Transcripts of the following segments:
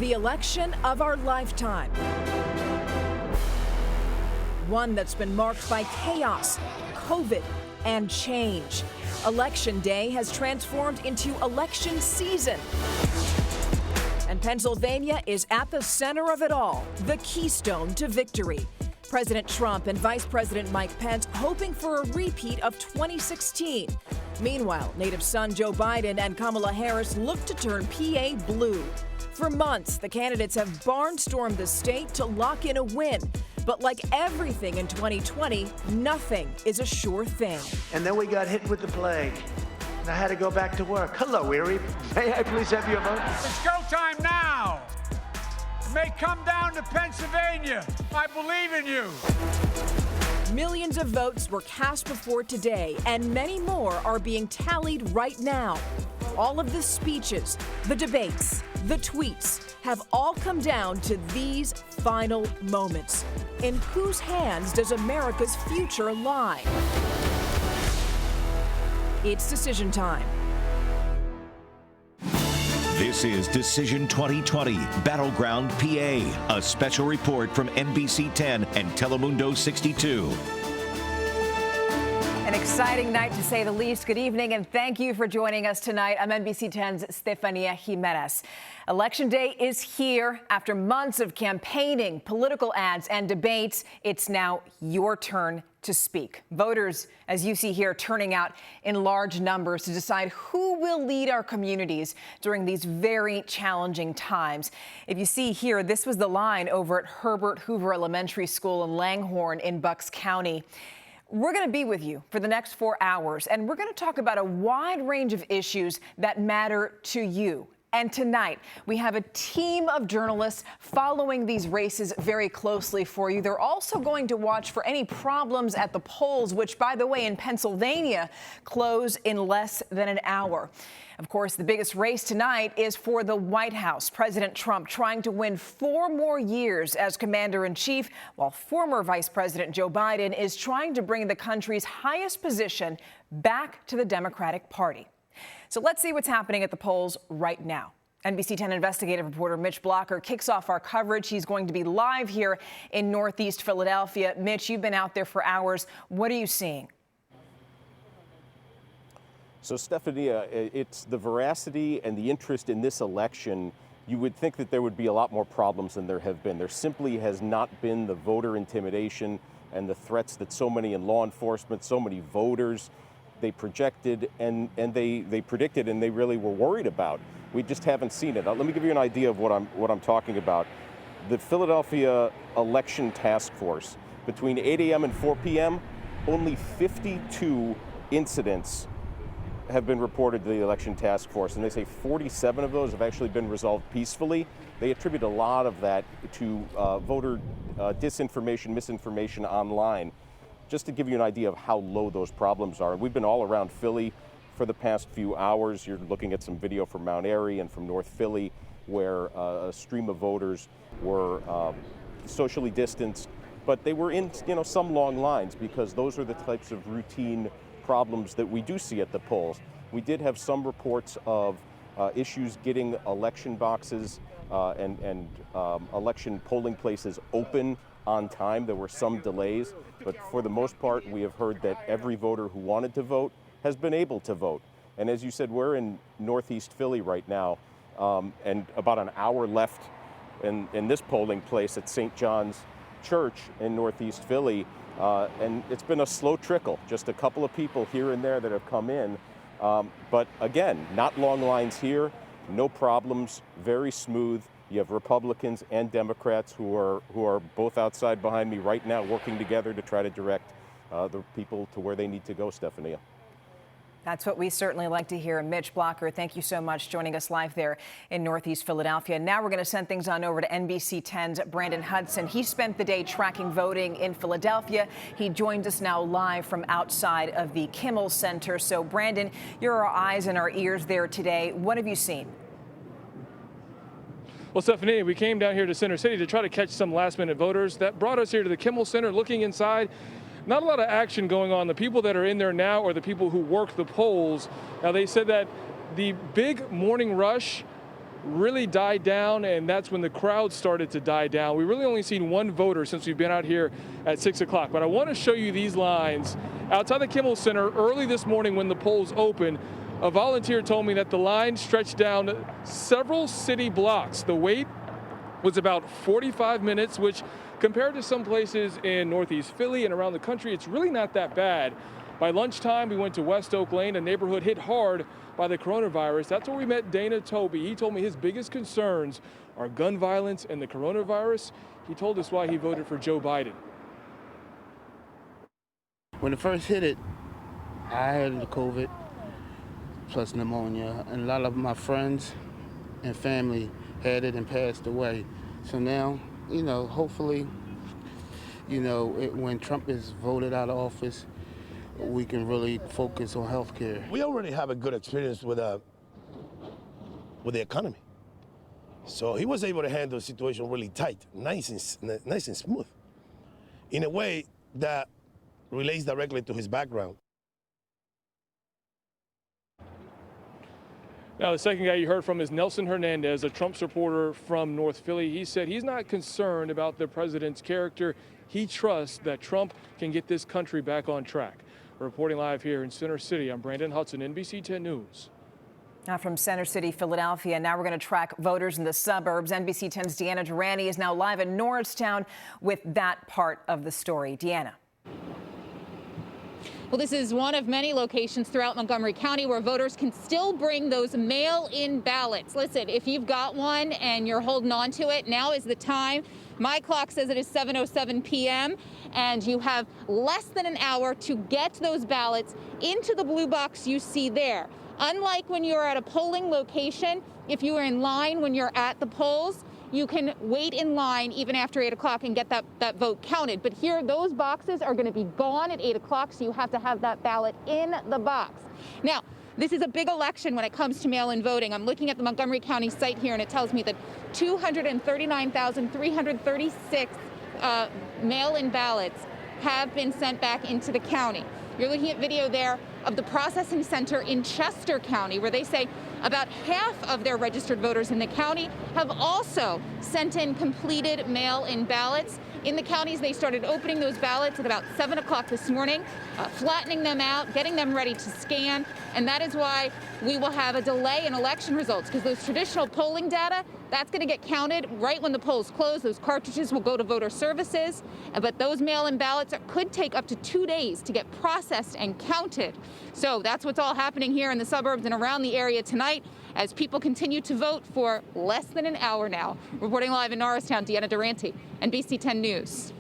The election of our lifetime. One that's been marked by chaos, COVID, and change. Election day has transformed into election season. And Pennsylvania is at the center of it all, the keystone to victory. President Trump and Vice President Mike Pence hoping for a repeat of 2016. Meanwhile, native son Joe Biden and Kamala Harris look to turn PA blue. For months, the candidates have barnstormed the state to lock in a win. But like everything in 2020, nothing is a sure thing. And then we got hit with the plague. And I had to go back to work. Hello, Erie. May I please have your vote? It's go time now. It may come down to Pennsylvania. I believe in you. Millions of votes were cast before today, and many more are being tallied right now. All of the speeches, the debates, the tweets have all come down to these final moments. In whose hands does America's future lie? It's decision time. This is Decision 2020 Battleground PA, a special report from NBC10 and Telemundo 62. An exciting night, to say the least. Good evening, and thank you for joining us tonight. I'm NBC10's Stefania Jimenez. Election day is here. After months of campaigning, political ads, and debates, it's now your turn to speak. Voters, as you see here, turning out in large numbers to decide who will lead our communities during these very challenging times. If you see here, this was the line over at Herbert Hoover Elementary School in Langhorne in Bucks County. We're going to be with you for the next 4 hours, and we're going to talk about a wide range of issues that matter to you. And tonight, we have a team of journalists following these races very closely for you. They're also going to watch for any problems at the polls, which, by the way, in Pennsylvania, close in less than an hour. Of course, the biggest race tonight is for the White House. President Trump trying to win 4 more years as commander-in-chief, while former Vice President Joe Biden is trying to bring the country's highest position back to the Democratic Party. So let's see what's happening at the polls right now. NBC10 investigative reporter Mitch Blocker kicks off our coverage. He's going to be live here in Northeast Philadelphia. Mitch, you've been out there for hours. What are you seeing? So, Stefania, it's the veracity and the interest in this election. You would think that there would be a lot more problems than there have been. There simply has not been the voter intimidation and the threats that so many in law enforcement, so many voters, they projected and they predicted and they really were worried about. We just haven't seen it. Let me give you an idea of what I'm talking about. The Philadelphia Election Task Force, between 8 a.m. and 4 p.m., only 52 incidents have been reported to the Election Task Force, and they say 47 of those have actually been resolved peacefully. They attribute a lot of that to voter disinformation, misinformation online. Just to give you an idea of how low those problems are. We've been all around Philly for the past few hours. You're looking at some video from Mount Airy and from North Philly, where a stream of voters were socially distanced, but they were in some long lines, because those are the types of routine problems that we do see at the polls. We did have some reports of issues getting election boxes and election polling places open on time. There were some delays, but for the most part, we have heard that every voter who wanted to vote has been able to vote. And as you said, we're in Northeast Philly right now, and about an hour left in this polling place at St. John's Church in Northeast Philly. And it's been a slow trickle, just a couple of people here and there that have come in. But again, not long lines here, no problems, very smooth. You have Republicans and Democrats who are both outside behind me right now, working together to try to direct the people to where they need to go, Stefania. That's what we certainly like to hear. Mitch Blocker, thank you so much, joining us live there in Northeast Philadelphia. Now we're going to send things on over to NBC10's Brandon Hudson. He spent the day tracking voting in Philadelphia. He joins us now live from outside of the Kimmel Center. So, Brandon, you're our eyes and our ears there today. What have you seen? Well, Stephanie, we came down here to Center City to try to catch some last-minute voters. That brought us here to the Kimmel Center, looking inside. Not a lot of action going on. The people that are in there now are the people who work the polls. Now, they said that the big morning rush really died down, and that's when the crowd started to die down. We really only seen one voter since we've been out here at 6 o'clock. But I want to show you these lines outside the Kimmel Center early this morning when the polls opened. A volunteer told me that the line stretched down several city blocks. The wait was about 45 minutes, which compared to some places in Northeast Philly and around the country, it's really not that bad. By lunchtime, we went to West Oak Lane, a neighborhood hit hard by the coronavirus. That's where we met Dana Toby. He told me his biggest concerns are gun violence and the coronavirus. He told us why he voted for Joe Biden. When it first hit it, I had the COVID plus pneumonia, and a lot of my friends and family had it and passed away. So now, hopefully, when Trump is voted out of office, we can really focus on health care. We already have a good experience with the economy. So he was able to handle the situation really tight, nice and smooth, in a way that relates directly to his background. Now, the second guy you heard from is Nelson Hernandez, a Trump supporter from North Philly. He said he's not concerned about the president's character. He trusts that Trump can get this country back on track. Reporting live here in Center City, I'm Brandon Hudson, NBC10 News. Now from Center City, Philadelphia, now we're going to track voters in the suburbs. NBC10's Deanna Durante is now live in Norristown with that part of the story. Deanna. Well, this is one of many locations throughout Montgomery County where voters can still bring those mail-in ballots. Listen, if you've got one and you're holding on to it, now is the time. My clock says it is 7:07 p.m. and you have less than an hour to get those ballots into the blue box you see there. Unlike when you're at a polling location, if you are in line when you're at the polls, you can wait in line even after 8 o'clock and get that vote counted. But here, those boxes are going to be gone at 8 o'clock, so you have to have that ballot in the box. Now, this is a big election when it comes to mail-in voting. I'm looking at the Montgomery County site here, and it tells me that 239,336 mail-in ballots have been sent back into the county. You're looking at video there of the processing center in Chester County, where they say about half of their registered voters in the county have also sent in completed mail-in ballots. In the counties, they started opening those ballots at about 7 o'clock this morning, flattening them out, getting them ready to scan, and that is why we will have a delay in election results, because those traditional polling data, that's going to get counted right when the polls close. Those cartridges will go to voter services, but those mail-in ballots could take up to 2 days to get processed and counted. So that's what's all happening here in the suburbs and around the area tonight as people continue to vote for less than an hour now. Reporting live in Norristown, Deanna Durante, NBC10 News.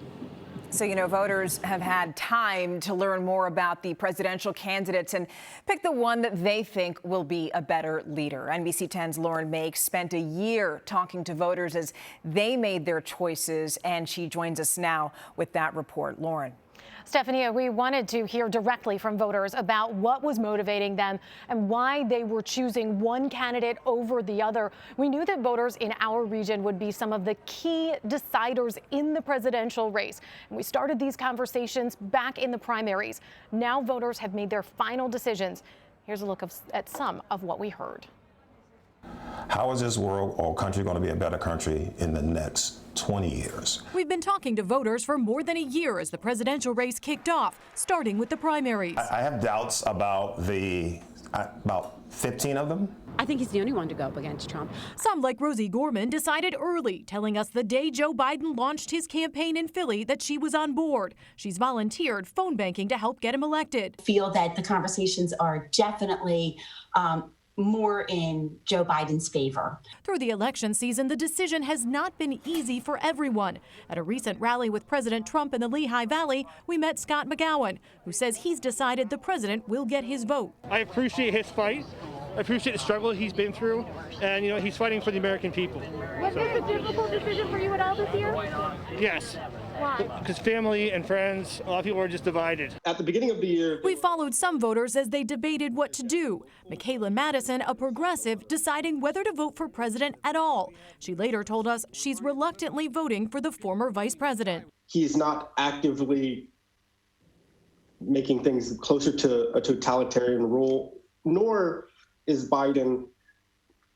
So, voters have had time to learn more about the presidential candidates and pick the one that they think will be a better leader. NBC10's Lauren Makes spent a year talking to voters as they made their choices, and she joins us now with that report. Lauren. Stephanie, we wanted to hear directly from voters about what was motivating them and why they were choosing one candidate over the other. We knew that voters in our region would be some of the key deciders in the presidential race. And we started these conversations back in the primaries. Now voters have made their final decisions. Here's a look at some of what we heard. How is this world or country going to be a better country in the next 20 years? We've been talking to voters for more than a year as the presidential race kicked off, starting with the primaries. I have doubts about about 15 of them. I think he's the only one to go up against Trump. Some, like Rosie Gorman, decided early, telling us the day Joe Biden launched his campaign in Philly that she was on board. She's volunteered phone banking to help get him elected. I feel that the conversations are definitely more in Joe Biden's favor. Through the election season, the decision has not been easy for everyone. At a recent rally with President Trump in the Lehigh Valley, we met Scott McGowan, who says he's decided the president will get his vote. I appreciate his fight. I appreciate the struggle he's been through, and he's fighting for the American people. Was this a difficult decision for you at all this year? Yes. Why? Because family and friends, a lot of people are just divided. At the beginning of the year, we followed some voters as they debated what to do. Michaela Madison, a progressive, deciding whether to vote for president at all. She later told us she's reluctantly voting for the former vice president. He's not actively making things closer to a totalitarian rule, nor is Biden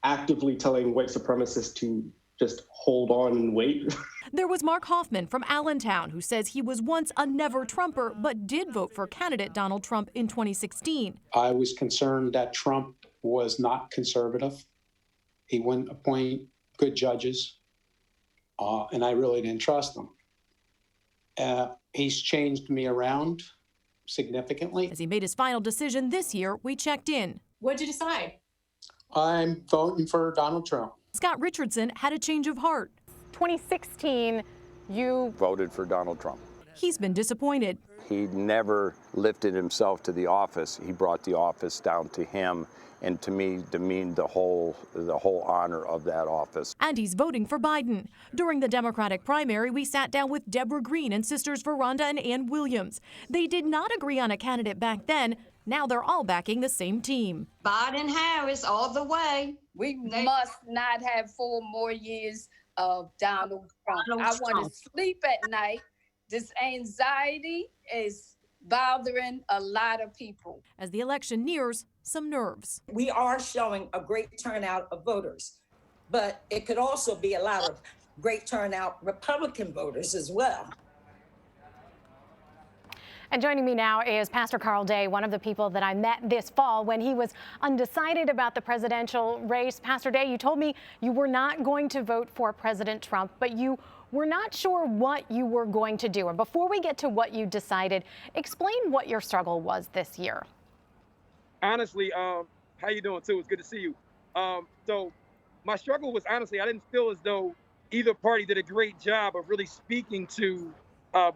actively telling white supremacists to just hold on and wait. There was Mark Hoffman from Allentown, who says he was once a never-Trumper, but did vote for candidate Donald Trump in 2016. I was concerned that Trump was not conservative. He wouldn't appoint good judges, and I really didn't trust him. He's changed me around significantly. As he made his final decision this year, we checked in. What'd you decide? I'm voting for Donald Trump. Scott Richardson had a change of heart. 2016, you voted for Donald Trump. He's been disappointed. He never lifted himself to the office. He brought the office down to him, and to me demeaned the whole honor of that office. And he's voting for Biden. During the Democratic primary, we sat down with Deborah Green and sisters Veranda and Ann Williams. They did not agree on a candidate back then. Now they're all backing the same team. Biden-Harris all the way. We must not have 4 more years of Donald Trump. I want to sleep at night. This anxiety is bothering a lot of people. As the election nears, some nerves. We are showing a great turnout of voters, but it could also be a lot of great turnout Republican voters as well. And joining me now is Pastor Carl Day, one of the people that I met this fall when he was undecided about the presidential race. Pastor Day, you told me you were not going to vote for President Trump, but you were not sure what you were going to do. And before we get to what you decided, explain what your struggle was this year. Honestly, how you doing too? It's good to see you. So my struggle was, honestly, I didn't feel as though either party did a great job of really speaking to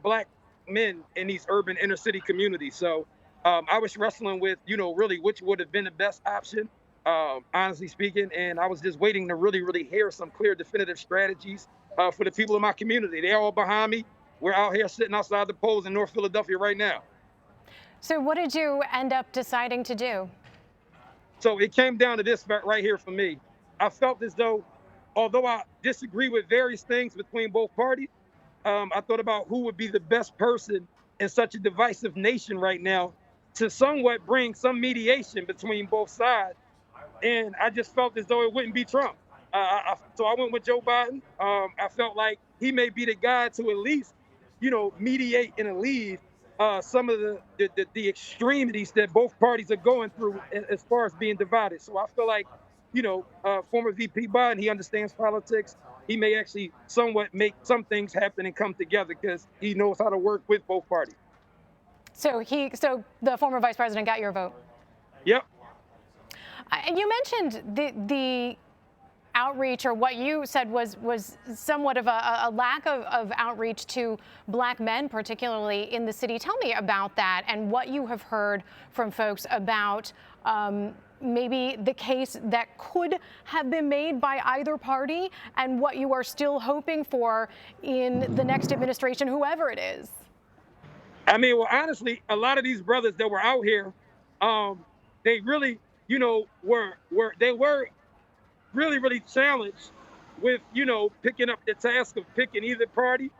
Black men in these urban inner city communities. So I was wrestling with, really which would have been the best option, honestly speaking. And I was just waiting to really hear some clear, definitive strategies for the people in my community. They're all behind me. We're out here sitting outside the polls in North Philadelphia right now. So what did you end up deciding to do? So it came down to this right here for me. I felt as though, although I disagree with various things between both parties, I thought about who would be the best person in such a divisive nation right now to somewhat bring some mediation between both sides. And I just felt as though it wouldn't be Trump. So I went with Joe Biden. I felt like he may be the guy to at least, mediate and alleviate some of the extremities that both parties are going through as far as being divided. So I feel like, former VP Biden, he understands politics. He may actually somewhat make some things happen and come together because he knows how to work with both parties. So the former vice president got your vote? Yep. And you mentioned the outreach, or what you said was somewhat of a lack of outreach to Black men, particularly in the city. Tell me about that and what you have heard from folks about maybe the case that could have been made by either party and what you are still hoping for in the next administration, whoever it is. I mean, well, honestly, a lot of these brothers that were out here, they really, were really challenged with, picking up the task of picking either party.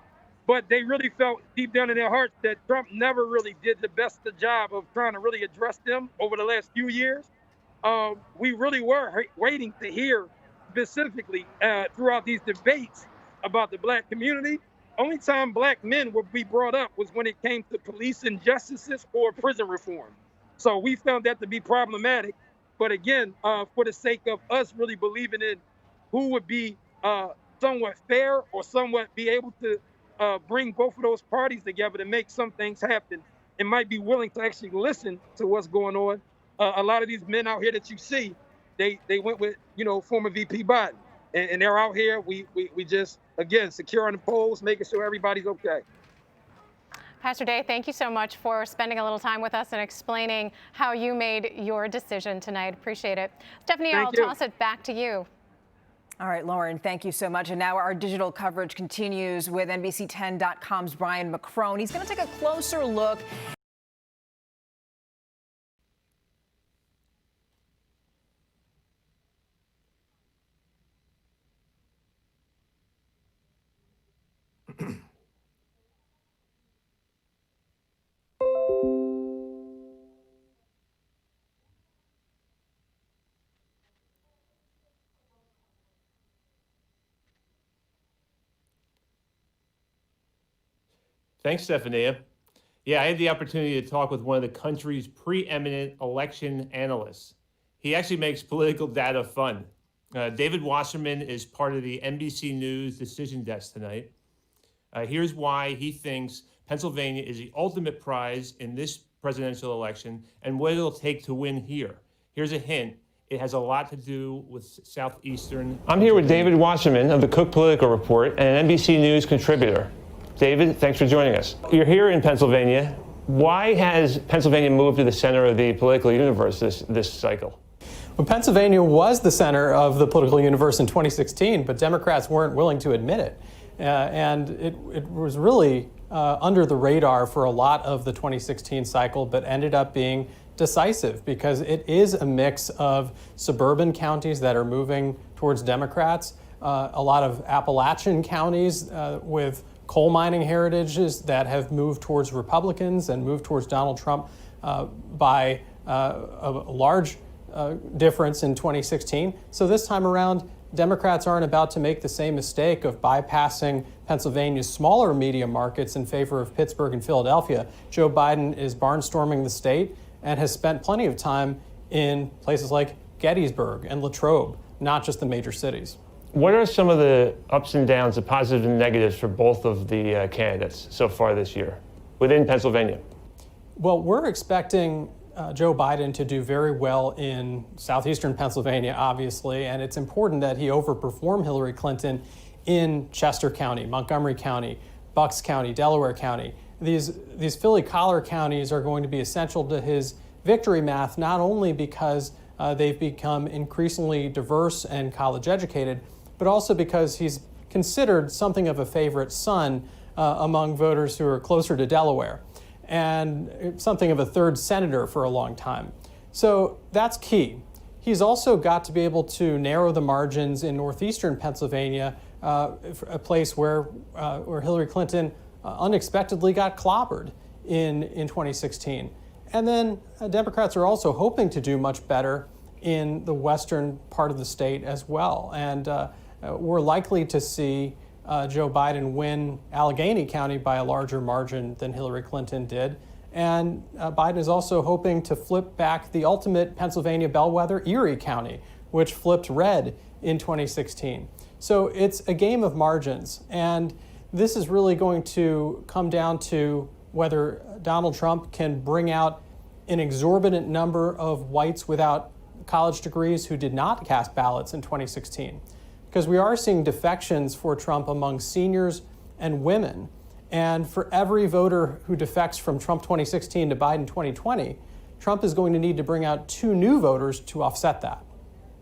But they really felt deep down in their hearts that Trump never really did the best job of trying to really address them over the last few years. We really were waiting to hear specifically throughout these debates about the Black community. Only time Black men would be brought up was when it came to police injustices or prison reform. So we found that to be problematic. But again, for the sake of us really believing in who would be somewhat fair or somewhat be able to bring both of those parties together to make some things happen and might be willing to actually listen to what's going on. A lot of these men out here that you see, they went with, former VP Biden. And they're out here. We just, again, securing the polls, making sure everybody's okay. Pastor Day, thank you so much for spending a little time with us and explaining how you made your decision tonight. Appreciate it. Stephanie, I'll toss it back to you. All right, Lauren, thank you so much. And now our digital coverage continues with NBC10.com's Brian McCrone. He's going to take a closer look. Thanks, Stephania. Yeah, I had the opportunity to talk with one of the country's preeminent election analysts. He actually makes political data fun. David Wasserman is part of the NBC News decision desk tonight. Here's why he thinks Pennsylvania is the ultimate prize in this presidential election and what it'll take to win here. Here's a hint. It has a lot to do with southeastern. I'm here with David Wasserman of the Cook Political Report and an NBC News contributor. David, thanks for joining us. You're here in Pennsylvania. Why has Pennsylvania moved to the center of the political universe this cycle? Well, Pennsylvania was the center of the political universe in 2016, but Democrats weren't willing to admit it. And it was really under the radar for a lot of the 2016 cycle, but ended up being decisive because it is a mix of suburban counties that are moving towards Democrats, a lot of Appalachian counties with coal mining heritages that have moved towards Republicans and moved towards Donald Trump by a large difference in 2016. So this time around, Democrats aren't about to make the same mistake of bypassing Pennsylvania's smaller media markets in favor of Pittsburgh and Philadelphia. Joe Biden is barnstorming the state and has spent plenty of time in places like Gettysburg and Latrobe, not just the major cities. What are some of the ups and downs, the positives and negatives for both of the candidates so far this year within Pennsylvania? Well, we're expecting Joe Biden to do very well in southeastern Pennsylvania, obviously, and it's important that he overperform Hillary Clinton in Chester County, Montgomery County, Bucks County, Delaware County. These Philly collar counties are going to be essential to his victory math, not only because they've become increasingly diverse and college educated, but also because he's considered something of a favorite son among voters who are closer to Delaware, and something of a third senator for a long time. So that's key. He's also got to be able to narrow the margins in northeastern Pennsylvania, a place where Hillary Clinton unexpectedly got clobbered in 2016. And then Democrats are also hoping to do much better in the western part of the state as well. And we're likely to see Joe Biden win Allegheny County by a larger margin than Hillary Clinton did. And Biden is also hoping to flip back the ultimate Pennsylvania bellwether, Erie County, which flipped red in 2016. So it's a game of margins. And this is really going to come down to whether Donald Trump can bring out an exorbitant number of whites without college degrees who did not cast ballots in 2016. Because we are seeing defections for Trump among seniors and women. And for every voter who defects from Trump 2016 to Biden 2020, Trump is going to need to bring out 2 new voters to offset that.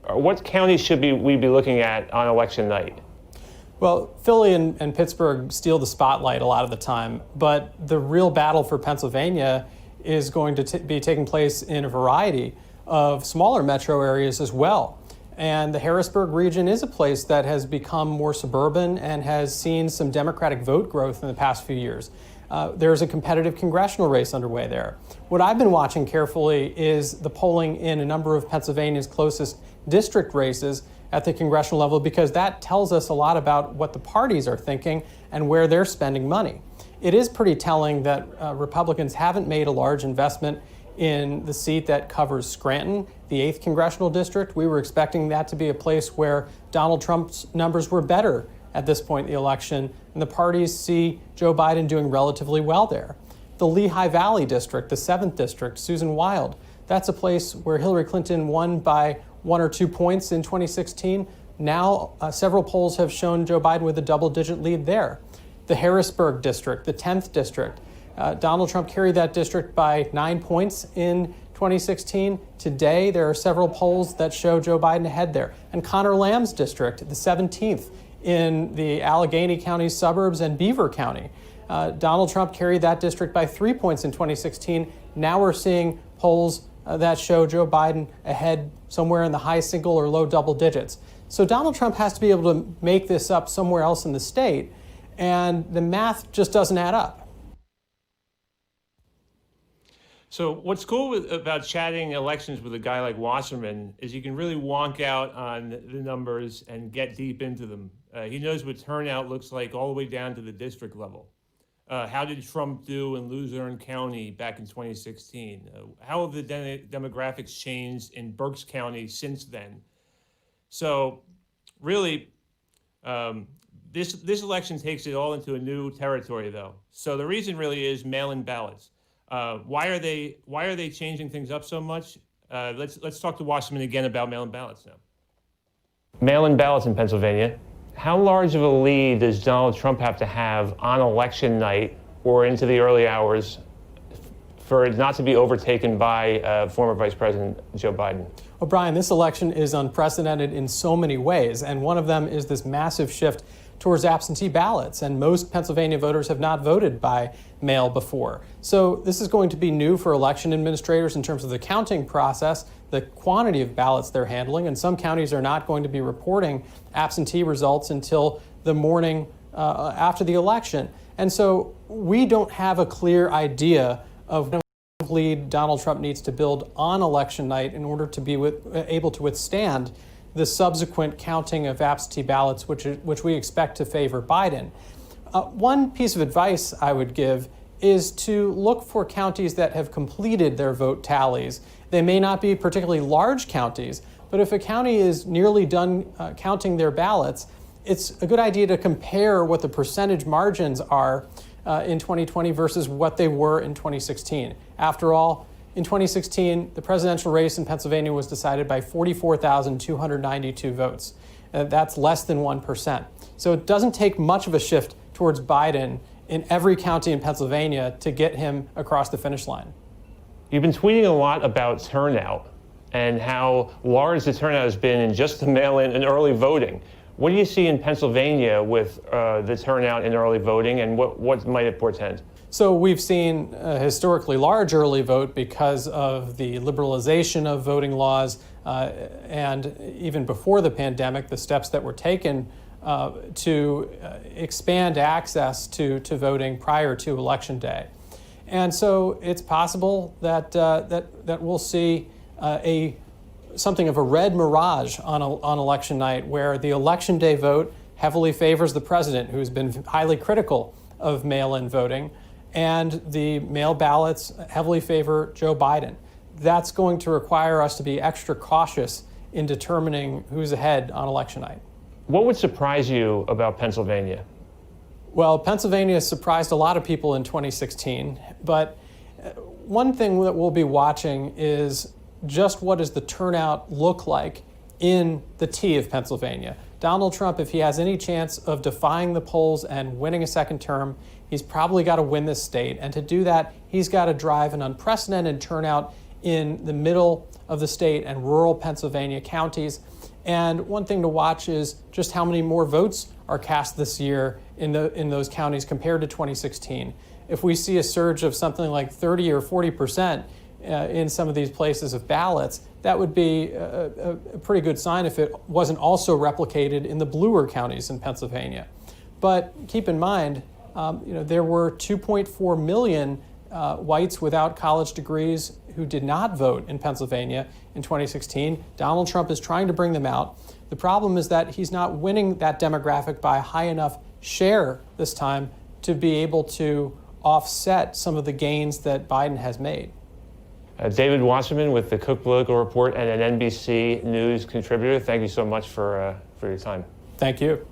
What counties should we be looking at on election night? Well, Philly and Pittsburgh steal the spotlight a lot of the time, but the real battle for Pennsylvania is going to be taking place in a variety of smaller metro areas as well. And the Harrisburg region is a place that has become more suburban and has seen some Democratic vote growth in the past few years. There's a competitive congressional race underway there. What I've been watching carefully is the polling in a number of Pennsylvania's closest district races at the congressional level, because that tells us a lot about what the parties are thinking and where they're spending money. It is pretty telling that Republicans haven't made a large investment in the seat that covers Scranton, the 8th congressional district. We were expecting that to be a place where Donald Trump's numbers were better at this point in the election, and the parties see Joe Biden doing relatively well there. The Lehigh Valley district, the 7th district, Susan Wild, that's a place where Hillary Clinton won by 1 or 2 points in 2016. Now, several polls have shown Joe Biden with a double-digit lead there. The Harrisburg district, the 10th district, Donald Trump carried that district by 9 points in 2016. Today, there are several polls that show Joe Biden ahead there. And Connor Lamb's district, the 17th in the Allegheny County suburbs and Beaver County. Donald Trump carried that district by 3 points in 2016. Now we're seeing polls that show Joe Biden ahead somewhere in the high single or low double digits. So Donald Trump has to be able to make this up somewhere else in the state, and the math just doesn't add up. So what's cool about chatting elections with a guy like Wasserman is you can really wonk out on the numbers and get deep into them. He knows what turnout looks like all the way down to the district level. How did Trump do in Luzerne County back in 2016? How have the demographics changed in Berks County since then? So really, this election takes it all into a new territory, though. So the reason really is mail-in ballots. Why are they changing things up so much? Let's talk to Wasserman again about mail-in ballots now. Mail-in ballots in Pennsylvania. How large of a lead does Donald Trump have to have on election night or into the early hours for it not to be overtaken by former Vice President Joe Biden? Well, Brian, this election is unprecedented in so many ways, and one of them is this massive shift towards absentee ballots, and most Pennsylvania voters have not voted by mail before. So this is going to be new for election administrators in terms of the counting process, the quantity of ballots they're handling, and some counties are not going to be reporting absentee results until the morning after the election. And so we don't have a clear idea of what lead Donald Trump needs to build on election night in order to be able to withstand the subsequent counting of absentee ballots, which we expect to favor Biden. One piece of advice I would give is to look for counties that have completed their vote tallies. They may not be particularly large counties, but if a county is nearly done counting their ballots, it's a good idea to compare what the percentage margins are in 2020 versus what they were in 2016. After all, in 2016, the presidential race in Pennsylvania was decided by 44,292 votes. That's less than 1%. So it doesn't take much of a shift towards Biden in every county in Pennsylvania to get him across the finish line. You've been tweeting a lot about turnout and how large the turnout has been in just the mail-in and early voting. What do you see in Pennsylvania with the turnout in early voting, and what might it portend? So we've seen a historically large early vote because of the liberalization of voting laws, and even before the pandemic, the steps that were taken to expand access to voting prior to Election Day. And so it's possible that that we'll see something of a red mirage on Election night, where the Election Day vote heavily favors the president, who's been highly critical of mail-in voting, and the mail ballots heavily favor Joe Biden. That's going to require us to be extra cautious in determining who's ahead on election night. What would surprise you about Pennsylvania? Well, Pennsylvania surprised a lot of people in 2016, but one thing that we'll be watching is just what does the turnout look like in the T of Pennsylvania. Donald Trump, if he has any chance of defying the polls and winning a second term, he's probably got to win this state. And to do that, he's got to drive an unprecedented turnout in the middle of the state and rural Pennsylvania counties. And one thing to watch is just how many more votes are cast this year in those counties compared to 2016. If we see a surge of something like 30 or 40% in some of these places of ballots, that would be a pretty good sign if it wasn't also replicated in the bluer counties in Pennsylvania. But keep in mind, there were 2.4 million whites without college degrees who did not vote in Pennsylvania in 2016. Donald Trump is trying to bring them out. The problem is that he's not winning that demographic by a high enough share this time to be able to offset some of the gains that Biden has made. David Wasserman with the Cook Political Report and an NBC News contributor. Thank you so much for your time. Thank you.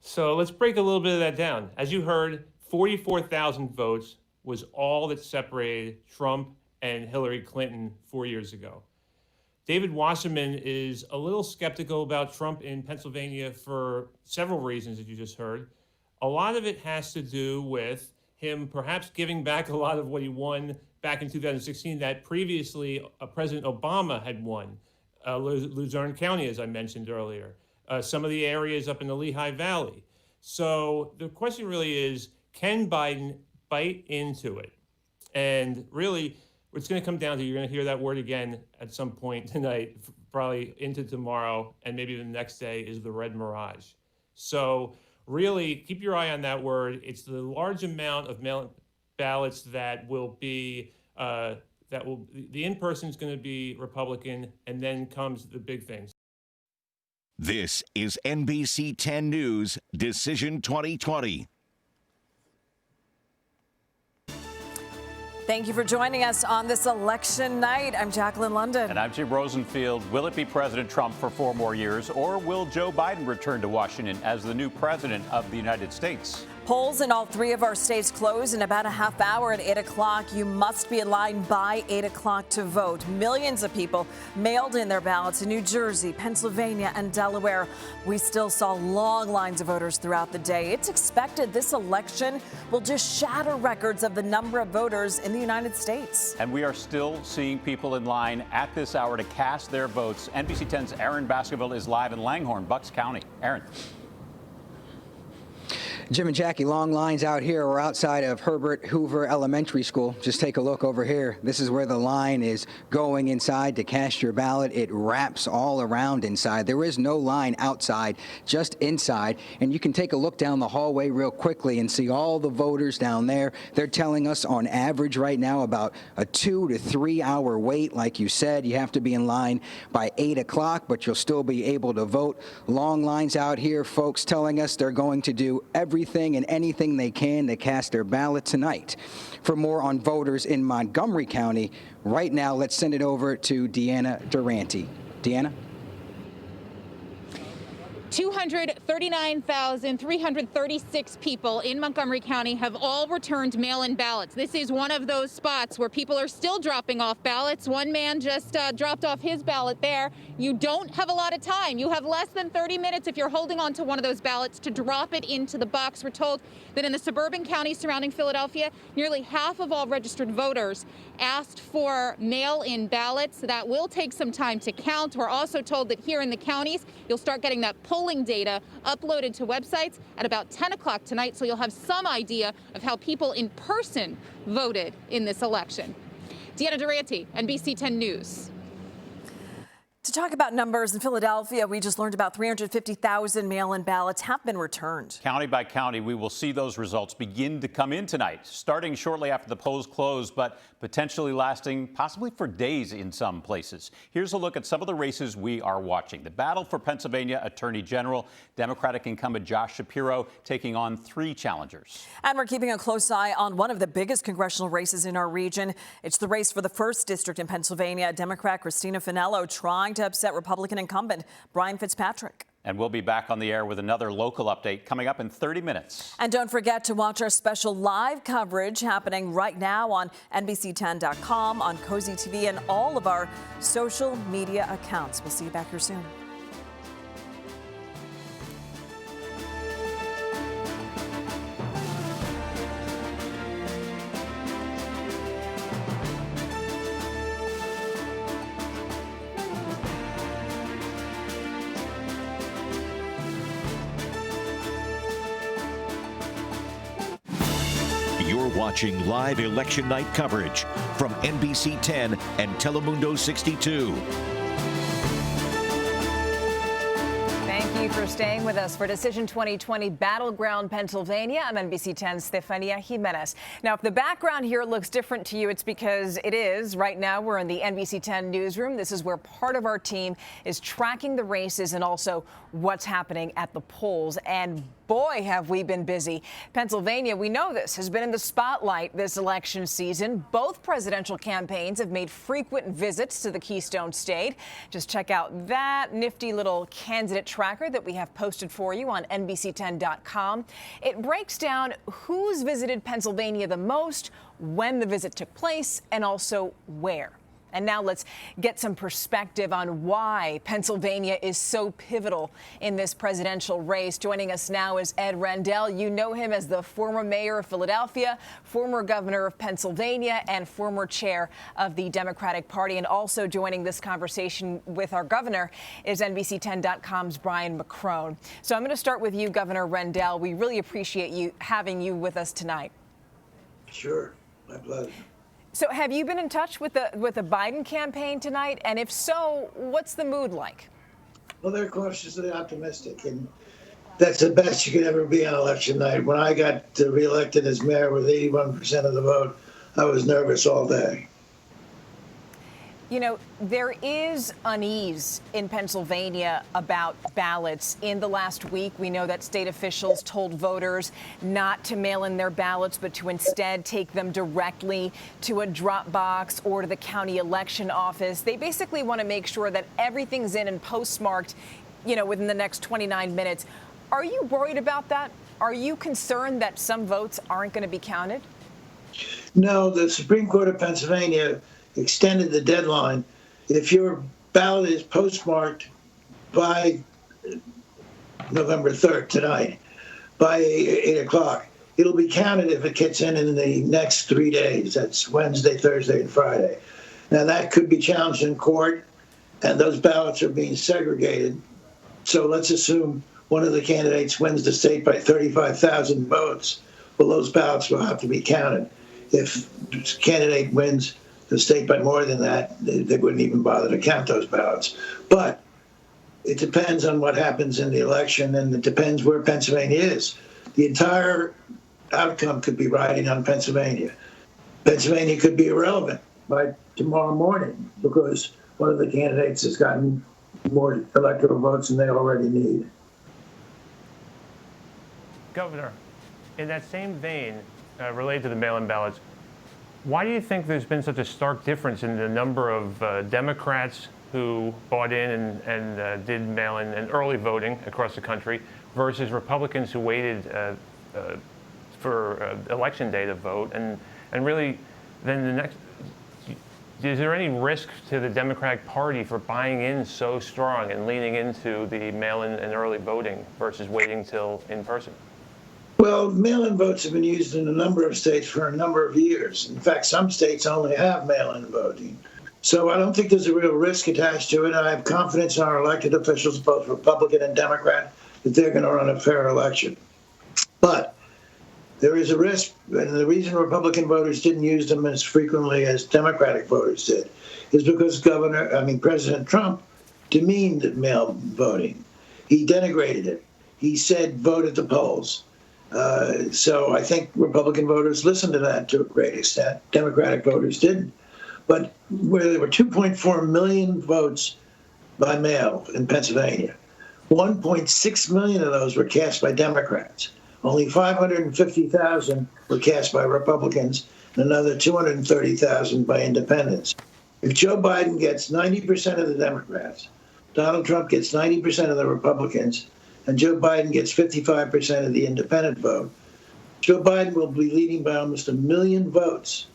So let's break a little bit of that down. As you heard, 44,000 votes was all that separated Trump and Hillary Clinton 4 years ago. David Wasserman is a little skeptical about Trump in Pennsylvania for several reasons that you just heard. A lot of it has to do with him perhaps giving back a lot of what he won back in 2016 that previously President Obama had won. Luzerne County, as I mentioned earlier, some of the areas up in the Lehigh Valley. So the question really is, can Biden bite into it? And really, it's going to come down to, you're going to hear that word again at some point tonight, probably into tomorrow, and maybe the next day, is the red mirage. So really, keep your eye on that word. It's the large amount of mail ballots that will be, the in-person is going to be Republican, and then comes the big things. This is NBC 10 News, Decision 2020. Thank you for joining us on this election night. I'm Jacqueline London. And I'm Jim Rosenfield. Will it be President Trump for 4 more years, or will Joe Biden return to Washington as the new president of the United States? Polls in all 3 of our states close in about a half hour at 8 o'clock. You must be in line by 8 o'clock to vote. Millions of people mailed in their ballots in New Jersey, Pennsylvania, and Delaware. We still saw long lines of voters throughout the day. It's expected this election will just shatter records of the number of voters in the United States. And we are still seeing people in line at this hour to cast their votes. NBC 10's Aaron Baskerville is live in Langhorne, Bucks County. Aaron. Jim and Jackie, long lines out here. We're outside of Herbert Hoover Elementary School. Just take a look over here. This is where the line is going inside to cast your ballot. It wraps all around inside. There is no line outside, just inside. And you can take a look down the hallway real quickly and see all the voters down there. They're telling us on average right now about a 2 to 3 hour wait. Like you said, you have to be in line by 8 o'clock, but you'll still be able to vote. Long lines out here, folks telling us they're going to do everything and anything they can to cast their ballot tonight. For more on voters in Montgomery County, right now, let's send it over to Deanna Durante. Deanna? 239,336 people in Montgomery County have all returned mail-in ballots. This is one of those spots where people are still dropping off ballots. One man just dropped off his ballot there. You don't have a lot of time. You have less than 30 minutes if you're holding on to one of those ballots to drop it into the box. We're told that in the suburban counties surrounding Philadelphia, nearly half of all registered voters asked for mail-in ballots. That will take some time to count. We're also told that here in the counties, you'll start getting that polling data uploaded to websites at about 10 o'clock tonight, so you'll have some idea of how people in person voted in this election. Deanna Durante, NBC 10 News. To talk about numbers in Philadelphia, we just learned about 350,000 mail-in ballots have been returned. County by county, we will see those results begin to come in tonight, starting shortly after the polls close, but potentially lasting possibly for days in some places. Here's a look at some of the races we are watching. The battle for Pennsylvania Attorney General, Democratic incumbent Josh Shapiro taking on 3 challengers. And we're keeping a close eye on one of the biggest congressional races in our region. It's the race for the 1st district in Pennsylvania. Democrat Christina Finello trying to upset Republican incumbent Brian Fitzpatrick. And we'll be back on the air with another local update coming up in 30 minutes. And don't forget to watch our special live coverage happening right now on NBC10.com, on Cozy TV, and all of our social media accounts. We'll see you back here soon. You're watching live election night coverage from NBC 10 and Telemundo 62. Thank you for staying with us for Decision 2020 Battleground, Pennsylvania. I'm NBC 10's Stefania Jimenez. Now, if the background here looks different to you, it's because it is. Right now, we're in the NBC 10 newsroom. This is where part of our team is tracking the races and also what's happening at the polls. And boy, have we been busy. Pennsylvania, we know this, has been in the spotlight this election season. Both presidential campaigns have made frequent visits to the Keystone State. Just check out that nifty little candidate tracker that we have posted for you on NBC10.com. It breaks down who's visited Pennsylvania the most, when the visit took place, and also where. And now let's get some perspective on why Pennsylvania is so pivotal in this presidential race. Joining us now is Ed Rendell. You know him as the former mayor of Philadelphia, former governor of Pennsylvania, and former chair of the Democratic Party. And also joining this conversation with our governor is NBC10.com's Brian McCrone. So I'm going to start with you, Governor Rendell. We really appreciate having you with us tonight. Sure, my pleasure. So have you been in touch with the Biden campaign tonight? And if so, what's the mood like? Well, they're cautiously optimistic, and that's the best you could ever be on election night. When I got reelected as mayor with 81% of the vote, I was nervous all day. You know, there is unease in Pennsylvania about ballots. In the last week, we know that state officials told voters not to mail in their ballots, but to instead take them directly to a drop box or to the county election office. They basically want to make sure that everything's in and postmarked, you know, within the next 29 minutes. Are you worried about that? Are you concerned that some votes aren't going to be counted? No, the Supreme Court of Pennsylvania extended the deadline. If your ballot is postmarked by November 3rd, tonight, by 8 o'clock, it'll be counted if it gets in the next 3 days. That's Wednesday, Thursday, and Friday. Now, that could be challenged in court, and those ballots are being segregated. So let's assume one of the candidates wins the state by 35,000 votes. Well, those ballots will have to be counted. If the candidate wins the state by more than that, they wouldn't even bother to count those ballots. But it depends on what happens in the election, and it depends where Pennsylvania is. The entire outcome could be riding on Pennsylvania. Pennsylvania could be irrelevant by tomorrow morning because one of the candidates has gotten more electoral votes than they already need. Governor, in that same vein, related to the mail-in ballots, why do you think there's been such a stark difference in the number of Democrats who bought in and did mail-in and early voting across the country versus Republicans who waited for election day to vote? And really, then the next, is there any risk to the Democratic Party for buying in so strong and leaning into the mail-in and early voting versus waiting till in person? Well, mail-in votes have been used in a number of states for a number of years. In fact, some states only have mail-in voting. So I don't think there's a real risk attached to it. I have confidence in our elected officials, both Republican and Democrat, that they're going to run a fair election. But there is a risk, and the reason Republican voters didn't use them as frequently as Democratic voters did is because President Trump demeaned mail voting. He denigrated it. He said, vote at the polls. So I think Republican voters listened to that to a great extent. Democratic voters didn't. But where there were 2.4 million votes by mail in Pennsylvania, 1.6 million of those were cast by Democrats. Only 550,000 were cast by Republicans, and another 230,000 by independents. If Joe Biden gets 90% of the Democrats, Donald Trump gets 90% of the Republicans, and Joe Biden gets 55% of the independent vote, Joe Biden will be leading by almost 1 million votes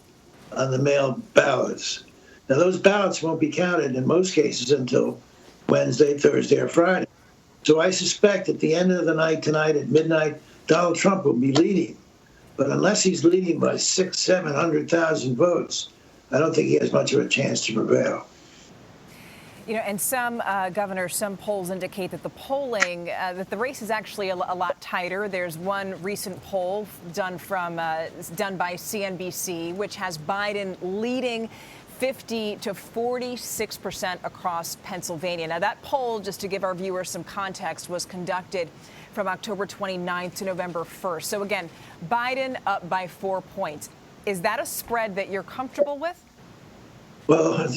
on the mail ballots. Now, those ballots won't be counted in most cases until Wednesday, Thursday, or Friday. So I suspect at the end of the night tonight at midnight, Donald Trump will be leading. But unless he's leading by 600,000-700,000 votes, I don't think he has much of a chance to prevail. You know, and some, Governor, some polls indicate that the polling, that the race is actually a lot tighter. There's one recent poll done by CNBC, which has Biden leading 50 to 46% across Pennsylvania. Now, that poll, just to give our viewers some context, was conducted from October 29th to November 1st. So again, Biden up by 4 points. Is that a spread that you're comfortable with? Well,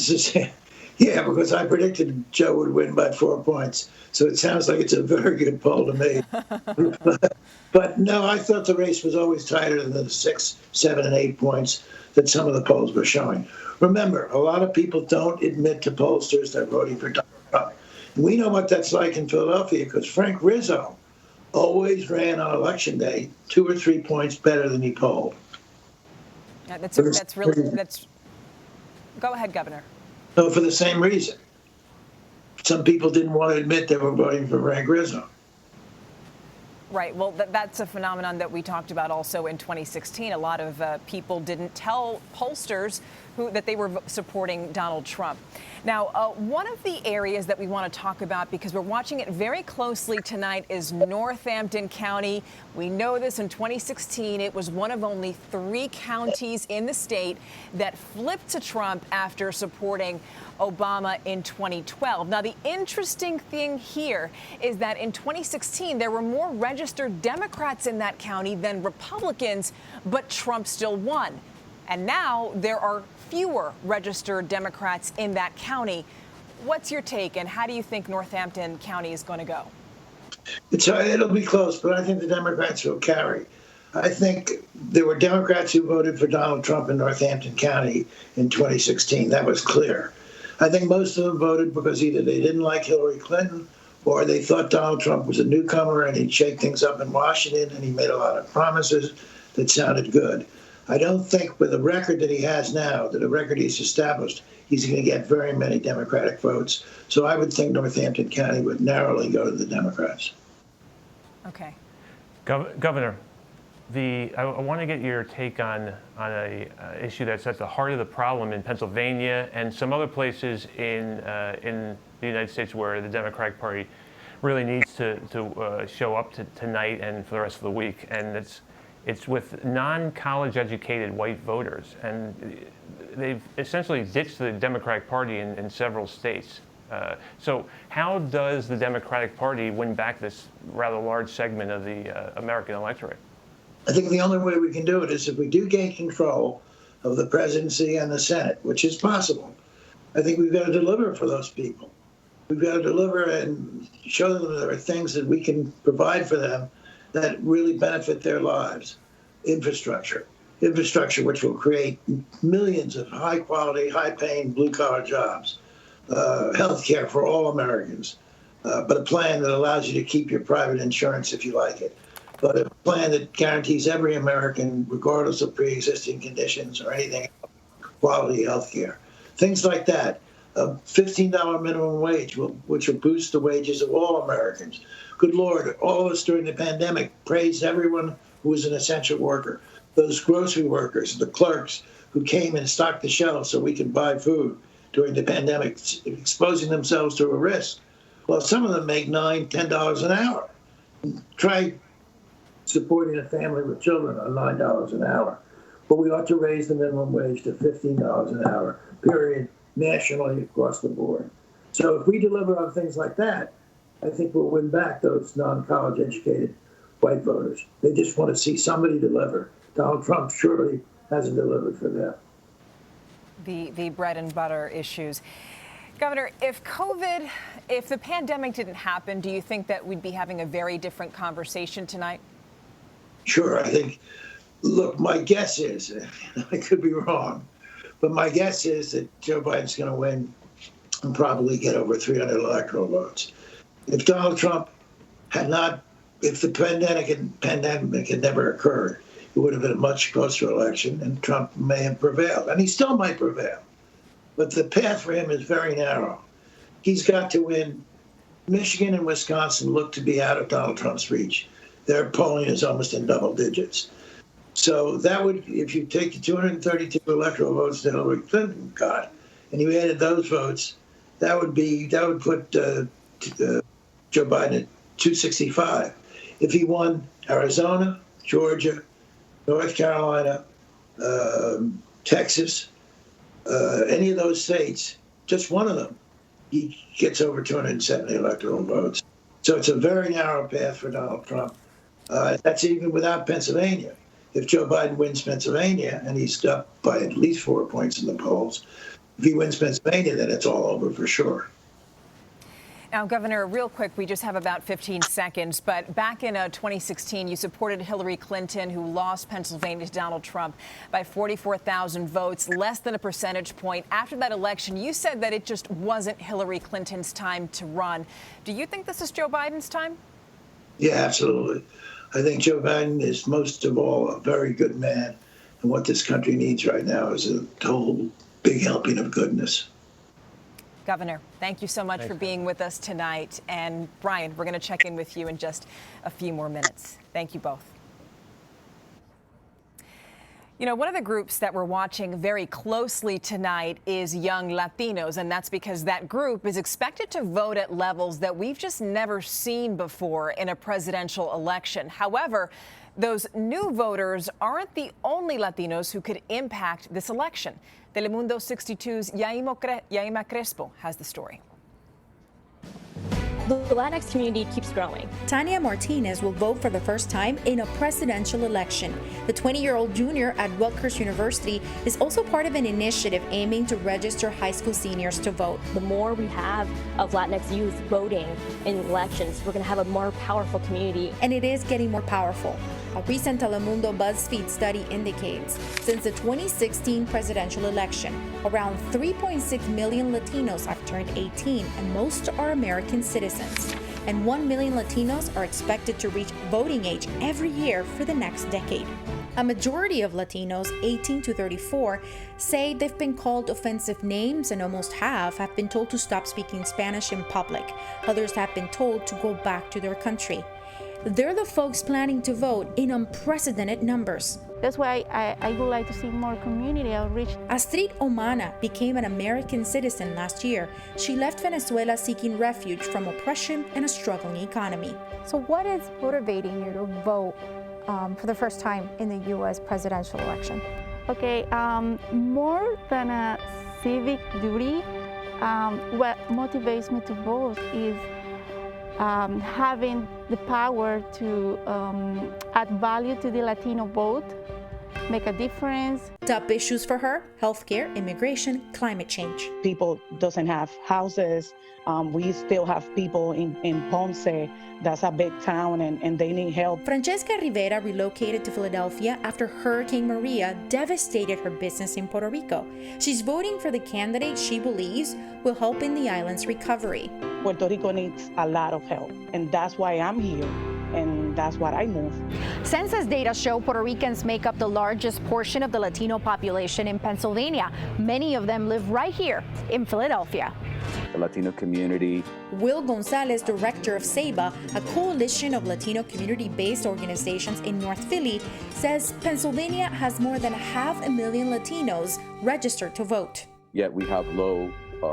yeah, because I predicted Joe would win by 4 points. So it sounds like it's a very good poll to me. But no, I thought the race was always tighter than the 6, 7, and 8 points that some of the polls were showing. Remember, a lot of people don't admit to pollsters they're voting for Donald Trump. We know what that's like in Philadelphia because Frank Rizzo always ran on Election Day 2 or 3 points better than he polled. Yeah, that's really. Go ahead, Governor. So for the same reason. Some people didn't want to admit they were voting for Frank Rizzo. Right. Well, that's a phenomenon that we talked about also in 2016. A lot of people didn't tell pollsters that they were supporting Donald Trump. Now, one of the areas that we want to talk about, because we're watching it very closely tonight, is Northampton County. We know this in 2016. It was one of only 3 counties in the state that flipped to Trump after supporting Obama in 2012. Now, the interesting thing here is that in 2016, there were more registered Democrats in that county than Republicans, but Trump still won. And now there are fewer registered Democrats in that county. What's your take, and how do you think Northampton County is going to go? It'll be close, but I think the Democrats will carry. I think there were Democrats who voted for Donald Trump in Northampton County in 2016. That was clear. I think most of them voted because either they didn't like Hillary Clinton or they thought Donald Trump was a newcomer and he'd shake things up in Washington, and he made a lot of promises that sounded good. I don't think with the record that he has now, the record he's established, he's going to get very many Democratic votes. So I would think Northampton County would narrowly go to the Democrats. Okay. Governor, I want to get your take on a issue that's at the heart of the problem in Pennsylvania and some other places in the United States where the Democratic Party really needs to show up tonight and for the rest of the week. And it's with non-college educated white voters. And they've essentially ditched the Democratic Party in several states. So how does the Democratic Party win back this rather large segment of the American electorate? I think the only way we can do it is if we do gain control of the presidency and the Senate, which is possible. I think we've got to deliver for those people. We've got to deliver and show them there are things that we can provide for them that really benefit their lives. Infrastructure which will create millions of high-quality, high-paying, blue-collar jobs. Health care for all Americans, but a plan that allows you to keep your private insurance if you like it. But a plan that guarantees every American, regardless of pre-existing conditions or anything, quality health care. Things like that. A $15 minimum wage, which will boost the wages of all Americans. Good Lord, all of us during the pandemic praised everyone who was an essential worker. Those grocery workers, the clerks who came and stocked the shelves so we could buy food during the pandemic, exposing themselves to a risk. Well, some of them make $9, $10 an hour. Try supporting a family with children on $9 an hour. But we ought to raise the minimum wage to $15 an hour, period, nationally across the board. So if we deliver on things like that, I think we'll win back those non-college educated white voters. They just want to see somebody deliver. Donald Trump surely hasn't delivered for them. The bread and butter issues. Governor, if the pandemic didn't happen, do you think that we'd be having a very different conversation tonight? Sure. I think, look, my guess is, I could be wrong, but my guess is that Joe Biden's going to win and probably get over 300 electoral votes. If Donald Trump if the pandemic had never occurred, it would have been a much closer election, and Trump may have prevailed, and he still might prevail. But the path for him is very narrow. He's got to win. Michigan and Wisconsin look to be out of Donald Trump's reach. Their polling is almost in double digits. So that would, if you take the 232 electoral votes that Hillary Clinton got, and you added those votes, that would put Joe Biden at 265. If he won Arizona, Georgia, North Carolina, Texas, any of those states, just one of them, he gets over 270 electoral votes. So it's a very narrow path for Donald Trump. That's even without Pennsylvania. If Joe Biden wins Pennsylvania, and he's up by at least 4 points in the polls, if he wins Pennsylvania, then it's all over for sure. Now, Governor, real quick, we just have about 15 seconds, but back in 2016, you supported Hillary Clinton, who lost Pennsylvania to Donald Trump by 44,000 votes, less than a percentage point. After that election, you said that it just wasn't Hillary Clinton's time to run. Do you think this is Joe Biden's time? Yeah, absolutely. I think Joe Biden is most of all a very good man. And what this country needs right now is a whole big helping of goodness. Governor, thank you so much for being with us tonight. And Brian, we're going to check in with you in just a few more minutes. Thank you both. You know, one of the groups that we're watching very closely tonight is young Latinos, and that's because that group is expected to vote at levels that we've just never seen before in a presidential election. However, those new voters aren't the only Latinos who could impact this election. Telemundo 62's Yaima Crespo has the story. the Latinx community keeps growing. Tania Martinez will vote for the first time in a presidential election. The 20-year-old junior at Rutgers University is also part of an initiative aiming to register high school seniors to vote. The more we have of Latinx youth voting in elections, we're going to have a more powerful community. And it is getting more powerful. A recent Telemundo BuzzFeed study indicates since the 2016 presidential election, around 3.6 million Latinos have turned 18, and most are American citizens. And 1 million Latinos are expected to reach voting age every year for the next decade. A majority of Latinos 18 to 34 say they've been called offensive names, and almost half have been told to stop speaking Spanish in public. Others have been told to go back to their country. They're the folks planning to vote in unprecedented numbers. That's why I would like to see more community outreach. Astrid Omana became an American citizen last year. She left Venezuela seeking refuge from oppression and a struggling economy. So what is motivating you to vote for the first time in the U.S. presidential election? Okay, more than a civic duty, what motivates me to vote is having the power to add value to the Latino vote, make a difference. Top issues for her: healthcare, immigration, climate change. People doesn't have houses. We still have people in Ponce, that's a big town, and they need help. Francesca Rivera relocated to Philadelphia after Hurricane Maria devastated her business in Puerto Rico. She's voting for the candidate she believes will help in the island's recovery. Puerto Rico needs a lot of help, and that's why I'm here, and that's why I moved. Census data show Puerto Ricans make up the largest portion of the Latino population in Pennsylvania. Many of them live right here in Philadelphia. The Latino community. Will Gonzalez, director of SEBA, a coalition of Latino community-based organizations in North Philly, says Pennsylvania has more than 500,000 Latinos registered to vote. Yet we have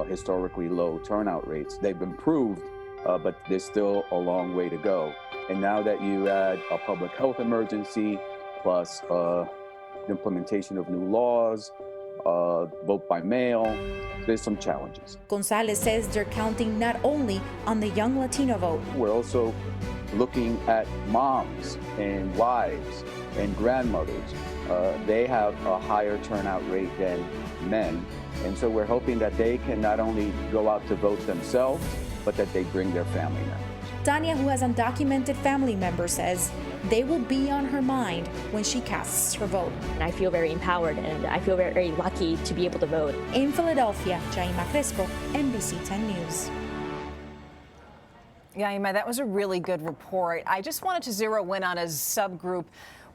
historically low turnout rates. They've improved, but there's still a long way to go. And now that you add a public health emergency, plus the implementation of new laws, vote by mail, there's some challenges. Gonzalez says they're counting not only on the young Latino vote. We're also looking at moms and wives and grandmothers. They have a higher turnout rate than men. And so we're hoping that they can not only go out to vote themselves, but that they bring their family members. Tania, who has undocumented family members, says they will be on her mind when she casts her vote. I feel very empowered, and I feel very lucky to be able to vote. In Philadelphia, Jaima Crespo, NBC10 News. Yeah, Ima, that was a really good report. I just wanted to zero in on a subgroup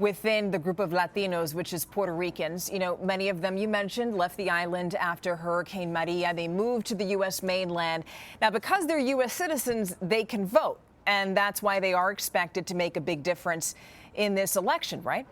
within the group of Latinos, which is Puerto Ricans. You know, many of them, you mentioned, left the island after Hurricane Maria. They moved to the U.S. mainland. Now, because they're U.S. citizens, they can vote, and that's why they are expected to make a big difference in this election, right?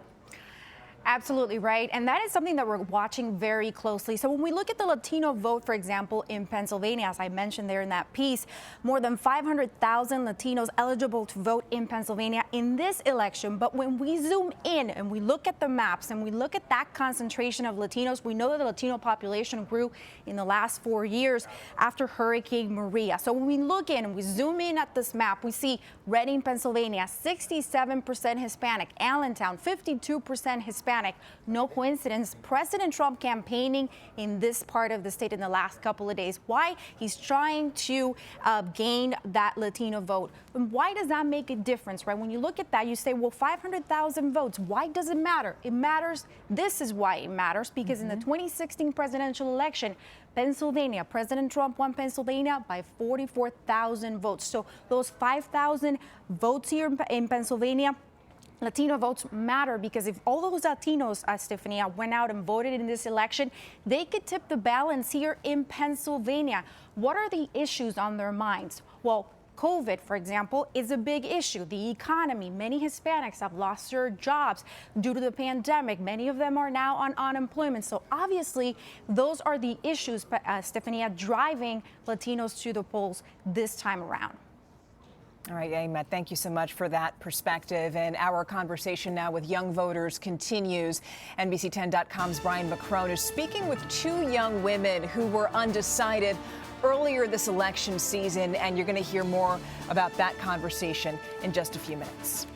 Absolutely right. And that is something that we're watching very closely. So when we look at the Latino vote, for example, in Pennsylvania, as I mentioned there in that piece, more than 500,000 Latinos eligible to vote in Pennsylvania in this election. But when we zoom in and we look at the maps and we look at that concentration of Latinos, we know that the Latino population grew in the last 4 years after Hurricane Maria. So when we look in and we zoom in at this map, we see Reading, Pennsylvania, 67% Hispanic, Allentown, 52% Hispanic. No coincidence, President Trump campaigning in this part of the state in the last couple of days. Why? He's trying to gain that Latino vote. And why does that make a difference, right? When you look at that, you say, well, 500,000 votes. Why does it matter? It matters. This is why it matters, because in the 2016 presidential election, Pennsylvania, President Trump won Pennsylvania by 44,000 votes. So those 5,000 votes here in Pennsylvania, Latino votes matter, because if all those Latinos, Stephanie, went out and voted in this election, they could tip the balance here in Pennsylvania. What are the issues on their minds? Well, COVID, for example, is a big issue. The economy, many Hispanics have lost their jobs due to the pandemic. Many of them are now on unemployment. So obviously, those are the issues, Stephanie, driving Latinos to the polls this time around. All right, Emma, thank you so much for that perspective. And our conversation now with young voters continues. NBC10.com's Brian McCrone is speaking with two young women who were undecided earlier this election season, and you're going to hear more about that conversation in just a few minutes.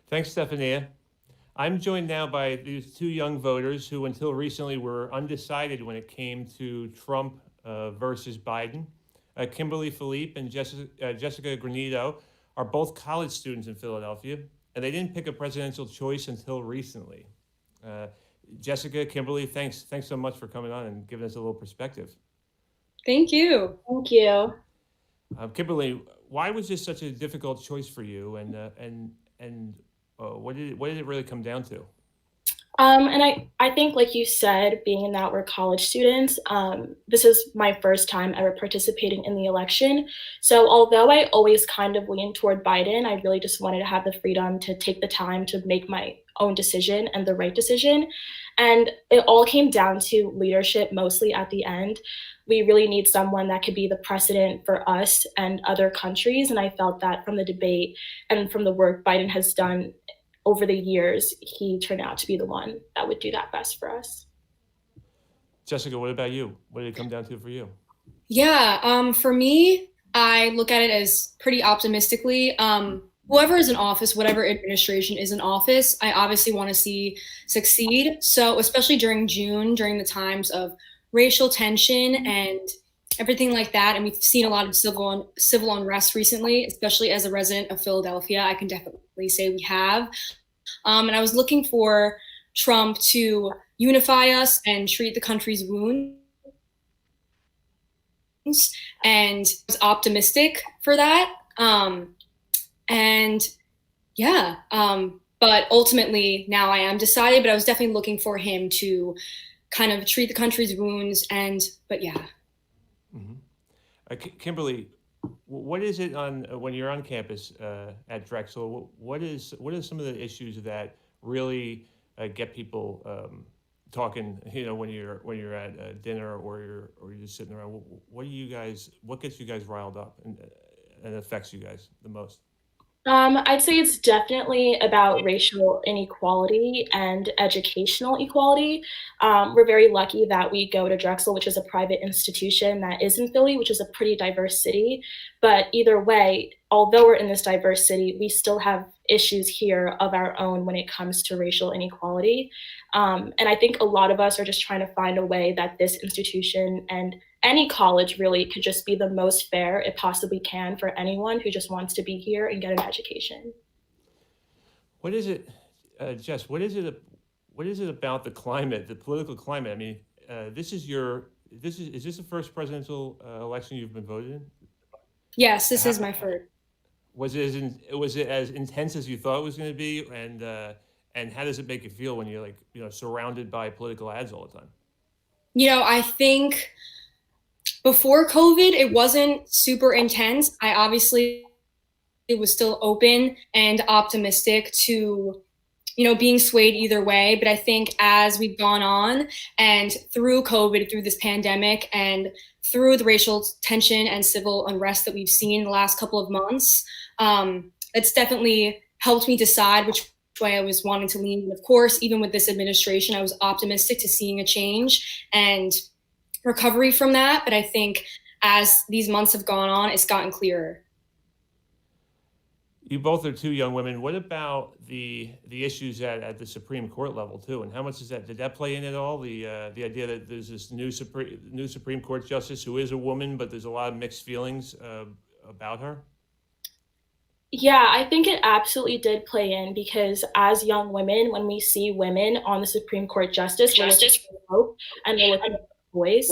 Thanks, Stephania. I'm joined now by these two young voters who until recently were undecided when it came to Trump versus Biden. Kimberly Philippe and Jessica Granito are both college students in Philadelphia, and they didn't pick a presidential choice until recently. Jessica, Kimberly, thanks so much for coming on and giving us a little perspective. Thank you. Thank you. Kimberly, why was this such a difficult choice for you, and what did it really come down to? And I think, like you said, being that we're college students, this is my first time ever participating in the election. So although I always kind of lean toward Biden, I really just wanted to have the freedom to take the time to make my own decision and the right decision. And it all came down to leadership mostly at the end. We really need someone that could be the precedent for us and other countries. And I felt that from the debate and from the work Biden has done over the years, he turned out to be the one that would do that best for us. Jessica, what about you? What did it come down to for you? Yeah, for me, I look at it as pretty optimistically. Whoever is in office, whatever administration is in office, I obviously want to see succeed. So especially during June, during the times of racial tension and everything like that, and we've seen a lot of civil unrest recently, especially as a resident of Philadelphia, I can definitely say we have. And I was looking for Trump to unify us and treat the country's wounds. And I was optimistic for that. But ultimately now I am decided, but I was definitely looking for him to kind of treat the country's wounds but yeah. Mm-hmm. Kimberly, what is it when you're on campus at Drexel? What are some of the issues that really get people talking? When you're at dinner or you're just sitting around. What gets you guys riled up and affects you guys the most? I'd say it's definitely about racial inequality and educational equality. We're very lucky that we go to Drexel, which is a private institution that is in Philly, which is a pretty diverse city. But either way, although we're in this diverse city, we still have issues here of our own when it comes to racial inequality. And I think a lot of us are just trying to find a way that this institution and any college really could just be the most fair it possibly can for anyone who just wants to be here and get an education. What is it, Jess? What is it about the climate, the political climate? I mean, is this the first presidential election you've been voted in? Yes, this is my first. Was it as intense as you thought it was going to be, and how does it make you feel when you're surrounded by political ads all the time? I think before COVID, it wasn't super intense. I obviously was still open and optimistic to, being swayed either way. But I think as we've gone on and through COVID, through this pandemic, and through the racial tension and civil unrest that we've seen the last couple of months, it's definitely helped me decide which way I was wanting to lean. And of course, even with this administration, I was optimistic to seeing a change and recovery from that. But I think as these months have gone on, it's gotten clearer. You both are two young women. What about the issues at the Supreme Court level too? And how much did that play in at all? The idea that there's this new Supreme Court justice who is a woman, but there's a lot of mixed feelings about her. Yeah, I think it absolutely did play in, because as young women, when we see women on the Supreme Court justice, we're looking for hope and we're looking for voice.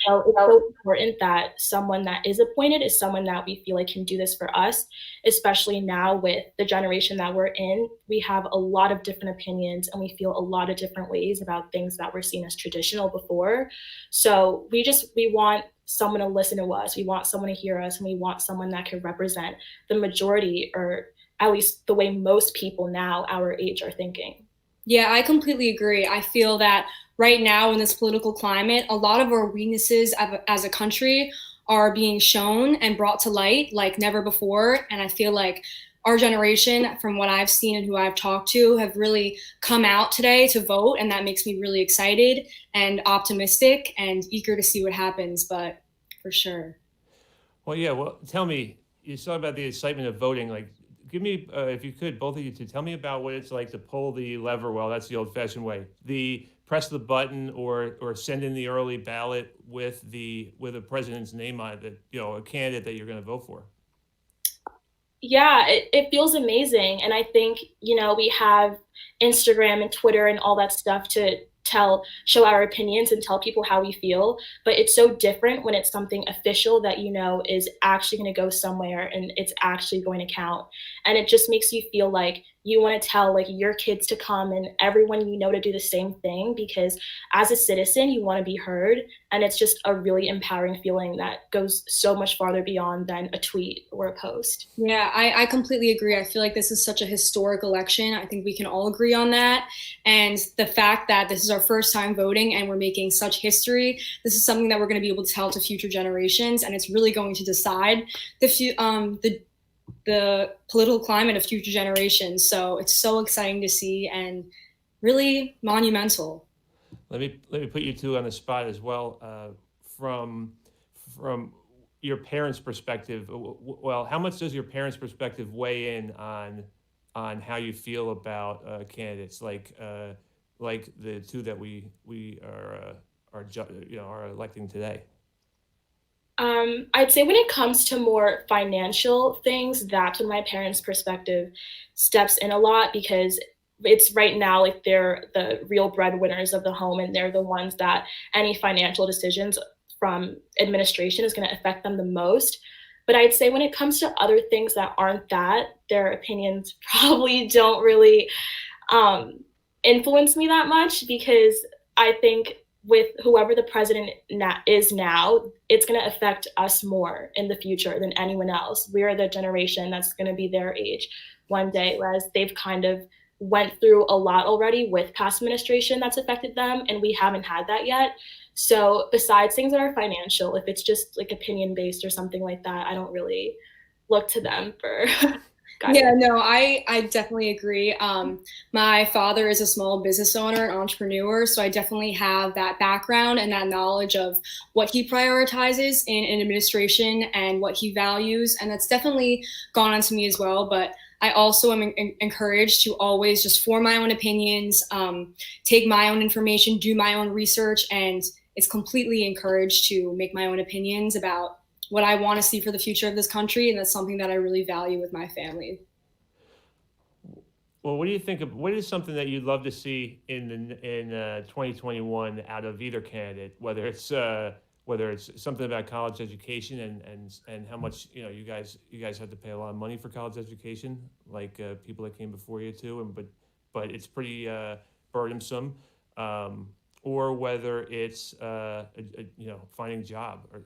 So it's so important that someone that is appointed is someone that we feel like can do this for us, especially now with the generation that we're in. We have a lot of different opinions and we feel a lot of different ways about things that were seen as traditional before. So we want someone to listen to us. We want someone to hear us, and we want someone that can represent the majority, or at least the way most people now our age are thinking. Yeah, I completely agree. I feel that right now in this political climate, a lot of our weaknesses as a country are being shown and brought to light like never before. And I feel like our generation, from what I've seen and who I've talked to, have really come out today to vote. And that makes me really excited and optimistic and eager to see what happens, but for sure. Well, yeah, well, tell me, you talk about the excitement of voting, like, give me, if you could, both of you two, tell me about what it's like to pull the lever. Well, that's the old-fashioned way. The press the button or send in the early ballot with a president's name on it, that, a candidate that you're going to vote for. Yeah, it feels amazing. And I think, we have Instagram and Twitter and all that stuff to show our opinions and tell people how we feel. But it's so different when it's something official that is actually going to go somewhere and it's actually going to count. And it just makes you feel like you want to tell your kids to come and everyone to do the same thing, because as a citizen you want to be heard, and it's just a really empowering feeling that goes so much farther beyond than a tweet or a post. Yeah, I completely agree. I feel like this is such a historic election. I think we can all agree on that. And the fact that this is our first time voting and we're making such history, this is something that we're going to be able to tell to future generations, and it's really going to decide the political climate of future generations. So it's so exciting to see and really monumental. Let me put you two on the spot as well. From your parents' perspective, well, how much does your parents' perspective weigh in on how you feel about candidates like the two that we are electing today? I'd say when it comes to more financial things, that's when my parents' perspective steps in a lot, because it's right now they're the real breadwinners of the home, and they're the ones that any financial decisions from administration is going to affect them the most. But I'd say when it comes to other things that aren't that, their opinions probably don't really influence me that much, because I think with whoever the president is now, it's going to affect us more in the future than anyone else. We're the generation that's going to be their age one day, whereas they've kind of went through a lot already with past administration that's affected them, and we haven't had that yet. So besides things that are financial, if it's just opinion based or something like that, I don't really look to them for guidance. Yeah, no, I definitely agree. My father is a small business owner and entrepreneur, so I definitely have that background and that knowledge of what he prioritizes in an administration and what he values, and that's definitely gone on to me as well. But I also am encouraged to always just form my own opinions, take my own information, do my own research, and it's completely encouraged to make my own opinions about what I want to see for the future of this country, and that's something that I really value with my family. Well, what do you think of, what is something that you'd love to see in 2021 out of either candidate, whether it's something about college education and how much you guys have to pay a lot of money for college education, like people that came before you too, but it's pretty burdensome, or whether it's finding a job, or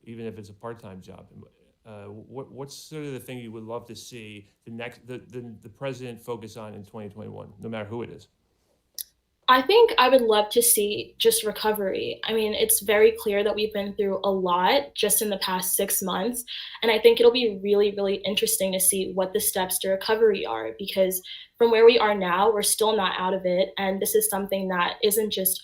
even if it's a part-time job. What's sort of the thing you would love to see the president focus on in 2021, no matter who it is? I think I would love to see just recovery. I mean, it's very clear that we've been through a lot just in the past 6 months. And I think it'll be really, really interesting to see what the steps to recovery are, because from where we are now, we're still not out of it. And this is something that isn't just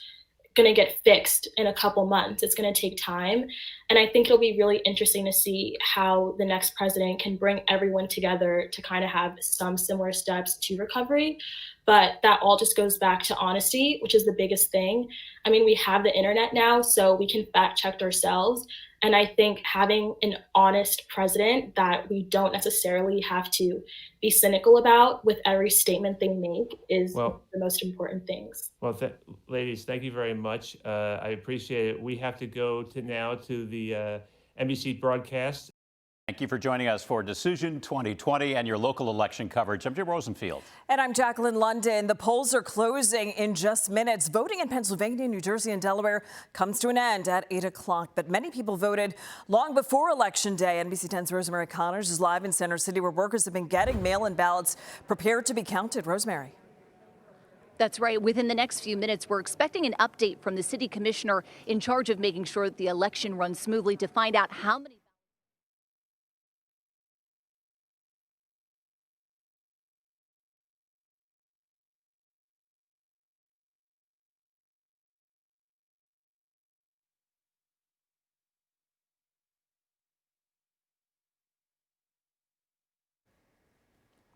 going to get fixed in a couple months. It's going to take time. And I think it'll be really interesting to see how the next president can bring everyone together to kind of have some similar steps to recovery. But that all just goes back to honesty, which is the biggest thing. I mean, we have the internet now, so we can fact check ourselves. And I think having an honest president that we don't necessarily have to be cynical about with every statement they make is the most important things. Well, ladies, thank you very much. I appreciate it. We have to go now to the NBC broadcast. Thank you for joining us for Decision 2020 and your local election coverage. I'm Jim Rosenfield. And I'm Jacqueline London. The polls are closing in just minutes. Voting in Pennsylvania, New Jersey, and Delaware comes to an end at 8 o'clock. But many people voted long before Election Day. NBC10's Rosemary Connors is live in Center City, where workers have been getting mail-in ballots prepared to be counted. Rosemary. That's right. Within the next few minutes, we're expecting an update from the city commissioner in charge of making sure that the election runs smoothly to find out how many.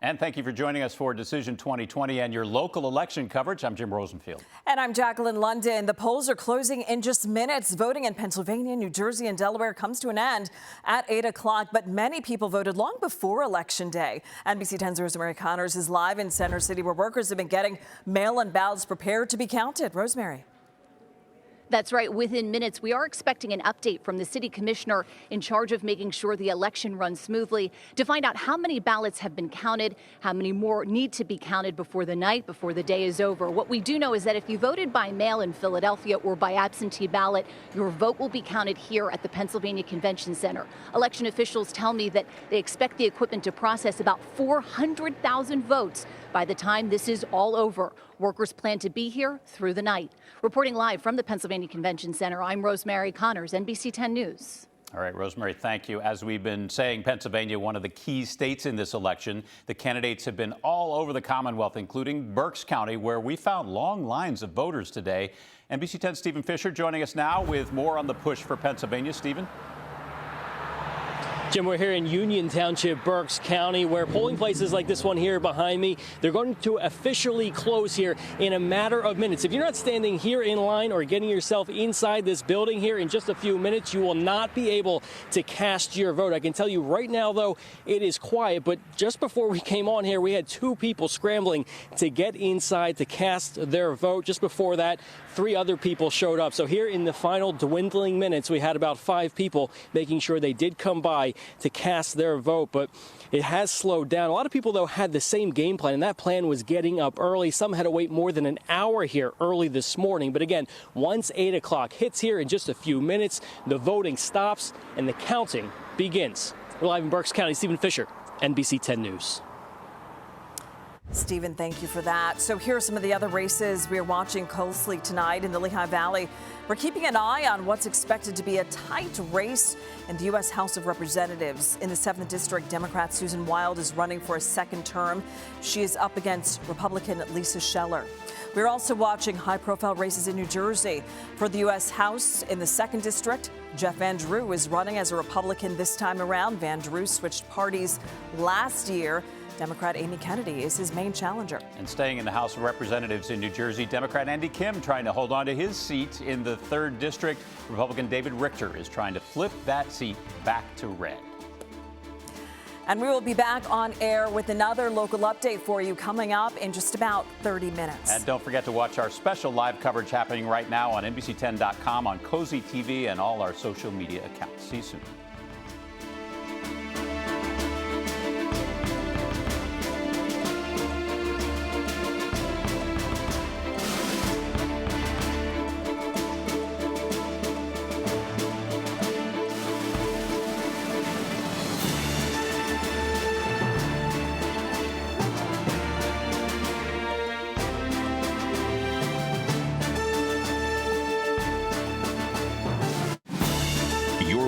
And thank you for joining us for Decision 2020 and your local election coverage. I'm Jim Rosenfield. And I'm Jacqueline London. The polls are closing in just minutes. Voting in Pennsylvania, New Jersey, and Delaware comes to an end at 8 o'clock. But many people voted long before Election Day. NBC 10's Rosemary Connors is live in Center City, where workers have been getting mail-in ballots prepared to be counted. Rosemary. That's right. Within minutes, we are expecting an update from the city commissioner in charge of making sure the election runs smoothly to find out how many ballots have been counted, how many more need to be counted before the day is over. What we do know is that if you voted by mail in Philadelphia or by absentee ballot, your vote will be counted here at the Pennsylvania Convention Center. Election officials tell me that they expect the equipment to process about 400,000 votes by the time this is all over. Workers plan to be here through the night. Reporting live from the Pennsylvania Convention Center, I'm Rosemary Connors, NBC 10 News. All right, Rosemary, thank you. As we've been saying, Pennsylvania, one of the key states in this election. The candidates have been all over the Commonwealth, including Berks County, where we found long lines of voters today. NBC 10's Stephen Fisher joining us now with more on the push for Pennsylvania. Stephen? Jim, we're here in Union Township, Berks County, where polling places like this one here behind me, they're going to officially close here in a matter of minutes. If you're not standing here in line or getting yourself inside this building here in just a few minutes, you will not be able to cast your vote. I can tell you right now, though, it is quiet. But just before we came on here, we had 2 people scrambling to get inside to cast their vote. Just before that, 3 other people showed up. So here in the final dwindling minutes, we had about 5 people making sure they did come by to cast their vote, but it has slowed down. A lot of people, though, had the same game plan, and that plan was getting up early. Some had to wait more than an hour here early this morning. But again, once 8 o'clock hits here in just a few minutes, the voting stops and the counting begins. We're live in Berks County. Stephen Fisher, NBC 10 News. Stephen, thank you for that. So here are some of the other races we're watching closely tonight in the Lehigh Valley. We're keeping an eye on what's expected to be a tight race in the U.S. House of Representatives. In the 7th District, Democrat Susan Wild is running for a second term. She is up against Republican Lisa Scheller. We're also watching high-profile races in New Jersey. For the U.S. House in the 2nd District, Jeff Van Drew is running as a Republican this time around. Van Drew switched parties last year. Democrat Amy Kennedy is his main challenger. And staying in the House of Representatives in New Jersey, Democrat Andy Kim trying to hold on to his seat in the 3rd District. Republican David Richter is trying to flip that seat back to red. And we will be back on air with another local update for you coming up in just about 30 minutes. And don't forget to watch our special live coverage happening right now on NBC10.com, on Cozy TV, and all our social media accounts. See you soon.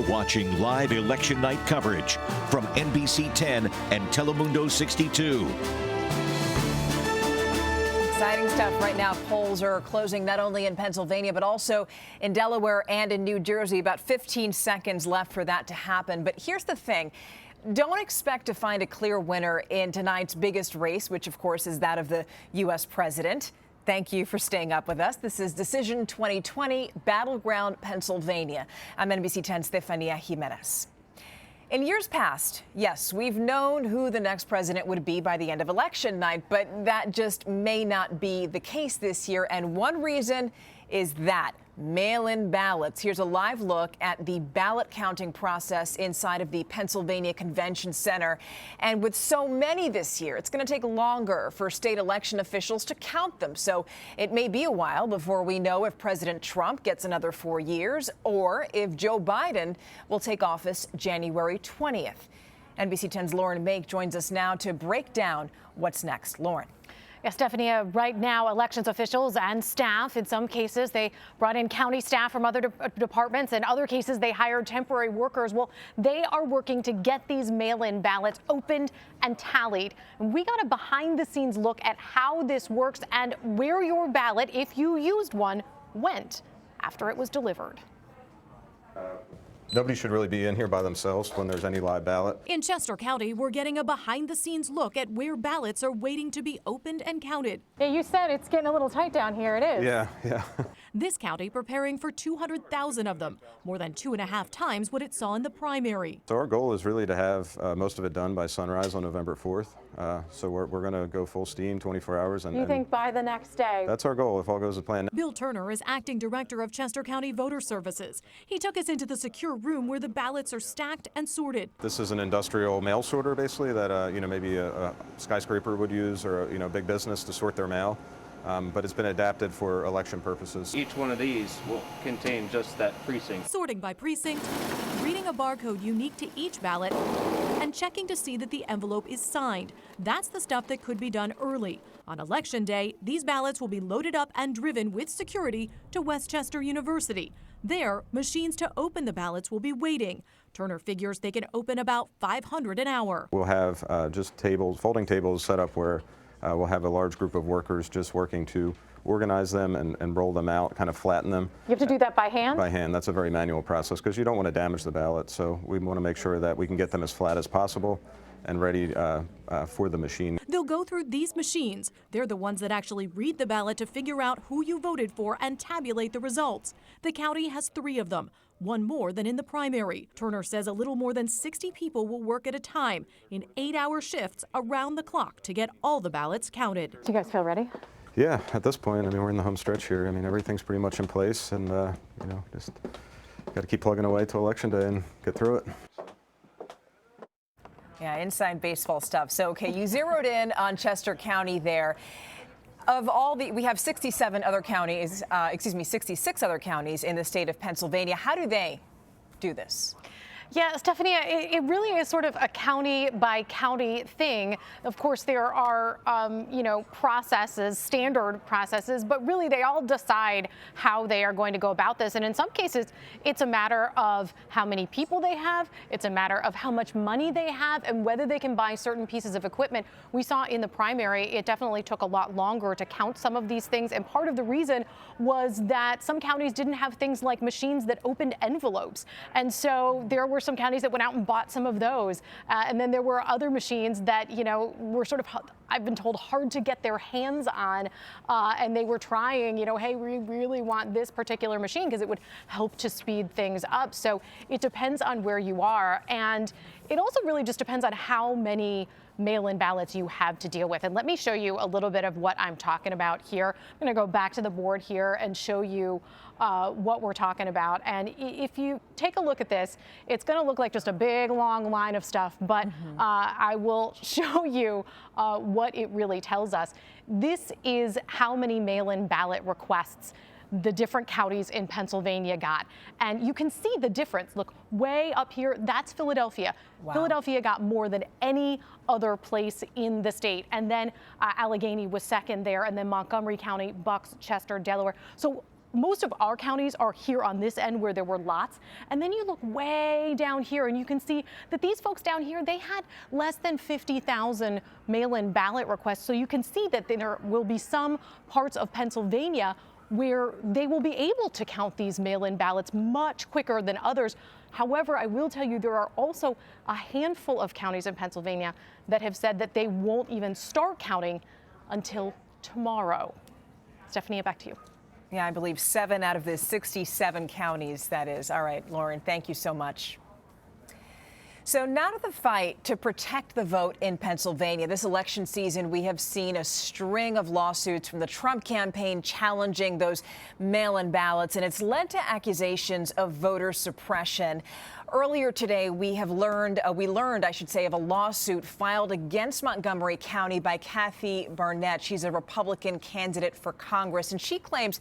Watching live election night coverage from NBC 10 and Telemundo 62. Exciting stuff right now. Polls are closing not only in Pennsylvania, but also in Delaware and in New Jersey. About 15 seconds left for that to happen. But here's the thing. Don't expect to find a clear winner in tonight's biggest race, which, of course, is that of the U.S. president. Thank you for staying up with us. This is Decision 2020, Battleground, Pennsylvania. I'm NBC 10's Stefania Jimenez. In years past, yes, we've known who the next president would be by the end of election night, but that just may not be the case this year. And one reason is that mail-in ballots. Here's a live look at the ballot counting process inside of the Pennsylvania Convention Center. And with so many this year, it's going to take longer for state election officials to count them. So it may be a while before we know if President Trump gets another 4 years or if Joe Biden will take office January 20th. NBC 10's Lauren Make joins us now to break down what's next. Lauren. Yeah, Stephanie, right now, elections officials and staff, in some cases, they brought in county staff from other departments. In other cases, they hired temporary workers. Well, they are working to get these mail-in ballots opened and tallied. And we got a behind-the-scenes look at how this works and where your ballot, if you used one, went after it was delivered. Nobody should really be in here by themselves when there's any live ballot. In Chester County, we're getting a behind-the-scenes look at where ballots are waiting to be opened and counted. Yeah, you said it's getting a little tight down here. It is. Yeah. This county preparing for 200,000 of them, more than 2.5 times what it saw in the primary. So our goal is really to have most of it done by sunrise on November 4th. So we're going to go full steam, 24 hours. You think by the next day? That's our goal if all goes to plan. Bill Turner is acting director of Chester County Voter Services. He took us into the secure room where the ballots are stacked and sorted. This is an industrial mail sorter, basically, that maybe a skyscraper would use, or a big business to sort their mail. But it's been adapted for election purposes. Each one of these will contain just that precinct. Sorting by precinct, reading a barcode unique to each ballot, and checking to see that the envelope is signed. That's the stuff that could be done early. On Election Day, these ballots will be loaded up and driven with security to Westchester University. There, machines to open the ballots will be waiting. Turner figures they can open about 500 an hour. We'll have just tables, folding tables set up where we'll have a large group of workers just working to organize them and roll them out, kind of flatten them. You have to do that by hand? By hand. That's a very manual process because you don't want to damage the ballot. So we want to make sure that we can get them as flat as possible and ready for the machine. They'll go through these machines. They're the ones that actually read the ballot to figure out who you voted for and tabulate the results. The county has 3 of them, one more than in the primary. Turner says a little more than 60 people will work at a time in 8-hour shifts around the clock to get all the ballots counted. Do you guys feel ready? Yeah, at this point, we're in the home stretch here. Everything's pretty much in place, and just got to keep plugging away till Election Day and get through it. Yeah, inside baseball stuff. So, okay, you zeroed in on Chester County there. Of all we have 67 other counties, 66 other counties in the state of Pennsylvania. How do they do this? Yeah, Stephanie, it really is sort of a county by county thing. Of course, there are, processes, standard processes, but really they all decide how they are going to go about this. And in some cases, it's a matter of how many people they have. It's a matter of how much money they have and whether they can buy certain pieces of equipment. We saw in the primary, it definitely took a lot longer to count some of these things. And part of the reason was that some counties didn't have things like machines that opened envelopes. And so there were some counties that went out and bought some of those. And then there were other machines that, were sort of, I've been told, hard to get their hands on. And they were trying, hey, we really want this particular machine because it would help to speed things up. So it depends on where you are. And it also really just depends on how many mail-in ballots you have to deal with. And let me show you a little bit of what I'm talking about here. I'm going to go back to the board here and show you what we're talking about. And if you take a look at this, it's going to look like just a big, long line of stuff, but I will show you what it really tells us. This is how many mail-in ballot requests the different counties in Pennsylvania got. And you can see the difference. Look, way up here, that's Philadelphia. Wow. Philadelphia got more than any other place in the state. And then Allegheny was second there, and then Montgomery County, Bucks, Chester, Delaware. So most of our counties are here on this end where there were lots. And then you look way down here and you can see that these folks down here, they had less than 50,000 mail-in ballot requests. So you can see that there will be some parts of Pennsylvania where they will be able to count these mail-in ballots much quicker than others. However, I will tell you there are also a handful of counties in Pennsylvania that have said that they won't even start counting until tomorrow. Stephanie, back to you. Yeah, I believe 7 out of the 67 counties, that is. All right, Lauren, thank you so much. So now to the fight to protect the vote in Pennsylvania. This election season, we have seen a string of lawsuits from the Trump campaign challenging those mail-in ballots, and it's led to accusations of voter suppression. Earlier today, we learned, I should say, of a lawsuit filed against Montgomery County by Kathy Barnett. She's a Republican candidate for Congress, and she claims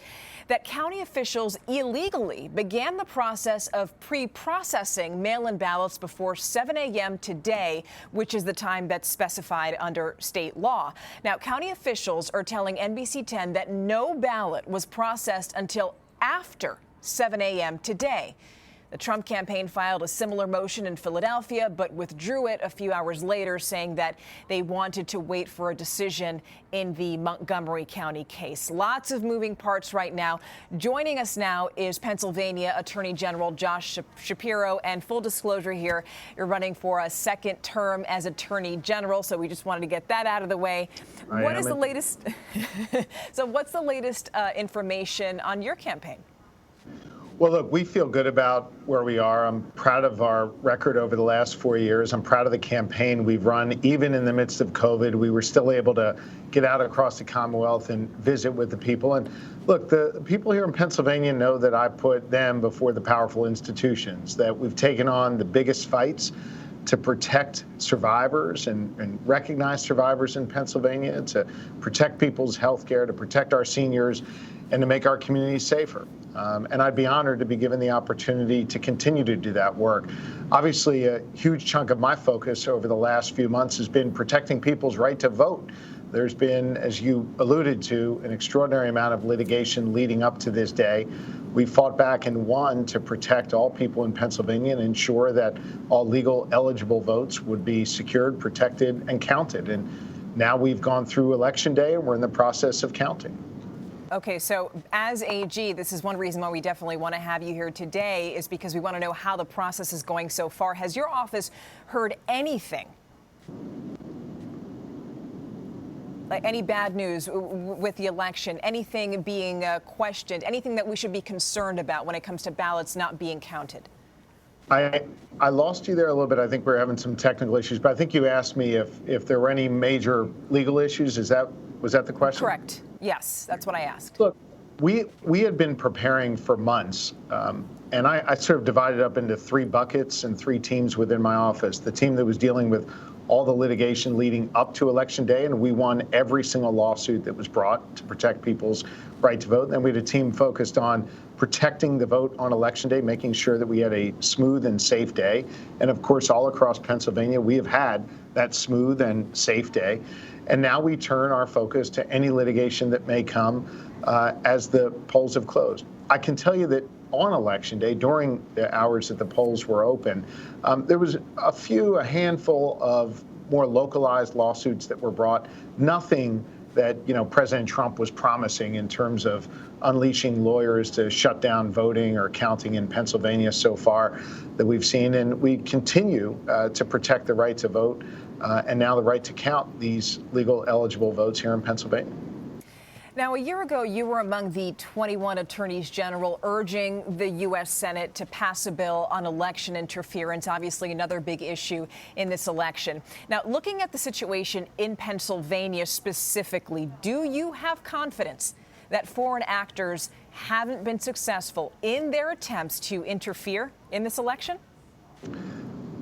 that county officials illegally began the process of pre-processing mail-in ballots before 7 a.m. today, which is the time that's specified under state law. Now, county officials are telling NBC10 that no ballot was processed until after 7 a.m. today. The Trump campaign filed a similar motion in Philadelphia, but withdrew it a few hours later, saying that they wanted to wait for a decision in the Montgomery County case. Lots of moving parts right now. Joining us now is Pennsylvania Attorney General Josh Shapiro. And full disclosure here, you're running for a second term as Attorney General, so we just wanted to get that out of the way. What is the latest? So what's the latest information on your campaign? Well, look, we feel good about where we are. I'm proud of our record over the last 4 years. I'm proud of the campaign we've run. Even in the midst of COVID, we were still able to get out across the Commonwealth and visit with the people. And look, the people here in Pennsylvania know that I put them before the powerful institutions, that we've taken on the biggest fights to protect survivors and recognize survivors in Pennsylvania, to protect people's health care, to protect our seniors, and to make our communities safer. And I'd be honored to be given the opportunity to continue to do that work. Obviously, a huge chunk of my focus over the last few months has been protecting people's right to vote. There's been, as you alluded to, an extraordinary amount of litigation leading up to this day. We fought back and won to protect all people in Pennsylvania and ensure that all legal eligible votes would be secured, protected, and counted. And now we've gone through Election Day, and we're in the process of counting. Okay, so as AG, this is one reason why we definitely want to have you here today, is because we want to know how the process is going so far. Has your office heard anything, like any bad news with the election, anything being questioned, anything that we should be concerned about when it comes to ballots not being counted? I lost you there a little bit. I think we're having some technical issues, but I think you asked me if there were any major legal issues. Was that the question? Correct. Yes, that's what I asked. Look, we had been preparing for months, and I sort of divided up into three buckets and three teams within my office. The team that was dealing with all the litigation leading up to Election Day, and we won every single lawsuit that was brought to protect people's right to vote. And then we had a team focused on protecting the vote on Election Day, making sure that we had a smooth and safe day. And of course, all across Pennsylvania, we have had that smooth and safe day. And now we turn our focus to any litigation that may come as the polls have closed. I can tell you that on Election Day, during the hours that the polls were open, there was a handful of more localized lawsuits that were brought. Nothing that President Trump was promising in terms of unleashing lawyers to shut down voting or counting in Pennsylvania so far that we've seen. And we continue to protect the right to vote and now the right to count these legal eligible votes here in Pennsylvania. Now, a year ago, you were among the 21 attorneys general urging the U.S. Senate to pass a bill on election interference, obviously another big issue in this election. Now, looking at the situation in Pennsylvania specifically, do you have confidence that foreign actors haven't been successful in their attempts to interfere in this election?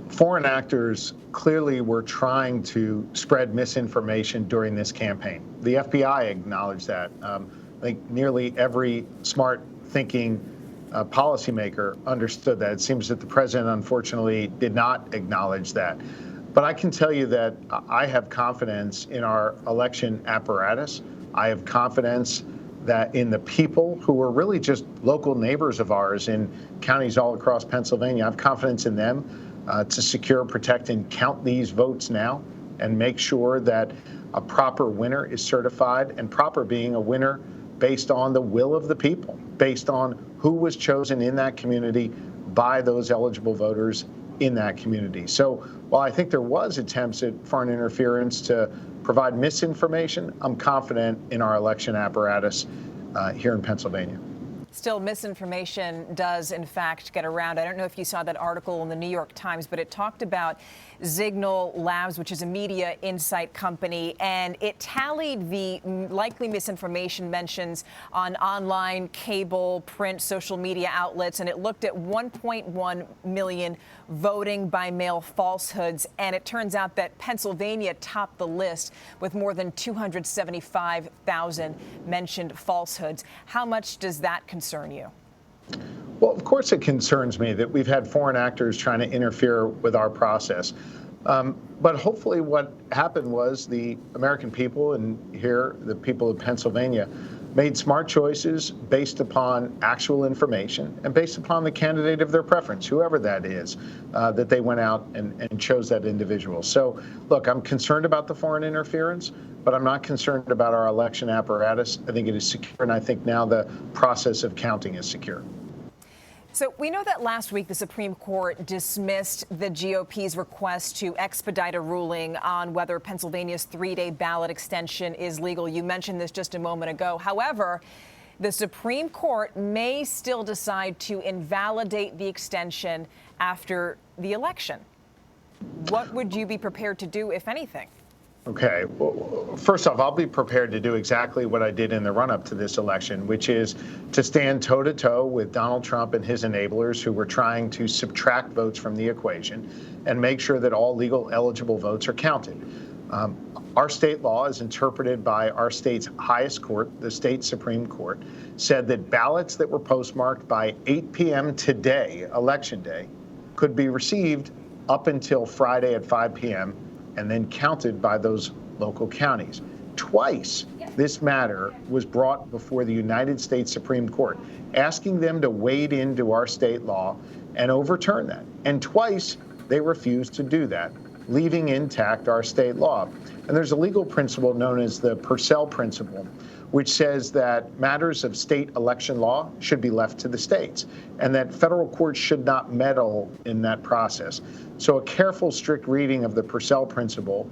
Foreign actors clearly were trying to spread misinformation during this campaign. The FBI acknowledged that. I think nearly every smart thinking policymaker understood that. It seems that the president, unfortunately, did not acknowledge that. But I can tell you that I have confidence in our election apparatus. I have confidence that in the people who are really just local neighbors of ours in counties all across Pennsylvania. I have confidence in them to secure, protect, and count these votes now and make sure that a proper winner is certified, and proper being a winner based on the will of the people, based on who was chosen in that community by those eligible voters in that community. So while I think there was attempts at foreign interference to provide misinformation, I'm confident in our election apparatus here in Pennsylvania. Still, misinformation does, in fact, get around. I don't know if you saw that article in the New York Times, but it talked about Signal Labs, which is a media insight company, and it tallied the likely misinformation mentions on online, cable, print, social media outlets, and it looked at 1.1 million voting by mail falsehoods. And it turns out that Pennsylvania topped the list with more than 275,000 mentioned falsehoods. How much does that concern you? Well, of course it concerns me that we've had foreign actors trying to interfere with our process. But hopefully what happened was the American people, and here the people of Pennsylvania, made smart choices based upon actual information and based upon the candidate of their preference, whoever that is, that they went out and chose that individual. So, look, I'm concerned about the foreign interference, but I'm not concerned about our election apparatus. I think it is secure, and I think now the process of counting is secure. So we know that last week the Supreme Court dismissed the GOP's request to expedite a ruling on whether Pennsylvania's 3-day ballot extension is legal. You mentioned this just a moment ago. However, the Supreme Court may still decide to invalidate the extension after the election. What would you be prepared to do, if anything? Okay. Well, first off, I'll be prepared to do exactly what I did in the run-up to this election, which is to stand toe-to-toe with Donald Trump and his enablers who were trying to subtract votes from the equation and make sure that all legal eligible votes are counted. Our state law, as interpreted by our state's highest court, the state Supreme Court, said that ballots that were postmarked by 8 p.m. today, Election Day, could be received up until Friday at 5 p.m. and then counted by those local counties. Twice, this matter was brought before the United States Supreme Court, asking them to wade into our state law and overturn that. And twice, they refused to do that, leaving intact our state law. And there's a legal principle known as the Purcell principle, which says that matters of state election law should be left to the states, and that federal courts should not meddle in that process. So a careful, strict reading of the Purcell principle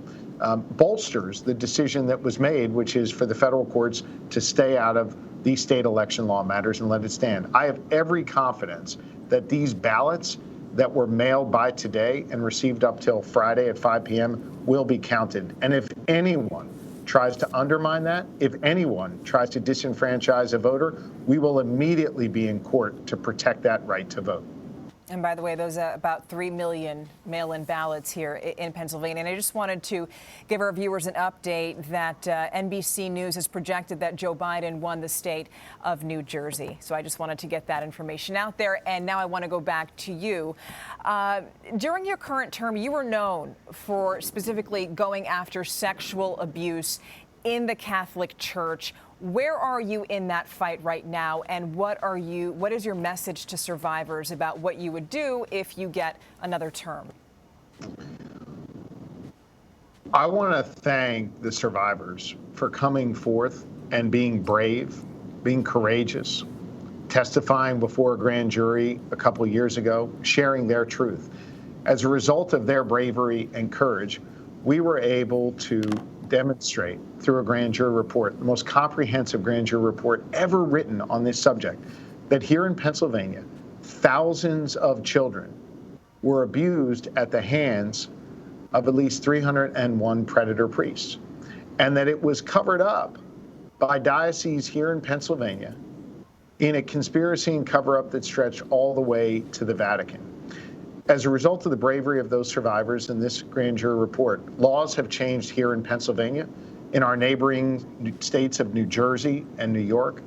bolsters the decision that was made, which is for the federal courts to stay out of these state election law matters and let it stand. I have every confidence that these ballots that were mailed by today and received up till Friday at 5 p.m. will be counted. And if anyone tries to undermine that, if anyone tries to disenfranchise a voter, we will immediately be in court to protect that right to vote. And by the way, those are about 3 million mail-in ballots here in Pennsylvania. And I just wanted to give our viewers an update that NBC News has projected that Joe Biden won the state of New Jersey. So I just wanted to get that information out there. And now I want to go back to you. During your current term, you were known for specifically going after sexual abuse in the Catholic Church. Where are you in that fight right now, and what is your message to survivors about what you would do if you get another term? I want to thank the survivors for coming forth and being brave, being courageous, testifying before a grand jury a couple of years ago, sharing their truth. As a result of their bravery and courage, we were able to demonstrate through a grand jury report, the most comprehensive grand jury report ever written on this subject, that here in Pennsylvania, thousands of children were abused at the hands of at least 301 predator priests, and that it was covered up by dioceses here in Pennsylvania in a conspiracy and cover-up that stretched all the way to the Vatican. As a result of the bravery of those survivors in this grand jury report, laws have changed here in Pennsylvania, in our neighboring states of New Jersey and New York.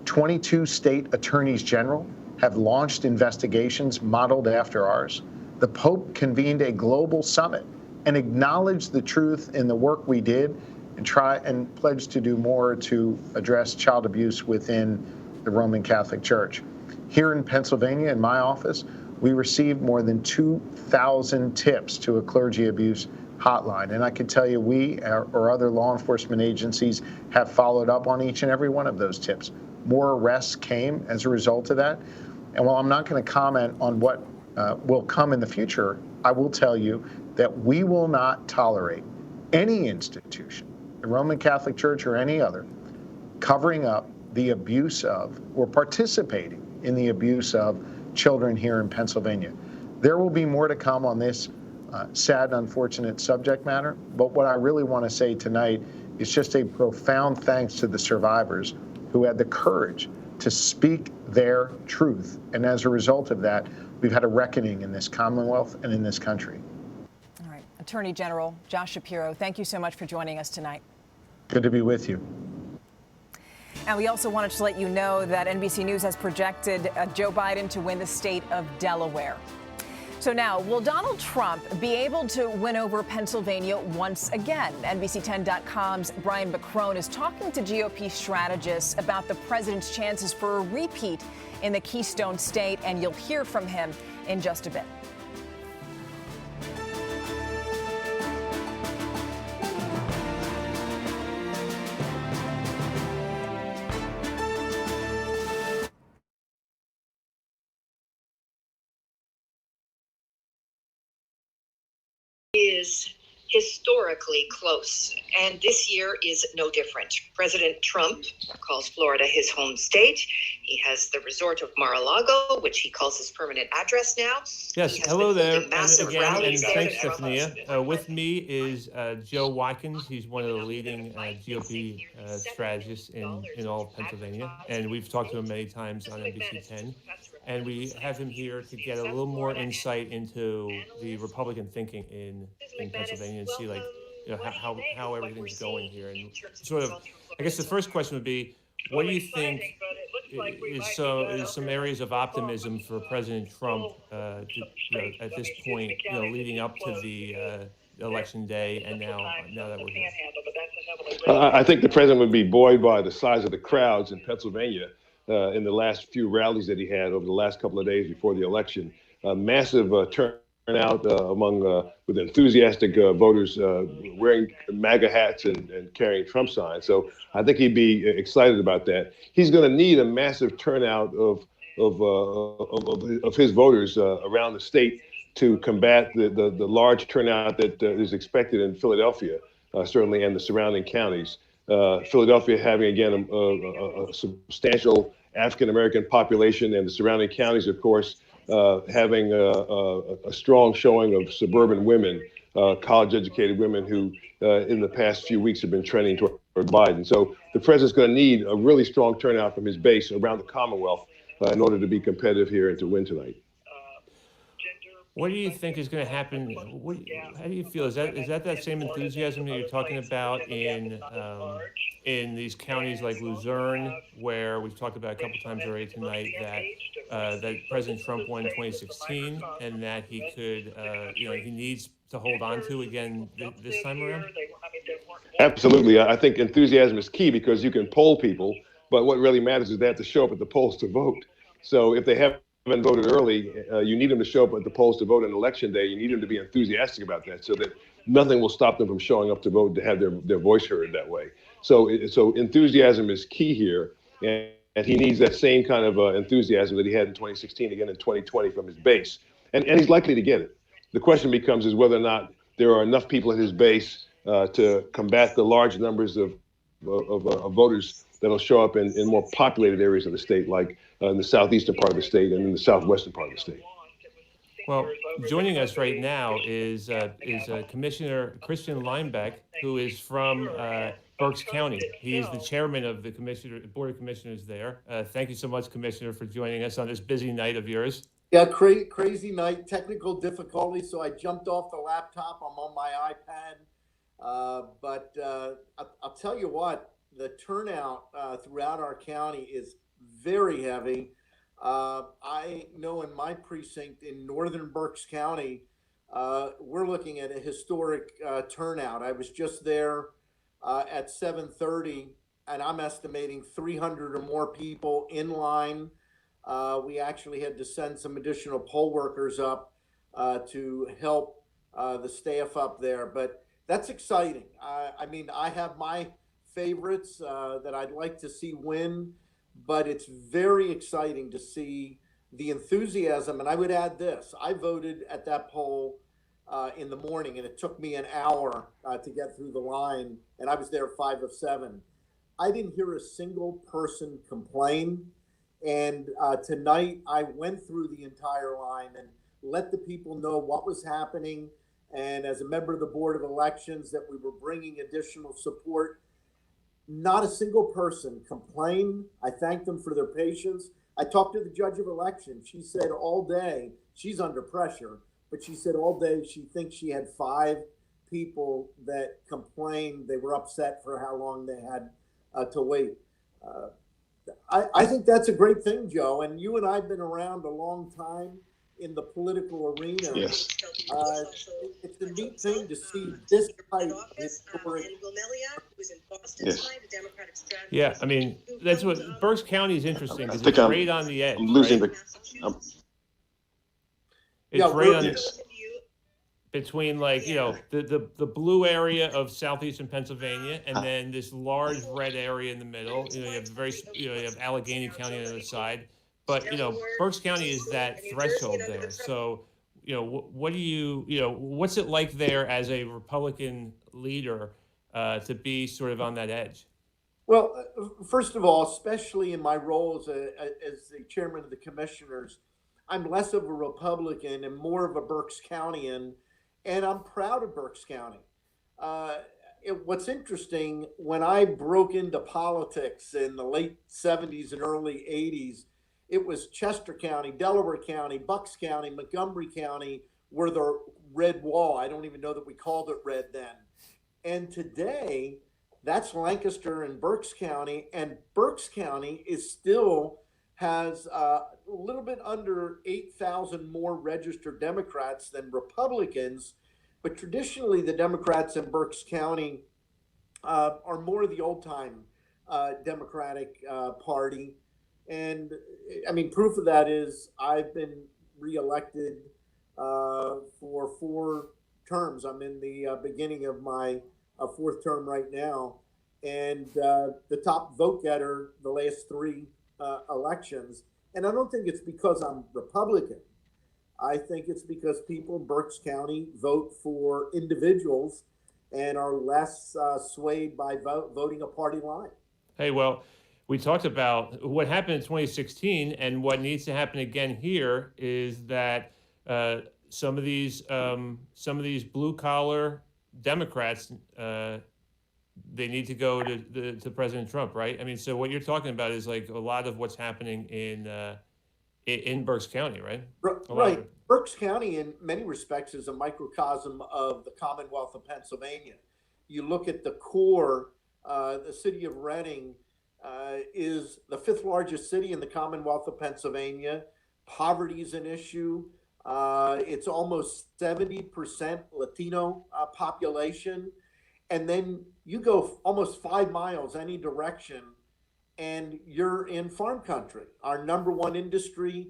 22 state attorneys general have launched investigations modeled after ours. The Pope convened a global summit and acknowledged the truth in the work we did and pledged to do more to address child abuse within the Roman Catholic Church. Here in Pennsylvania, in my office, we received more than 2,000 tips to a clergy abuse hotline. And I can tell you we or other law enforcement agencies have followed up on each and every one of those tips. More arrests came as a result of that. And while I'm not going to comment on what will come in the future, I will tell you that we will not tolerate any institution, the Roman Catholic Church or any other, covering up the abuse of or participating in the abuse of children here in Pennsylvania. There will be more to come on this sad, unfortunate subject matter. But what I really want to say tonight is just a profound thanks to the survivors who had the courage to speak their truth. And as a result of that, we've had a reckoning in this Commonwealth and in this country. All right. Attorney General Josh Shapiro, thank you so much for joining us tonight. Good to be with you. And we also wanted to let you know that NBC News has projected Joe Biden to win the state of Delaware. So now, will Donald Trump be able to win over Pennsylvania once again? NBC10.com's Brian McCrone is talking to GOP strategists about the president's chances for a repeat in the Keystone State, and you'll hear from him in just a bit. Is historically close, and this year is no different. President Trump calls Florida his home state. He has the resort of Mar-a-Lago, which he calls his permanent address now. Yes, hello there, and again, and thanks, Stephania. With me is Joe Watkins. He's one of the leading GOP strategists in all of Pennsylvania, and we've talked to him many times on NBC10. And we have him here to get a little more insight into the Republican thinking in Pennsylvania and see, like, you know, how everything's going here. And sort of, I guess the first question would be, what do you think is some areas of optimism for President Trump at this point, leading up to the election day, and now that we're here? I think the president would be buoyed by the size of the crowds in Pennsylvania in the last few rallies that he had over the last couple of days before the election. Massive turnout with enthusiastic voters wearing MAGA hats and carrying Trump signs. So I think he'd be excited about that. He's going to need a massive turnout of his voters around the state to combat the large turnout that is expected in Philadelphia, certainly, and the surrounding counties. Philadelphia having, again, a substantial African-American population, and the surrounding counties, of course, having a strong showing of suburban women, college-educated women who, in the past few weeks, have been trending toward Biden. So the president's going to need a really strong turnout from his base around the Commonwealth in order to be competitive here and to win tonight. What do you think is going to happen? How do you feel? Is that same enthusiasm that you're talking about in these counties like Luzerne, where we've talked about a couple times already tonight that President Trump won in 2016, and that he could, he needs to hold on to again this time around? Absolutely. I think enthusiasm is key because you can poll people, but what really matters is they have to show up at the polls to vote. So if they haven't voted early, you need them to show up at the polls to vote on election day. You need them to be enthusiastic about that so that nothing will stop them from showing up to vote, to have their voice heard that way. So enthusiasm is key here, and he needs that same kind of enthusiasm that he had in 2016, again in 2020 from his base. And he's likely to get it. The question becomes is whether or not there are enough people at his base to combat the large numbers of voters that'll show up in more populated areas of the state, like in the southeastern part of the state and in the southwestern part of the state. Well, joining us right now is Commissioner Christian Linebeck, who is from Berks County. He is the chairman of the Board of Commissioners there. Thank you so much, Commissioner, for joining us on this busy night of yours. Yeah, crazy night, technical difficulties, so I jumped off the laptop. I'm on my iPad. But I'll tell you what, the turnout throughout our county is very heavy. I know in my precinct in northern Berks County, we're looking at a historic turnout. I was just there at 7:30, and I'm estimating 300 or more people in line. We actually had to send some additional poll workers up to help the staff up there, but that's exciting. I mean, I have my favorites that I'd like to see win, but it's very exciting to see the enthusiasm. And I would add this, I voted at that poll in the morning, and it took me an hour to get through the line, and I was there 5 of 7. I didn't hear a single person complain. And tonight I went through the entire line and let the people know what was happening. And as a member of the Board of Elections, that we were bringing additional support. Not a single person complained. I thanked them for their patience. I talked to the judge of election. She said all day, she's under pressure, but she said all day she thinks she had 5 people that complained. They were upset for how long they had to wait. I think that's a greght thing, Joe. And you and I have been around a long time in the political arena. Yes. It's a neat thing to see this type of historic. Yes. Yeah, I mean, that's what Berks County is interesting I because think it's right on the edge. I'm losing right? It's right on between, like, you know, the blue area of southeastern Pennsylvania and then this large red area in the middle. You know, you have Allegheny County on the other side. But, you know, Berks County is that threshold there. So, you know, what do you know, what's it like there as a Republican leader to be sort of on that edge? Well, first of all, especially in my role as the chairman of the commissioners, I'm less of a Republican and more of a Berks Countyan, and I'm proud of Berks County. What's interesting, when I broke into politics in the late 70s and early 80s, it was Chester County, Delaware County, Bucks County, Montgomery County were the red wall. I don't even know that we called it red then. And today, that's Lancaster and Berks County, and Berks County has a little bit under 8,000 more registered Democrats than Republicans, but traditionally the Democrats in Berks County are more of the old-time Democratic Party. And I mean, proof of that is I've been reelected for 4 terms. I'm in the beginning of my 4th term right now. And the top vote getter the last 3 elections. And I don't think it's because I'm Republican. I think it's because people in Berks County vote for individuals and are less swayed by voting a party line. Hey, well, we talked about what happened in 2016, and what needs to happen again here is that some of these blue collar Democrats they need to go to President Trump, right? I mean, so what you're talking about is like a lot of what's happening in Berks County, right? Right. Berks County, in many respects, is a microcosm of the Commonwealth of Pennsylvania. You look at the core, the city of Reading is the 5th largest city in the Commonwealth of Pennsylvania. Poverty is an issue. It's almost 70% Latino population. And then you go almost 5 miles any direction and you're in farm country. Our number 1 industry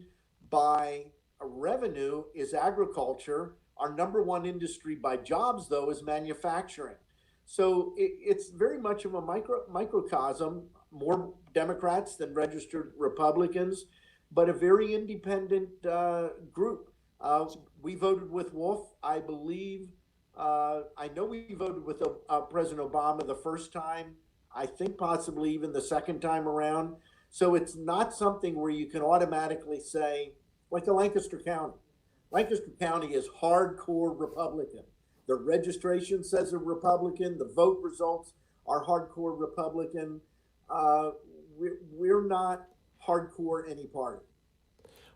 by revenue is agriculture. Our number 1 industry by jobs, though, is manufacturing. So it's very much of a microcosm, more Democrats than registered Republicans, but a very independent group. We voted with Wolf, I believe. I know we voted with President Obama the first time, I think possibly even the second time around. So it's not something where you can automatically say, like the Lancaster County. Lancaster County is hardcore Republican. The registration says they're Republican. The vote results are hardcore Republican. We're not hardcore any party.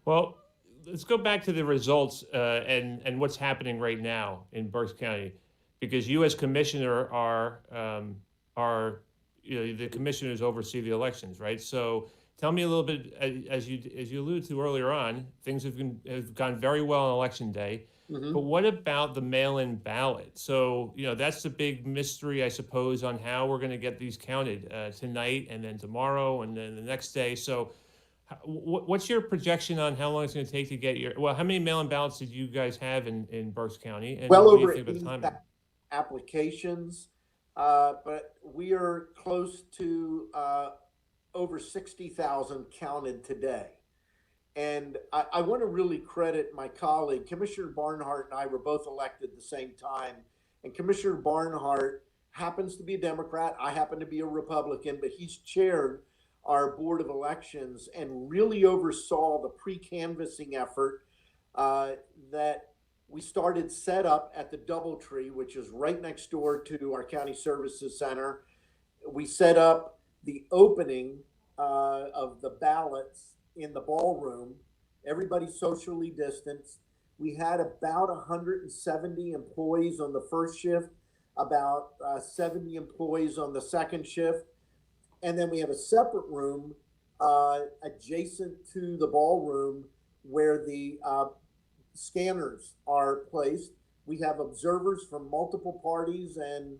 Well, let's go back to the results and what's happening right now in Berks County, because you as commissioner are the commissioners oversee the elections, right? So tell me a little bit, as you alluded to earlier on, things have gone very well on election day. Mm-hmm. But what about the mail-in ballot? So, that's the big mystery, I suppose, on how we're going to get these counted tonight and then tomorrow and then the next day. So what's your projection on how long it's going to take to get how many mail-in ballots did you guys have in Berks County? And well over 80 applications, but we are close to over 60,000 counted today. And I want to really credit my colleague, Commissioner Barnhart, and I were both elected at the same time. And Commissioner Barnhart happens to be a Democrat. I happen to be a Republican, but he's chaired our Board of Elections and really oversaw the pre-canvassing effort that we started set up at the DoubleTree, which is right next door to our County Services Center. We set up the opening of the ballots in the ballroom. Everybody socially distanced. We had about 170 employees on the first shift, about 70 employees on the second shift. And then we have a separate room adjacent to the ballroom where the scanners are placed. We have observers from multiple parties and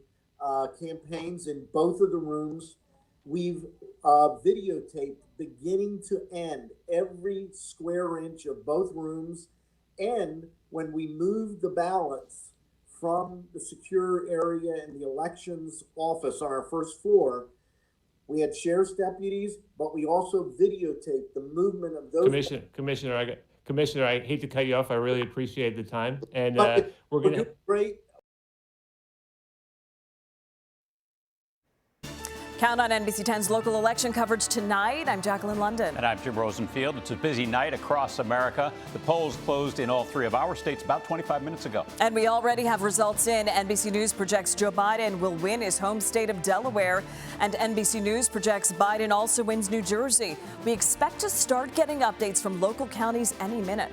campaigns in both of the rooms. We've videotaped beginning to end every square inch of both rooms. And when we moved the ballots from the secure area in the elections office on our first floor, we had sheriff's deputies, but we also videotaped the movement of those. Commissioner, I hate to cut you off. I really appreciate the time, and we're doing great. Count on NBC 10's local election coverage tonight. I'm Jacqueline London. And I'm Jim Rosenfield. It's a busy night across America. The polls closed in all 3 of our states about 25 minutes ago. And we already have results in. NBC News projects Joe Biden will win his home state of Delaware. And NBC News projects Biden also wins New Jersey. We expect to start getting updates from local counties any minute.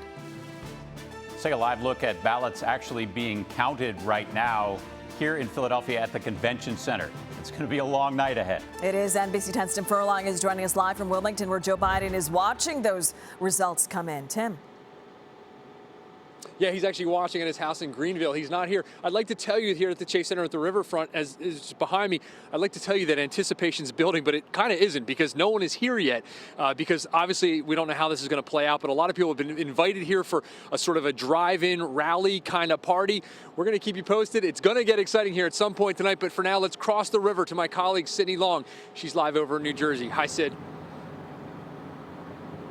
Let's take a live look at ballots actually being counted right now here in Philadelphia at the Convention Center. It's going to be a long night ahead. It is. NBC 10's Tim Furlong is joining us live from Wilmington, where Joe Biden is watching those results come in. Tim. Yeah, he's actually watching at his house in Greenville. He's not here. I'd like to tell you here at the Chase Center at the riverfront, as is behind me, I'd like to tell you that anticipation's building, but it kind of isn't because no one is here yet. Because obviously we don't know how this is going to play out, but a lot of people have been invited here for a sort of a drive-in rally kind of party. We're going to keep you posted. It's going to get exciting here at some point tonight, but for now, let's cross the river to my colleague, Sydney Long. She's live over in New Jersey. Hi, Sid.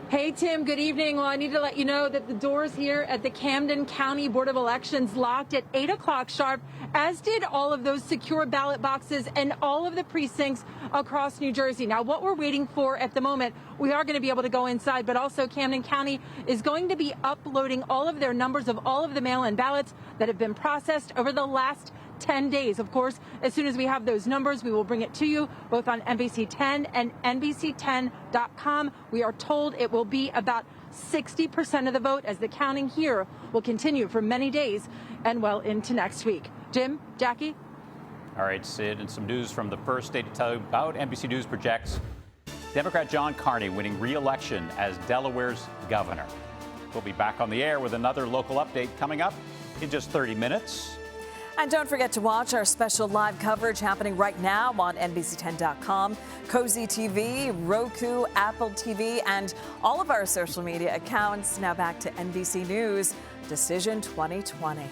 Hey, Tim, good evening. Well, I need to let you know that the doors here at the Camden County Board of Elections locked at 8 o'clock sharp, as did all of those secure ballot boxes and all of the precincts across New Jersey. Now, what we're waiting for at the moment, we are going to be able to go inside, but also Camden County is going to be uploading all of their numbers of all of the mail-in ballots that have been processed over the last 10 days. Of course, as soon as we have those numbers, we will bring it to you both on NBC10 and NBC10.com. We are told it will be about 60% of the vote, as the counting here will continue for many days and well into next week. Jim, Jackie? All right, Sid, and some news from the first state to tell you about. NBC News projects Democrat John Carney winning re-election as Delaware's governor. We'll be back on the air with another local update coming up in just 30 minutes. And don't forget to watch our special live coverage happening right now on NBC10.com, Cozy TV, Roku, Apple TV, and all of our social media accounts. Now back to NBC News, Decision 2020.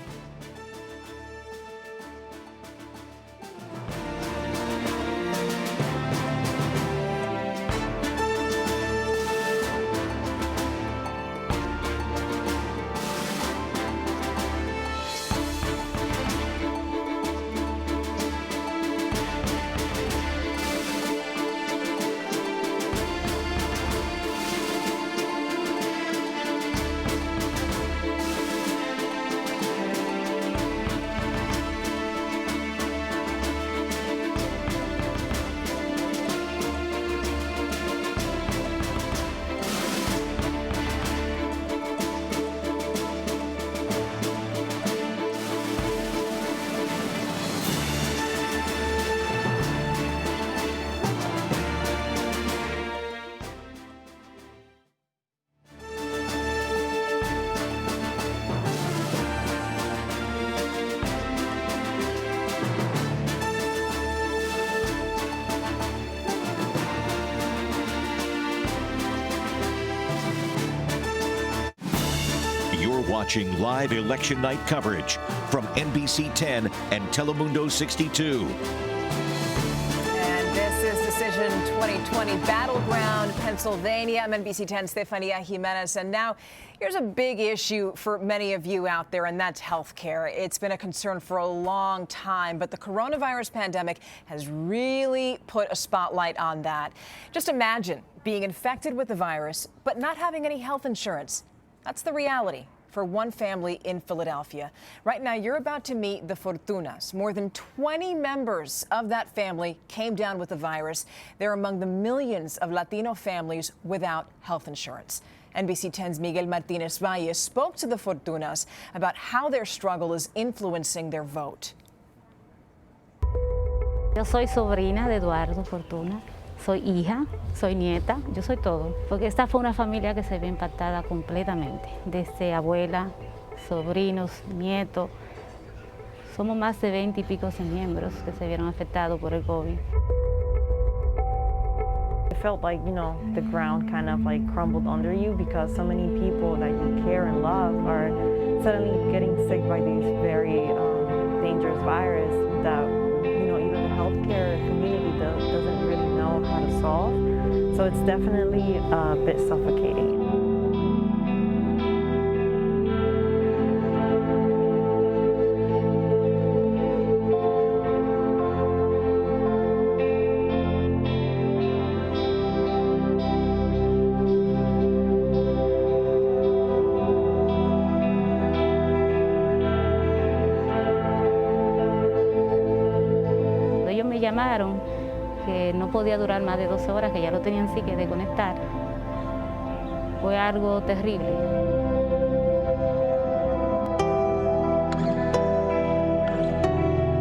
Watching live election night coverage from NBC 10 and Telemundo 62. And this is Decision 2020 Battleground, Pennsylvania. I'm NBC10 Stefania Jimenez. And now here's a big issue for many of you out there, and that's health care. It's been a concern for a long time, but the coronavirus pandemic has really put a spotlight on that. Just imagine being infected with the virus, but not having any health insurance. That's the reality for one family in Philadelphia. Right now, you're about to meet the Fortunas. More than 20 members of that family came down with the virus. They're among the millions of Latino families without health insurance. NBC10's Miguel Martinez Valle spoke to the Fortunas about how their struggle is influencing their vote. Yo soy sobrina de Eduardo Fortuna. Soy hija, soy nieta, yo soy todo. Porque esta fue una familia que se vio impactada completamente. Desde abuela, sobrinos, nietos. Somos más de 20 y pico de miembros que se vieron afectados por el COVID. It felt like, the ground kind of like crumbled under you because so many people that you care and love are suddenly getting sick by these very dangerous virus that, even the healthcare community doesn't really know how to solve. So it's definitely a bit suffocating. Ellos me llamaron que no podía durar más de 12 horas, que ya lo tenían sí que desconectar. Fue algo terrible.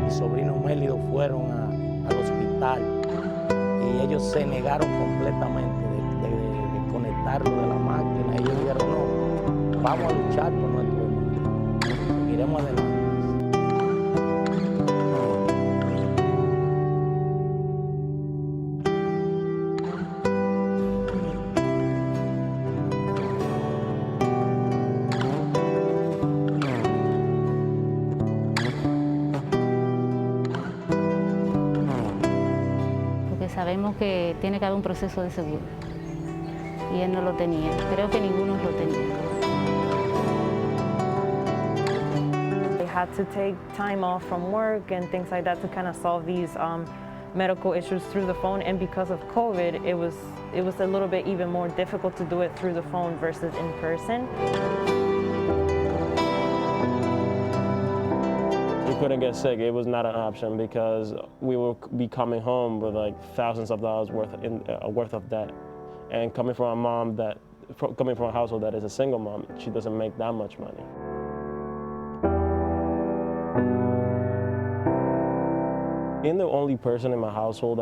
Mis sobrinos Mélidos fueron al hospital y ellos se negaron completamente de conectarlo de la máquina. Ellos dijeron, no, vamos a luchar por nuestro hermano, seguiremos adelante. Sabemos que tiene que haber un proceso de seguro y él no lo tenía. Creo que ninguno lo tenía. They had to take time off from work and things like that to kind of solve these medical issues through the phone. And because of COVID, it was a little bit even more difficult to do it through the phone versus in person. We couldn't get sick. It was not an option because we would be coming home with like thousands of dollars worth of debt. And coming from a household that is a single mom, she doesn't make that much money. Being the only person in my household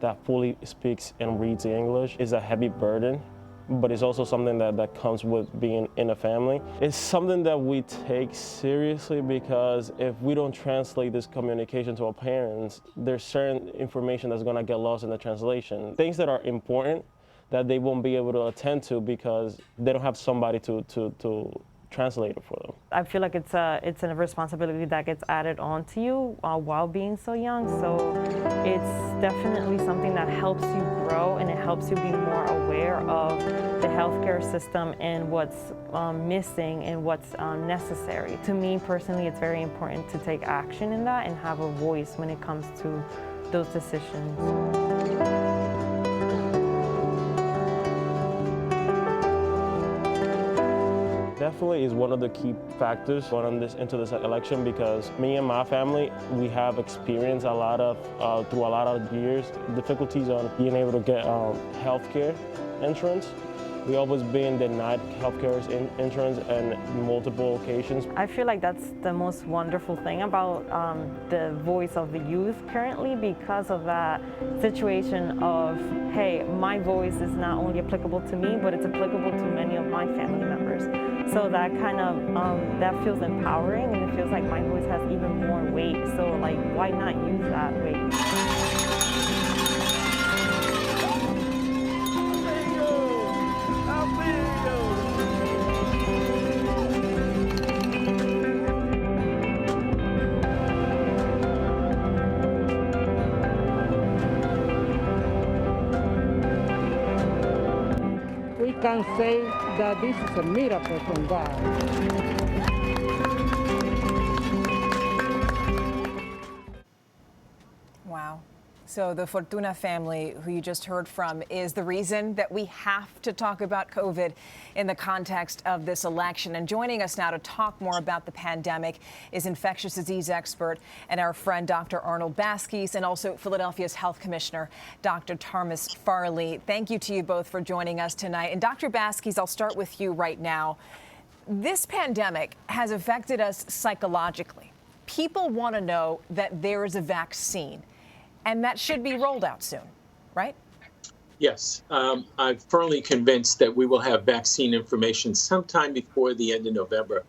that fully speaks and reads English is a heavy burden, but it's also something that comes with being in a family. It's something that we take seriously because if we don't translate this communication to our parents, there's certain information that's gonna get lost in the translation. Things that are important that they won't be able to attend to because they don't have somebody to translate it for them. I feel like it's a responsibility that gets added onto you while being so young. So it's definitely something that helps you grow and it helps you be more aware of the healthcare system and what's missing and what's necessary. To me personally, it's very important to take action in that and have a voice when it comes to those decisions. Definitely is one of the key factors going into this election because me and my family, we have experienced through a lot of years, difficulties on being able to get healthcare insurance. We always been denied healthcare insurance on multiple occasions. I feel like that's the most wonderful thing about the voice of the youth currently because of that situation of, hey, my voice is not only applicable to me, but it's applicable to many of my family members. So that kind of, that feels empowering and it feels like my voice has even more weight. So like, why not use that weight? can say that this is a miracle from God. Wow. So the Fortuna family, who you just heard from, is the reason that we have to talk about COVID in the context of this election. And joining us now to talk more about the pandemic is infectious disease expert and our friend Dr. Arnold Baskis, and also Philadelphia's Health Commissioner, Dr. Thomas Farley. Thank you to you both for joining us tonight. And Dr. Baskis, I'll start with you right now. This pandemic has affected us psychologically. People want to know that there is a vaccine, and that should be rolled out soon, right? Yes, I'm firmly convinced that we will have vaccine information sometime before the end of November.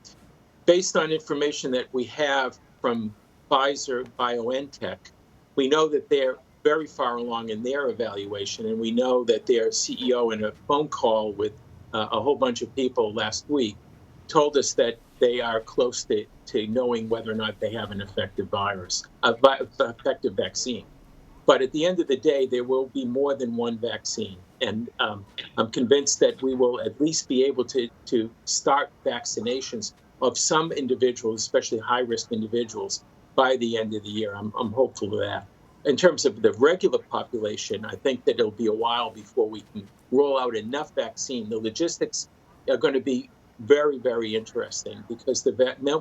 Based on information that we have from Pfizer BioNTech, we know that they're very far along in their evaluation, and we know that their CEO, in a phone call with a whole bunch of people last week, told us that they are close to knowing whether or not they have an effective effective vaccine. But at the end of the day, there will be more than one vaccine. And I'm convinced that we will at least be able to start vaccinations of some individuals, especially high-risk individuals, by the end of the year. I'm hopeful of that. In terms of the regular population, I think that it'll be a while before we can roll out enough vaccine. The logistics are going to be very, very interesting because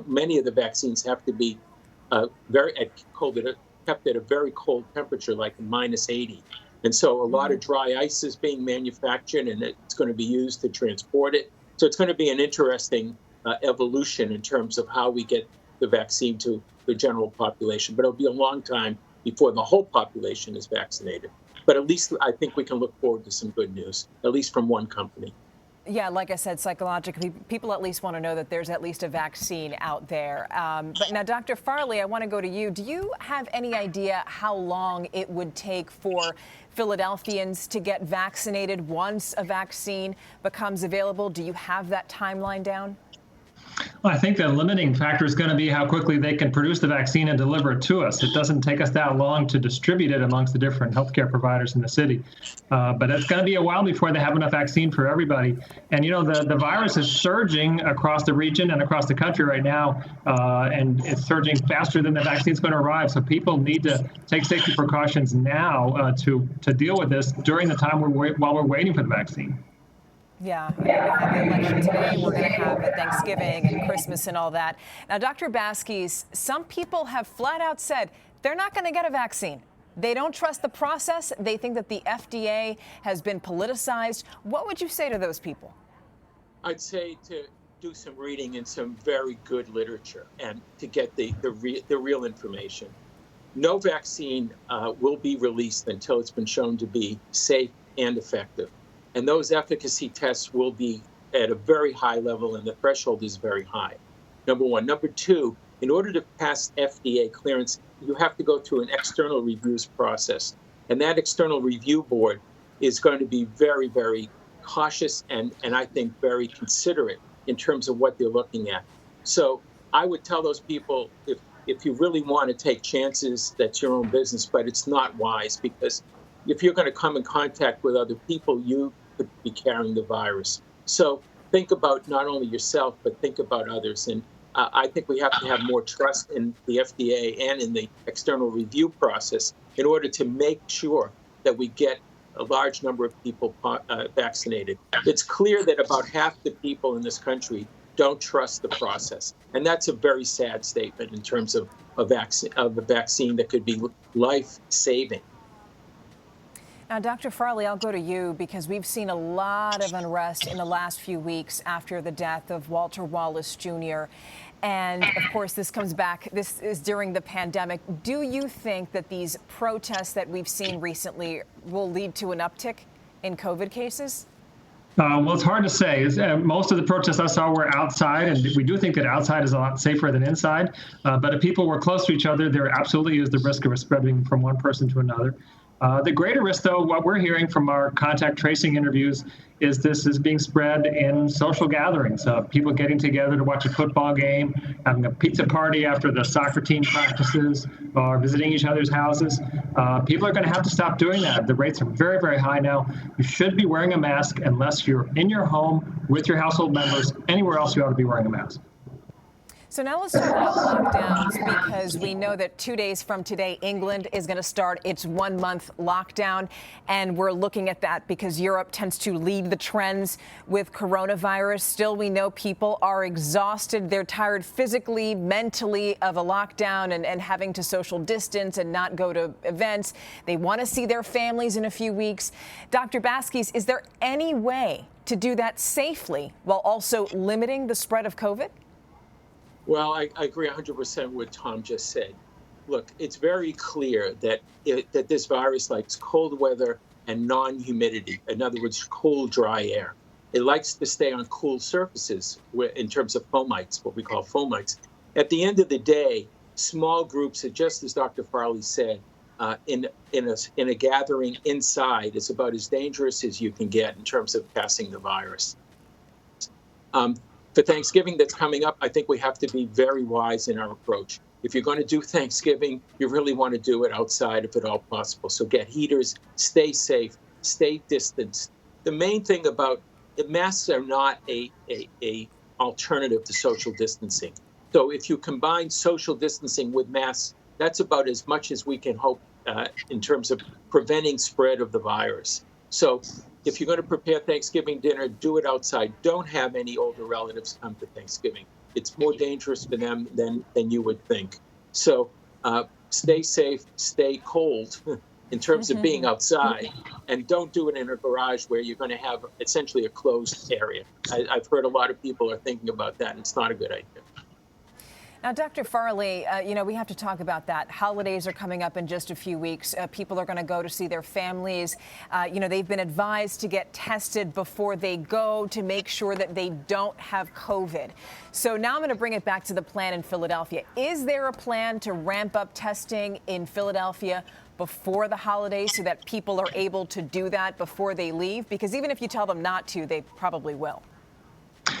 many of the vaccines have to be kept at a very cold temperature, like -80. And so a lot of dry ice is being manufactured, and it's going to be used to transport it. So it's going to be an interesting evolution in terms of how we get the vaccine to the general population. But it'll be a long time before the whole population is vaccinated. But at least I think we can look forward to some good news, at least from one company. Yeah, like I said, psychologically, people at least want to know that there's at least a vaccine out there. But now, Dr. Farley, I want to go to you. Do you have any idea how long it would take for Philadelphians to get vaccinated once a vaccine becomes available? Do you have that timeline down? Well, I think the limiting factor is going to be how quickly they can produce the vaccine and deliver it to us. It doesn't take us that long to distribute it amongst the different healthcare providers in the city. But it's going to be a while before they have enough vaccine for everybody. And, you know, the virus is surging across the region and across the country right now, and it's surging faster than the vaccine is going to arrive. So people need to take safety precautions now to deal with this during the time while we're waiting for the vaccine. Yeah, we're going to have the election today. We're going to have Thanksgiving and Christmas and all that. Now, Dr. Baskis, some people have flat out said they're not going to get a vaccine. They don't trust the process. They think that the FDA has been politicized. What would you say to those people? I'd say to do some reading in some very good literature and to get the real information. No vaccine will be released until it's been shown to be safe and effective. And those efficacy tests will be at a very high level, and the threshold is very high. Number one. Number two, in order to pass FDA clearance, you have to go through an external reviews process. And that external review board is going to be very, very cautious and I think very considerate in terms of what they're looking at. So I would tell those people, if you really want to take chances, that's your own business, but it's not wise, because if you're going to come in contact with other people, you could be carrying the virus. So think about not only yourself, but think about others. And I think we have to have more trust in the FDA and in the external review process in order to make sure that we get a large number of people vaccinated. It's clear that about half the people in this country don't trust the process. And that's a very sad statement in terms of a vaccine that could be life-saving. Now, Dr. Farley, I'll go to you because we've seen a lot of unrest in the last few weeks after the death of Walter Wallace Jr. And of course, this is during the pandemic. Do you think that these protests that we've seen recently will lead to an uptick in COVID cases? Well, it's hard to say. Most of the protests I saw were outside, and we do think that outside is a lot safer than inside. But if people were close to each other, there absolutely is the risk of spreading from one person to another. The greater risk, though, what we're hearing from our contact tracing interviews is this is being spread in social gatherings, people getting together to watch a football game, having a pizza party after the soccer team practices, or visiting each other's houses. People are going to have to stop doing that. The rates are very, very high now. You should be wearing a mask unless you're in your home with your household members. Anywhere else, you ought to be wearing a mask. So now let's talk about lockdowns, because we know that 2 days from today, England is going to start its 1 month lockdown. And we're looking at that because Europe tends to lead the trends with coronavirus. Still, we know people are exhausted. They're tired physically, mentally of a lockdown and having to social distance and not go to events. They want to see their families in a few weeks. Dr. Baskis, is there any way to do that safely while also limiting the spread of COVID? Well, I agree 100% with what Tom just said. Look, it's very clear that that this virus likes cold weather and non-humidity. In other words, cool, dry air. It likes to stay on cool surfaces in terms of fomites, what we call fomites. At the end of the day, small groups, just as Dr. Farley said, in a gathering inside is about as dangerous as you can get in terms of passing the virus. For Thanksgiving that's coming up, I think we have to be very wise in our approach. If you're going to do Thanksgiving, you really want to do it outside if at all possible. So get heaters, stay safe, stay distanced. The main thing about masks are not a alternative to social distancing. So if you combine social distancing with masks, that's about as much as we can hope in terms of preventing spread of the virus. So if you're going to prepare Thanksgiving dinner, do it outside. Don't have any older relatives come to Thanksgiving. It's more dangerous for them than you would think. So stay safe, stay cold in terms of being outside, and don't do it in a garage where you're going to have essentially a closed area. I've heard a lot of people are thinking about that, and it's not a good idea. Now, Dr. Farley, we have to talk about that. Holidays are coming up in just a few weeks. People are going to go to see their families. They've been advised to get tested before they go to make sure that they don't have COVID. So now I'm going to bring it back to the plan in Philadelphia. Is there a plan to ramp up testing in Philadelphia before the holidays so that people are able to do that before they leave? Because even if you tell them not to, they probably will.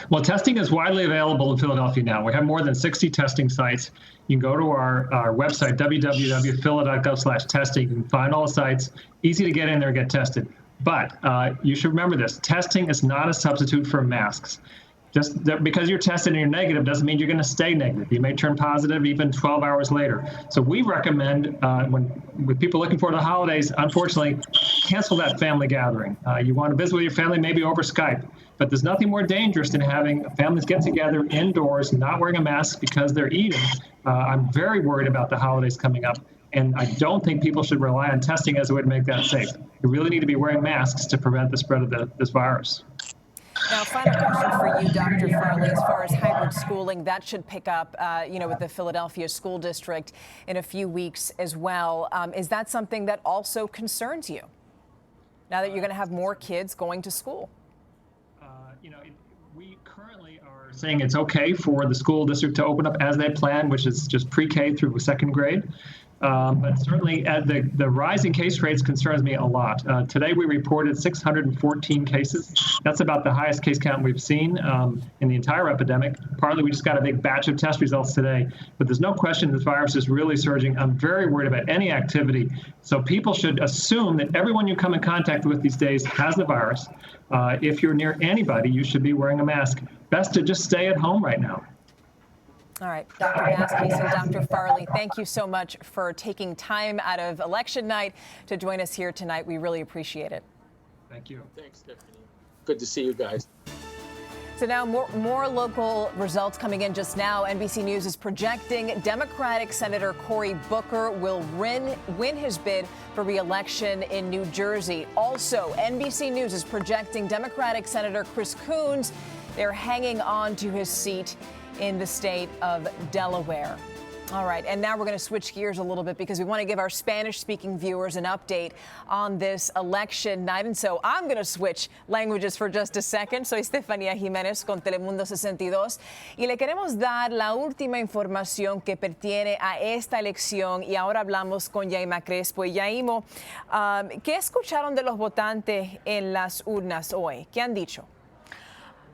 Well, testing is widely available in Philadelphia now. We have more than 60 testing sites. You can go to our website, www.phila.gov/testing. You can find all the sites. Easy to get in there and get tested. But you should remember this. Testing is not a substitute for masks. Just because you're tested and you're negative doesn't mean you're going to stay negative. You may turn positive even 12 hours later. So we recommend, with people looking forward to the holidays, unfortunately, cancel that family gathering. You want to visit with your family, maybe over Skype. But there's nothing more dangerous than having families get together indoors, not wearing a mask because they're eating. I'm very worried about the holidays coming up, and I don't think people should rely on testing as a way to make that safe. You really need to be wearing masks to prevent the spread of this virus. Now, final question for you, Dr. Farley. As far as hybrid schooling, that should pick up, with the Philadelphia School District in a few weeks as well. Is that something that also concerns you now that you're going to have more kids going to school? We currently are saying it's okay for the school district to open up as they plan, which is just pre-K through second grade. But certainly the rising case rates concerns me a lot. Today we reported 614 cases. That's about the highest case count we've seen in the entire epidemic. Partly we just got a big batch of test results today. But there's no question this virus is really surging. I'm very worried about any activity. So people should assume that everyone you come in contact with these days has the virus. If you're near anybody, you should be wearing a mask. Best to just stay at home right now. All right, Dr. Baskis and Dr. Farley, thank you so much for taking time out of election night to join us here tonight. We really appreciate it. Thank you. Thanks, Stephanie. Good to see you guys. So now more local results coming in just now. NBC News is projecting Democratic Senator Cory Booker will win his bid for re-election in New Jersey. Also, NBC News is projecting Democratic Senator Chris Coons. They're hanging on to his seat in the state of Delaware. All right, and now we're going to switch gears a little bit because we want to give our Spanish-speaking viewers an update on this election night. And so I'm going to switch languages for just a second. Soy Estefanía Jiménez con Telemundo 62 y le queremos dar la última información que pertiene a esta elección. Y ahora hablamos con Yaima Crespo. Y Yaimo, ¿qué escucharon de los votantes en las urnas hoy? ¿Qué han dicho?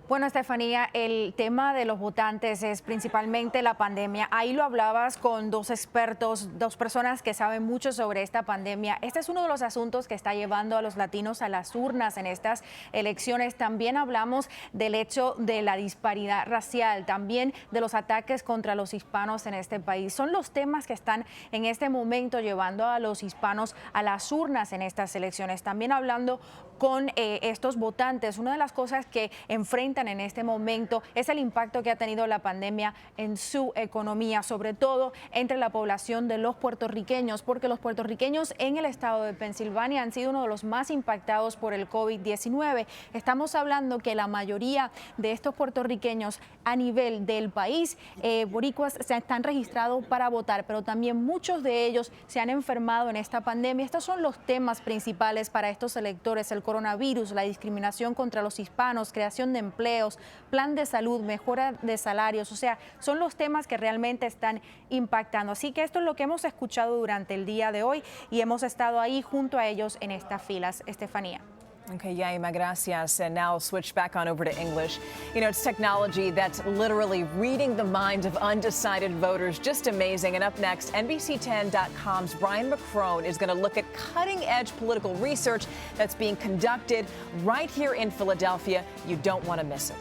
Bueno, Estefanía, el tema de los votantes es principalmente la pandemia. Ahí lo hablabas con dos expertos, dos personas que saben mucho sobre esta pandemia. Este es uno de los asuntos que está llevando a los latinos a las urnas en estas elecciones. También hablamos del hecho de la disparidad racial, también de los ataques contra los hispanos en este país. Son los temas que están en este momento llevando a los hispanos a las urnas en estas elecciones. También hablando con estos votantes, una de las cosas que enfrentan en este momento es el impacto que ha tenido la pandemia en su economía, sobre todo entre la población de los puertorriqueños, porque los puertorriqueños en el estado de Pensilvania han sido uno de los más impactados por el COVID-19. Estamos hablando que la mayoría de estos puertorriqueños a nivel del país, boricuas, se están registrados para votar, pero también muchos de ellos se han enfermado en esta pandemia. Estos son los temas principales para estos electores: el coronavirus, la discriminación contra los hispanos, creación de empleos, plan de salud, mejora de salarios. O sea, son los temas que realmente están impactando. Así que esto es lo que hemos escuchado durante el día de hoy y hemos estado ahí junto a ellos en estas filas. Estefanía. Okay, Yaima, gracias. And now I'll switch back on over to English. You know, it's technology that's literally reading the minds of undecided voters. Just amazing. And up next, NBC10.com's Brian McCrone is going to look at cutting-edge political research that's being conducted right here in Philadelphia. You don't want to miss it.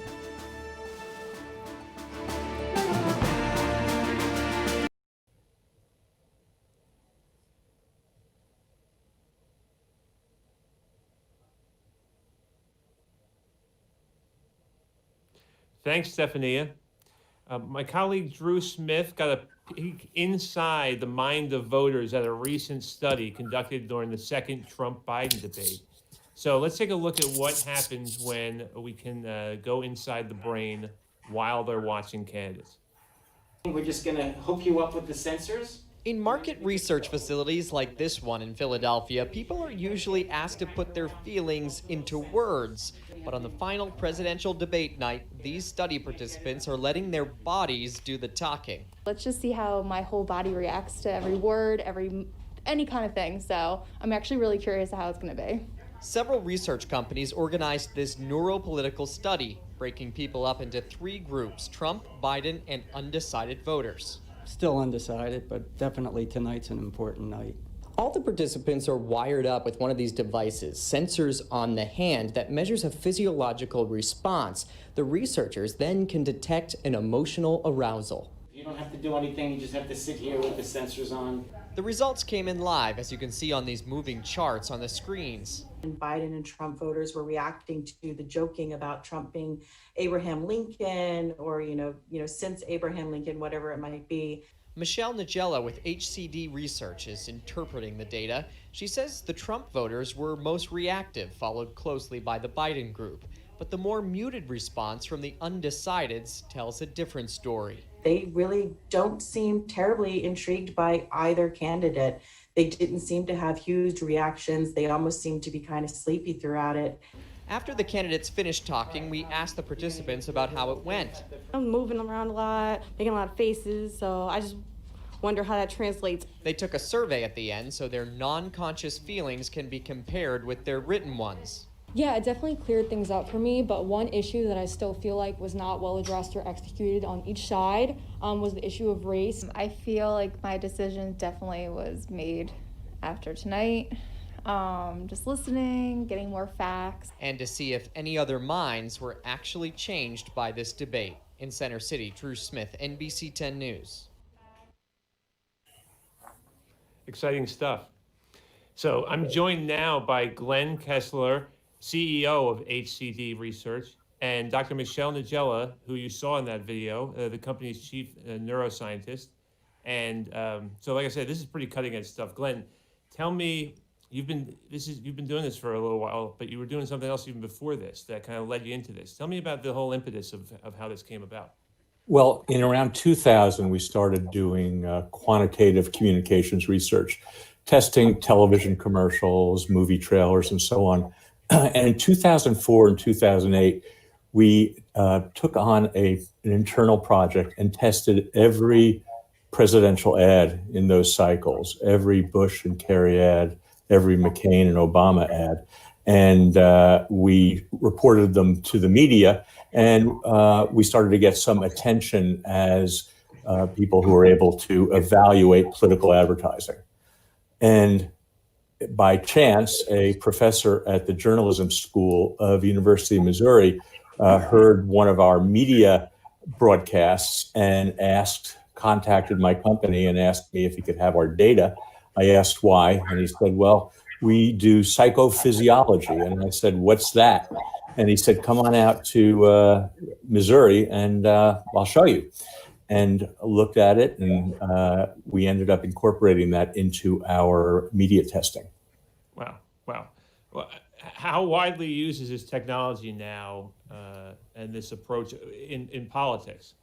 Thanks, Stephania. My colleague Drew Smith got a peek inside the mind of voters at a recent study conducted during the second Trump-Biden debate. So let's take a look at what happens when we can go inside the brain while they're watching candidates. We're just going to hook you up with the sensors. In market research facilities like this one in Philadelphia, people are usually asked to put their feelings into words. But on the final presidential debate night, these study participants are letting their bodies do the talking. Let's just see how my whole body reacts to every word, any kind of thing. So I'm actually really curious how it's going to be. Several research companies organized this neuropolitical study, breaking people up into three groups: Trump, Biden, and undecided voters. Still undecided, but definitely tonight's an important night. All the participants are wired up with one of these devices, sensors on the hand, that measures a physiological response. The researchers then can detect an emotional arousal. You don't have to do anything, you just have to sit here with the sensors on. The results came in live, as you can see on these moving charts on the screens. And Biden and Trump voters were reacting to the joking about Trump being Abraham Lincoln, or, since Abraham Lincoln, whatever it might be. Michelle Nigella with HCD Research is interpreting the data. She says the Trump voters were most reactive, followed closely by the Biden group. But the more muted response from the undecideds tells a different story. They really don't seem terribly intrigued by either candidate. They didn't seem to have huge reactions. They almost seemed to be kind of sleepy throughout it. After the candidates finished talking, we asked the participants about how it went. I'm moving around a lot, making a lot of faces, so I just wonder how that translates. They took a survey at the end so their non-conscious feelings can be compared with their written ones. Yeah, it definitely cleared things up for me, but one issue that I still feel like was not well addressed or executed on each side was the issue of race. I feel like my decision definitely was made after tonight. Just listening, getting more facts. And to see if any other minds were actually changed by this debate. In Center City, Drew Smith, NBC 10 News. Exciting stuff. So I'm joined now by Glenn Kessler, CEO of HCD Research, and Dr. Michelle Nigella, who you saw in that video, the company's chief neuroscientist. And so, like I said, this is pretty cutting edge stuff. Glenn, tell me, you've been doing this for a little while, but you were doing something else even before this that kind of led you into this. Tell me about the whole impetus of how this came about. Well, in around 2000, we started doing quantitative communications research, testing television commercials, movie trailers, and so on. And in 2004 and 2008, we took on an internal project and tested every presidential ad in those cycles, every Bush and Kerry ad, every McCain and Obama ad. And we reported them to the media, and we started to get some attention as people who were able to evaluate political advertising. And by chance, a professor at the journalism school of University of Missouri heard one of our media broadcasts and contacted my company and asked me if he could have our data. I asked why, and he said, well, we do psychophysiology. And I said, what's that? And he said, come on out to Missouri and I'll show you. And looked at it, and we ended up incorporating that into our media testing. Wow. Well, how widely used is this technology now and this approach in politics?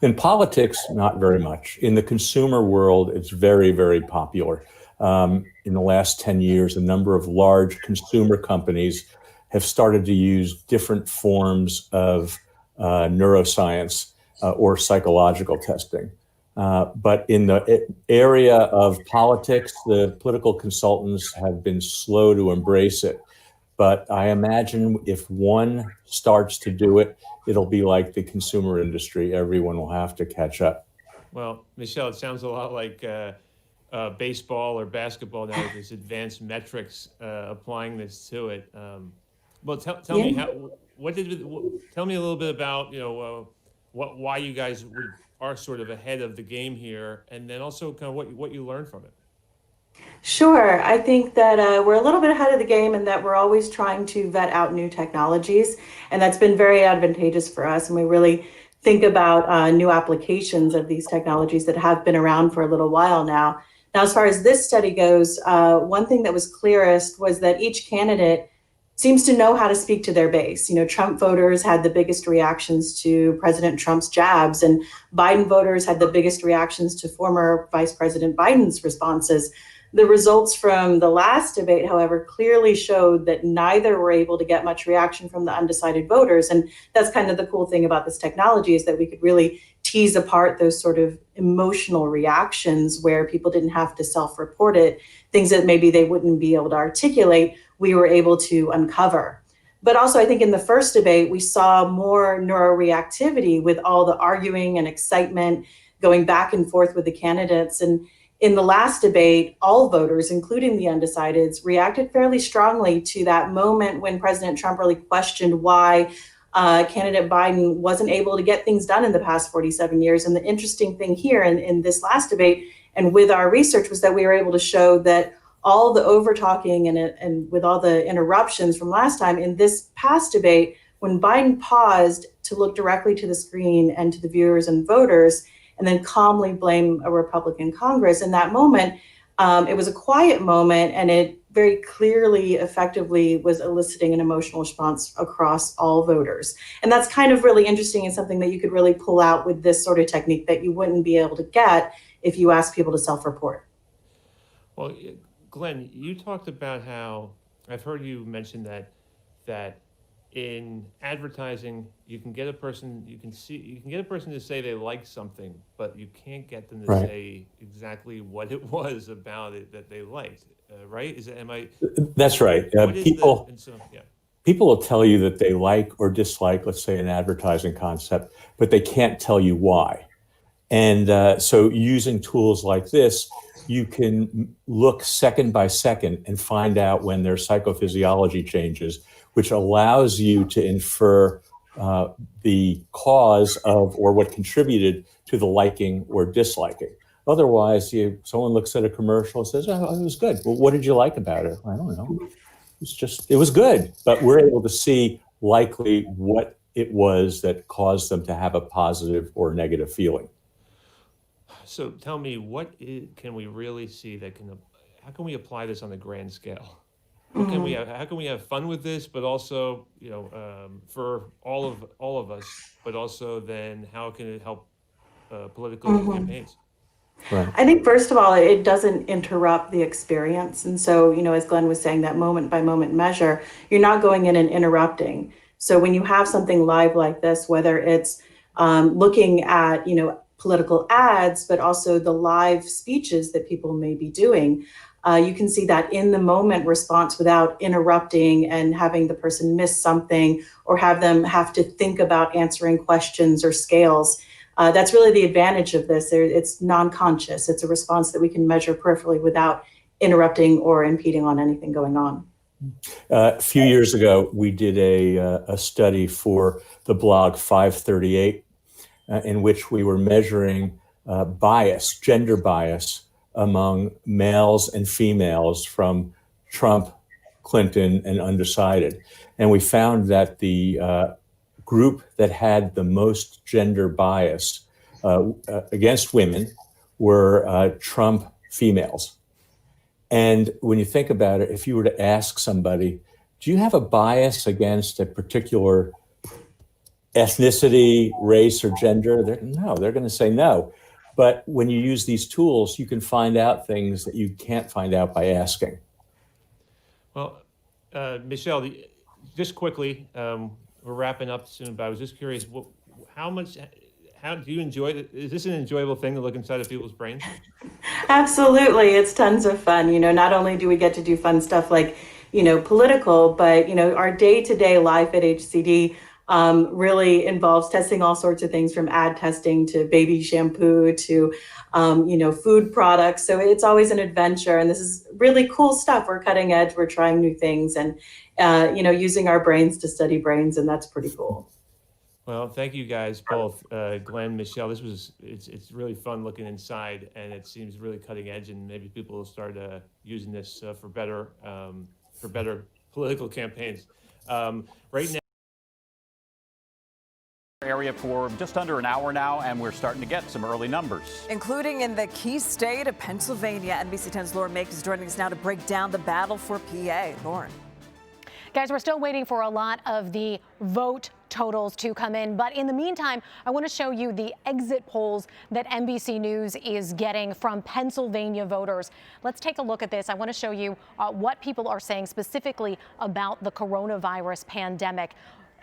In politics, not very much. In the consumer world, it's very, very popular. In the last 10 years, a number of large consumer companies have started to use different forms of neuroscience or psychological testing. But in the area of politics, the political consultants have been slow to embrace it. But I imagine if one starts to do it, it'll be like the consumer industry. Everyone will have to catch up. Well, Michelle, it sounds a lot like baseball or basketball now with this advanced metrics applying this to it. Well, tell me tell me a little bit about why you guys are sort of ahead of the game here, and then also kind of what you learned from it. Sure. I think that we're a little bit ahead of the game in that we're always trying to vet out new technologies, and that's been very advantageous for us. And we really think about new applications of these technologies that have been around for a little while now. Now, as far as this study goes, one thing that was clearest was that each candidate seems to know how to speak to their base. Trump voters had the biggest reactions to President Trump's jabs, and Biden voters had the biggest reactions to former Vice President Biden's responses. The results from the last debate, however, clearly showed that neither were able to get much reaction from the undecided voters. And that's kind of the cool thing about this technology, is that we could really tease apart those sort of emotional reactions where people didn't have to self-report it, things that maybe they wouldn't be able to articulate, we were able to uncover. But also, I think in the first debate, we saw more neuroreactivity with all the arguing and excitement going back and forth with the candidates. And in the last debate, all voters, including the undecideds, reacted fairly strongly to that moment when President Trump really questioned why candidate Biden wasn't able to get things done in the past 47 years. And the interesting thing here in this last debate and with our research was that we were able to show that all the over talking and with all the interruptions from last time in this past debate, when Biden paused to look directly to the screen and to the viewers and voters, and then calmly blame a Republican Congress, in that moment, it was a quiet moment, and it very clearly, effectively was eliciting an emotional response across all voters. And that's kind of really interesting and something that you could really pull out with this sort of technique that you wouldn't be able to get if you ask people to self-report. Well, Glenn, you talked about how I've heard you mention that in advertising, you can get a person to say they like something, but you can't get them to say exactly what it was about it that they liked. Right? That's right. People will tell you that they like or dislike, let's say, an advertising concept, but they can't tell you why. And so using tools like this, you can look second by second and find out when their psychophysiology changes, which allows you to infer the cause of or what contributed to the liking or disliking. Otherwise, someone looks at a commercial and says, "Oh, it was good." Well, what did you like about it? I don't know. It was good. But we're able to see likely what it was that caused them to have a positive or negative feeling. So tell me, can we really see how can we apply this on a grand scale? what can we have, how can we have fun with this, but also, for all of us, but also then how can it help political campaigns? Right. I think first of all, it doesn't interrupt the experience. And so, as Glenn was saying, that moment by moment measure, you're not going in and interrupting. So when you have something live like this, whether it's looking at, political ads, but also the live speeches that people may be doing, you can see that in the moment response without interrupting and having the person miss something or have them have to think about answering questions or scales. That's really the advantage of this. It's non-conscious. It's a response that we can measure peripherally without interrupting or impeding on anything going on. A few years ago, we did a study for the blog 538, in which we were measuring bias, gender bias, among males and females from Trump, Clinton, and undecided. And we found that the group that had the most gender bias against women were Trump females. And when you think about it, if you were to ask somebody, do you have a bias against a particular ethnicity, race, or gender? They're going to say no. But when you use these tools, you can find out things that you can't find out by asking. Well, Michelle, just quickly, we're wrapping up soon, but I was just curious, how do you enjoy it? Is this an enjoyable thing to look inside of people's brains? Absolutely. It's tons of fun. Not only do we get to do fun stuff like, political, but, our day-to-day life at HCD really involves testing all sorts of things from ad testing to baby shampoo to, food products. So it's always an adventure. And this is really cool stuff. We're cutting edge. We're trying new things and, using our brains to study brains. And that's pretty cool. Well, thank you guys both, Glenn, Michelle. It's really fun looking inside, and it seems really cutting edge, and maybe people will start using this for better political campaigns. Right now, area for just under an hour now, and we're starting to get some early numbers. Including in the key state of Pennsylvania. NBC10's Lauren Make is joining us now to break down the battle for PA. Lauren. Guys, we're still waiting for a lot of the vote totals to come in. But in the meantime, I want to show you the exit polls that NBC News is getting from Pennsylvania voters. Let's take a look at this. I want to show you what people are saying specifically about the coronavirus pandemic.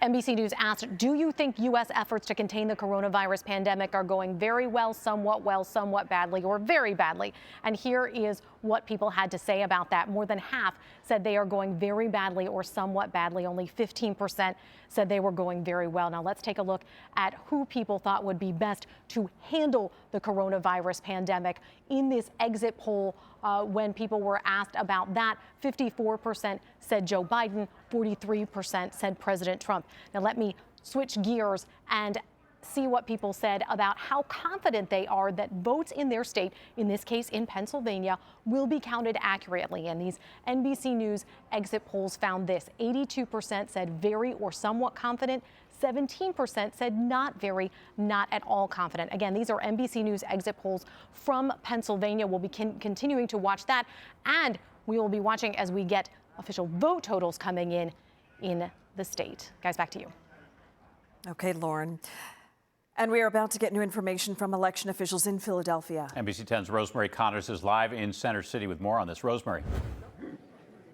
NBC News asked, do you think U.S. efforts to contain the coronavirus pandemic are going very well, somewhat badly, or very badly? And here is what people had to say about that. More than half said they are going very badly or somewhat badly. Only 15% said they were going very well. Now let's take a look at who people thought would be best to handle the coronavirus pandemic. In this exit poll, when people were asked about that, 54% said Joe Biden, 43% said President Trump. Now let me switch gears and see what people said about how confident they are that votes in their state, in this case in Pennsylvania, will be counted accurately. And these NBC News exit polls found this. 82% said very or somewhat confident. 17% said not very, not at all confident. Again, these are NBC News exit polls from Pennsylvania. We'll be continuing to watch that, and we will be watching as we get official vote totals coming in the state. Guys, back to you. Okay, Lauren. And we are about to get new information from election officials in Philadelphia. NBC10's Rosemary Connors is live in Center City with more on this. Rosemary.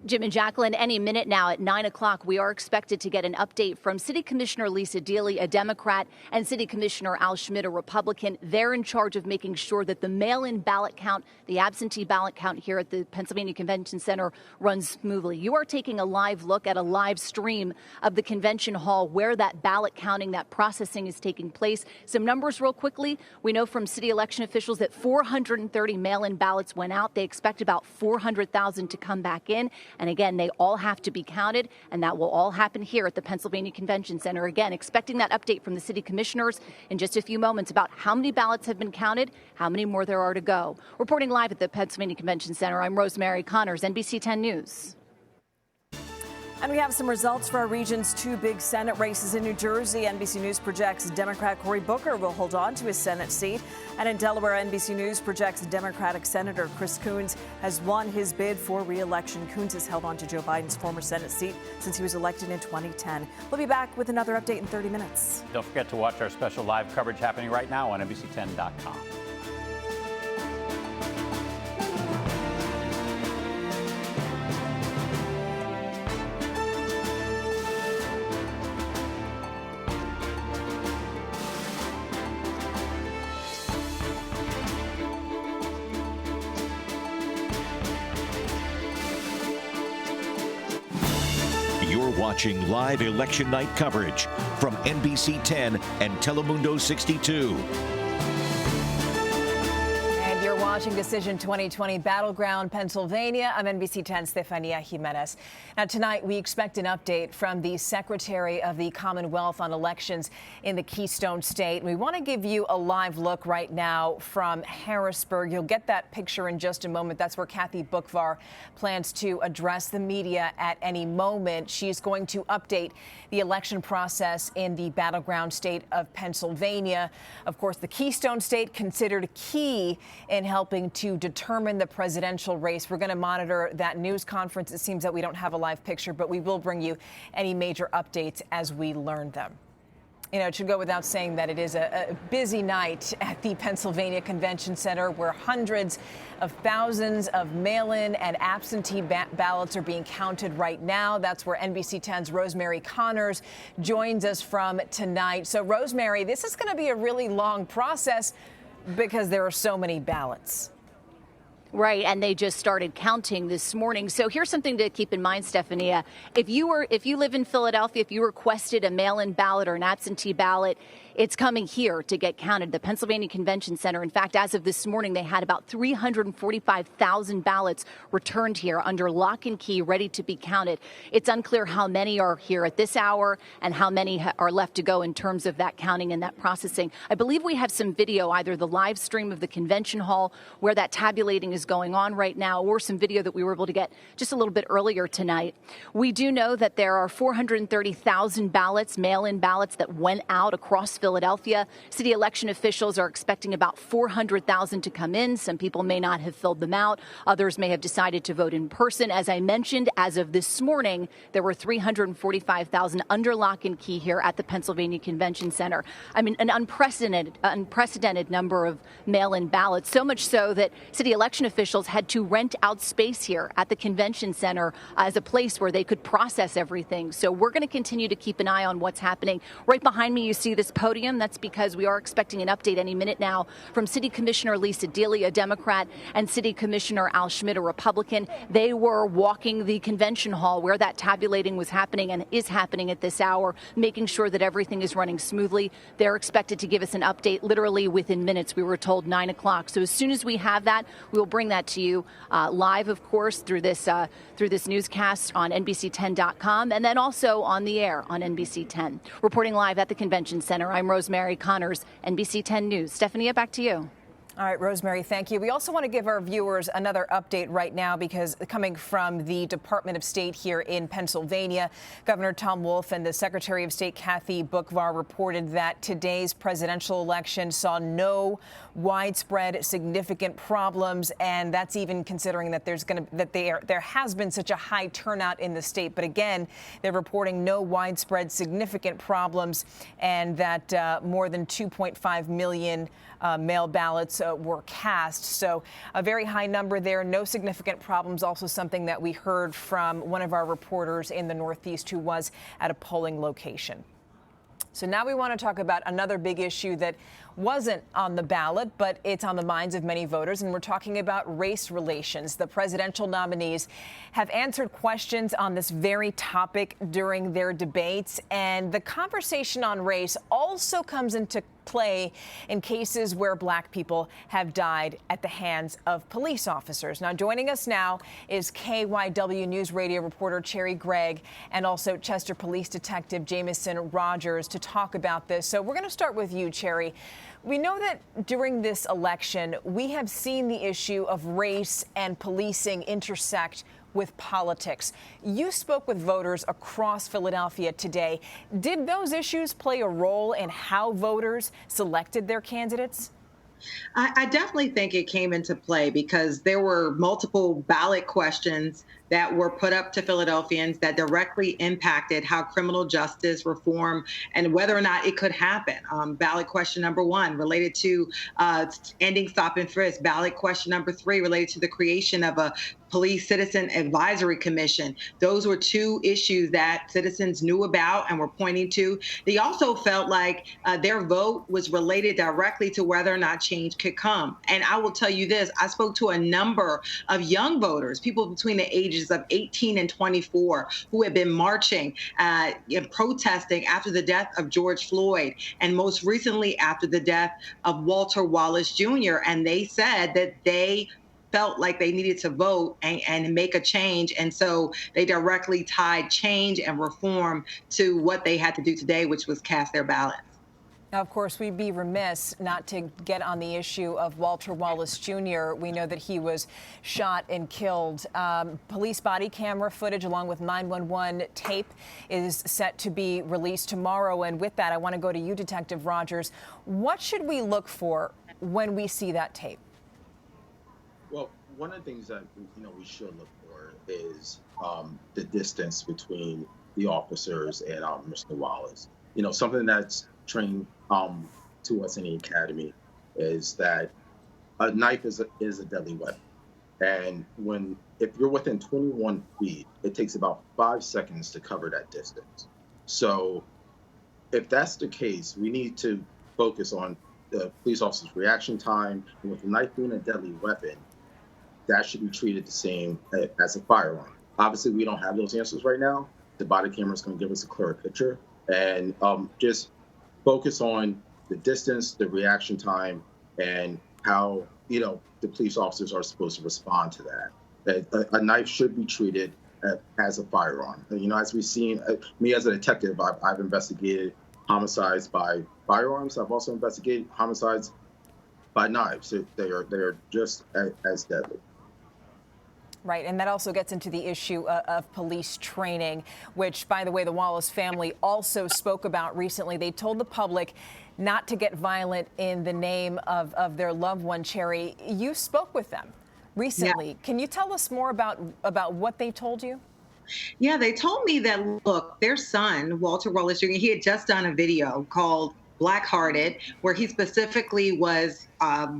Jim and Jacqueline, any minute now at 9 o'clock, we are expected to get an update from City Commissioner Lisa Dealey, a Democrat, and City Commissioner Al Schmidt, a Republican. They're in charge of making sure that the mail-in ballot count, the absentee ballot count here at the Pennsylvania Convention Center runs smoothly. You are taking a live look at a live stream of the convention hall where that ballot counting, that processing is taking place. Some numbers real quickly. We know from city election officials that 430 mail-in ballots went out. They expect about 400,000 to come back in. And again, they all have to be counted, and that will all happen here at the Pennsylvania Convention Center. Again, expecting that update from the city commissioners in just a few moments about how many ballots have been counted, how many more there are to go. Reporting live at the Pennsylvania Convention Center, I'm Rosemary Connors, NBC10 News. And we have some results for our region's two big Senate races in New Jersey. NBC News projects Democrat Cory Booker will hold on to his Senate seat. And in Delaware, NBC News projects Democratic Senator Chris Coons has won his bid for re-election. Coons has held on to Joe Biden's former Senate seat since he was elected in 2010. We'll be back with another update in 30 minutes. Don't forget to watch our special live coverage happening right now on NBC10.com. You're watching live election night coverage from NBC10 and Telemundo 62. And you're watching Decision 2020 Battleground, Pennsylvania. I'm NBC10's Stefania Jimenez. Now, tonight, we expect an update from the Secretary of the Commonwealth on elections in the Keystone State. We want to give you a live look right now from Harrisburg. You'll get that picture in just a moment. That's where Kathy Bookvar plans to address the media at any moment. She's going to update the election process in the battleground state of Pennsylvania. Of course, the Keystone State considered key in helping to determine the presidential race. We're going to monitor that news conference. It seems that we don't have a live picture, but we will bring you any major updates as we learn them. You know, it should go without saying that it is a busy night at the Pennsylvania Convention Center, where hundreds of thousands of mail-in and absentee ballots are being counted right now. That's where NBC10's Rosemary Connors joins us from tonight. So, Rosemary, this is going to be a really long process because there are so many ballots. Right, and they just started counting this morning. So here's something to keep in mind, Stefania. If you live in Philadelphia, if you requested a mail-in ballot or an absentee ballot, it's coming here to get counted. The Pennsylvania Convention Center, in fact, as of this morning, they had about 345,000 ballots returned here under lock and key, ready to be counted. It's unclear how many are here at this hour and how many are left to go in terms of that counting and that processing. I believe we have some video, either the live stream of the convention hall where that tabulating is going on right now, or some video that we were able to get just a little bit earlier tonight. We do know that there are 430,000 ballots, mail-in ballots, that went out across Philadelphia. City election officials are expecting about 400,000 to come in. Some people may not have filled them out. Others may have decided to vote in person. As I mentioned, as of this morning, there were 345,000 under lock and key here at the Pennsylvania Convention Center. I mean, an unprecedented number of mail-in ballots, so much so that city election officials had to rent out space here at the convention center as a place where they could process everything. So we're going to continue to keep an eye on what's happening. Right behind me, you see this podium. That's because we are expecting an update any minute now from City Commissioner Lisa Dealey, a Democrat, and City Commissioner Al Schmidt, a Republican. They were walking the convention hall where that tabulating was happening and is happening at this hour, making sure that everything is running smoothly. They're expected to give us an update literally within minutes. We were told 9 o'clock. So as soon as we have that, we will bring that to you live, of course, through this newscast on NBC10.com and then also on the air on NBC10. Reporting live at the Convention Center, I'm Rosemary Connors, NBC10 News. Stefania, back to you. All right, Rosemary, thank you. We also want to give our viewers another update right now, because coming from the Department of State here in Pennsylvania, Governor Tom Wolf and the Secretary of State Kathy Bookvar reported that today's presidential election saw no widespread significant problems, and that's even considering that there has been such a high turnout in the state. But again, they're reporting no widespread significant problems, and that more than 2.5 million mail ballots were cast. So a very high number there. No significant problems. Also something that we heard from one of our reporters in the Northeast who was at a polling location. So now we want to talk about another big issue that wasn't on the ballot, but it's on the minds of many voters, and we're talking about race relations. The presidential nominees have answered questions on this very topic during their debates, and the conversation on race also comes into play in cases where Black people have died at the hands of police officers. Now, joining us now is KYW News Radio reporter Cherry Gregg and also Chester Police Detective Jamison Rogers to talk about this. So we're going to start with you, Cherry. We know that during this election, we have seen the issue of race and policing intersect with politics. You spoke with voters across Philadelphia today. Did those issues play a role in how voters selected their candidates? I definitely think it came into play because there were multiple ballot questions that were put up to Philadelphians that directly impacted how criminal justice reform and whether or not it could happen. Ballot question number 1 related to ending stop and frisk. Ballot question number 3 related to the creation of a police citizen advisory commission. Those were 2 issues that citizens knew about and were pointing to. They also felt like their vote was related directly to whether or not change could come. And I will tell you this, I spoke to a number of young voters, people between the ages of 18 and 24, who had been marching and protesting after the death of George Floyd, and most recently after the death of Walter Wallace Jr. And they said that they felt like they needed to vote and make a change. And so they directly tied change and reform to what they had to do today, which was cast their ballots. Now, of course, we'd be remiss not to get on the issue of Walter Wallace Jr. We know that he was shot and killed. Police body camera footage along with 911 tape is set to be released tomorrow. And with that, I want to go to you, Detective Rogers. What should we look for when we see that tape? Well, one of the things that we should look for is the distance between the officers and Mr. Wallace. Something that's trained to us in the academy is that a knife is a deadly weapon, and if you're within 21 feet, it takes about 5 seconds to cover that distance. So, if that's the case, we need to focus on the police officer's reaction time, and with the knife being a deadly weapon, that should be treated the same as a firearm. Obviously, we don't have those answers right now. The body camera is going to give us a clearer picture, and just focus on the distance, the reaction time, and how the police officers are supposed to respond to that. A knife should be treated as a firearm. As we've seen, me as a detective, I've investigated homicides by firearms. I've also investigated homicides by knives. They are just as deadly. Right, and that also gets into the issue of police training, which, by the way, the Wallace family also spoke about recently. They told the public not to get violent in the name of their loved one, Cherry. You spoke with them recently. Yeah. Can you tell us more about what they told you? Yeah, they told me that, look, their son, Walter Wallace Jr., he had just done a video called Black-Hearted, where he specifically was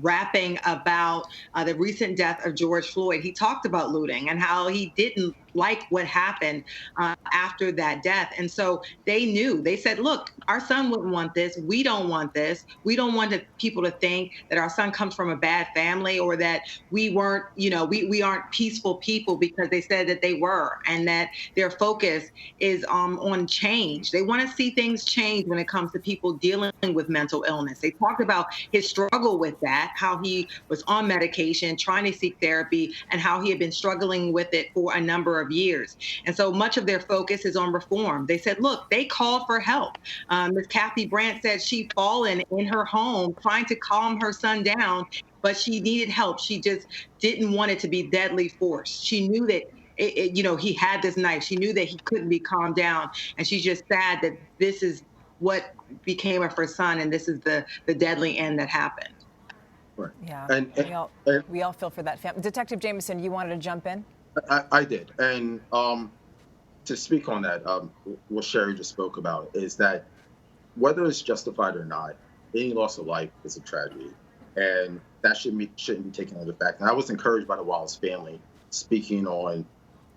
rapping about the recent death of George Floyd. He talked about looting and how he didn't like what happened after that death. And so they said, look, our son wouldn't want this. We don't want this. We don't want people to think that our son comes from a bad family or that we weren't, we aren't peaceful people, because they said that they were, and that their focus is on change. They want to see things change when it comes to people dealing with mental illness. They talked about his struggle with that, how he was on medication, trying to seek therapy, and how he had been struggling with it for a number of years. And so much of their focus is on reform. They said, look, they called for help. Ms. Kathy Brandt said she'd fallen in her home trying to calm her son down, but she needed help. She just didn't want it to be deadly force. She knew that he had this knife. She knew that he couldn't be calmed down. And she's just sad that this is what became of her son, and this is the deadly end that happened. Right. Yeah, and we all feel for that family. Detective Jameson, you wanted to jump in? I did. And to speak on that, what Sherry just spoke about is that whether it's justified or not, any loss of life is a tragedy. And that shouldn't be taken as a fact. And I was encouraged by the Wallace family speaking on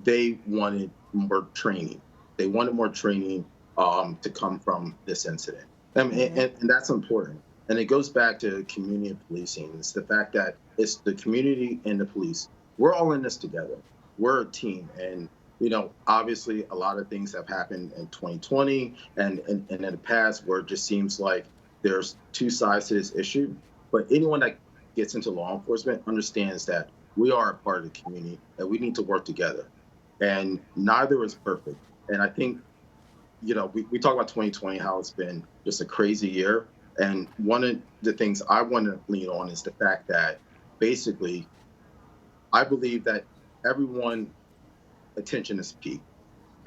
they wanted more training. They wanted more training to come from this incident. And that's important. And it goes back to community policing. It's the fact that it's the community and the police. We're all in this together. We're a team. And, obviously a lot of things have happened in 2020 and in the past where it just seems like there's two sides to this issue. But anyone that gets into law enforcement understands that we are a part of the community and we need to work together. And neither is perfect. And I think, we talk about 2020, how it's been just a crazy year. And one of the things I want to lean on is the fact that basically, I believe that everyone attention is peaked.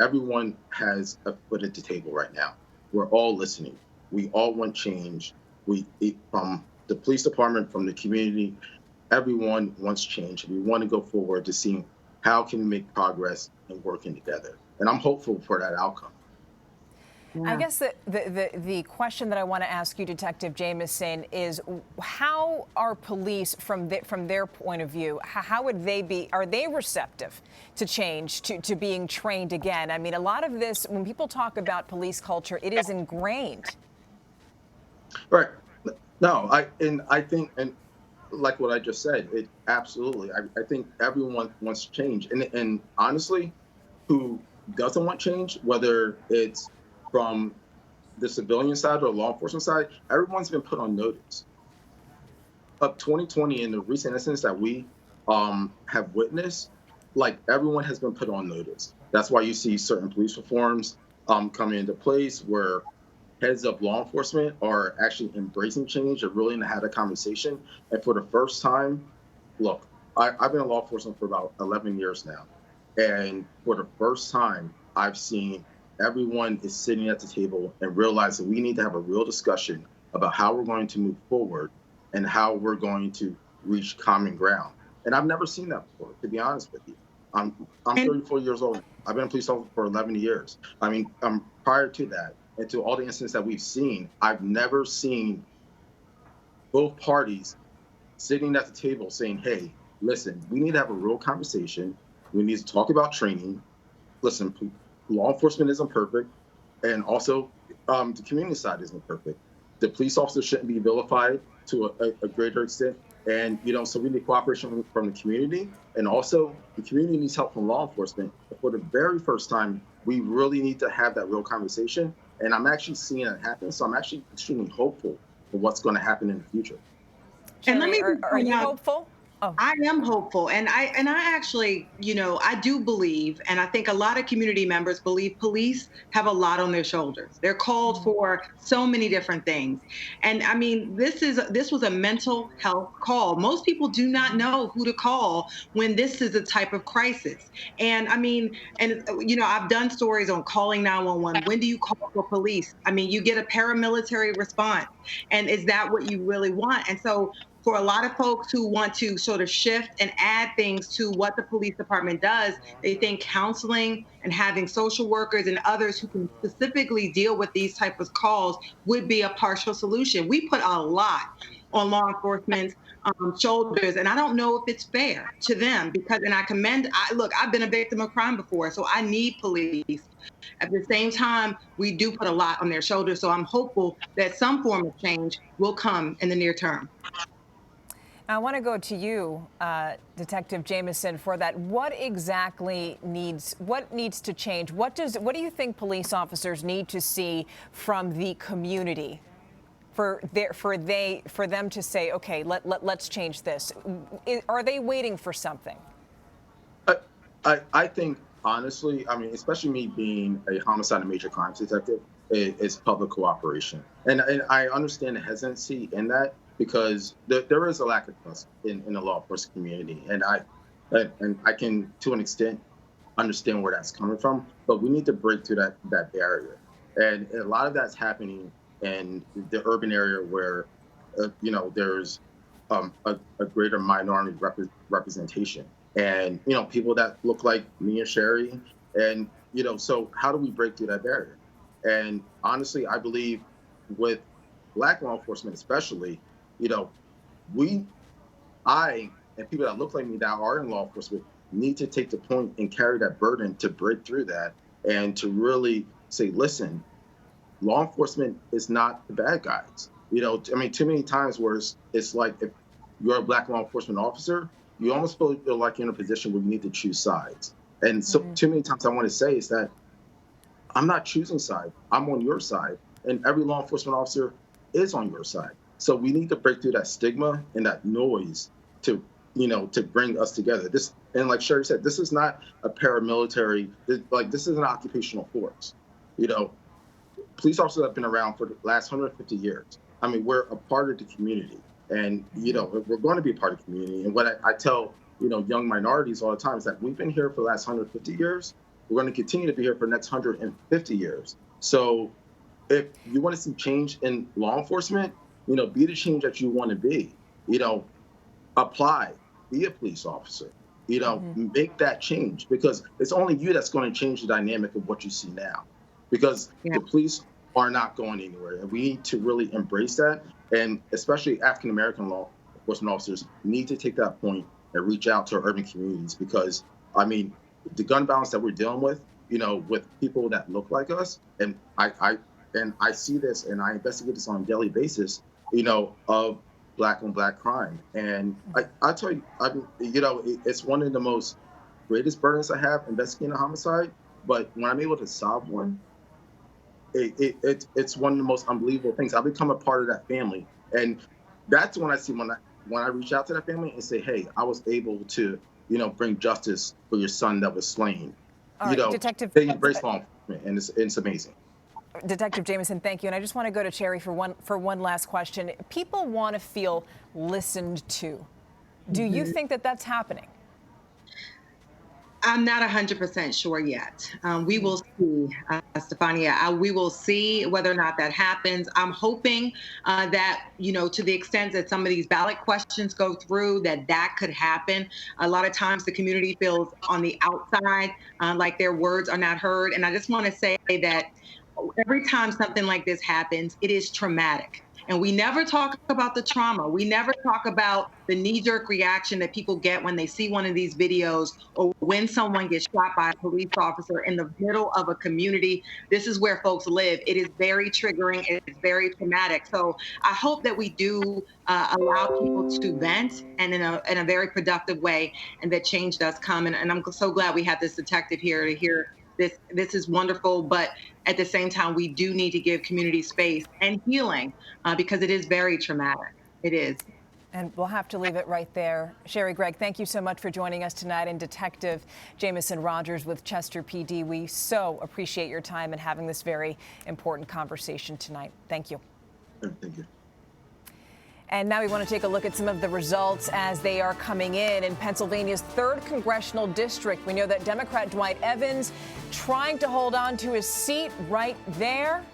Everyone has a foot at the table right now. We're all listening. We all want change. From the police department, from the community, everyone wants change. We want to go forward to seeing how can we make progress and working together. And I'm hopeful for that outcome. I guess the question that I want to ask you, Detective Jamison, is how are police, from their point of view, how would they be, are they receptive to change, to being trained again? I mean, a lot of this, when people talk about police culture, it is ingrained. Right. No, I think, and like what I just said, it absolutely, I think everyone wants change. And honestly, who doesn't want change, whether it's from the civilian side or law enforcement side, everyone's been put on notice. Of 2020 and the recent incidents that we have witnessed, like everyone has been put on notice. That's why you see certain police reforms coming into place where heads of law enforcement are actually embracing change and willing to have a conversation. And for the first time, look, I've been in law enforcement for about 11 years now. And for the first time, I've seen everyone is sitting at the table and realize that we need to have a real discussion about how we're going to move forward and how we're going to reach common ground. And I've never seen that before, to be honest with you. I'm 34 years old. I've been a police officer for 11 years. I mean, prior to that, and to all the incidents that we've seen, I've never seen both parties sitting at the table saying, hey, listen, we need to have a real conversation. We need to talk about training. Listen, law enforcement isn't perfect. And also the community side isn't perfect. The police officers shouldn't be vilified to a greater extent. And, so we need cooperation from the community. And also the community needs help from law enforcement. But for the very first time, we really need to have that real conversation. And I'm actually seeing it happen. So I'm actually extremely hopeful for what's going to happen in the future. And let me are you hopeful? Oh. I am hopeful. And I actually, I do believe, and I think a lot of community members believe police have a lot on their shoulders. They're called for so many different things. And I mean, this was a mental health call. Most people do not know who to call when this is a type of crisis. And I mean, I've done stories on calling 911. When do you call for police? I mean, you get a paramilitary response. And is that what you really want? And so for a lot of folks who want to sort of shift and add things to what the police department does, they think counseling and having social workers and others who can specifically deal with these type of calls would be a partial solution. We put a lot on law enforcement's shoulders, and I don't know if it's fair to them and I've been a victim of crime before, so I need police. At the same time, we do put a lot on their shoulders, so I'm hopeful that some form of change will come in the near term. I want to go to you, Detective Jamison, for that. What exactly needs to change? What do you think police officers need to see from the community for them to say, okay, let's change this? Are they waiting for something? I think, honestly, I mean, especially me being a homicide and major crimes detective, is public cooperation. And I understand the hesitancy in that, because there is a lack of trust in the law enforcement community. And I can, to an extent, understand where that's coming from, but we need to break through that barrier. And a lot of that's happening in the urban area where, there's a greater minority representation. And, people that look like me and Sherry. And, so how do we break through that barrier? And honestly, I believe with Black law enforcement especially, I and people that look like me that are in law enforcement need to take the point and carry that burden to break through that and to really say, listen, law enforcement is not the bad guys. I mean, too many times where it's like if you're a Black law enforcement officer, you almost feel like you're in a position where you need to choose sides. And so too many times I want to say is that I'm not choosing side. I'm on your side. And every law enforcement officer is on your side. So we need to break through that stigma and that noise to bring us together. And like Sherry said, this is not a paramilitary, this is an occupational force. Police officers have been around for the last 150 years. I mean, we're a part of the community, and we're going to be a part of the community. And what I tell young minorities all the time is that we've been here for the last 150 years. We're going to continue to be here for the next 150 years. So if you want to see change in law enforcement, be the change that you want to be. Apply, be a police officer. Make that change, because it's only you that's going to change the dynamic of what you see now. Because the police are not going anywhere, and we need to really embrace that. And especially African American law enforcement officers need to take that point and reach out to our urban communities, because the gun violence that we're dealing with, with people that look like us, and I see this and I investigate this on a daily basis, of Black on Black crime. And I tell you, it's one of the most greatest burdens I have, investigating a homicide. But when I'm able to solve one, it's one of the most unbelievable things. I become a part of that family, and that's when I see when I reach out to that family and say, hey, I was able to bring justice for your son that was slain. All right, Detective, they embrace law enforcement, and it's amazing. Detective Jamison, thank you. And I just want to go to Cherry for one last question. People want to feel listened to. Do you think that that's happening? I'm not 100% sure yet. We will see, Stefania. We will see whether or not that happens. I'm hoping that, to the extent that some of these ballot questions go through, that could happen. A lot of times the community feels on the outside, like their words are not heard. And I just want to say that every time something like this happens, it is traumatic. And we never talk about the trauma. We never talk about the knee-jerk reaction that people get when they see one of these videos, or when someone gets shot by a police officer in the middle of a community. This is where folks live. It is very triggering. It is very traumatic. So I hope that we do allow people to vent, and in a very productive way, and that change does come. And I'm so glad we have this detective here to hear this. This is wonderful, but at the same time, we do need to give community space and healing, because it is very traumatic. It is. And we'll have to leave it right there. Sherry Gregg, thank you so much for joining us tonight. And Detective Jamison Rogers with Chester PD, we so appreciate your time and having this very important conversation tonight. Thank you. Thank you. And now we want to take a look at some of the results as they are coming in Pennsylvania's 3rd congressional district. We know that Democrat Dwight Evans trying to hold on to his seat right there.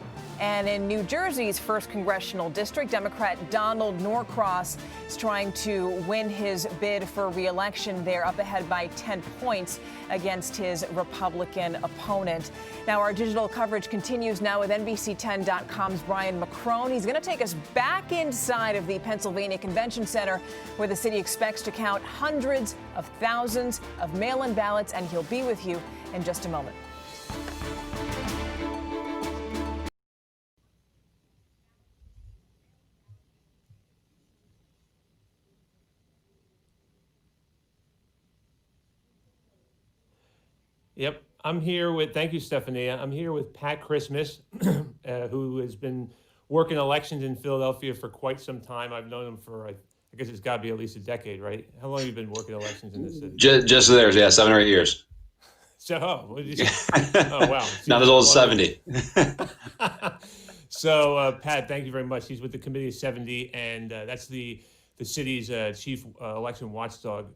And in New Jersey's 1st congressional district, Democrat Donald Norcross is trying to win his bid for re-election there, up ahead by 10 points against his Republican opponent. Now, our digital coverage continues now with NBC10.com's Brian McCrone. He's going to take us back inside of the Pennsylvania Convention Center, where the city expects to count hundreds of thousands of mail-in ballots, and he'll be with you in just a moment. Yep, I'm here with, thank you, Stefania. I'm here with Pat Christmas, who has been working elections in Philadelphia for quite some time. I've known him for, I guess it's got to be at least a decade, right? How long have you been working elections in this city? Just there, yeah, 7 or 8 years. So, what did you say? Oh, wow. Not as old as 70. So, Pat, thank you very much. He's with the Committee of 70, and that's the city's chief election watchdog.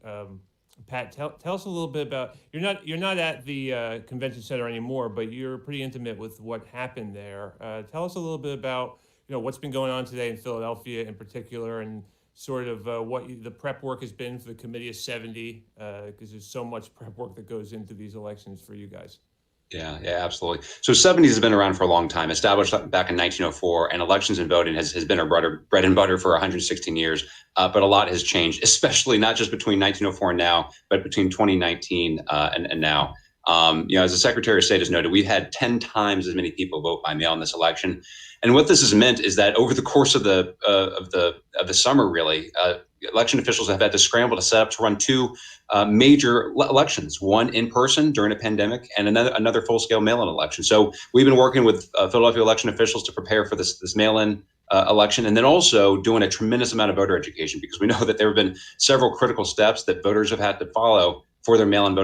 Pat, tell us a little bit about, you're not at the convention center anymore, but you're pretty intimate with what happened there. Tell us a little bit about what's been going on today in Philadelphia in particular, and sort of what the prep work has been for the Committee of 70, because there's so much prep work that goes into these elections for you guys. Yeah, absolutely. So 70s has been around for a long time, established back in 1904, and elections and voting has been our bread and butter for 116 years. But a lot has changed, especially not just between 1904 and now, but between 2019 and now. As the Secretary of State has noted, we've had 10 times as many people vote by mail in this election. And what this has meant is that over the course of the summer, really, election officials have had to scramble to set up to run 2 major elections, one in person during a pandemic and another full-scale mail-in election. So we've been working with Philadelphia election officials to prepare for this mail-in election, and then also doing a tremendous amount of voter education, because we know that there have been several critical steps that voters have had to follow for their mail-in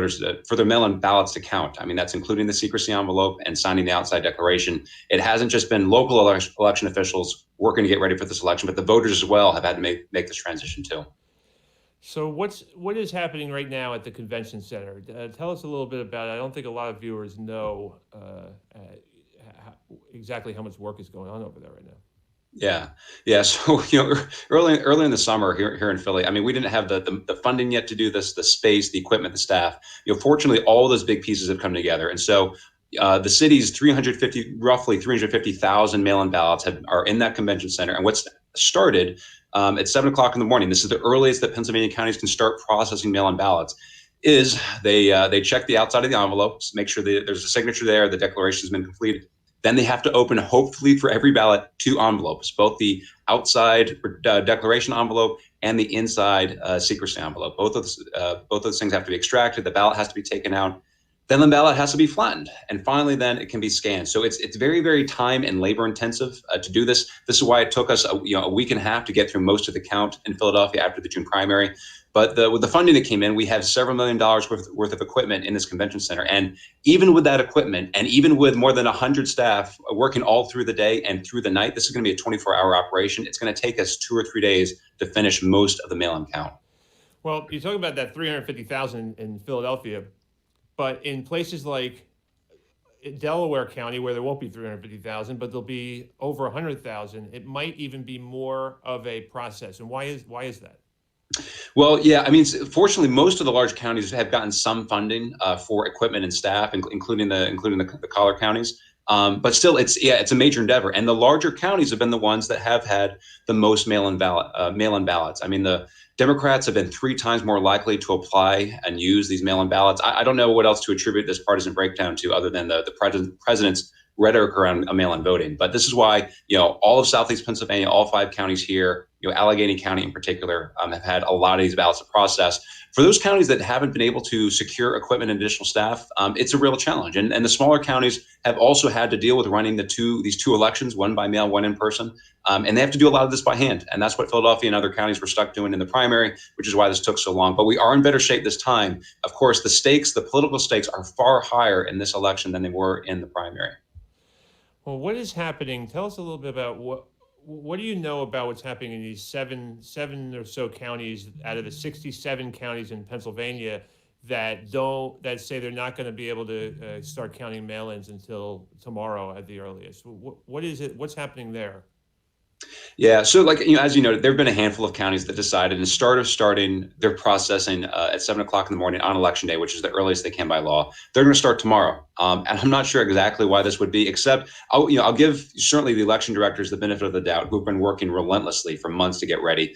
ballots to count. I mean, that's including the secrecy envelope and signing the outside declaration. It hasn't just been local election officials working to get ready for this election, but the voters as well have had to make this transition too. So what is happening right now at the convention center? Tell us a little bit about it. I don't think a lot of viewers know exactly how much work is going on over there right now. Yeah, yeah. So early in the summer here in Philly, I mean, we didn't have the funding yet to do this, the space, the equipment, the staff. Fortunately, all those big pieces have come together, and so the city's roughly 350,000 mail-in ballots are in that convention center. And what's started at 7 o'clock in the morning. This is the earliest that Pennsylvania counties can start processing mail-in ballots. Is they check the outside of the envelopes, make sure that there's a signature there, the declaration has been completed. Then they have to open, hopefully for every ballot, 2 envelopes, both the outside declaration envelope and the inside secrecy envelope. Both of those things have to be extracted. The ballot has to be taken out. Then the ballot has to be flattened, and finally, then it can be scanned. So it's very, very time and labor intensive to do this. This is why it took us a week and a half to get through most of the count in Philadelphia after the June primary. But with the funding that came in, we have several $1 million worth of equipment in this convention center. And even with that equipment, and even with more than 100 staff working all through the day and through the night, this is going to be a 24-hour operation. It's going to take us 2 or 3 days to finish most of the mail-in count. Well, you're talking about that 350,000 in Philadelphia, but in places like Delaware County, where there won't be 350,000, but there'll be over 100,000, it might even be more of a process. And why is that? Well, yeah, I mean, fortunately, most of the large counties have gotten some funding for equipment and staff, including the collar counties. But still, it's a major endeavor, and the larger counties have been the ones that have had the most mail-in ballots. I mean, the Democrats have been 3 times more likely to apply and use these mail-in ballots. I don't know what else to attribute this partisan breakdown to, other than the president's rhetoric around mail-in voting. But this is why all of Southeast Pennsylvania, all 5 counties here, Allegheny County in particular, have had a lot of these ballots to process. For those counties that haven't been able to secure equipment and additional staff, it's a real challenge. And the smaller counties have also had to deal with running these two elections, one by mail, one in person. And they have to do a lot of this by hand. And that's what Philadelphia and other counties were stuck doing in the primary, which is why this took so long. But we are in better shape this time. Of course, the political stakes are far higher in this election than they were in the primary. Well, what is happening? Tell us a little bit about what do you know about what's happening in these seven or so counties out of the 67 counties in Pennsylvania that say they're not going to be able to start counting mail-ins until tomorrow at the earliest? What is it? What's happening there? Yeah, so as you noted, there have been a handful of counties that decided instead of starting their processing at 7 o'clock in the morning on election day, which is the earliest they can by law, they're going to start tomorrow. And I'm not sure exactly why this would be, except I'll give certainly the election directors the benefit of the doubt, who've been working relentlessly for months to get ready.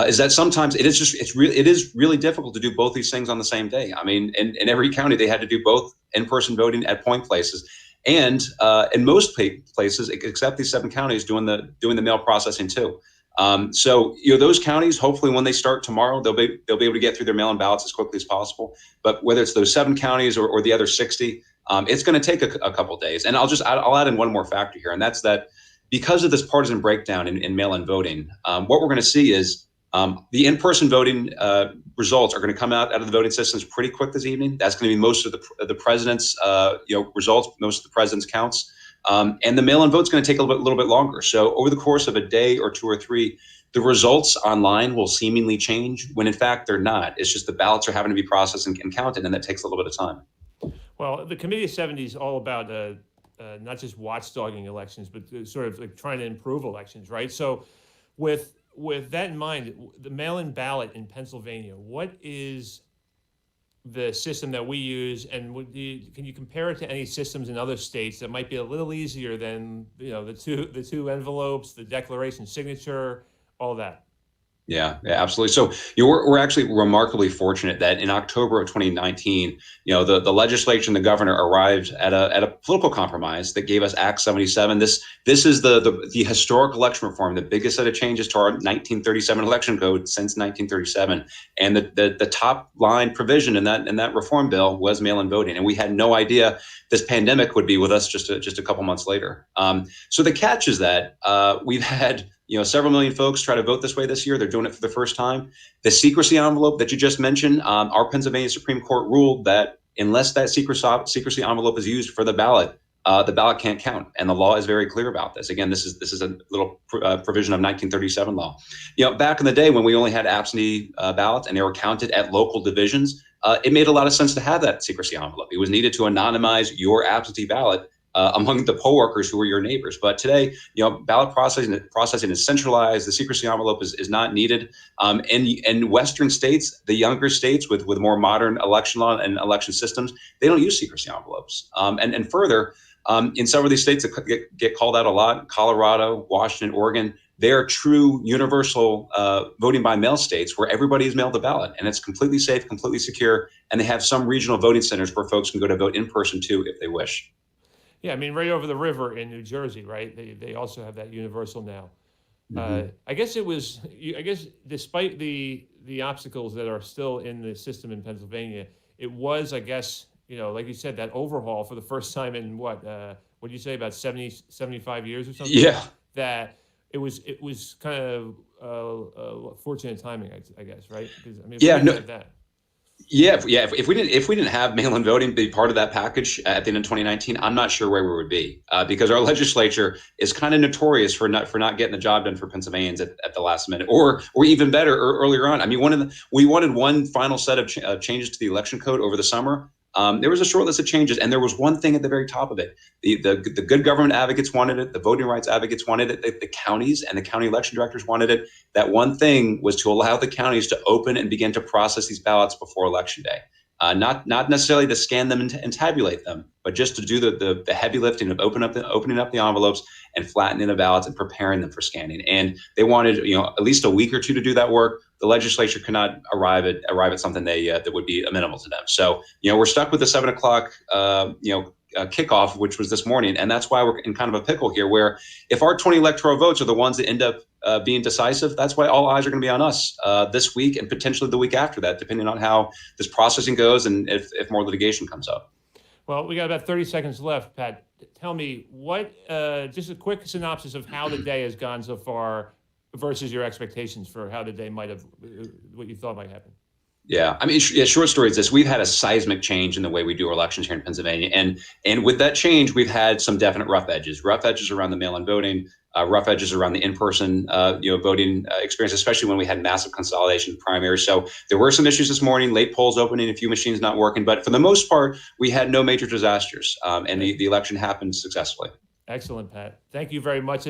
Is that sometimes it is really difficult to do both these things on the same day. I mean, in every county they had to do both in-person voting at polling places. And in most places, except these 7 counties, doing the mail processing too. So those counties, hopefully, when they start tomorrow, they'll be able to get through their mail-in ballots as quickly as possible. But whether it's those 7 counties or the other 60, it's going to take a couple of days. And I'll add in one more factor here, and that's that because of this partisan breakdown in mail-in voting, what we're going to see is the in-person voting results are going to come out of the voting systems pretty quick this evening. That's going to be most of the president's results, most of the president's counts, and the mail-in vote's going to take a little bit longer. So over the course of a day or 2 or 3, the results online will seemingly change when in fact they're not. It's just the ballots are having to be processed and counted, and that takes a little bit of time. Well, the Committee of 70 is all about not just watchdogging elections, but sort of like trying to improve elections, right? So with that in mind, the mail-in ballot in Pennsylvania, what is the system that we use, and can you compare it to any systems in other states that might be a little easier than the two envelopes, the declaration signature, all that? Yeah, absolutely. So we're actually remarkably fortunate that in October of 2019, the legislature and the governor arrived at a political compromise that gave us Act 77. This is the historic election reform, the biggest set of changes to our 1937 election code since 1937. And the top line provision in that reform bill was mail-in voting, and we had no idea this pandemic would be with us just a couple months later. So the catch is that we've had several million folks try to vote this way this year. They're doing it for the first time. The secrecy envelope that you just mentioned, our Pennsylvania Supreme Court ruled that unless that secrecy envelope is used for the ballot, the ballot can't count. And the law is very clear about this. Again, this is a little provision of 1937 law. Back in the day when we only had absentee ballots and they were counted at local divisions, it made a lot of sense to have that secrecy envelope. It was needed to anonymize your absentee ballot among the poll workers who were your neighbors. But today, ballot processing is centralized. The secrecy envelope is not needed. In Western states, the younger states with more modern election law and election systems, they don't use secrecy envelopes. And further, in several of these states that get called out a lot, Colorado, Washington, Oregon, they are true universal voting by mail states where everybody is mailed a ballot, and it's completely safe, completely secure, and they have some regional voting centers where folks can go to vote in person too if they wish. Yeah, I mean, right over the river in New Jersey, right? They also have that universal now. I guess despite the obstacles that are still in the system in Pennsylvania, it was, I guess, like you said, that overhaul for the first time in what do you say, about 70, 75 years or something? Yeah. That it was kind of fortunate timing, I guess, right? Because I mean, that. If we didn't have mail-in voting be part of that package at the end of 2019, I'm not sure where we would be because our legislature is kind of notorious for not getting the job done for Pennsylvanians at the last minute, or even better, earlier on. I mean, we wanted one final set of changes to the election code over the summer. There was a short list of changes, and there was one thing at the very top of it. The good government advocates wanted it. The voting rights advocates wanted it. The counties and the county election directors wanted it. That one thing was to allow the counties to open and begin to process these ballots before Election Day. Not necessarily to scan them and tabulate them, but just to do the heavy lifting of opening up the envelopes and flattening the ballots and preparing them for scanning. And they wanted at least a week or two to do that work. The legislature could not arrive at something that would be amenable to them. So we're stuck with the 7 o'clock kickoff, which was this morning, and that's why we're in kind of a pickle here. Where if our 20 electoral votes are the ones that end up being decisive, that's why all eyes are going to be on us this week and potentially the week after that, depending on how this processing goes and if more litigation comes up. Well, we got about 30 seconds left, Pat. Tell me just a quick synopsis of how the day has gone so far versus your expectations for how the day might have, what you thought might happen. Yeah, I mean, short story is this: we've had a seismic change in the way we do our elections here in Pennsylvania, and with that change, we've had some definite rough edges around the mail-in voting, rough edges around the in-person, voting experience, especially when we had massive consolidation primaries. So there were some issues this morning: late polls opening, a few machines not working, but for the most part, we had no major disasters, and the election happened successfully. Excellent, Pat. Thank you very much.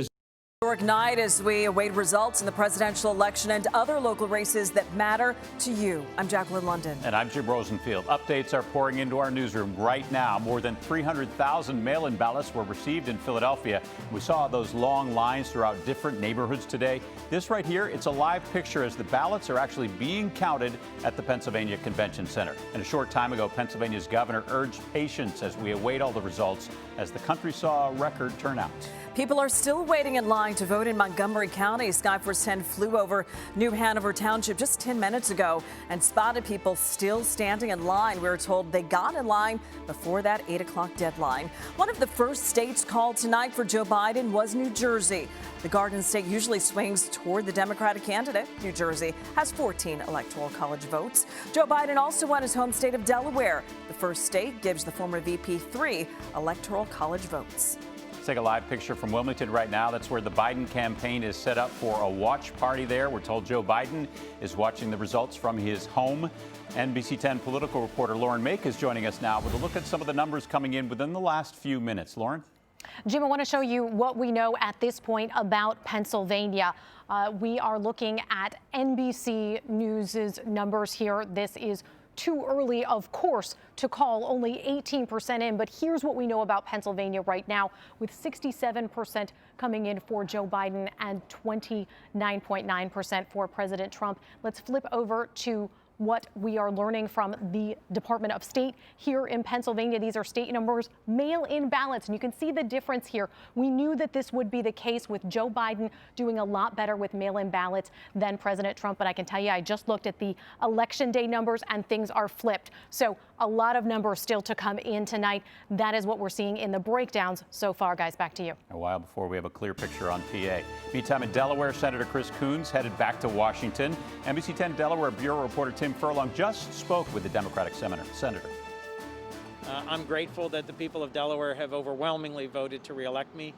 Historic night as we await results in the presidential election and other local races that matter to you. I'm Jacqueline London. And I'm Jim Rosenfield. Updates are pouring into our newsroom right now. More than 300,000 mail-in ballots were received in Philadelphia. We saw those long lines throughout different neighborhoods today. This right here, it's a live picture as the ballots are actually being counted at the Pennsylvania Convention Center. And a short time ago, Pennsylvania's governor urged patience as we await all the results as the country saw a record turnout. People are still waiting in line to vote in Montgomery County. Skyforce 10 flew over New Hanover Township just 10 minutes ago and spotted people still standing in line. We were told they got in line before that 8 o'clock deadline. One of the first states called tonight for Joe Biden was New Jersey. The Garden State usually swings toward the Democratic candidate. New Jersey has 14 electoral college votes. Joe Biden also won his home state of Delaware. The first state gives the former VP 3 electoral college votes. Take a live picture from Wilmington right now. That's where the Biden campaign is set up for a watch party there. We're told Joe Biden is watching the results from his home. NBC10 political reporter Lauren Make is joining us now with a look at some of the numbers coming in within the last few minutes. Lauren? Jim, I want to show you what we know at this point about Pennsylvania. We are looking at NBC News's numbers here. This is too early, of course, to call, only 18% in. But here's what we know about Pennsylvania right now, with 67% coming in for Joe Biden and 29.9% for President Trump. Let's flip over to what we are learning from the Department of State here in Pennsylvania. These are state numbers, mail-in ballots, and you can see the difference here. We knew that this would be the case with Joe Biden doing a lot better with mail-in ballots than President Trump, but I can tell you, I just looked at the election day numbers and things are flipped. So a lot of numbers still to come in tonight. That is what we're seeing in the breakdowns so far. Guys, back to you. A while before we have a clear picture on PA. Meantime, in Delaware, Senator Chris Coons headed back to Washington. NBC10 Delaware Bureau reporter Tim Furlong just spoke with the Democratic senator. I'm grateful that the people of Delaware have overwhelmingly voted to reelect me,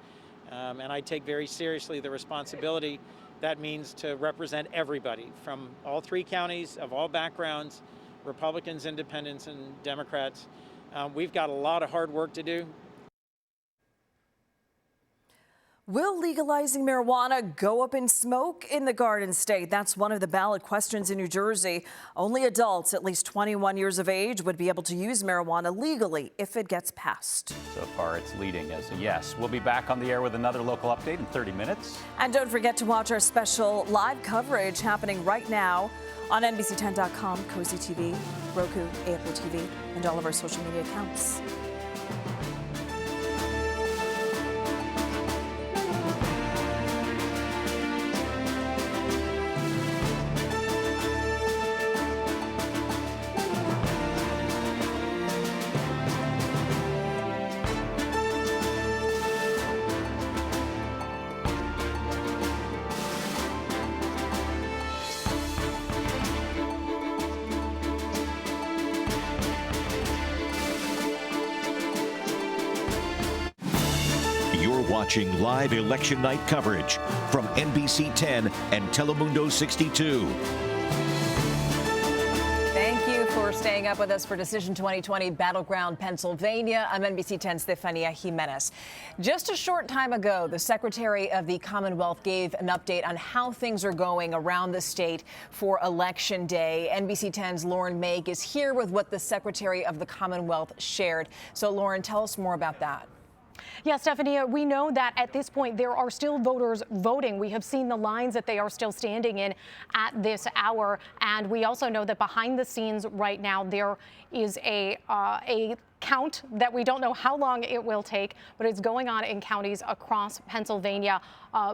and I take very seriously the responsibility that means to represent everybody from all 3 counties of all backgrounds, Republicans, Independents, and Democrats. We've got a lot of hard work to do. Will legalizing marijuana go up in smoke in the Garden State? That's one of the ballot questions in New Jersey. Only adults at least 21 years of age would be able to use marijuana legally if it gets passed. So far, it's leading as a yes. We'll be back on the air with another local update in 30 minutes. And don't forget to watch our special live coverage happening right now on NBC10.com, Cozy TV, Roku, Apple TV, and all of our social media accounts. Watching live election night coverage from NBC10 and Telemundo 62. Thank you for staying up with us for Decision 2020 Battleground, Pennsylvania. I'm NBC10's Stefania Jimenez. Just a short time ago, the Secretary of the Commonwealth gave an update on how things are going around the state for Election Day. NBC10's Lauren Meg is here with what the Secretary of the Commonwealth shared. So, Lauren, tell us more about that. Yeah, Stefania, we know that at this point there are still voters voting. We have seen the lines that they are still standing in at this hour. And we also know that behind the scenes right now there is a count that we don't know how long it will take, but it's going on in counties across Pennsylvania,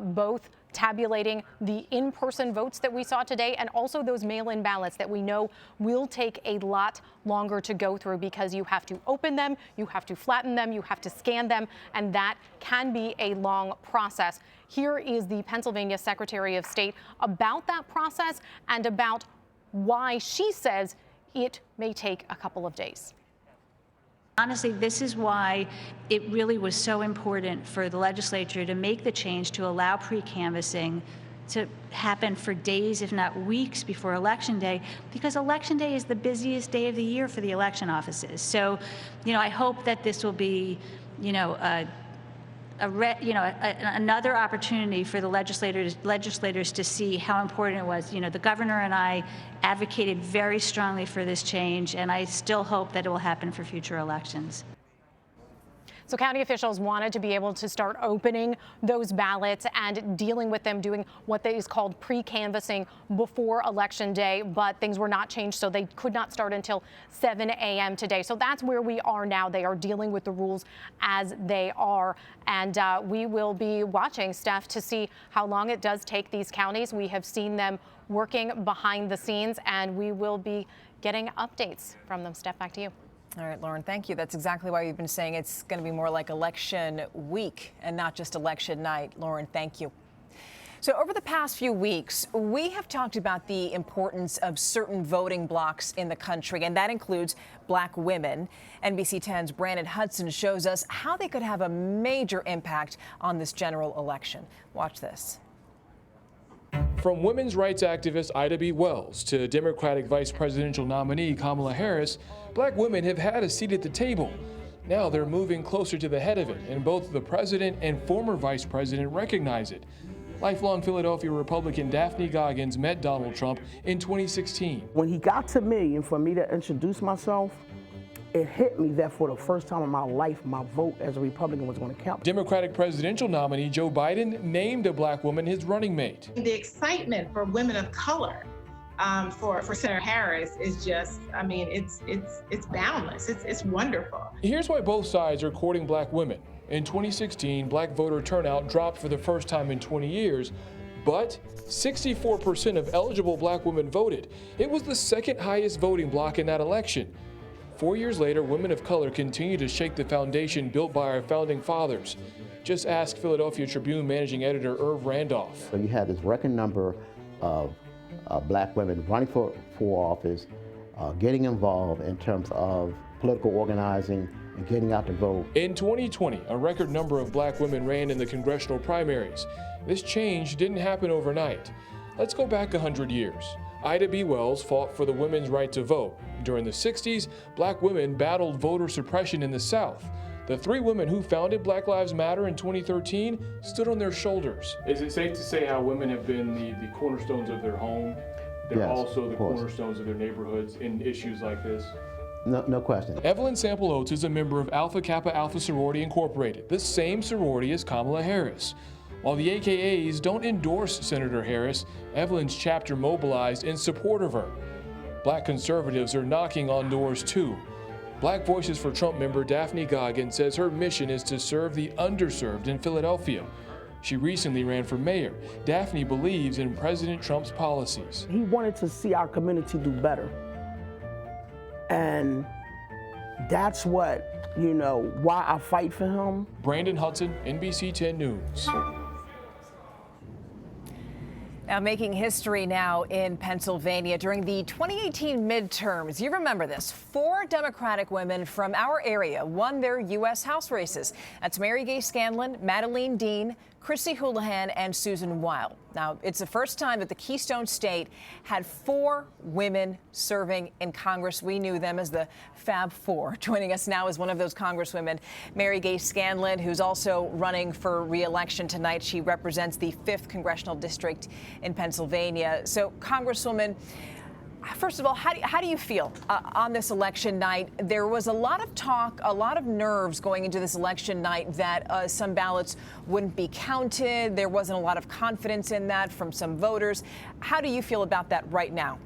both tabulating the in-person votes that we saw today and also those mail-in ballots that we know will take a lot longer to go through because you have to open them, you have to flatten them, you have to scan them, and that can be a long process. Here is the Pennsylvania Secretary of State about that process and about why she says it may take a couple of days. Honestly, this is why it really was so important for the legislature to make the change to allow pre-canvassing to happen for days, if not weeks, before Election Day, because Election Day is the busiest day of the year for the election offices. So, I hope that this will be, another opportunity for the legislators to see how important it was. The governor and I advocated very strongly for this change, and I still hope that it will happen for future elections. So county officials wanted to be able to start opening those ballots and dealing with them, doing what is called pre-canvassing before Election Day, but things were not changed, so they could not start until 7 a.m. today. So that's where we are now. They are dealing with the rules as they are, and we will be watching, Steph, to see how long it does take these counties. We have seen them working behind the scenes, and we will be getting updates from them. Steph, back to you. All right, Lauren, thank you. That's exactly why you've been saying it's going to be more like election week and not just election night. Lauren, thank you. So over the past few weeks, we have talked about the importance of certain voting blocks in the country, and that includes Black women. NBC 10's Brandon Hudson shows us how they could have a major impact on this general election. Watch this. From women's rights activist Ida B. Wells to Democratic vice presidential nominee Kamala Harris, Black women have had a seat at the table. Now they're moving closer to the head of it, and both the president and former vice president recognize it. Lifelong Philadelphia Republican Daphne Goggins met Donald Trump in 2016. When he got to me and for me to introduce myself, it hit me that for the first time in my life, my vote as a Republican was going to count. Democratic presidential nominee Joe Biden named a Black woman his running mate. The excitement for women of color for Senator Harris is just, it's boundless. It's wonderful. Here's why both sides are courting Black women. In 2016, Black voter turnout dropped for the first time in 20 years, but 64% of eligible Black women voted. It was the second highest voting bloc in that election. 4 years later, women of color continue to shake the foundation built by our founding fathers. Just ask Philadelphia Tribune managing editor Irv Randolph. So you had this record number of Black women running for office, getting involved in terms of political organizing, and getting out to vote. In 2020, a record number of black women ran in the congressional primaries. This change didn't happen overnight. Let's go back 100 years. Ida B. Wells fought for the women's right to vote. During the 60s, black women battled voter suppression in the South. The 3 women who founded Black Lives Matter in 2013 stood on their shoulders. Is it safe to say how women have been the cornerstones of their home? They're Yes, also the of course. cornerstones of their neighborhoods in issues like this? No question. Evelyn Sample Oates is a member of Alpha Kappa Alpha Sorority Incorporated, the same sorority as Kamala Harris. While the AKAs don't endorse Senator Harris, Evelyn's chapter mobilized in support of her. Black conservatives are knocking on doors too. Black Voices for Trump member Daphne Goggin says her mission is to serve the underserved in Philadelphia. She recently ran for mayor. Daphne believes in President Trump's policies. He wanted to see our community do better. And that's what, why I fight for him. Brandon Hudson, NBC 10 News. Now making history now in Pennsylvania during the 2018 midterms. You remember this. 4 Democratic women from our area won their U.S. House races. That's Mary Gay Scanlon, Madeleine Dean, Chrissy Houlihan, and Susan Wild. Now, it's the first time that the Keystone State had 4 women serving in Congress. We knew them as the Fab Four. Joining us now is one of those congresswomen, Mary Gay Scanlon, who's also running for re-election tonight. She represents the 5th Congressional District in Pennsylvania. So, Congresswoman, first of all, how do you feel on this election night? There was a lot of talk, a lot of nerves going into this election night that some ballots wouldn't be counted. There wasn't a lot of confidence in that from some voters. How do you feel about that right now?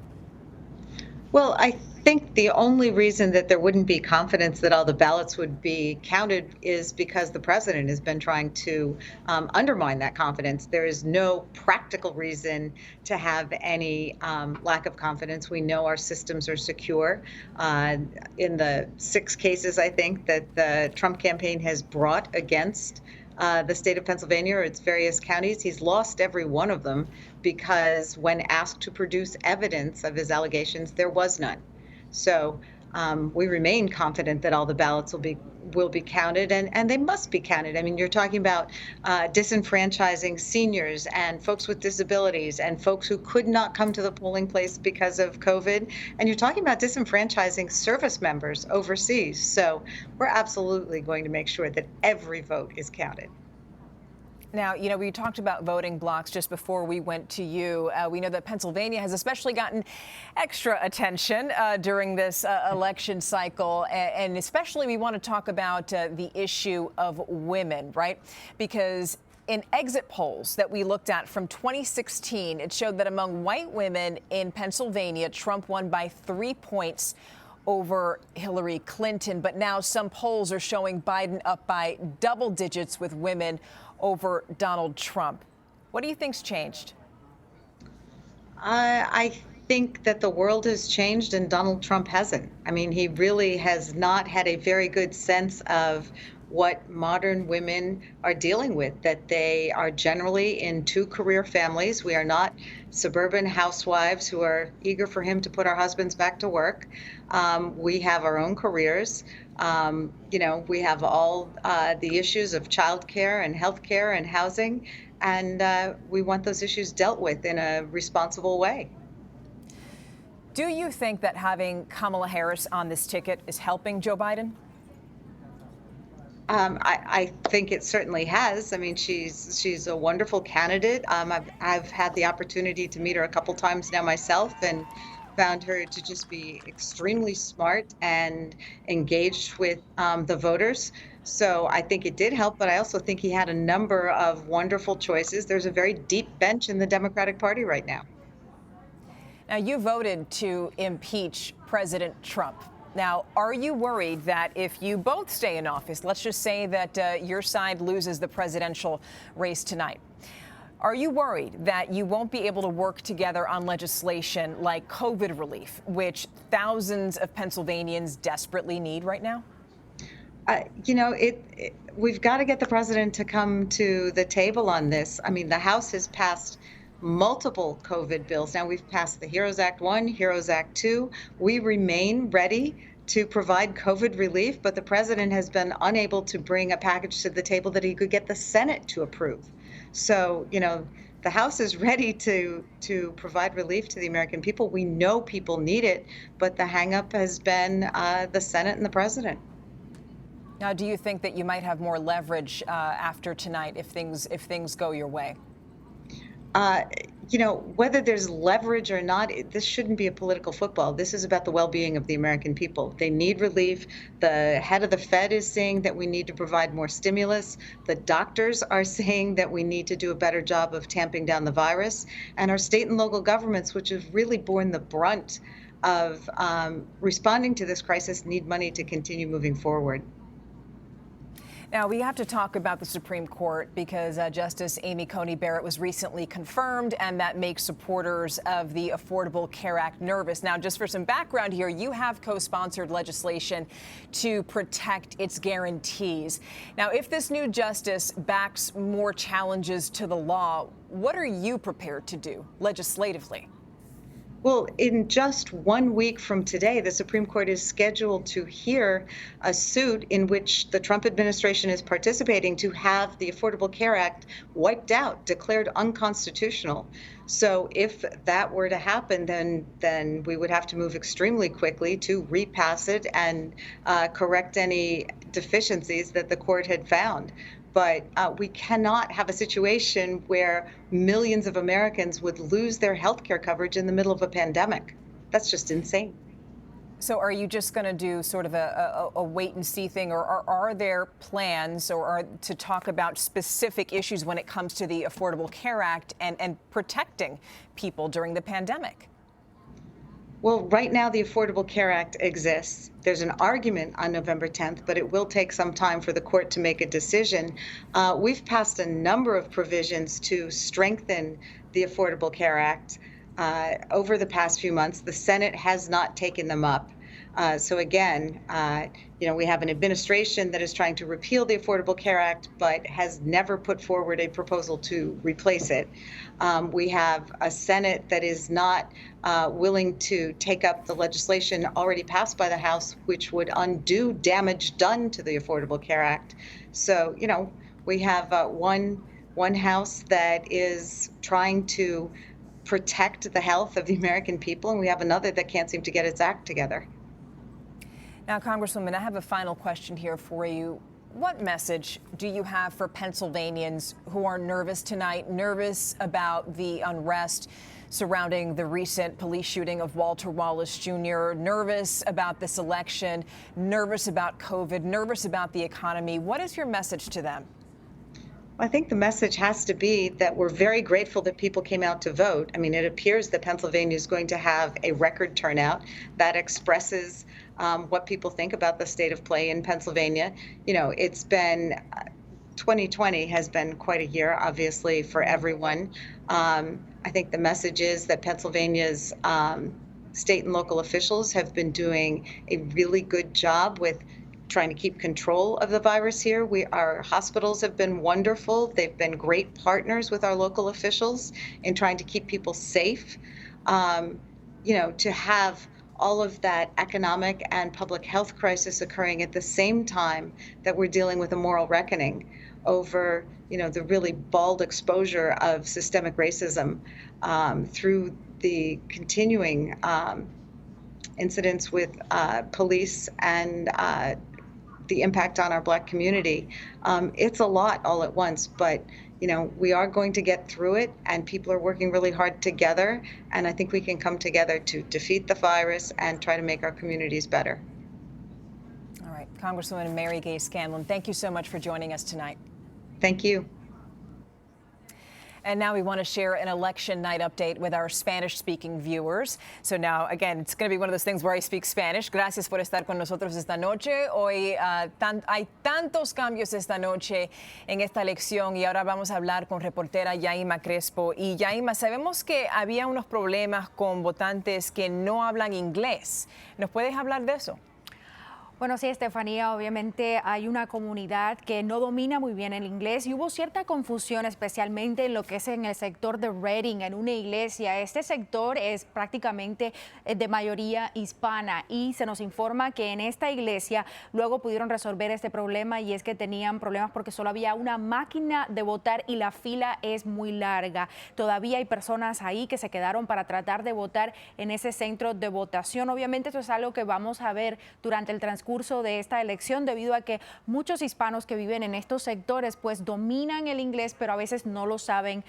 Well, I think the only reason that there wouldn't be confidence that all the ballots would be counted is because the president has been trying to undermine that confidence. There is no practical reason to have any lack of confidence. We know our systems are secure. In the 6 cases, I think, that the Trump campaign has brought against the state of Pennsylvania or its various counties, he's lost every one of them because when asked to produce evidence of his allegations, there was none. So we remain confident that all the ballots will be counted, and they must be counted. I mean, you're talking about disenfranchising seniors and folks with disabilities and folks who could not come to the polling place because of COVID. And you're talking about disenfranchising service members overseas. So we're absolutely going to make sure that every vote is counted. Now, we talked about voting blocks just before we went to you. We know that Pennsylvania has especially gotten extra attention during this election cycle. And especially we want to talk about the issue of women, right? Because in exit polls that we looked at from 2016, it showed that among white women in Pennsylvania, Trump won by 3 points over Hillary Clinton. But now some polls are showing Biden up by double digits with women over Donald Trump. What do you think's changed? I think that the world has changed and Donald Trump hasn't. I mean, he really has not had a very good sense of what modern women are dealing with, that they are generally in 2 career families. We are not suburban housewives who are eager for him to put our husbands back to work. We have our own careers. We have all the issues of childcare and healthcare and housing, and we want those issues dealt with in a responsible way. Do you think that having Kamala Harris on this ticket is helping Joe Biden? I think it certainly has. I mean, she's a wonderful candidate. I've had the opportunity to meet her a couple times now myself, and found her to just be extremely smart and engaged with the voters. So I think it did help, but I also think he had a number of wonderful choices. There's a very deep bench in the Democratic Party right now. Now, you voted to impeach President Trump. Now, are you worried that if you both stay in office, let's just say that your side loses the presidential race tonight, are you worried that you won't be able to work together on legislation like COVID relief, which thousands of Pennsylvanians desperately need right now? We've got to get the president to come to the table on this. I mean, the House has passed multiple COVID bills. Now we've passed the HEROES Act 1, HEROES Act 2. We remain ready to provide COVID relief, but the president has been unable to bring a package to the table that he could get the Senate to approve. So, the House is ready to provide relief to the American people. We know people need it, but the hangup has been the Senate and the president. Now, do you think that you might have more leverage after tonight if things go your way? Whether there's leverage or not, this shouldn't be a political football. This is about the well-being of the American people. They need relief. The head of the Fed is saying that we need to provide more stimulus. The doctors are saying that we need to do a better job of tamping down the virus. And our state and local governments, which have really borne the brunt of responding to this crisis, need money to continue moving forward. Now, we have to talk about the Supreme Court because Justice Amy Coney Barrett was recently confirmed, and that makes supporters of the Affordable Care Act nervous. Now, just for some background here, you have co-sponsored legislation to protect its guarantees. Now, if this new justice backs more challenges to the law, what are you prepared to do legislatively? Well, in just 1 week from today, the Supreme Court is scheduled to hear a suit in which the Trump administration is participating to have the Affordable Care Act wiped out, declared unconstitutional. So if that were to happen, then we would have to move extremely quickly to repass it and correct any deficiencies that the court had found. But we cannot have a situation where millions of Americans would lose their health care coverage in the middle of a pandemic. That's just insane. So are you just going to do sort of a wait and see thing, or are there plans to talk about specific issues when it comes to the Affordable Care Act and protecting people during the pandemic? Well, right now, the Affordable Care Act exists. There's an argument on November 10th, but it will take some time for the court to make a decision. We've passed a number of provisions to strengthen the Affordable Care Act over the past few months. The Senate has not taken them up. So again, we have an administration that is trying to repeal the Affordable Care Act, but has never put forward a proposal to replace it. We have a Senate that is not willing to take up the legislation already passed by the House, which would undo damage done to the Affordable Care Act. So, we have one House that is trying to protect the health of the American people, and we have another that can't seem to get its act together. Now, Congresswoman, I have a final question here for you. What message do you have for Pennsylvanians who are nervous tonight, nervous about the unrest surrounding the recent police shooting of Walter Wallace Jr., nervous about this election, nervous about COVID, nervous about the economy? What is your message to them? I think the message has to be that we're very grateful that people came out to vote. I mean, it appears that Pennsylvania is going to have a record turnout that expresses what people think about the state of play in Pennsylvania. It's been 2020 has been quite a year, obviously, for everyone. I think the message is that Pennsylvania's state and local officials have been doing a really good job with trying to keep control of the virus here. Our hospitals have been wonderful. They've been great partners with our local officials in trying to keep people safe. To have all of that economic and public health crisis occurring at the same time that we're dealing with a moral reckoning over, the really bald exposure of systemic racism through the continuing incidents with police and the impact on our Black community. It's a lot all at once, but we are going to get through it, and people are working really hard together, and I think we can come together to defeat the virus and try to make our communities better. All right, Congresswoman Mary Gay Scanlon, thank you so much for joining us tonight. Thank you. And now we want to share an election night update with our Spanish-speaking viewers. So now, again, it's going to be one of those things where I speak Spanish. Gracias por estar con nosotros esta noche. Hoy hay tantos cambios esta noche en esta elección y ahora vamos a hablar con reportera Yaima Crespo. Y Yaima, sabemos que había unos problemas con votantes que no hablan inglés. ¿Nos puedes hablar de eso? Bueno, sí, Estefanía, obviamente hay una comunidad que no domina muy bien el inglés y hubo cierta confusión, especialmente en lo que es en el sector de Reading, en una iglesia. Este sector es prácticamente de mayoría hispana y se nos informa que en esta iglesia luego pudieron resolver este problema, y es que tenían problemas porque solo había una máquina de votar y la fila es muy larga. Todavía hay personas ahí que se quedaron para tratar de votar en ese centro de votación. Obviamente esto es algo que vamos a ver durante el transcurso de esta elección, debido a que muchos hispanos que viven en estos sectores pues dominan el inglés, pero a veces no lo saben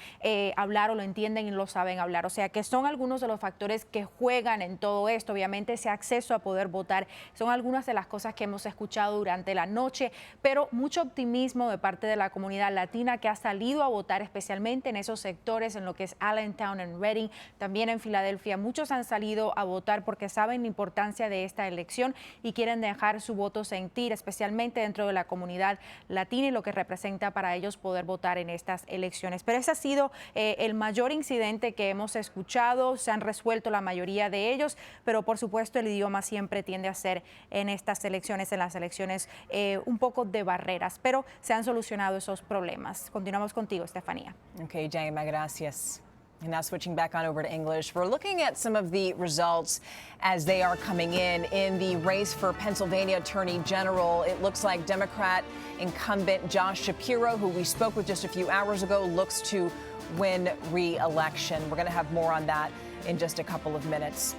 hablar, o lo entienden y lo saben hablar. O sea que son algunos de los factores que juegan en todo esto. Obviamente ese acceso a poder votar son algunas de las cosas que hemos escuchado durante la noche, pero mucho optimismo de parte de la comunidad latina que ha salido a votar, especialmente en esos sectores, en lo que es Allentown, en Reading, también en Filadelfia. Muchos han salido a votar porque saben la importancia de esta elección y quieren dejar su voto sentir, especialmente dentro de la comunidad latina, y lo que representa para ellos poder votar en estas elecciones. Pero ese ha sido el mayor incidente que hemos escuchado. Se han resuelto la mayoría de ellos, pero por supuesto el idioma siempre tiende a ser en estas elecciones, en las elecciones, un poco de barreras, pero se han solucionado esos problemas. Continuamos contigo, Estefanía. Okay, Jaima, gracias. And now switching back on over to English, we're looking at some of the results as they are coming in the race for Pennsylvania Attorney General. It looks like Democrat incumbent Josh Shapiro, who we spoke with just a few hours ago, looks to win re-election. We're going to have more on that in just a couple of minutes.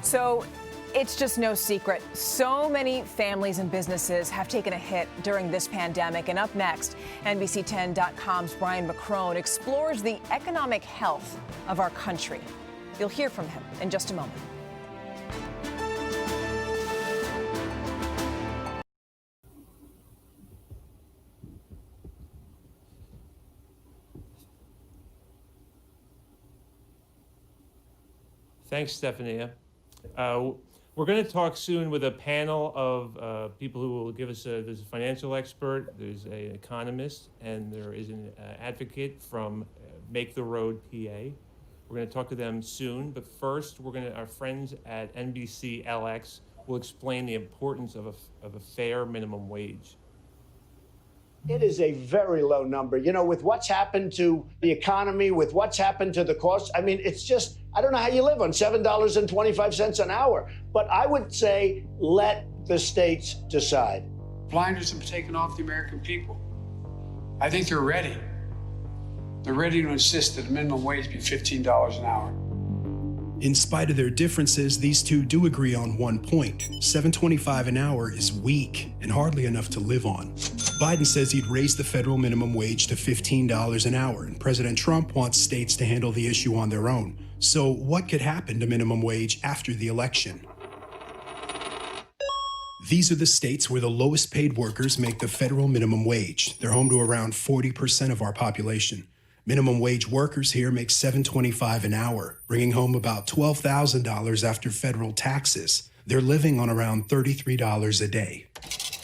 So it's just no secret. So many families and businesses have taken a hit during this pandemic. And up next, NBC10.com's Brian McCrone explores the economic health of our country. You'll hear from him in just a moment. Thanks, Stephania. We're going to talk soon with a panel of people who will give us there's a financial expert, there's an economist, and there is an advocate from Make the Road PA. We're going to talk to them soon, but first our friends at NBC LX will explain the importance of a fair minimum wage. It is a very low number. You know, with what's happened to the economy, with what's happened to the cost, I mean, it's just, I don't know how you live on $7.25 an hour. But I would say let the states decide. Blinders have been taken off the American people. I think they're ready. They're ready to insist that the minimum wage be $15 an hour. In spite of their differences, these two do agree on one point. $7.25 an hour is weak and hardly enough to live on. Biden says he'd raise the federal minimum wage to $15 an hour, and President Trump wants states to handle the issue on their own. So what could happen to minimum wage after the election? These are the states where the lowest paid workers make the federal minimum wage. They're home to around 40% of our population. Minimum wage workers here make $7.25 an hour, bringing home about $12,000 after federal taxes. They're living on around $33 a day.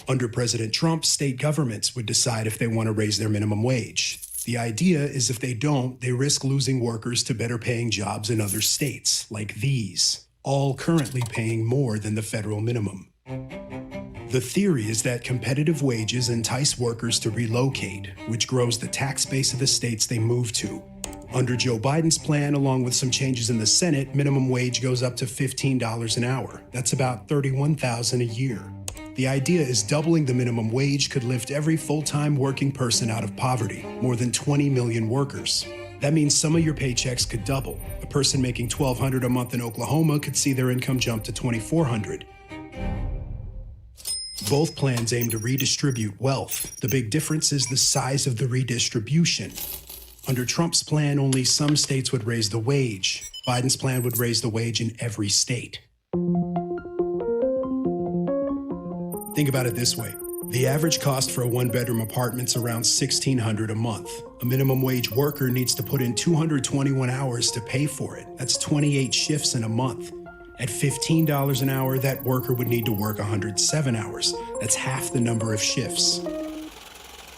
Under President Trump, state governments would decide if they want to raise their minimum wage. The idea is if they don't, they risk losing workers to better paying jobs in other states, like these, all currently paying more than the federal minimum. The theory is that competitive wages entice workers to relocate, which grows the tax base of the states they move to. Under Joe Biden's plan, along with some changes in the Senate, minimum wage goes up to $15 an hour. That's about $31,000 a year. The idea is doubling the minimum wage could lift every full-time working person out of poverty, more than 20 million workers. That means some of your paychecks could double. A person making $1,200 a month in Oklahoma could see their income jump to $2,400. Both plans aim to redistribute wealth. The big difference is the size of the redistribution. Under Trump's plan, only some states would raise the wage. Biden's plan would raise the wage in every state. Think about it this way. The average cost for a one-bedroom apartment is around $1,600 a month. A minimum wage worker needs to put in 221 hours to pay for it. That's 28 shifts in a month. At $15 an hour, that worker would need to work 107 hours. That's half the number of shifts.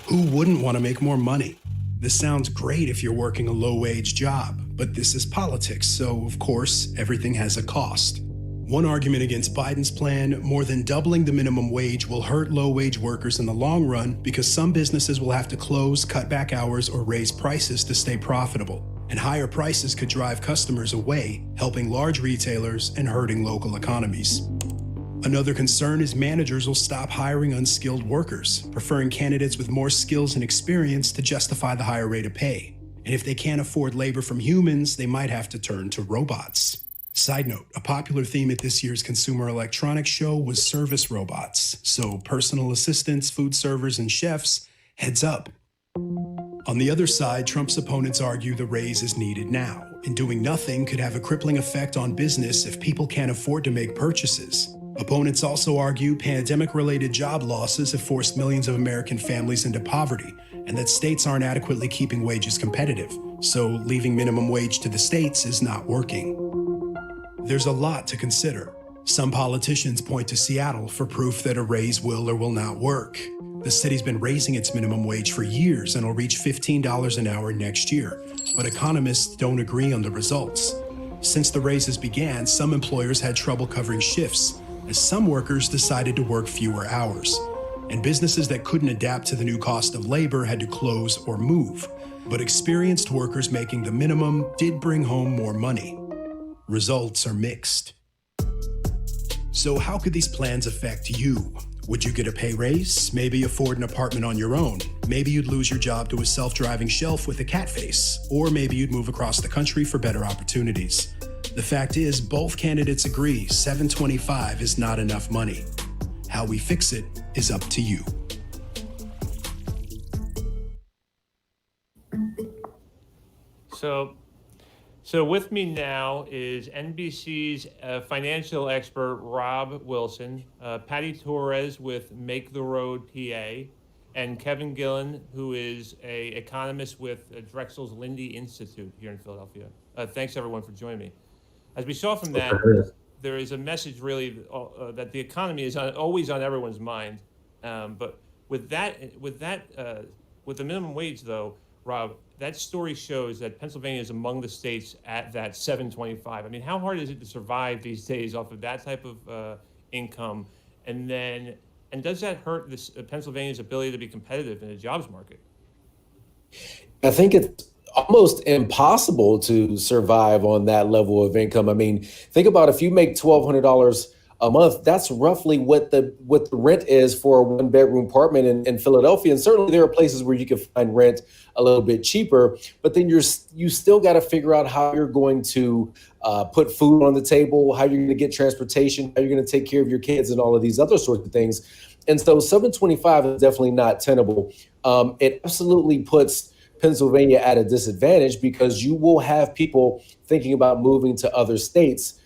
Who wouldn't want to make more money? This sounds great if you're working a low-wage job, but this is politics, so of course, everything has a cost. One argument against Biden's plan, more than doubling the minimum wage will hurt low-wage workers in the long run because some businesses will have to close, cut back hours, or raise prices to stay profitable. And higher prices could drive customers away, helping large retailers and hurting local economies. Another concern is managers will stop hiring unskilled workers, preferring candidates with more skills and experience to justify the higher rate of pay. And if they can't afford labor from humans, they might have to turn to robots. Side note, a popular theme at this year's Consumer Electronics Show was service robots. So personal assistants, food servers, and chefs, heads up. On the other side, Trump's opponents argue the raise is needed now, and doing nothing could have a crippling effect on business if people can't afford to make purchases. Opponents also argue pandemic-related job losses have forced millions of American families into poverty, and that states aren't adequately keeping wages competitive, so leaving minimum wage to the states is not working. There's a lot to consider. Some politicians point to Seattle for proof that a raise will or will not work. The city's been raising its minimum wage for years and will reach $15 an hour next year, but economists don't agree on the results. Since the raises began, some employers had trouble covering shifts, as some workers decided to work fewer hours. And businesses that couldn't adapt to the new cost of labor had to close or move. But experienced workers making the minimum did bring home more money. Results are mixed. So how could these plans affect you? Would you get a pay raise? Maybe afford an apartment on your own? Maybe you'd lose your job to a self-driving shelf with a cat face. Or maybe you'd move across the country for better opportunities. The fact is, both candidates agree $725 is not enough money. How we fix it is up to you. So with me now is NBC's financial expert, Rob Wilson, Patty Torres with Make the Road PA, and Kevin Gillen, who is an economist with Drexel's Lindy Institute here in Philadelphia. Thanks, everyone, for joining me. As we saw from that, there is a message really that the economy is always on everyone's mind. But with the minimum wage, though, Rob, that story shows that Pennsylvania is among the states at that $725. I mean, how hard is it to survive these days off of that type of income? And does that hurt Pennsylvania's ability to be competitive in the jobs market? I think it's almost impossible to survive on that level of income. I mean, think about if you make $1,200 a month, that's roughly what the rent is for a one-bedroom apartment in Philadelphia. And certainly there are places where you can find rent a little bit cheaper, but then you still got to figure out how you're going to put food on the table, how you're going to get transportation, how you're going to take care of your kids and all of these other sorts of things. And so $725 is definitely not tenable. It absolutely puts Pennsylvania at a disadvantage because you will have people thinking about moving to other states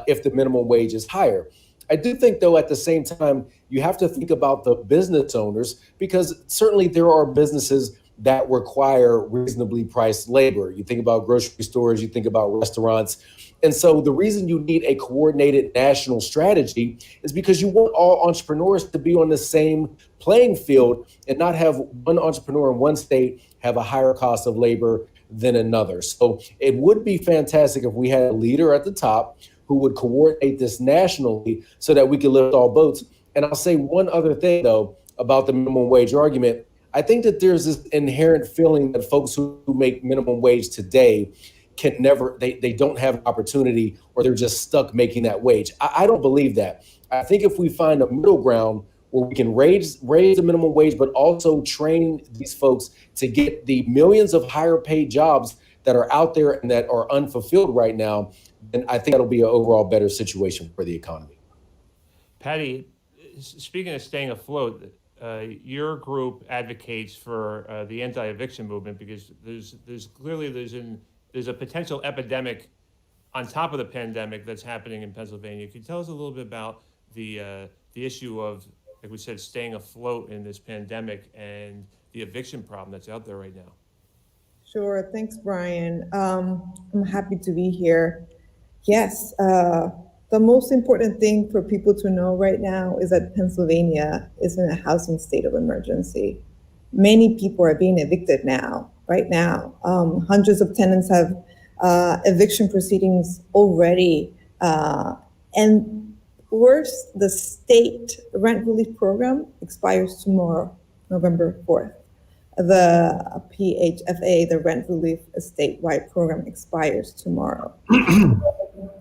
if the minimum wage is higher. I do think, though, at the same time, you have to think about the business owners because certainly there are businesses that require reasonably priced labor. You think about grocery stores, you think about restaurants. And so the reason you need a coordinated national strategy is because you want all entrepreneurs to be on the same playing field and not have one entrepreneur in one state have a higher cost of labor than another. So it would be fantastic if we had a leader at the top who would coordinate this nationally so that we could lift all boats. And I'll say one other thing, though, about the minimum wage argument. I think that there's this inherent feeling that folks who make minimum wage today can never, they don't have opportunity or they're just stuck making that wage. I don't believe that. I think if we find a middle ground where we can raise the minimum wage, but also train these folks to get the millions of higher paid jobs that are out there and that are unfulfilled right now, then I think that'll be an overall better situation for the economy. Patty, speaking of staying afloat, your group advocates for the anti-eviction movement because there's a potential epidemic on top of the pandemic that's happening in Pennsylvania. Can you tell us a little bit about the issue of, like we said, staying afloat in this pandemic and the eviction problem that's out there right now? Sure. Thanks, Brian. I'm happy to be here. Yes, the most important thing for people to know right now is that Pennsylvania is in a housing state of emergency. Many people are being evicted now, right now. Hundreds of tenants have eviction proceedings already And worse, the state rent relief program expires tomorrow, November 4th. The PHFA, the rent relief statewide program, expires tomorrow.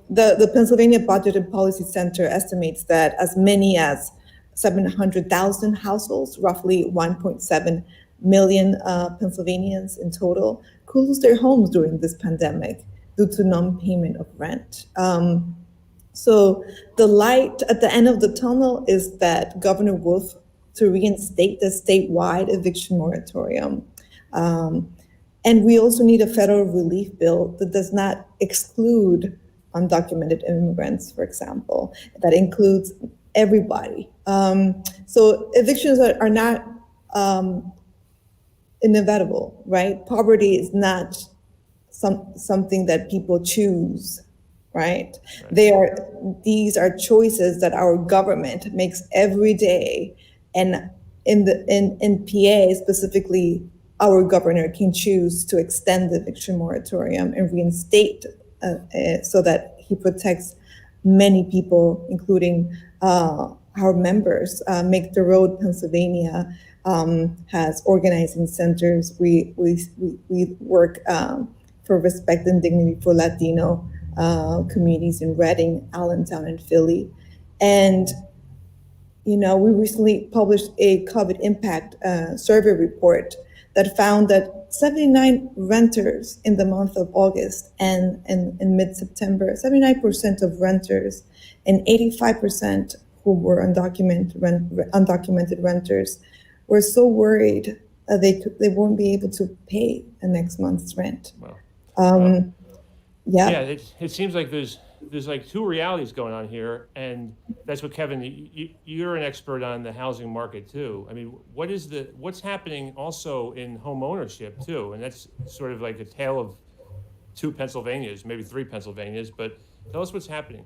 The Pennsylvania Budget and Policy Center estimates that as many as 700,000 households, roughly 1.7 million Pennsylvanians in total, could lose their homes during this pandemic due to non-payment of rent. So the light at the end of the tunnel is that Governor Wolf to reinstate the statewide eviction moratorium. And we also need a federal relief bill that does not exclude undocumented immigrants, for example, that includes everybody. So evictions are not inevitable, right? Poverty is not something that people choose, right? These are choices that our government makes every day. And in PA specifically, our governor can choose to extend the eviction moratorium and reinstate so that he protects many people, including our members. Make the Road Pennsylvania has organizing centers. We work for respect and dignity for Latino communities in Reading, Allentown, and Philly. And we recently published a COVID impact survey report that found that 79 renters in the month of August and in mid-September, 79% of renters and 85% who were undocumented renters were so worried they won't be able to pay the next month's rent. Wow. Yeah, it seems like there's like two realities going on here, and that's what Kevin, you're an expert on the housing market too. I mean, what's happening also in home ownership too, and that's sort of like a tale of two Pennsylvanias, maybe three Pennsylvanias. But tell us what's happening.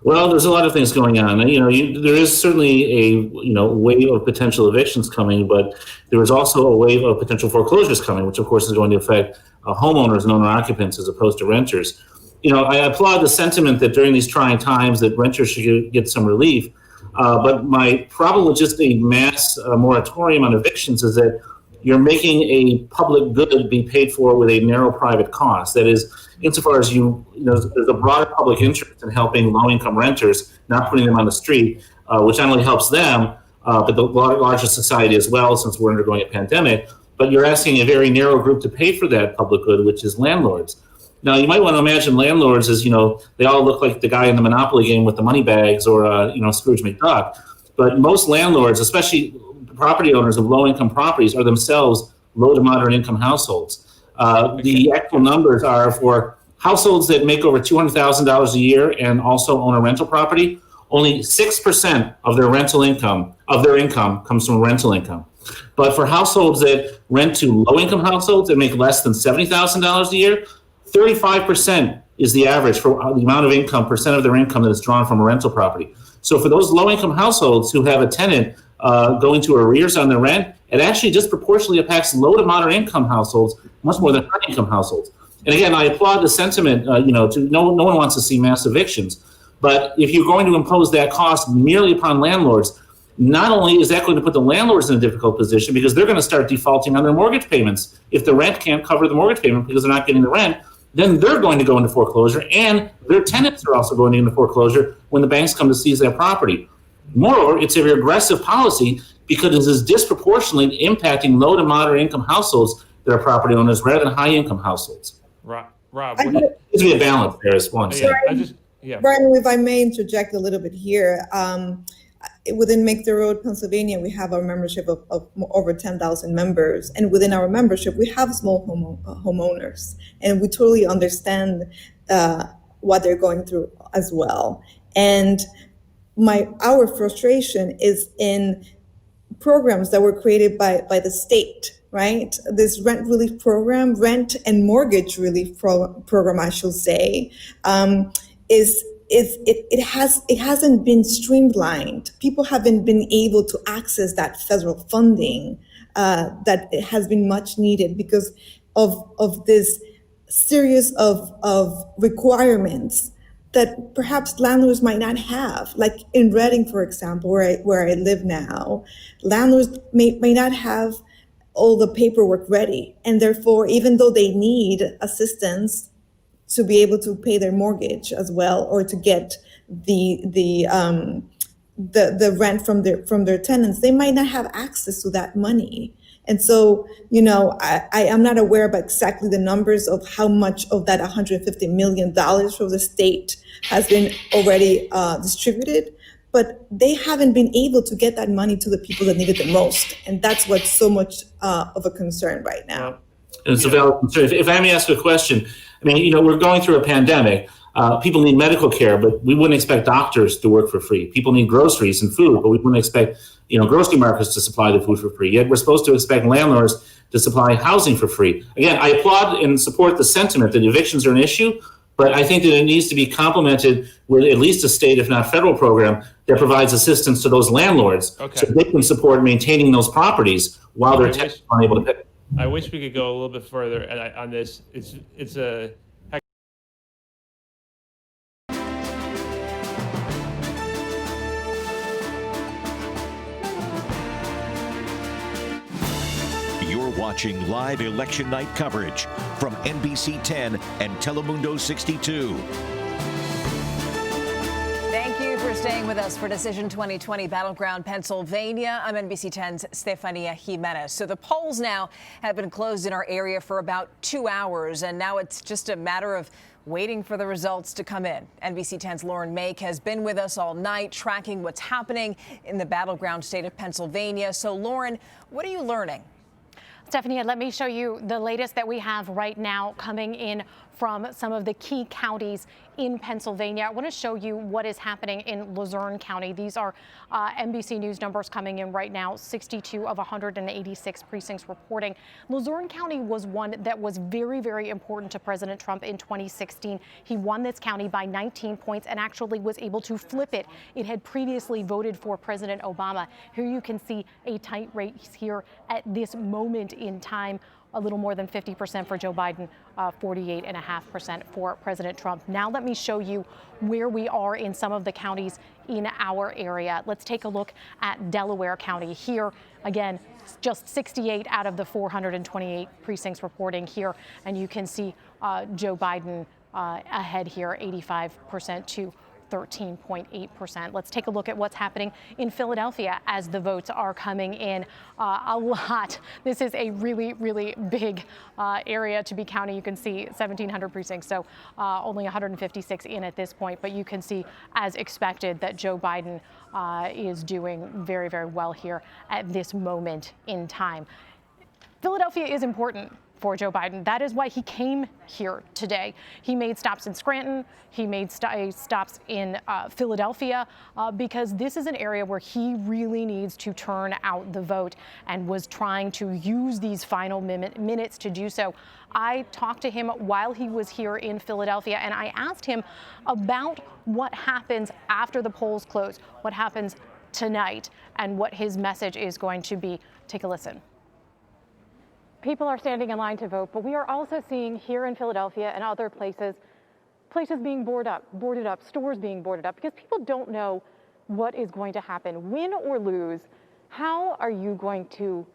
Well, there's a lot of things going on. There is certainly a wave of potential evictions coming, but there is also a wave of potential foreclosures coming, which of course is going to affect homeowners and owner occupants as opposed to renters. I applaud the sentiment that during these trying times that renters should get some relief. But my problem with just a mass moratorium on evictions is that you're making a public good be paid for with a narrow private cost. That is, insofar as there's a broader public interest in helping low-income renters, not putting them on the street, which not only helps them, but the larger society as well, since we're undergoing a pandemic. But you're asking a very narrow group to pay for that public good, which is landlords. Now, you might want to imagine landlords as, they all look like the guy in the Monopoly game with the money bags or, Scrooge McDuck. But most landlords, especially property owners of low-income properties, are themselves low to moderate income households. The actual numbers are for households that make over $200,000 a year and also own a rental property, only 6% of their income comes from rental income. But for households that rent to low-income households that make less than $70,000 a year, 35% is the average for the amount of income, percent of their income that is drawn from a rental property. So for those low-income households who have a tenant going to arrears on their rent, it actually disproportionately impacts low to moderate income households much more than high-income households. And again, I applaud the sentiment, no one wants to see mass evictions. But if you're going to impose that cost merely upon landlords, not only is that going to put the landlords in a difficult position because they're going to start defaulting on their mortgage payments. If the rent can't cover the mortgage payment because they're not getting the rent, then they're going to go into foreclosure, and their tenants are also going into foreclosure when the banks come to seize their property. Moreover, it's a regressive policy because it is disproportionately impacting low to moderate income households that are property owners rather than high income households. Rob, there needs to be a balance there as one. Brian, if I may interject a little bit here. Within Make the Road Pennsylvania, we have our membership of over 10,000 members. And within our membership, we have small homeowners. And we totally understand what they're going through as well. And our frustration is in programs that were created by the state, right? This rent relief program, rent and mortgage relief program, I should say, it hasn't been streamlined. People haven't been able to access that federal funding that has been much needed because of this series of requirements that perhaps landlords might not have. Like in Reading, for example, where I live now, landlords may not have all the paperwork ready. And therefore, even though they need assistance to be able to pay their mortgage as well, or to get the rent from their tenants, they might not have access to that money. And so, I am not aware of exactly the numbers of how much of that $150 million from the state has been already distributed, but they haven't been able to get that money to the people that need it the most. And that's what's so much of a concern right now. And it's a valid concern. If I may ask a question, I mean, we're going through a pandemic. People need medical care, but we wouldn't expect doctors to work for free. People need groceries and food, but we wouldn't expect, grocery markets to supply the food for free. Yet we're supposed to expect landlords to supply housing for free. Again, I applaud and support the sentiment that evictions are an issue, but I think that it needs to be complemented with at least a state, if not federal, program that provides assistance to those landlords so they can support maintaining those properties while their tenants are unable to pay. I wish we could go a little bit further on this. It's a You're watching live election night coverage from NBC10 and Telemundo 62. Thank you for staying with us for Decision 2020 Battleground, Pennsylvania. I'm NBC10's Stefania Jimenez. So the polls now have been closed in our area for about 2 hours, and now it's just a matter of waiting for the results to come in. NBC10's Lauren Make has been with us all night, tracking what's happening in the battleground state of Pennsylvania. So, Lauren, what are you learning? Stephanie, let me show you the latest that we have right now coming in from some of the key counties in Pennsylvania. I want to show you what is happening in Luzerne County. These are NBC News numbers coming in right now, 62 of 186 precincts reporting. Luzerne County was one that was very, very important to President Trump in 2016. He won this county by 19 points and actually was able to flip it. It had previously voted for President Obama. Here you can see a tight race here at this moment in time. A little more than 50% for Joe Biden, 48.5% for President Trump. Now let me show you where we are in some of the counties in our area. Let's take a look at Delaware County. Here, again, just 68 out of the 428 precincts reporting here. And you can see Joe Biden ahead here, 85% to 13.8%. Let's take a look at what's happening in Philadelphia as the votes are coming in. A lot. This is a really, really big area to be counting. You can see 1,700 precincts, so only 156 in at this point. But you can see, as expected, that Joe Biden is doing very, very well here at this moment in time. Philadelphia is important for Joe Biden. That is why he came here today. He made stops in Scranton. He made stops in Philadelphia because this is an area where he really needs to turn out the vote and was trying to use these final minutes to do so. I talked to him while he was here in Philadelphia, and I asked him about what happens after the polls close, what happens tonight, and what his message is going to be. Take a listen. People are standing in line to vote, but we are also seeing here in Philadelphia and other places being boarded up, stores being boarded up, because people don't know what is going to happen. Win or lose, how are you going to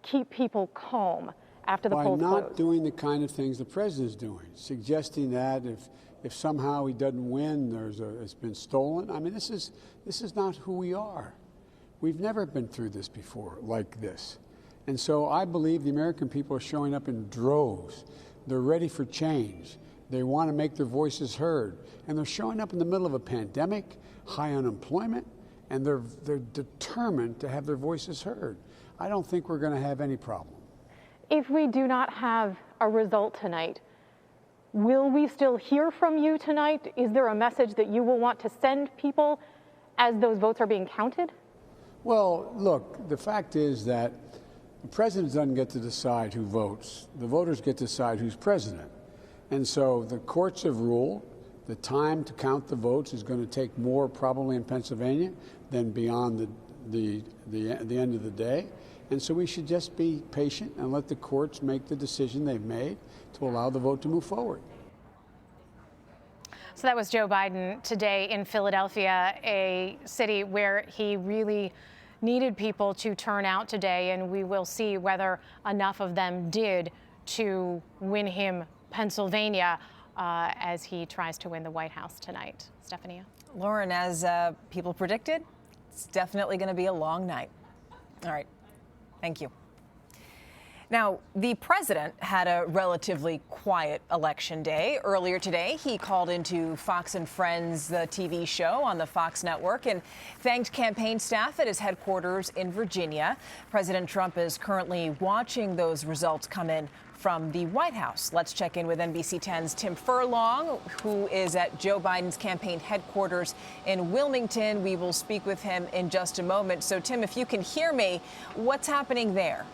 keep people calm after the polls close? By not doing the kind of things the president's doing, suggesting that if somehow he doesn't win, it's been stolen. I mean, this is not who we are. We've never been through this before like this. And so I believe the American people are showing up in droves. They're ready for change. They want to make their voices heard. And they're showing up in the middle of a pandemic, high unemployment, and they're determined to have their voices heard. I don't think we're going to have any problem. If we do not have a result tonight, will we still hear from you tonight? Is there a message that you will want to send people as those votes are being counted? Well, look, the fact is that the president doesn't get to decide who votes. The voters get to decide who's president. And so the courts have ruled the time to count the votes is going to take more probably in Pennsylvania than beyond the end of the day. And so we should just be patient and let the courts make the decision they've made to allow the vote to move forward. So that was Joe Biden today in Philadelphia, a city where he really needed people to turn out today, and we will see whether enough of them did to win him Pennsylvania as he tries to win the White House tonight. Stephanie. Lauren, as people predicted, it's definitely going to be a long night. All right. Thank you. Now, the president had a relatively quiet election day. Earlier today, he called into Fox and Friends, the TV show on the Fox network, and thanked campaign staff at his headquarters in Virginia. President Trump is currently watching those results come in from the White House. Let's check in with NBC10's Tim Furlong, who is at Joe Biden's campaign headquarters in Wilmington. We will speak with him in just a moment. So, Tim, if you can hear me, what's happening there?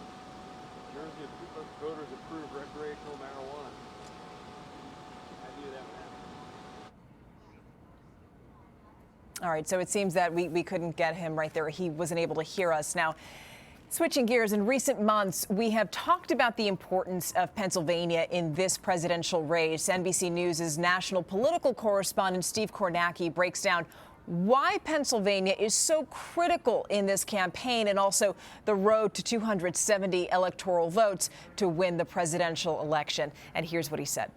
Voters approve recreational marijuana. I knew that would happen. All right, so it seems that we couldn't get him right there. He wasn't able to hear us. Now, switching gears, in recent months, we have talked about the importance of Pennsylvania in this presidential race. NBC News' national political correspondent Steve Kornacki breaks down why Pennsylvania is so critical in this campaign and also the road to 270 electoral votes to win the presidential election. And here's what he said.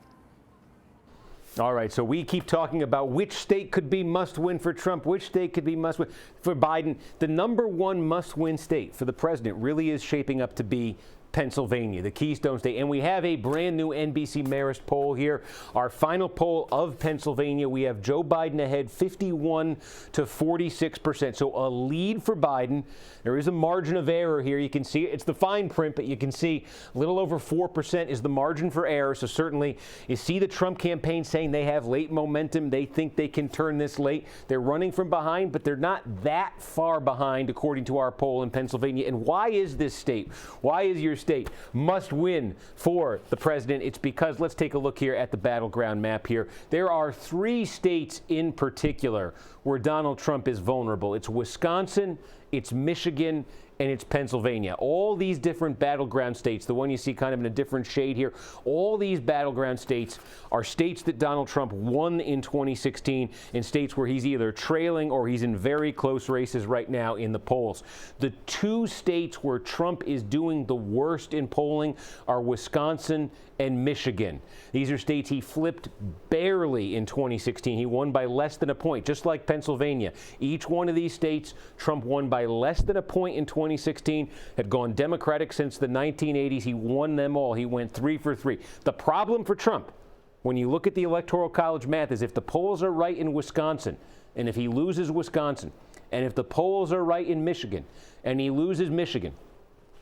All right, so we keep talking about which state could be must-win for Trump, which state could be must-win for Biden. The number one must-win state for the president really is shaping up to be Pennsylvania, the Keystone State. And we have a brand new NBC Marist poll here. Our final poll of Pennsylvania, we have Joe Biden ahead 51 to 46%. So a lead for Biden. There is a margin of error here. You can see it's the fine print, but you can see a little over 4% is the margin for error. So certainly you see the Trump campaign saying they have late momentum. They think they can turn this late. They're running from behind, but they're not that far behind according to our poll in Pennsylvania. And why is this state? Why is your state must win for the president? It's because, let's take a look here at the battleground map here. There are 3 states in particular where Donald Trump is vulnerable. It's Wisconsin, it's Michigan, and it's Pennsylvania. All these different battleground states, the one you see kind of in a different shade here, all these battleground states are states that Donald Trump won in 2016, in states where he's either trailing or he's in very close races right now in the polls. The 2 states where Trump is doing the worst in polling are Wisconsin and Michigan. These are states he flipped barely in 2016. He won by less than a point, just like Pennsylvania. Each one of these states, Trump won by less than a point in 2016, had gone Democratic since the 1980s. He won them all. He went 3 for 3. The problem for Trump, when you look at the Electoral College math, is if the polls are right in Wisconsin, and if he loses Wisconsin, and if the polls are right in Michigan, and he loses Michigan,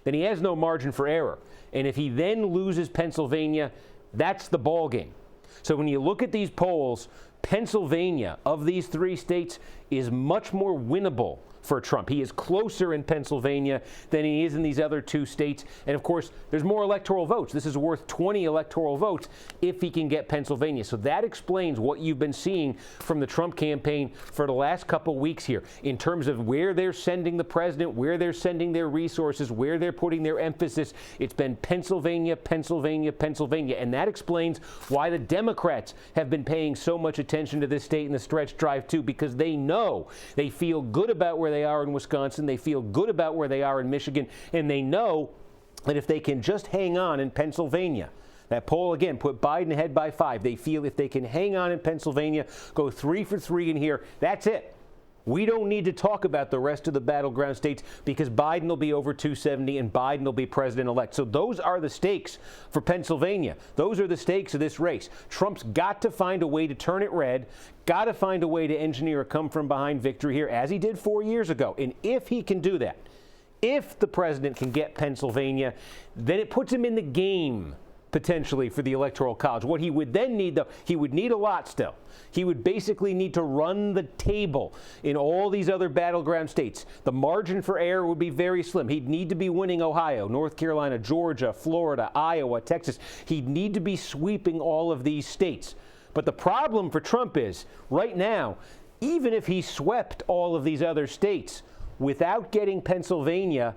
then he has no margin for error. And if he then loses Pennsylvania, that's the ball game. So when you look at these polls, Pennsylvania, of these 3 states, is much more winnable for Trump. He is closer in Pennsylvania than he is in these other 2 states. And of course, there's more electoral votes. This is worth 20 electoral votes if he can get Pennsylvania. So that explains what you've been seeing from the Trump campaign for the last couple weeks here in terms of where they're sending the president, where they're sending their resources, where they're putting their emphasis. It's been Pennsylvania, Pennsylvania, Pennsylvania. And that explains why the Democrats have been paying so much attention to this state in the stretch drive too, because they know, they feel good about where they are in Wisconsin, they feel good about where they are in Michigan, and they know that if they can just hang on in Pennsylvania, that poll again put Biden ahead by 5. They feel if they can hang on in Pennsylvania, go 3 for 3 in here, that's it. We don't need to talk about the rest of the battleground states because Biden will be over 270 and Biden will be president-elect. So those are the stakes for Pennsylvania. Those are the stakes of this race. Trump's got to find a way to turn it red, got to find a way to engineer a come-from-behind victory here, as he did 4 years ago. And if he can do that, if the president can get Pennsylvania, then it puts him in the game potentially for the Electoral College. What he would then need, though, he would need a lot still. He would basically need to run the table in all these other battleground states. The margin for error would be very slim. He'd need to be winning Ohio, North Carolina, Georgia, Florida, Iowa, Texas. He'd need to be sweeping all of these states. But the problem for Trump is, right now, even if he swept all of these other states, without getting Pennsylvania,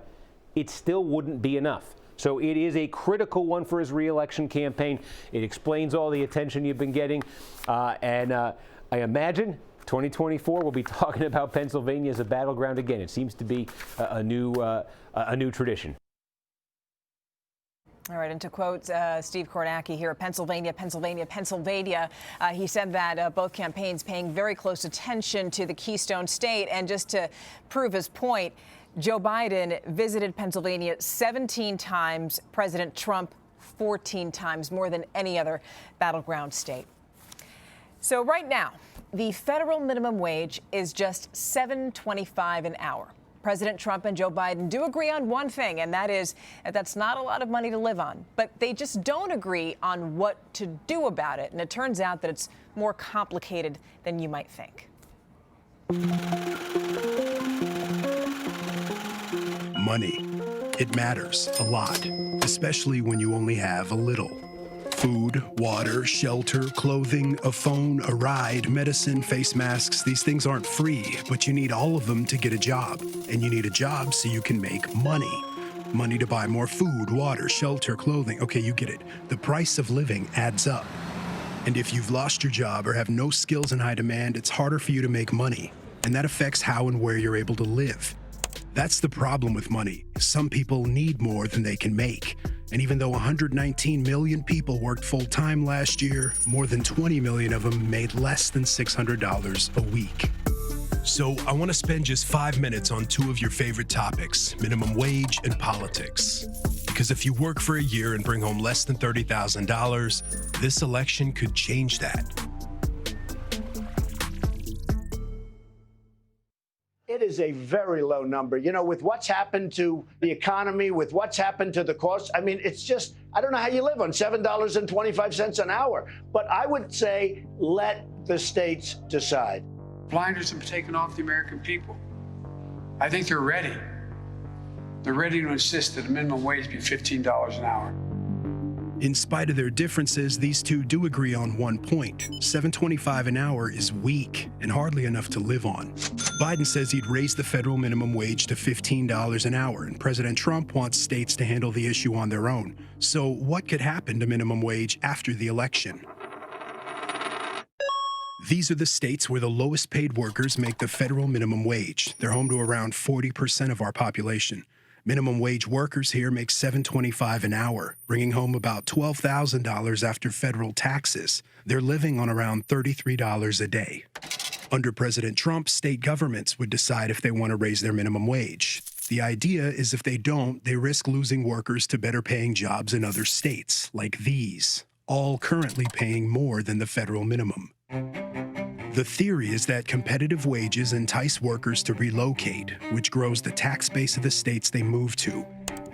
it still wouldn't be enough. So it is a critical one for his reelection campaign. It explains all the attention you've been getting. And I imagine 2024 we'll be talking about Pennsylvania as a battleground again. It seems to be a new tradition. All right, and to quote Steve Kornacki here, Pennsylvania. He said that both campaigns paying very close attention to the Keystone State. And just to prove his point, Joe Biden visited Pennsylvania 17 times, President Trump 14 times, more than any other battleground state. So right now, the federal minimum wage is just $7.25 an hour. President Trump and Joe Biden do agree on one thing, and that is that that's not a lot of money to live on. But they just don't agree on what to do about it. And it turns out that it's more complicated than you might think. Money. It matters a lot, especially when you only have a little. Food, water, shelter, clothing, a phone, a ride, medicine, face masks, these things aren't free, but you need all of them to get a job. And you need a job so you can make money. Money to buy more food, water, shelter, clothing. Okay, you get it. The price of living adds up. And if you've lost your job or have no skills in high demand, it's harder for you to make money. And that affects how and where you're able to live. That's the problem with money. Some people need more than they can make. And even though 119 million people worked full-time last year, more than 20 million of them made less than $600 a week. So I want to spend just 5 minutes on two of your favorite topics, minimum wage and politics. Because if you work for a year and bring home less than $30,000, this election could change that. It is a very low number. You know, with what's happened to the economy, with what's happened to the cost, I mean, it's just, I don't know how you live on $7.25 an hour. But I would say let the states decide. Blinders have taken off the American people. I think they're ready. They're ready to insist that the minimum wage be $15 an hour. In spite of their differences, these two do agree on one point. $7.25 an hour is weak and hardly enough to live on. Biden says he'd raise the federal minimum wage to $15 an hour, and President Trump wants states to handle the issue on their own. So what could happen to minimum wage after the election? These are the states where the lowest paid workers make the federal minimum wage. They're home to around 40% of our population. Minimum wage workers here make $7.25 an hour, bringing home about $12,000 after federal taxes. They're living on around $33 a day. Under President Trump, state governments would decide if they want to raise their minimum wage. The idea is if they don't, they risk losing workers to better paying jobs in other states, like these, all currently paying more than the federal minimum. The theory is that competitive wages entice workers to relocate, which grows the tax base of the states they move to.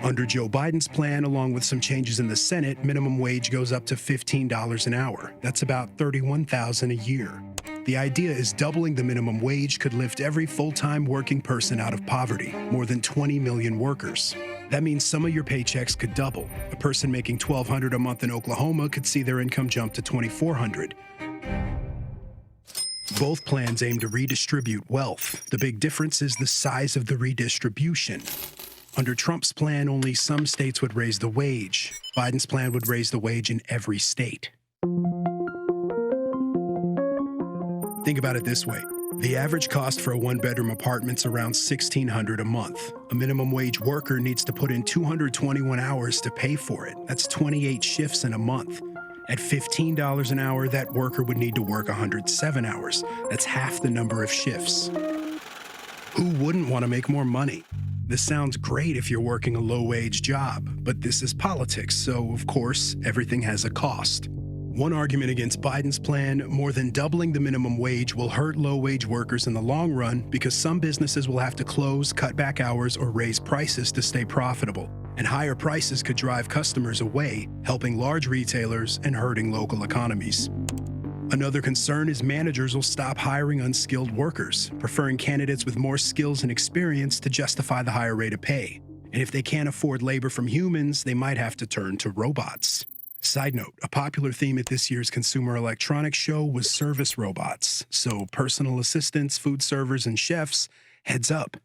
Under Joe Biden's plan, along with some changes in the Senate, minimum wage goes up to $15 an hour. That's about $31,000 a year. The idea is doubling the minimum wage could lift every full-time working person out of poverty, more than 20 million workers. That means some of your paychecks could double. A person making $1,200 a month in Oklahoma could see their income jump to $2,400. Both plans aim to redistribute wealth. The big difference is the size of the redistribution. Under Trump's plan, only some states would raise the wage. Biden's plan would raise the wage in every state. Think about it this way. The average cost for a one-bedroom apartment's around $1,600 a month. A minimum wage worker needs to put in 221 hours to pay for it. That's 28 shifts in a month. At $15 an hour, that worker would need to work 107 hours. That's half the number of shifts. Who wouldn't want to make more money? This sounds great if you're working a low-wage job, but this is politics, so of course, everything has a cost. One argument against Biden's plan, more than doubling the minimum wage will hurt low-wage workers in the long run because some businesses will have to close, cut back hours, or raise prices to stay profitable. And higher prices could drive customers away, helping large retailers and hurting local economies. Another concern is managers will stop hiring unskilled workers, preferring candidates with more skills and experience to justify the higher rate of pay. And if they can't afford labor from humans, they might have to turn to robots. Side note, a popular theme at this year's Consumer Electronics Show was service robots. So personal assistants, food servers, and chefs, heads up.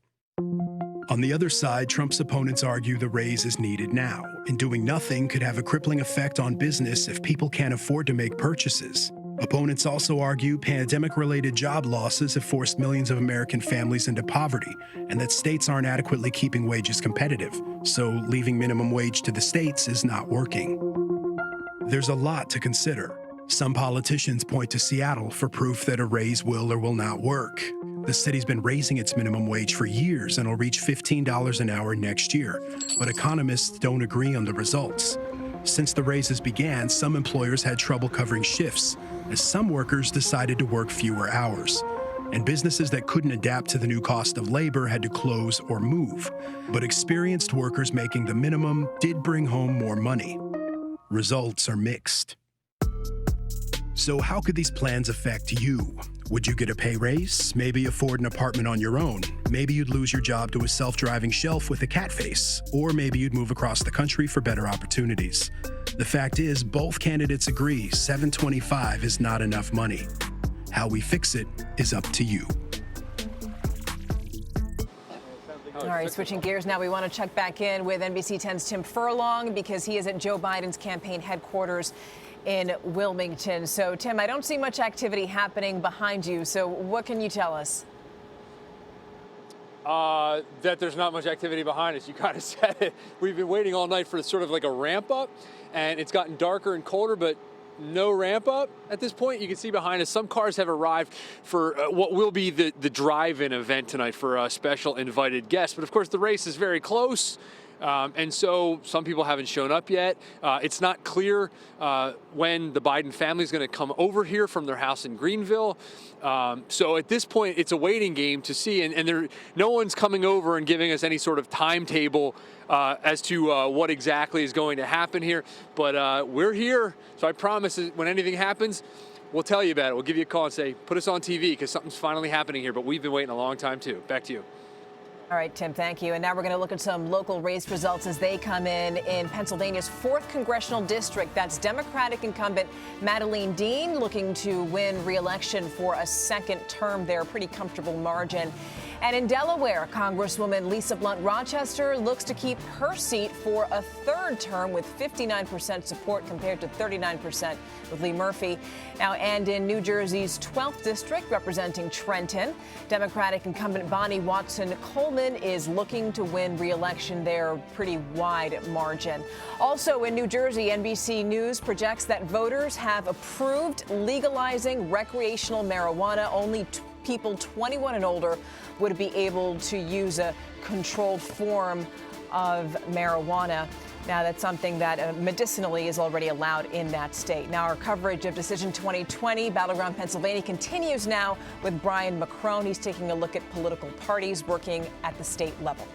On the other side, Trump's opponents argue the raise is needed now, and doing nothing could have a crippling effect on business if people can't afford to make purchases. Opponents also argue pandemic-related job losses have forced millions of American families into poverty, and that states aren't adequately keeping wages competitive, so leaving minimum wage to the states is not working. There's a lot to consider. Some politicians point to Seattle for proof that a raise will or will not work. The city's been raising its minimum wage for years and will reach $15 an hour next year, but economists don't agree on the results. Since the raises began, some employers had trouble covering shifts, as some workers decided to work fewer hours. And businesses that couldn't adapt to the new cost of labor had to close or move. But experienced workers making the minimum did bring home more money. Results are mixed. So how could these plans affect you? Would you get a pay raise? Maybe afford an apartment on your own? Maybe you'd lose your job to a self-driving shelf with a cat face? Or maybe you'd move across the country for better opportunities. The fact is, both candidates agree $725 is not enough money. How we fix it is up to you. All right, switching gears now, we want to check back in with NBC 10's Tim Furlong because he is at Joe Biden's campaign headquarters in Wilmington. So, Tim, I don't see much activity happening behind you. So what can you tell us? That there's not much activity behind us. You kind of said it. We've been waiting all night for sort of like a ramp up, and it's gotten darker and colder, but no ramp up at this point. You can see behind us some cars have arrived for what will be the drive-in event tonight for special invited guests. But of course, the race is very close. And so some people haven't shown up yet. It's not clear when the Biden family is going to come over here from their house in Greenville. So at this point, it's a waiting game to see. And no one's coming over and giving us any sort of timetable as to what exactly is going to happen here. But we're here. So I promise when anything happens, we'll tell you about it. We'll give you a call and say, put us on TV because something's finally happening here. But we've been waiting a long time, too. Back to you. All right, Tim, thank you. And now we're going to look at some local race results as they come in Pennsylvania's 4th congressional district. That's Democratic incumbent Madeleine Dean looking to win re-election for a second term there, a pretty comfortable margin. And in Delaware, Congresswoman Lisa Blunt Rochester looks to keep her seat for a third term with 59% support compared to 39% with Lee Murphy. Now, and in New Jersey's 12th district, representing Trenton, Democratic incumbent Bonnie Watson Coleman is looking to win re-election there, a pretty wide margin. Also in New Jersey, NBC News projects that voters have approved legalizing recreational marijuana. Only people 21 and older would be able to use a controlled form of marijuana. Now, that's something that medicinally is already allowed in that state. Now, our coverage of Decision 2020, Battleground Pennsylvania, continues now with Brian McCrone. He's taking a look at political parties working at the state level.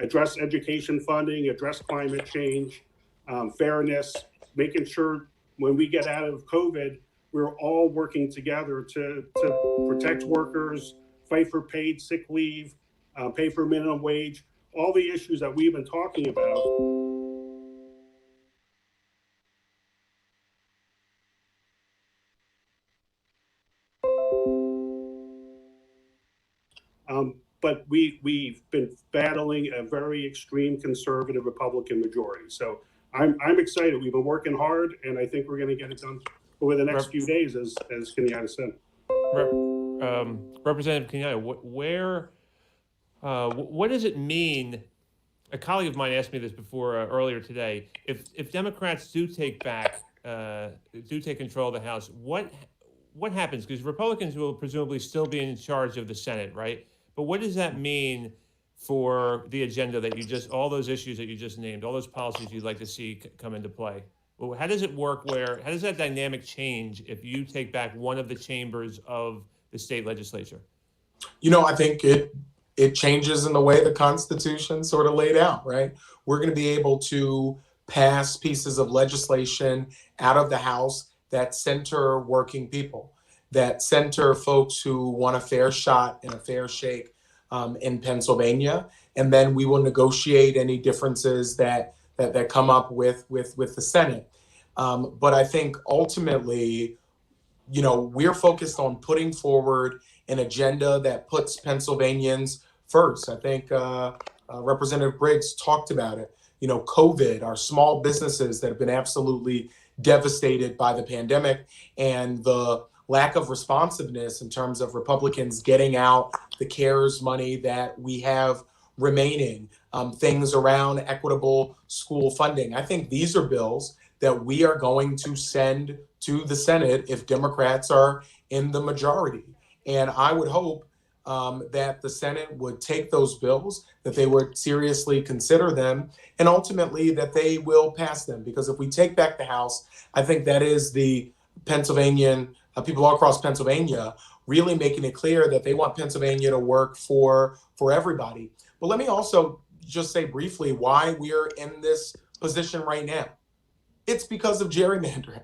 address education funding, address climate change, fairness, making sure when we get out of COVID, we're all working together to protect workers, fight for paid sick leave, pay for minimum wage, all the issues that we've been talking about. But we've been battling a very extreme conservative Republican majority. So I'm excited. We've been working hard, and I think we're going to get it done over the next few days, as Kenyatta said. Representative Kenyatta, what does it mean? A colleague of mine asked me this before earlier today. If Democrats do take control of the House, what happens? Because Republicans will presumably still be in charge of the Senate, right? But what does that mean for the agenda that all those issues that you just named, all those policies you'd like to see come into play? Well, how does it work? How does that dynamic change if you take back one of the chambers of the state legislature? I think it changes in the way the Constitution sort of laid out, right? We're going to be able to pass pieces of legislation out of the House that center working people, that center folks who want a fair shot and a fair shake in Pennsylvania. And then we will negotiate any differences that come up with the Senate. But I think ultimately, we're focused on putting forward an agenda that puts Pennsylvanians first. I think Representative Briggs talked about it. COVID, our small businesses that have been absolutely devastated by the pandemic, and the lack of responsiveness in terms of Republicans getting out the CARES money that we have remaining, things around equitable school funding. I think these are bills that we are going to send to the Senate if Democrats are in the majority. And I would hope that the Senate would take those bills, that they would seriously consider them, and ultimately that they will pass them. Because if we take back the House, I think that is the Pennsylvanian people all across Pennsylvania really making it clear that they want Pennsylvania to work for everybody. But let me also just say briefly why we're in this position right now. It's because of gerrymandering.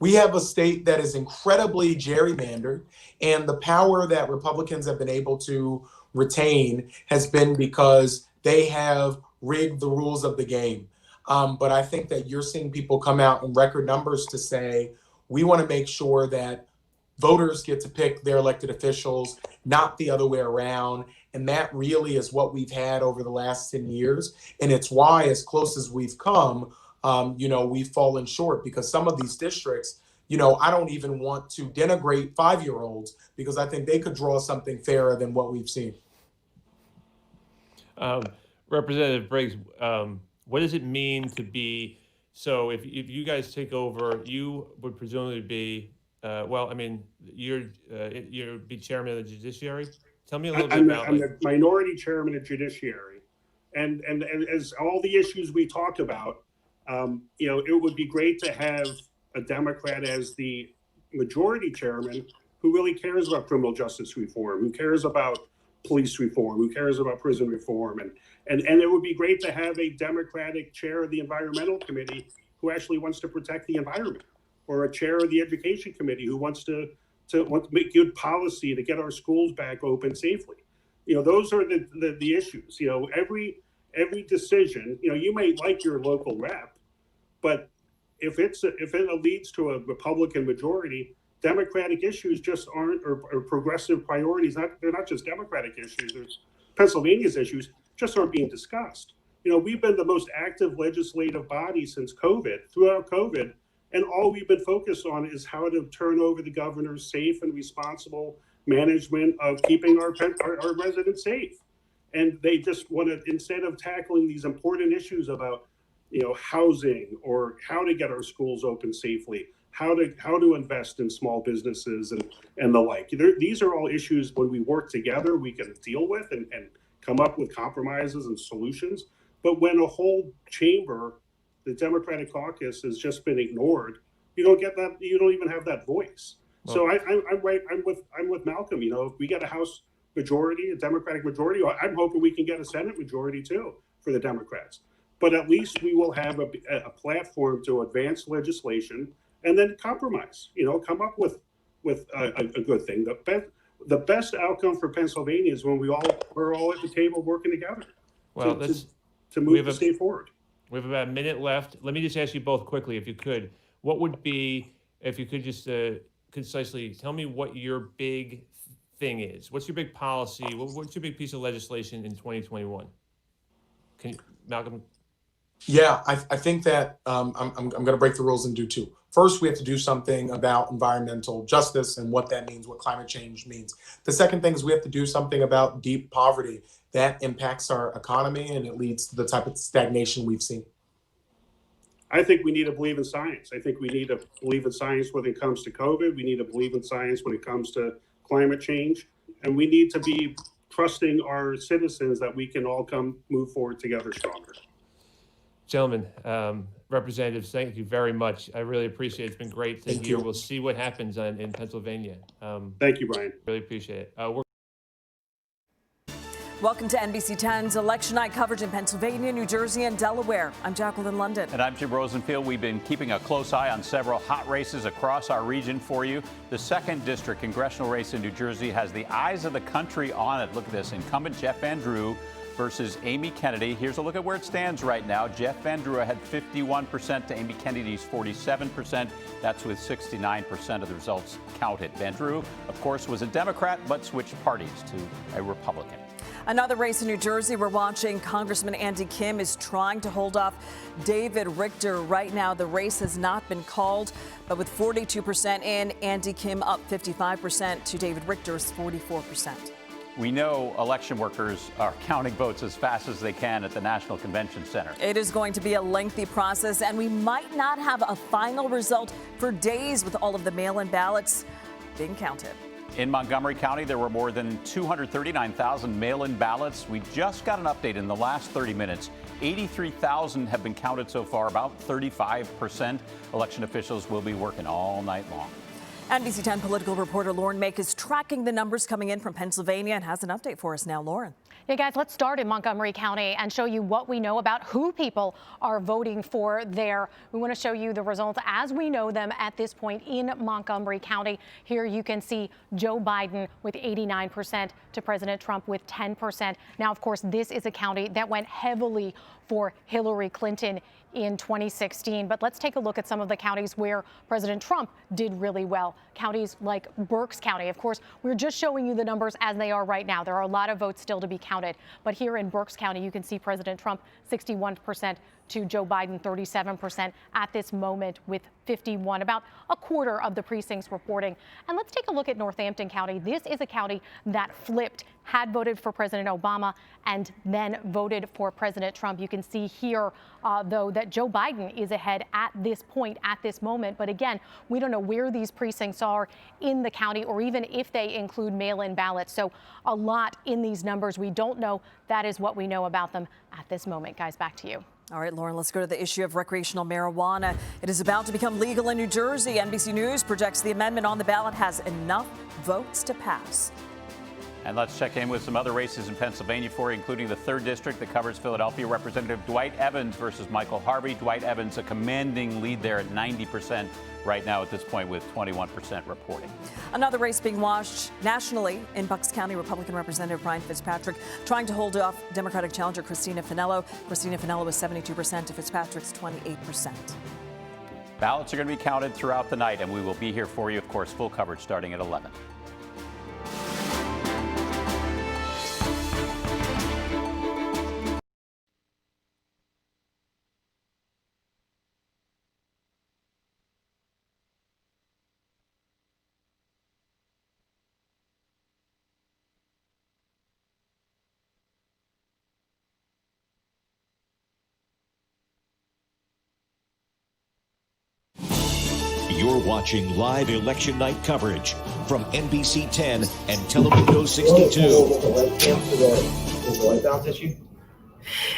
We have a state that is incredibly gerrymandered, and the power that Republicans have been able to retain has been because they have rigged the rules of the game. But I think that you're seeing people come out in record numbers to say, we want to make sure that voters get to pick their elected officials, not the other way around. And that really is what we've had over the last 10 years. And it's why, as close as we've come, we've fallen short, because some of these districts, I don't even want to denigrate 5-year-olds because I think they could draw something fairer than what we've seen. Representative Briggs, what does it mean to be, so if you guys take over, you would presumably be, you're be chairman of the judiciary? Tell me a little bit about I'm the minority chairman of judiciary. And as all the issues we talked about, it would be great to have a Democrat as the majority chairman who really cares about criminal justice reform, who cares about police reform, who cares about prison reform. And it would be great to have a Democratic chair of the Environmental Committee who actually wants to protect the environment, or a chair of the Education Committee who wants to make good policy to get our schools back open safely. Those are the issues. Every decision, you may like your local rep, but if it leads to a Republican majority, Democratic issues just aren't, or progressive priorities, they're not just Democratic issues, there's Pennsylvania's issues just aren't being discussed. We've been the most active legislative body since throughout COVID, and all we've been focused on is how to turn over the governor's safe and responsible management of keeping our residents safe. And they just want to, instead of tackling these important issues about housing, or how to get our schools open safely, how to invest in small businesses and the like. These are all issues when we work together we can deal with and come up with compromises and solutions. But when a whole chamber, the Democratic caucus, has just been ignored, you don't get that. You don't even have that voice. Well, so I'm with Malcolm. If we get a House majority, a Democratic majority, I'm hoping we can get a Senate majority too. for the Democrats. But at least we will have a platform to advance legislation and then compromise, come up with a good thing. The best outcome for Pennsylvania is when we're all at the table working together to move the state forward. We have about a minute left. Let me just ask you both quickly, if you could, what would be, if you could just concisely tell me what your big thing is. What's your big policy? What's your big piece of legislation in 2021? Malcolm? Yeah, I think that I'm going to break the rules and do two. First, we have to do something about environmental justice and what that means, what climate change means. The second thing is we have to do something about deep poverty that impacts our economy and it leads to the type of stagnation we've seen. I think we need to believe in science. I think we need to believe in science when it comes to COVID. We need to believe in science when it comes to climate change. And we need to be trusting our citizens that we can all move forward together stronger. Gentlemen, representatives, thank you very much. I really appreciate it. It's been great to hear. We'll see what happens in Pennsylvania. Thank you, Brian. Really appreciate it. Welcome to NBC10's election night coverage in Pennsylvania, New Jersey, and Delaware. I'm Jacqueline London. And I'm Jim Rosenfield. We've been keeping a close eye on several hot races across our region for you. The 2nd District congressional race in New Jersey has the eyes of the country on it. Look at this. Incumbent Jeff Van Drew versus Amy Kennedy. Here's a look at where it stands right now. Jeff Van Drew had 51% to Amy Kennedy's 47%. That's with 69% of the results counted. Van Drew, of course, was a Democrat, but switched parties to a Republican. Another race in New Jersey we're watching. Congressman Andy Kim is trying to hold off David Richter. Right now, the race has not been called, but with 42% in, Andy Kim up 55% to David Richter's 44%. We know election workers are counting votes as fast as they can at the National Convention Center. It is going to be a lengthy process, and we might not have a final result for days with all of the mail-in ballots being counted. In Montgomery County, there were more than 239,000 mail-in ballots. We just got an update in the last 30 minutes. 83,000 have been counted so far, about 35%. Election officials will be working all night long. NBC10 political reporter Lauren Make is tracking the numbers coming in from Pennsylvania and has an update for us now. Lauren. Hey guys, let's start in Montgomery County and show you what we know about who people are voting for there. We want to show you the results as we know them at this point in Montgomery County. Here you can see Joe Biden with 89% to President Trump with 10%. Now, of course, this is a county that went heavily for Hillary Clinton in 2016. But let's take a look at some of the counties where President Trump did really well. Counties like Berks County. Of course, we're just showing you the numbers as they are right now. There are a lot of votes still to be counted. But here in Berks County, you can see President Trump 61% to Joe Biden 37% at this moment with 51, about a quarter of the precincts reporting. And let's take a look at Northampton County. This is a county that flipped, had voted for President Obama and then voted for President Trump. You can see here, though, that Joe Biden is ahead at this point, at this moment. But again, we don't know where these precincts are in the county or even if they include mail-in ballots. So a lot in these numbers we don't know. That is what we know about them at this moment. Guys, back to you. All right, Lauren, let's go to the issue of recreational marijuana. It is about to become legal in New Jersey. NBC News projects the amendment on the ballot has enough votes to pass. And let's check in with some other races in Pennsylvania for you, including the 3rd District that covers Philadelphia. Representative Dwight Evans versus Michael Harvey. Dwight Evans, a commanding lead there at 90% right now at this point with 21% reporting. Another race being watched nationally in Bucks County. Republican Representative Brian Fitzpatrick trying to hold off Democratic challenger Christina Finello. Christina Finello was 72% to Fitzpatrick's 28%. Ballots are going to be counted throughout the night, and we will be here for you, of course, full coverage starting at 11. You're watching live election night coverage from NBC10 and Telemundo 62.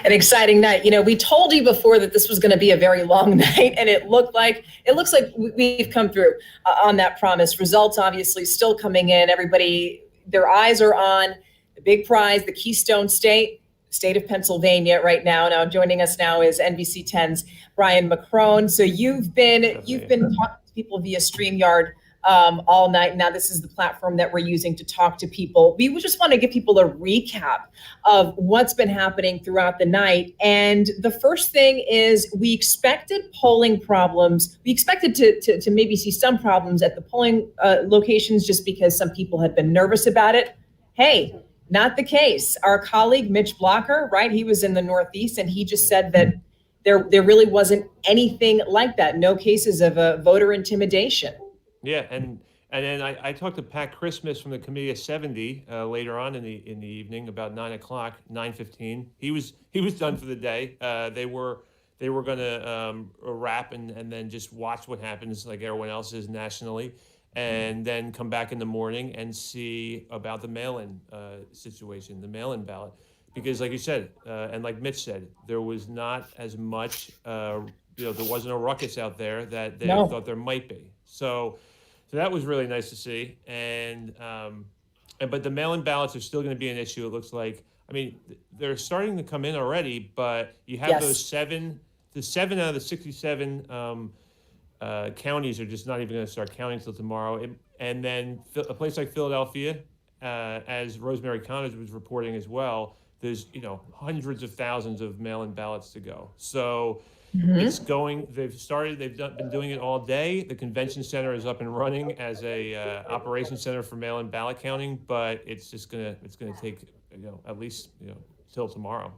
An exciting night. You know, we told you before that this was going to be a very long night, and it looks like we've come through on that promise. Results obviously still coming in. Everybody, their eyes are on the big prize, the Keystone State. state of Pennsylvania right now. Now joining us now is NBC10's Brian McCrone. So you've been talking to people via StreamYard all night. Now this is the platform that we're using to talk to people. We just want to give people a recap of what's been happening throughout the night. And the first thing is we expected polling problems. We expected to maybe see some problems at the polling locations just because some people had been nervous about it. Hey, not the case. Our colleague Mitch Blocker, right? He was in the Northeast and he just said that there really wasn't anything like that. No cases of voter intimidation. Yeah, and then I talked to Pat Christmas from the Committee of 70 later on in the evening, about 9 o'clock, 9:15. He was done for the day. They were going to wrap and then just watch what happens, like everyone else is nationally, and then come back in the morning and see about the mail-in situation, the mail-in ballot, because like you said, and like Mitch said, there was not as much. There wasn't a ruckus out there that they thought there might be. So that was really nice to see, but the mail-in ballots are still going to be an issue. It looks like. I mean, they're starting to come in already, but you have those seven out of the 67 counties are just not even going to start counting until tomorrow. And then a place like Philadelphia, as Rosemary Connors was reporting as well, there's hundreds of thousands of mail-in ballots to go. So. It's going. They've been doing it all day. The convention center is up and running as a operations center for mail-in ballot counting, but it's gonna take at least till tomorrow.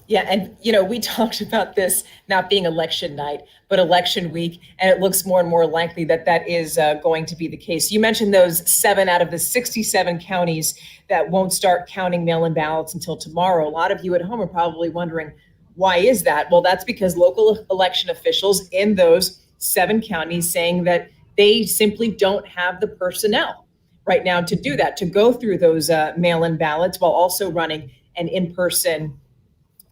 Yeah, and we talked about this not being election night, but election week, and it looks more and more likely that is going to be the case. You mentioned those 7 out of the 67 counties that won't start counting mail-in ballots until tomorrow. A lot of you at home are probably wondering, why is that? Well, that's because local election officials in those 7 counties saying that they simply don't have the personnel right now to do that, to go through those mail-in ballots while also running an in-person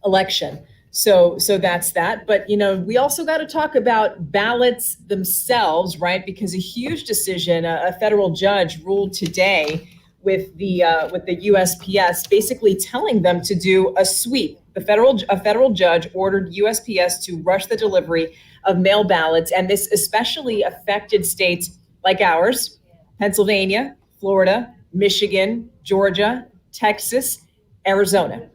election. So that's that. But, we also got to talk about ballots themselves, right? Because a huge decision, a federal judge ruled today with the USPS, basically telling them to do a sweep. A federal judge ordered USPS to rush the delivery of mail ballots, and this especially affected states like ours, Pennsylvania, Florida, Michigan, Georgia, Texas, Arizona.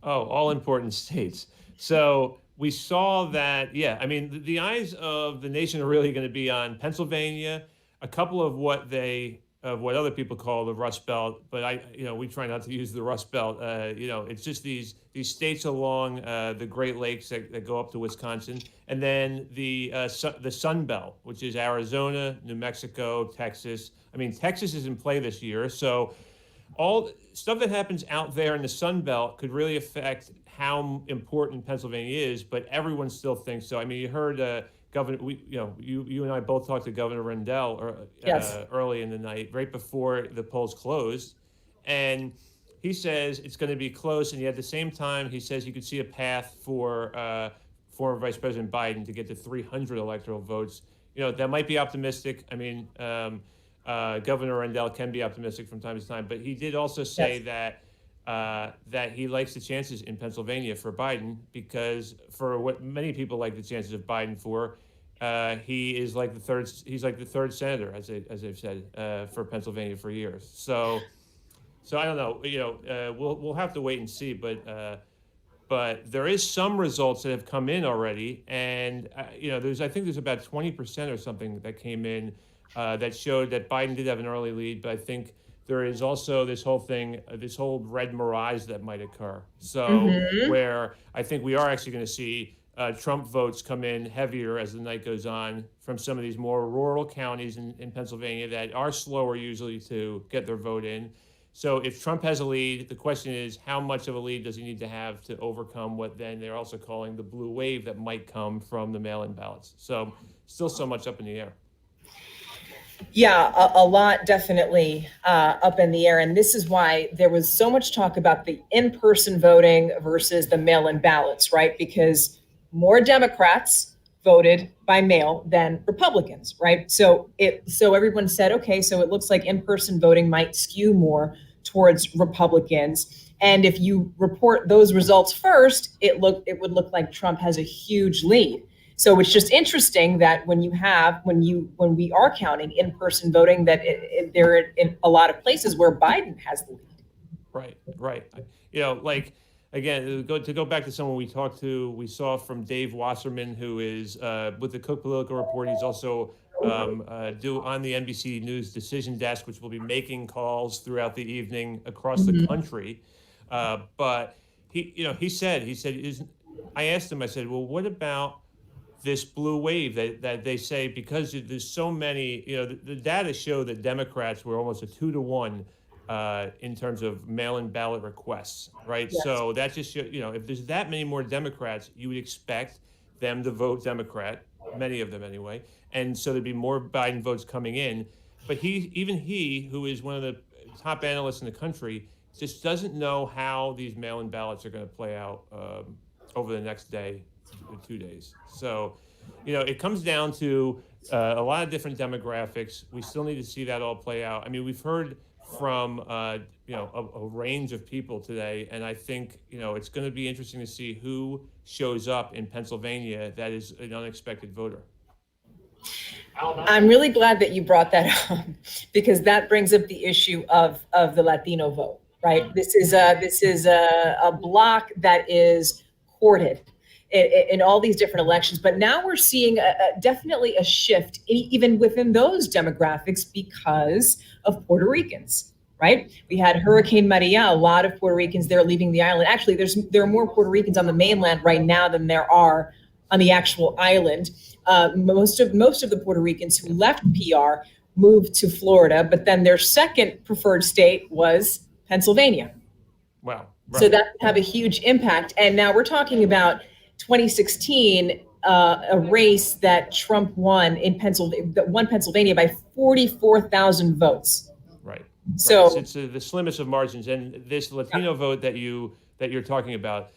Oh, all important states. So we saw that, the eyes of the nation are really going to be on Pennsylvania, a couple of what other people call the Rust Belt, but we try not to use the Rust Belt. It's just these states along the Great Lakes that go up to Wisconsin, and then the Sun Belt, which is Arizona, New Mexico, Texas. I mean, Texas is in play this year, so all stuff that happens out there in the Sun Belt could really affect how important Pennsylvania is. But everyone still thinks so. I mean, you heard. Governor, you and I both talked to Governor Rendell early in the night, right before the polls closed, and he says it's going to be close. And yet at the same time, he says you could see a path for former Vice President Biden to get to 300 electoral votes. That might be optimistic. I mean, Governor Rendell can be optimistic from time to time, but he did also say that he likes the chances in Pennsylvania for Biden, because for what many people like the chances of Biden for, he is like the third. He's like the third senator, as they've said, for Pennsylvania for years. So I don't know. We'll have to wait and see. But there is some results that have come in already, and I think there's about 20% or something that came in that showed that Biden did have an early lead. But I think there is also this whole red mirage that might occur. So where I think we are actually going to see Trump votes come in heavier as the night goes on from some of these more rural counties in Pennsylvania that are slower usually to get their vote in. So if Trump has a lead, the question is how much of a lead does he need to have to overcome what then they're also calling the blue wave that might come from the mail-in ballots. So still so much up in the air. Yeah, a lot definitely up in the air. And this is why there was so much talk about the in-person voting versus the mail-in ballots, right? Because more Democrats voted by mail than Republicans, right? So everyone said, okay, so it looks like in-person voting might skew more towards Republicans. And if you report those results first, it would look like Trump has a huge lead. So it's just interesting that when we are counting in-person voting, that there are in a lot of places where Biden has the lead. Right. Like, again, to go back to someone we saw from Dave Wasserman, who is with the Cook Political Report. He's also on the NBC News decision desk, which will be making calls throughout the evening across the country. But he said, I asked him, I said, well, what about this blue wave that they say, because there's so many, the data show that Democrats were almost a 2-to-1 in terms of mail-in ballot requests, right? Yes. So that just shows, if there's that many more Democrats, you would expect them to vote Democrat, many of them anyway, and so there'd be more Biden votes coming in. But he, who is one of the top analysts in the country, just doesn't know how these mail-in ballots are going to play out over the next day or 2 days. So, it comes down to a lot of different demographics. We still need to see that all play out. I mean, we've heard from a range of people today, and I think it's going to be interesting to see who shows up in Pennsylvania that is an unexpected voter. I'm really glad that you brought that up, because that brings up the issue of the Latino vote, right? This is a block that is courted in all these different elections, but now we're seeing definitely a shift even within those demographics because of Puerto Ricans, right? We had Hurricane Maria, a lot of Puerto Ricans there leaving the island. Actually, there are more Puerto Ricans on the mainland right now than there are on the actual island. Most of the Puerto Ricans who left PR moved to Florida, but then their second preferred state was Pennsylvania. Wow. Right. So that have a huge impact. And now we're talking about 2016, a race that Trump won in Pennsylvania by 44,000 votes. Right. So it's the slimmest of margins, and this Latino vote that you're talking about,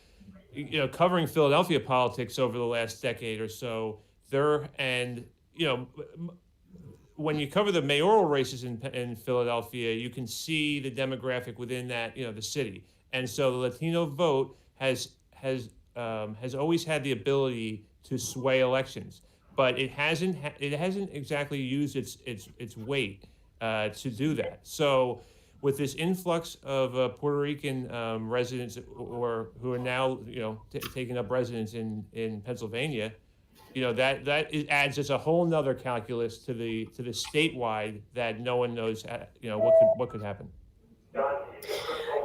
covering Philadelphia politics over the last decade or so, when you cover the mayoral races in Philadelphia, you can see the demographic within that, the city, and so the Latino vote has always had the ability to sway elections, but it hasn't exactly used its weight to do that. So with this influx of Puerto Rican residents or who are now taking up residence in Pennsylvania, that adds just a whole nother calculus to the statewide that no one knows what could happen.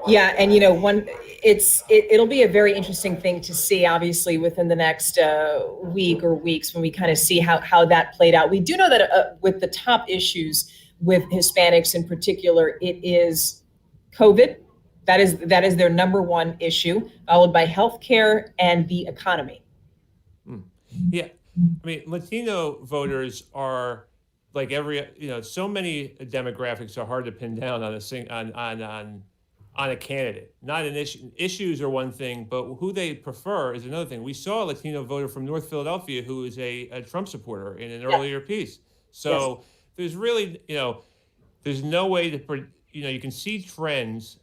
Yeah, and it'll be a very interesting thing to see, obviously, within the next week or weeks when we kind of see how that played out. We do know that with the top issues with Hispanics in particular, it is COVID. That is their number one issue, followed by healthcare and the economy. Yeah, I mean, Latino voters are like so many demographics are hard to pin down on a candidate. Not an issue. Issues are one thing, but who they prefer is another thing. We saw a Latino voter from North Philadelphia who is a Trump supporter in an earlier piece. So there's really, there's no way to, you can see trends,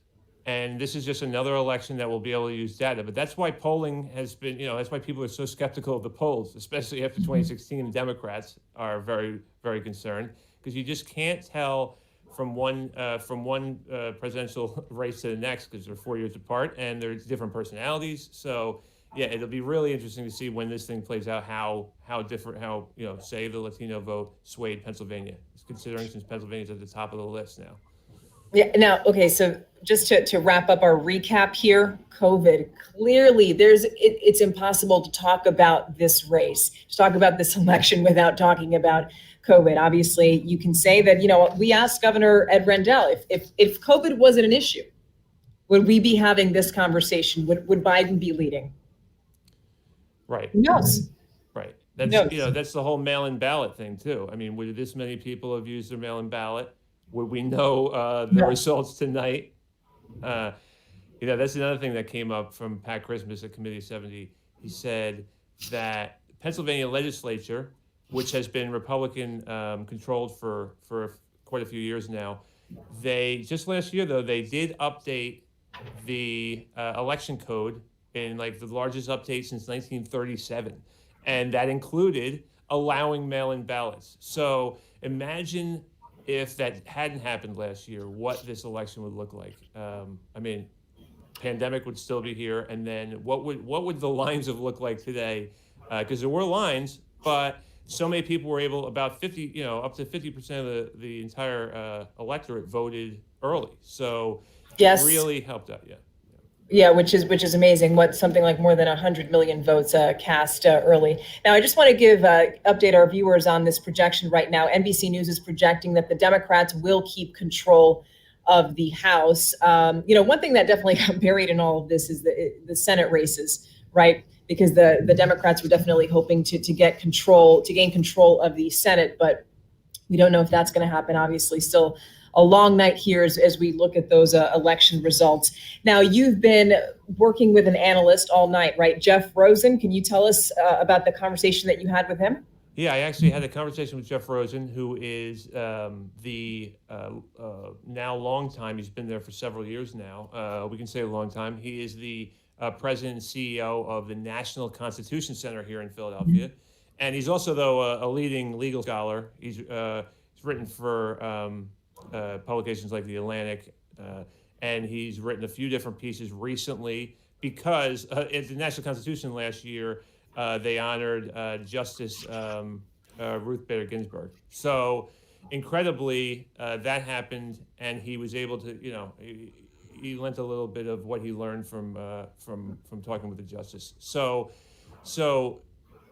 and this is just another election that will be able to use data. But that's why polling has been, that's why people are so skeptical of the polls, especially after 2016. The Democrats are very, very concerned because you just can't tell from one presidential race to the next because they're 4 years apart and there's different personalities. So yeah, it'll be really interesting to see when this thing plays out how say the Latino vote swayed Pennsylvania, considering since Pennsylvania's at the top of the list now. Yeah. Now, okay. So just to wrap up our recap here, COVID, clearly it's impossible to talk about this race, to talk about this election without talking about COVID. Obviously, you can say that, we asked Governor Ed Rendell, if COVID wasn't an issue, would we be having this conversation? Would Biden be leading? Right. Who knows? Right. That's the whole mail-in ballot thing too. I mean, would this many people have used their mail-in ballot? Would we know the results tonight? That's another thing that came up from Pat Christmas at Committee 70. He said that Pennsylvania legislature, which has been Republican controlled for quite a few years now, They just last year though they did update the election code in like the largest update since 1937, and that included allowing mail-in ballots. So imagine if that hadn't happened last year, what this election would look like. I mean, pandemic would still be here, and then what would the lines have looked like today? Because there were lines, but so many people were able, about 50, you know, up to 50% of the entire electorate voted early. So Yes. it really helped out. Yeah. Yeah, which is amazing. What, something like more than 100 million votes cast early. Now, I just want to update our viewers on this projection right now. NBC News is projecting that the Democrats will keep control of the House. You know, one thing that definitely got buried in all of this is the Senate races, right? Because the Democrats were definitely hoping to gain control of the Senate, but we don't know if that's going to happen. Obviously, still a long night here as we look at those election results. Now, you've been working with an analyst all night, right? Jeff Rosen, can you tell us about the conversation that you had with him? Yeah, I actually had a conversation with Jeff Rosen, who is the now long time, he's been there for several years now, we can say a long time. He is the president and CEO of the National Constitution Center here in Philadelphia. And he's also, though, a leading legal scholar. He's written for publications like The Atlantic, and he's written a few different pieces recently because at the National Constitution last year, they honored Justice Ruth Bader Ginsburg. So incredibly, that happened, and he was able to, you know, he lent a little bit of what he learned from talking with the justice. So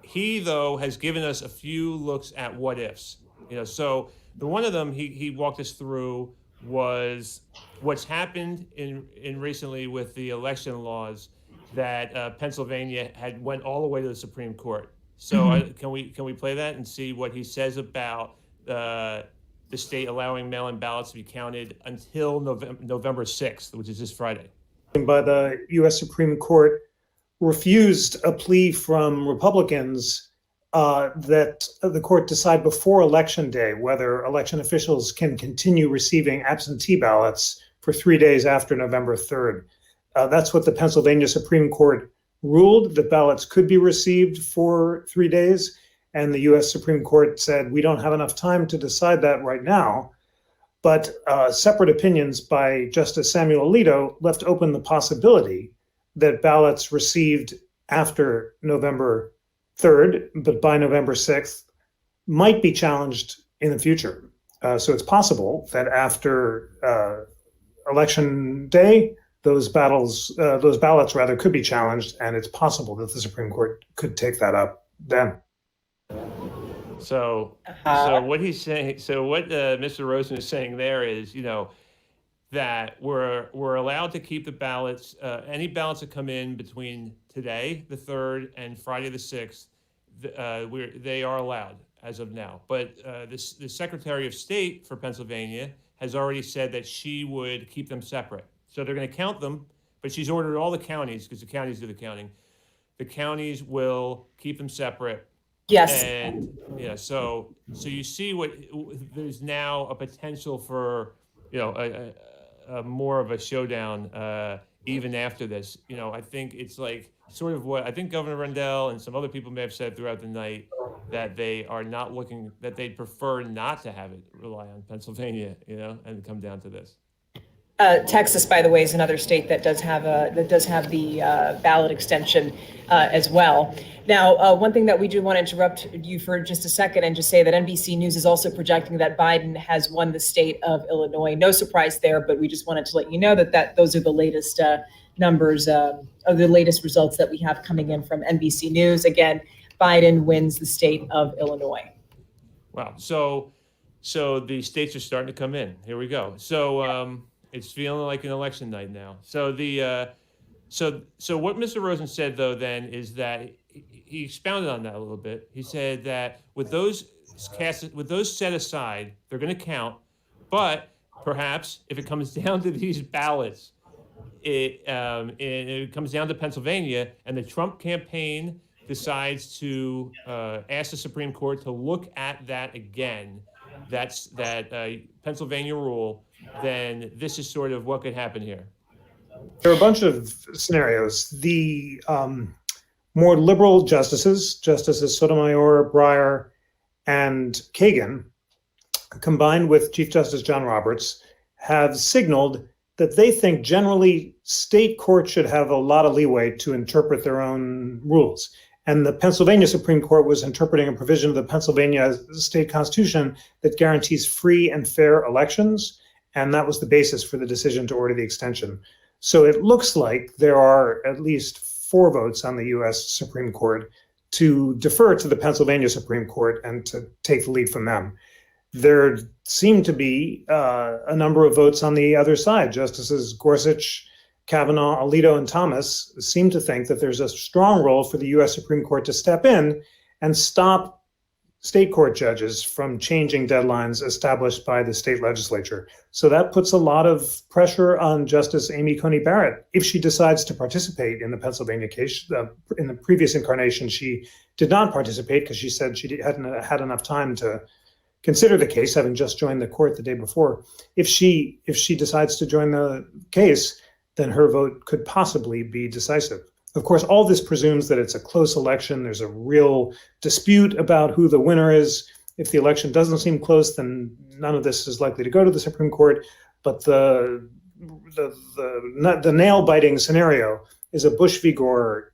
he, though, has given us a few looks at what ifs. You know, so the one of them he walked us through was what's happened in recently with the election laws that Pennsylvania had went all the way to the Supreme Court. So can we play that and see what he says about the state allowing mail-in ballots to be counted until November 6th, which is this Friday? By the U.S. Supreme Court refused a plea from Republicans that the court decide before Election Day whether election officials can continue receiving absentee ballots for 3 days after November 3rd. That's what the Pennsylvania Supreme Court ruled. The ballots could be received for 3 days, and the U.S. Supreme Court said, we don't have enough time to decide that right now. But separate opinions by Justice Samuel Alito left open the possibility that ballots received after November 3rd, but by November 6th, might be challenged in the future. So it's possible that after Election Day, those ballots could be challenged, and it's possible that the Supreme Court could take that up then. So what he's saying, so what Mr. Rosen is saying there is, you know, that we're allowed to keep the ballots, any ballots that come in between today, the 3rd, and Friday, the 6th, they are allowed as of now. But the Secretary of State for Pennsylvania has already said that she would keep them separate. So they're going to count them, but she's ordered all the counties, because the counties do the counting. The counties will keep them separate. Yes. And yeah, so you see there's now a potential for, you know, a more of a showdown even after this. You know, I think it's like sort of what I think Governor Rendell and some other people may have said throughout the night, that they are not looking, that they'd prefer not to have it rely on Pennsylvania, you know, and come down to this. Texas, by the way, is another state that does have the ballot extension as well. Now, one thing that we do want to interrupt you for just a second and just say that NBC News is also projecting that Biden has won the state of Illinois. No surprise there, but we just wanted to let you know that those are the latest numbers of the latest results that we have coming in from NBC News. Again, Biden wins the state of Illinois. Wow. So the states are starting to come in. Here we go. So it's feeling like an election night now. So so what Mr. Rosen said, though, then is that he expounded on that a little bit. He said that with those set aside, they're going to count, but perhaps if it comes down to these ballots, it comes down to Pennsylvania, and the Trump campaign decides to ask the Supreme Court to look at that again, Pennsylvania rule, then this is sort of what could happen here. There are a bunch of scenarios. The more liberal Justices Sotomayor, Breyer, and Kagan, combined with Chief Justice John Roberts, have signaled that they think generally state courts should have a lot of leeway to interpret their own rules. And the Pennsylvania Supreme Court was interpreting a provision of the Pennsylvania state constitution that guarantees free and fair elections. And that was the basis for the decision to order the extension. So it looks like there are at least 4 votes on the US Supreme Court to defer to the Pennsylvania Supreme Court and to take the lead from them. There seem to be a number of votes on the other side. Justices Gorsuch, Kavanaugh, Alito, and Thomas seem to think that there's a strong role for the US Supreme Court to step in and stop state court judges from changing deadlines established by the state legislature. So that puts a lot of pressure on Justice Amy Coney Barrett. If she decides to participate in the Pennsylvania case, in the previous incarnation, she did not participate because she said she hadn't had enough time to consider the case, having just joined the court the day before. If she decides to join the case, then her vote could possibly be decisive. Of course, all this presumes that it's a close election. There's a real dispute about who the winner is. If the election doesn't seem close, then none of this is likely to go to the Supreme Court. But the nail-biting scenario is a Bush v. Gore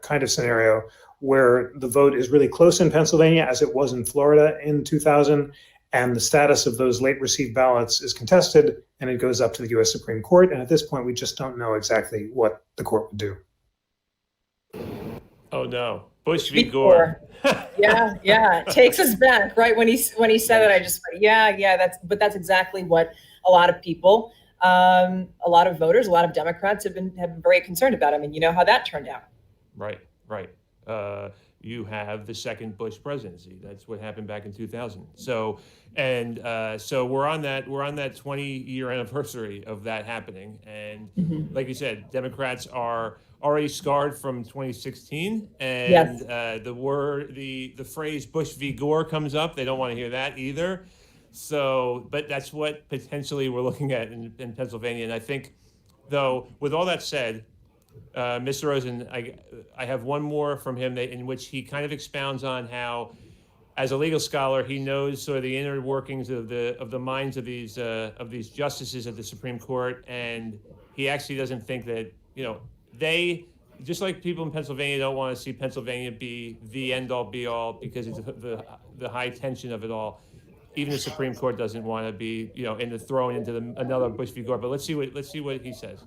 kind of scenario where the vote is really close in Pennsylvania, as it was in Florida in 2000, and the status of those late received ballots is contested, and it goes up to the U.S. Supreme Court. And at this point, we just don't know exactly what the court would do. Oh no, Bush v. Gore. Yeah, it takes us back, right? When he said it, I just went, yeah, that's exactly what a lot of people, a lot of voters, a lot of Democrats have been very concerned about. I mean, you know how that turned out. Right. You have the second Bush presidency. That's what happened back in 2000. So we're on that 20-year anniversary of that happening. And like you said, Democrats are already scarred from 2016. And yes. The phrase Bush v. Gore comes up. They don't want to hear that either. So, but that's what potentially we're looking at in Pennsylvania. And I think, though, with all that said, Mr. Rosen, I have one more from him in which he kind of expounds on how, as a legal scholar, he knows sort of the inner workings of the minds of these justices at the Supreme Court, and he actually doesn't think that they, just like people in Pennsylvania, don't want to see Pennsylvania be the end-all be-all because it's the high tension of it all. Even the Supreme Court doesn't want to be thrown into another Bush v. Gore. But let's see what he says.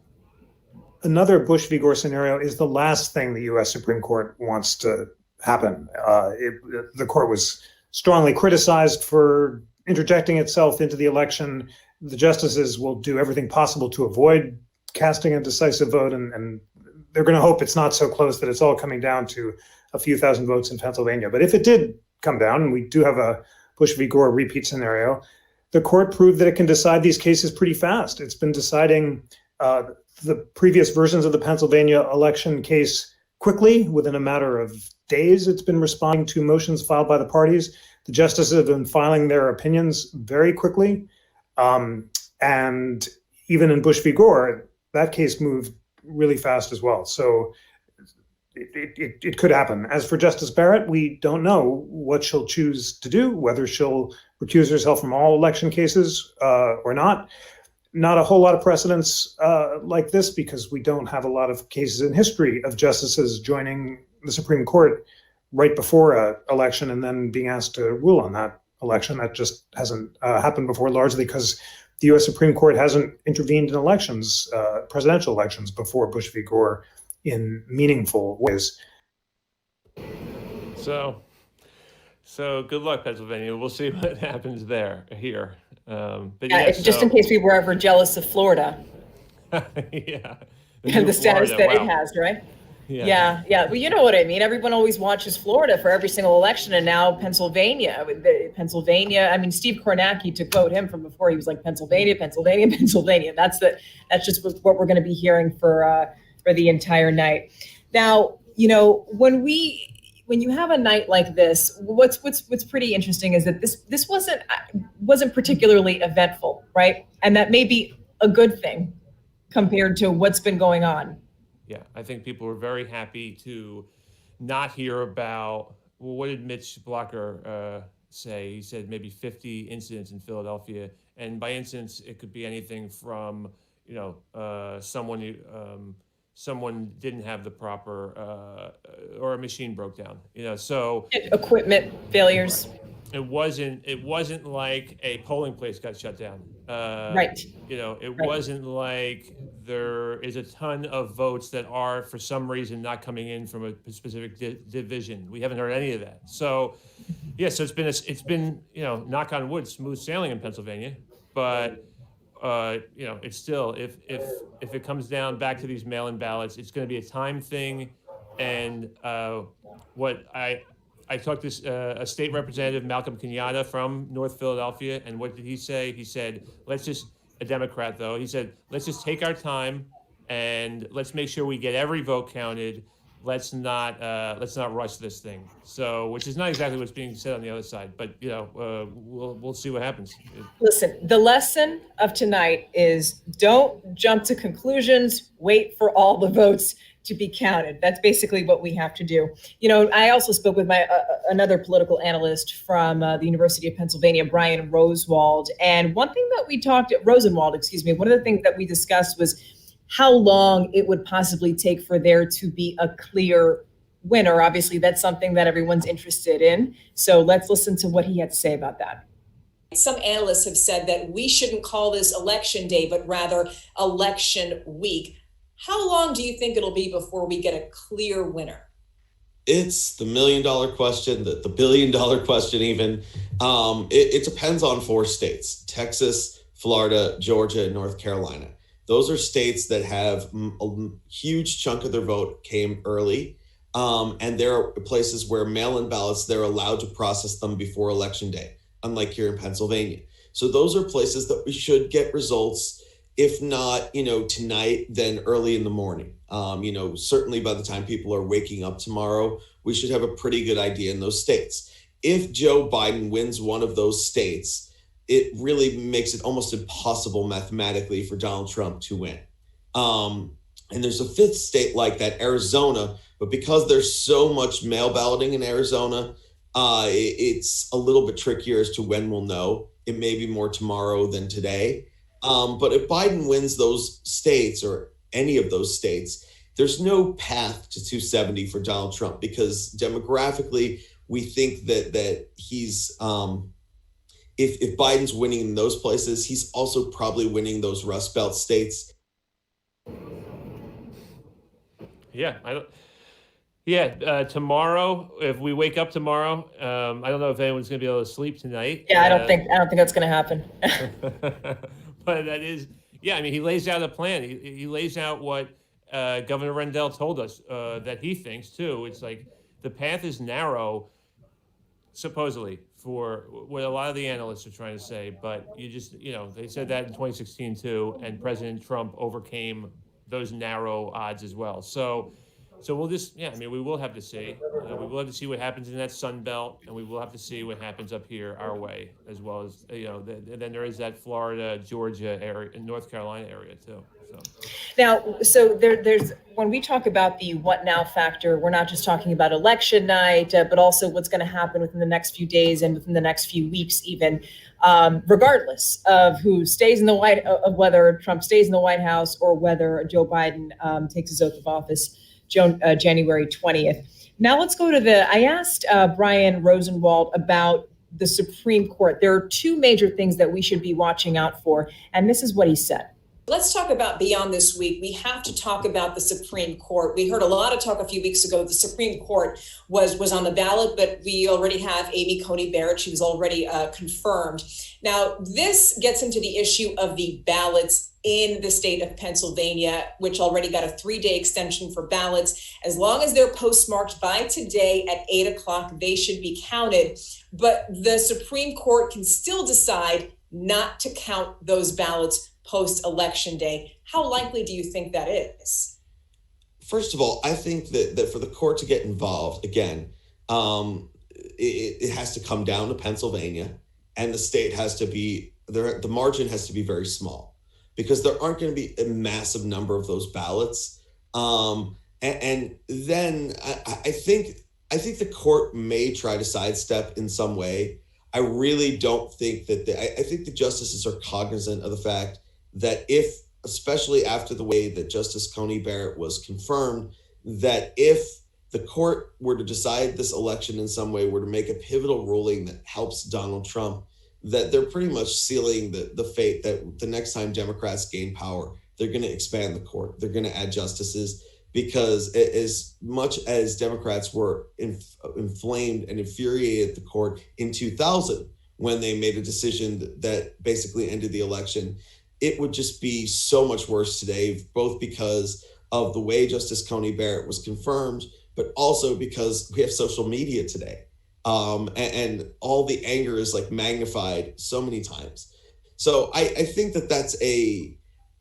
Another Bush v. Gore scenario is the last thing the U.S. Supreme Court wants to happen. The court was strongly criticized for interjecting itself into the election. The justices will do everything possible to avoid casting a decisive vote, and they're going to hope it's not so close that it's all coming down to a few thousand votes in Pennsylvania. But if it did come down, and we do have a Bush v. Gore repeat scenario, the court proved that it can decide these cases pretty fast. It's been deciding the previous versions of the Pennsylvania election case quickly. Within a matter of days, it's been responding to motions filed by the parties. The justices have been filing their opinions very quickly. And even in Bush v. Gore, that case moved really fast as well. So it could happen. As for Justice Barrett, we don't know what she'll choose to do, whether she'll recuse herself from all election cases or not. Not a whole lot of precedents like this, because we don't have a lot of cases in history of justices joining the Supreme Court right before an election and then being asked to rule on that election. That just hasn't happened before, largely because the U.S. Supreme Court hasn't intervened in elections, presidential elections, before Bush v. Gore in meaningful ways. So good luck, Pennsylvania. We'll see what happens here. Just in case we were ever jealous of Florida. Yeah. The status that it has, right? Yeah. Well, you know what I mean. Everyone always watches Florida for every single election, and now Pennsylvania. I mean, Steve Kornacki, to quote him from before, he was like, Pennsylvania. That's just what we're going to be hearing for the entire night. Now, when we when you have a night like this, what's pretty interesting is that this wasn't particularly eventful, right? And that may be a good thing compared to what's been going on. Yeah, I think people were very happy to not hear about, well, what did Mitch Blocker say? He said maybe 50 incidents in Philadelphia. And by incidents, it could be anything from, someone didn't have the proper, or a machine broke down, so. Equipment failures. It wasn't like a polling place got shut down. Right. It wasn't like there is a ton of votes that are, for some reason, not coming in from a specific division. We haven't heard any of that. So, yeah, so it's been knock on wood, smooth sailing in Pennsylvania. But, it's still, if it comes down back to these mail-in ballots, it's going to be a time thing. And what I talked to a state representative, Malcolm Kenyatta from North Philadelphia, and what did he say? He said, a Democrat though, he said, let's just take our time and let's make sure we get every vote counted. Let's not rush this thing. So, which is not exactly what's being said on the other side, but we'll see what happens. Listen, the lesson of tonight is don't jump to conclusions. Wait for all the votes to be counted. That's basically what we have to do. I also spoke with another political analyst from the University of Pennsylvania, Brian Rosenwald. And one of the things that we discussed was how long it would possibly take for there to be a clear winner. Obviously, that's something that everyone's interested in. So let's listen to what he had to say about that. Some analysts have said that we shouldn't call this election day, but rather election week. How long do you think it'll be before we get a clear winner? It's the $1 million question, the $1 billion question even. It depends on 4 states: Texas, Florida, Georgia, and North Carolina. Those are states that have a huge chunk of their vote came early. And there are places where mail-in ballots, they're allowed to process them before Election Day, unlike here in Pennsylvania. So those are places that we should get results. If not, tonight, then early in the morning. Certainly by the time people are waking up tomorrow, we should have a pretty good idea in those states. If Joe Biden wins one of those states, it really makes it almost impossible mathematically for Donald Trump to win. And there's a 5th state like that, Arizona, but because there's so much mail balloting in Arizona, it's a little bit trickier as to when we'll know. It may be more tomorrow than today. But if Biden wins those states or any of those states, there's no path to 270 for Donald Trump because demographically, we think that he's, if Biden's winning in those places, he's also probably winning those Rust Belt states. Tomorrow, if we wake up tomorrow, I don't know if anyone's going to be able to sleep tonight. Yeah, I don't think that's going to happen. But that is, he lays out a plan. He lays out what Governor Rendell told us that he thinks too. It's like the path is narrow, supposedly, for what a lot of the analysts are trying to say. But you just, they said that in 2016 too, and President Trump overcame those narrow odds as well. So we'll just, we will have to see. We will have to see what happens in that Sun Belt, and we will have to see what happens up here our way, as well as, and then there is that Florida, Georgia area, and North Carolina area too. Now, there's when we talk about the what now factor, we're not just talking about election night, but also what's going to happen within the next few days and within the next few weeks, even regardless of who stays in the of whether Trump stays in the White House or whether Joe Biden takes his oath of office January 20th. Now let's go to I asked Brian Rosenwald about the Supreme Court. There are 2 major things that we should be watching out for, and this is what he said. Let's talk about beyond this week. We have to talk about the Supreme Court. We heard a lot of talk a few weeks ago. The Supreme Court was on the ballot, but we already have Amy Coney Barrett. She was already confirmed. Now, this gets into the issue of the ballots in the state of Pennsylvania, which already got a 3-day extension for ballots. As long as they're postmarked by today at 8 o'clock, they should be counted. But the Supreme Court can still decide not to count those ballots post-election day. How likely do you think that is? First of all, I think that for the court to get involved, again, it has to come down to Pennsylvania, and the state has to be there. The margin has to be very small because there aren't going to be a massive number of those ballots. And then I think the court may try to sidestep in some way. I really don't think that I think the justices are cognizant of the fact that especially after the way that Justice Coney Barrett was confirmed, that if the court were to decide this election in some way, were to make a pivotal ruling that helps Donald Trump, that they're pretty much sealing the fate that the next time Democrats gain power, they're going to expand the court. They're going to add justices, because as much as Democrats were inflamed and infuriated at the court in 2000, when they made a decision that basically ended the election, it would just be so much worse today, both because of the way Justice Coney Barrett was confirmed, but also because we have social media today. And all the anger is like magnified so many times. So I think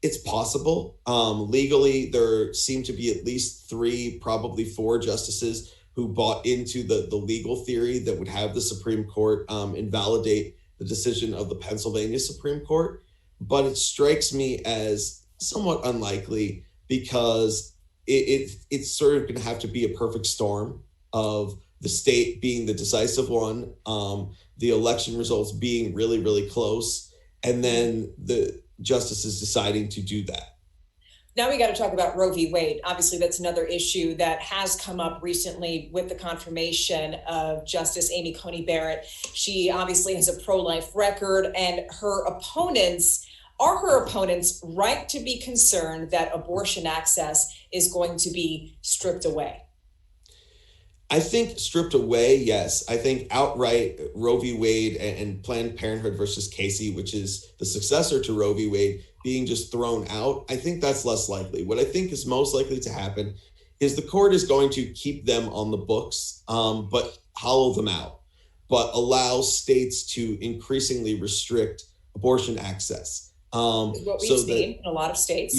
it's possible. Legally, there seem to be at least 3, probably 4 justices who bought into the legal theory that would have the Supreme Court invalidate the decision of the Pennsylvania Supreme Court. But it strikes me as somewhat unlikely, because it's sort of going to have to be a perfect storm of the state being the decisive one, the election results being really, really close, and then the justices deciding to do that. Now we got to talk about Roe v. Wade. Obviously, that's another issue that has come up recently with the confirmation of Justice Amy Coney Barrett. She obviously has a pro-life record, and her opponents right to be concerned that abortion access is going to be stripped away? I think stripped away, yes. I think outright Roe v. Wade and Planned Parenthood versus Casey, which is the successor to Roe v. Wade, being just thrown out, I think that's less likely. What I think is most likely to happen is the court is going to keep them on the books, but hollow them out, but allow states to increasingly restrict abortion access. What we've seen in a lot of states.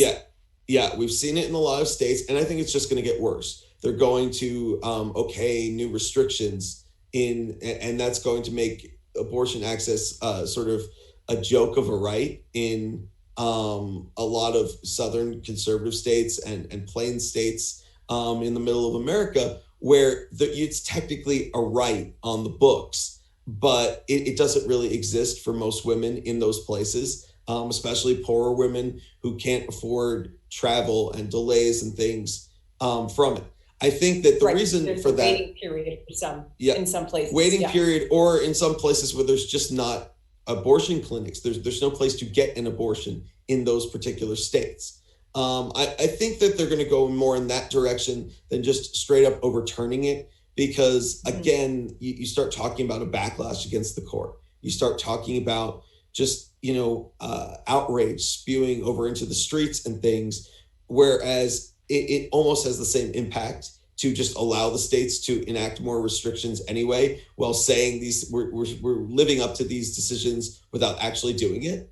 Yeah, we've seen it in a lot of states, and I think it's just going to get worse. They're going to okay new restrictions and that's going to make abortion access sort of a joke of a right in a lot of southern conservative states and plain states in the middle of America, where it's technically a right on the books, but it doesn't really exist for most women in those places. Especially poorer women who can't afford travel and delays and things from it. I think that the reason for that waiting period for some in some places. Period, or in some places where there's just not abortion clinics. There's no place to get an abortion in those particular states. I think that they're going to go more in that direction than just straight up overturning it, because again, you start talking about a backlash against the court. You start talking about just outrage spewing over into the streets and things, whereas it almost has the same impact to just allow the states to enact more restrictions anyway, while saying we're living up to these decisions without actually doing it.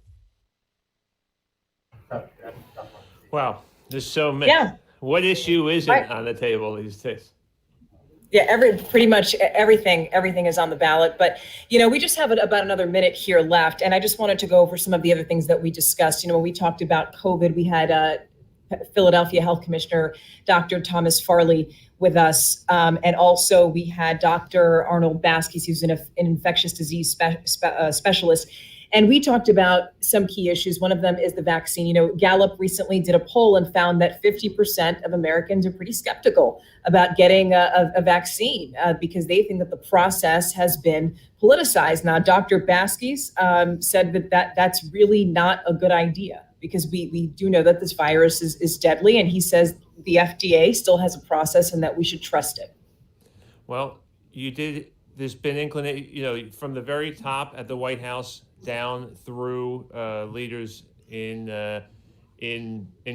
Wow, there's so many. Yeah. What issue isn't on the table these days? Yeah, pretty much everything is on the ballot. But, we just have about another minute here left. And I just wanted to go over some of the other things that we discussed. When we talked about COVID, we had Philadelphia Health Commissioner, Dr. Thomas Farley, with us. And also we had Dr. Arnold Baskis, who's an infectious disease specialist. And we talked about some key issues. One of them is the vaccine. Gallup recently did a poll and found that 50% of Americans are pretty skeptical about getting a vaccine because they think that the process has been politicized. Now, Dr. Baskis said that's really not a good idea, because we do know that this virus is deadly. And he says the FDA still has a process and that we should trust it. Well, there's been inclination, from the very top at the White House down through leaders in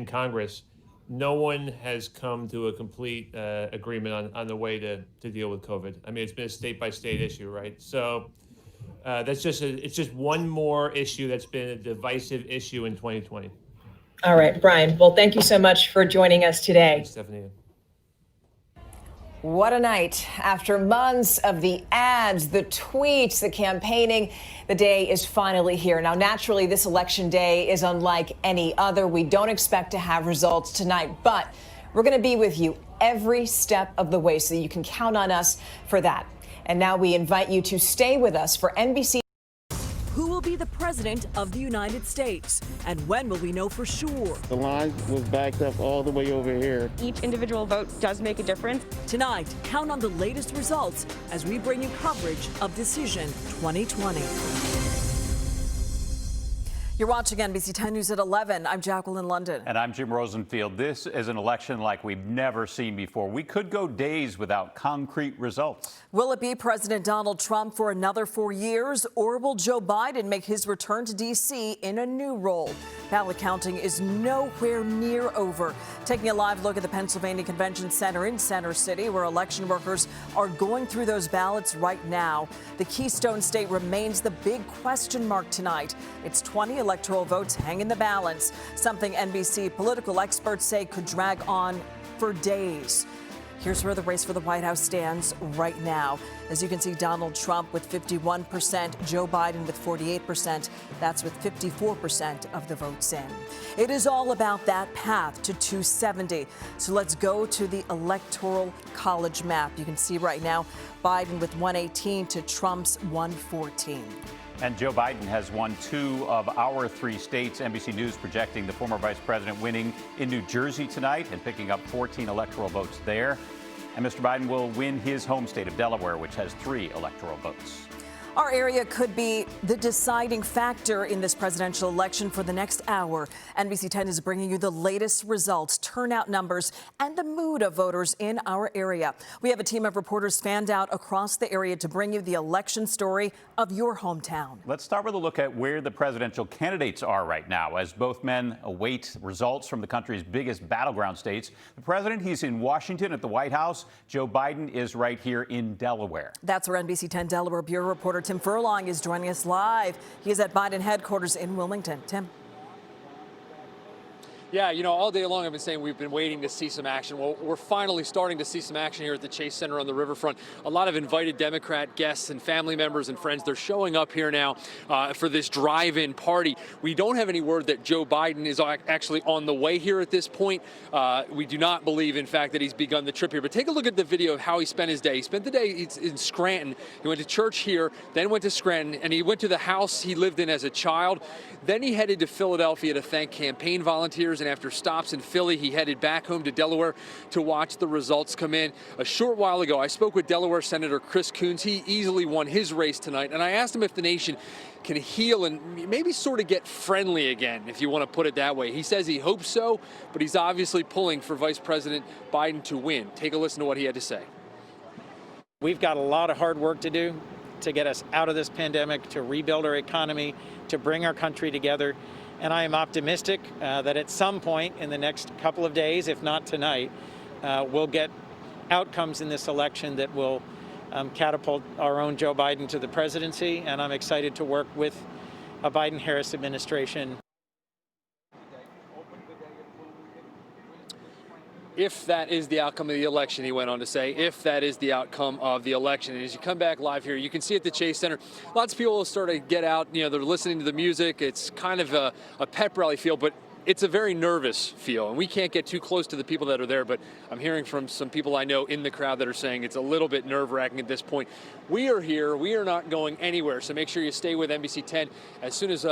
Congress. No one has come to a complete agreement on the way to deal with COVID. I mean, it's been a state by state issue, right? So it's just one more issue that's been a divisive issue in 2020. All right, Brian. Well, thank you so much for joining us today. Thanks, Stephanie. What a night. After months of the ads, the tweets, the campaigning, the day is finally here. Now, naturally, this election day is unlike any other. We don't expect to have results tonight, but we're going to be with you every step of the way, so you can count on us for that. And now we invite you to stay with us for NBC. Who will be the president of the United States? And when will we know for sure? The line was backed up all the way over here. Each individual vote does make a difference. Tonight, count on the latest results as we bring you coverage of Decision 2020. You're watching NBC 10 News at 11. I'm Jacqueline London. And I'm Jim Rosenfield. This is an election like we've never seen before. We could go days without concrete results. Will it be President Donald Trump for another 4 years, or will Joe Biden make his return to D.C. in a new role? Ballot counting is nowhere near over. Taking a live look at the Pennsylvania Convention Center in Center City, where election workers are going through those ballots right now. The Keystone State remains the big question mark tonight. It's 20 electoral votes hang in the balance, something NBC political experts say could drag on for days. Here's where the race for the White House stands right now. As you can see, Donald Trump with 51%, Joe Biden with 48%. That's with 54% of the votes in. It is all about that path to 270. So let's go to the Electoral College map. You can see right now Biden with 118 to Trump's 114. And Joe Biden has won 2 of our 3 states. NBC News projecting the former vice president winning in New Jersey tonight and picking up 14 electoral votes there. And Mr. Biden will win his home state of Delaware, which has 3 electoral votes. Our area could be the deciding factor in this presidential election for the next hour. NBC 10 is bringing you the latest results, turnout numbers, and the mood of voters in our area. We have a team of reporters fanned out across the area to bring you the election story of your hometown. Let's start with a look at where the presidential candidates are right now. As both men await results from the country's biggest battleground states, the president, he's in Washington at the White House. Joe Biden is right here in Delaware. That's where NBC 10 Delaware Bureau reporter Tim Furlong is joining us live. He is at Biden headquarters in Wilmington. Tim. Yeah, you know, all day long I've been saying we've been waiting to see some action. Well, we're finally starting to see some action here at the Chase Center on the riverfront. A lot of invited Democrat guests and family members and friends, they're showing up here now for this drive-in party. We don't have any word that Joe Biden is actually on the way here at this point. We do not believe, in fact, that he's begun the trip here. But take a look at the video of how he spent his day. He spent the day in Scranton. He went to church here, then went to Scranton, and he went to the house he lived in as a child. Then he headed to Philadelphia to thank campaign volunteers. And after stops in Philly, he headed back home to Delaware to watch the results come in. A short while ago, I spoke with Delaware Senator Chris Coons. He easily won his race tonight, and I asked him if the nation can heal and maybe sort of get friendly again, if you want to put it that way. He says he hopes so, but he's obviously pulling for Vice President Biden to win. Take a listen to what he had to say. We've got a lot of hard work to do to get us out of this pandemic, to rebuild our economy, to bring our country together. And I am optimistic that at some point in the next couple of days, if not tonight, we'll get outcomes in this election that will catapult our own Joe Biden to the presidency. And I'm excited to work with a Biden-Harris administration. If that is the outcome of the election, he went on to say, if that is the outcome of the election. And as you come back live here, you can see at the Chase Center, lots of people will start to get out, you know, they're listening to the music. It's kind of a pep rally feel, but it's a very nervous feel. And we can't get too close to the people that are there, but I'm hearing from some people I know in the crowd that are saying it's a little bit nerve-wracking at this point. We are here. We are not going anywhere. So make sure you stay with NBC 10. As soon as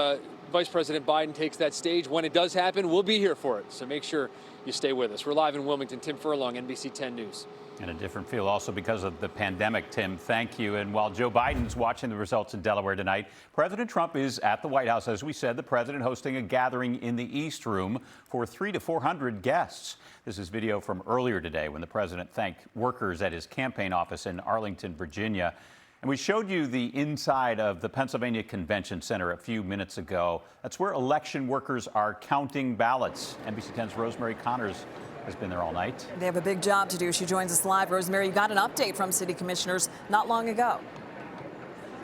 Vice President Biden takes that stage, when it does happen, we'll be here for it. So make sure you stay with us. We're live in Wilmington. Tim Furlong, NBC 10 News. And a different feel also because of the pandemic, Tim. Thank you. And while Joe Biden's watching the results in Delaware tonight, President Trump is at the White House. As we said, the president hosting a gathering in the East Room for 300 to 400 guests. This is video from earlier today when the president thanked workers at his campaign office in Arlington, Virginia. And we showed you the inside of the Pennsylvania Convention Center a few minutes ago. That's where election workers are counting ballots. NBC 10's Rosemary Connors has been there all night. They have a big job to do. She joins us live. Rosemary, you got an update from city commissioners not long ago.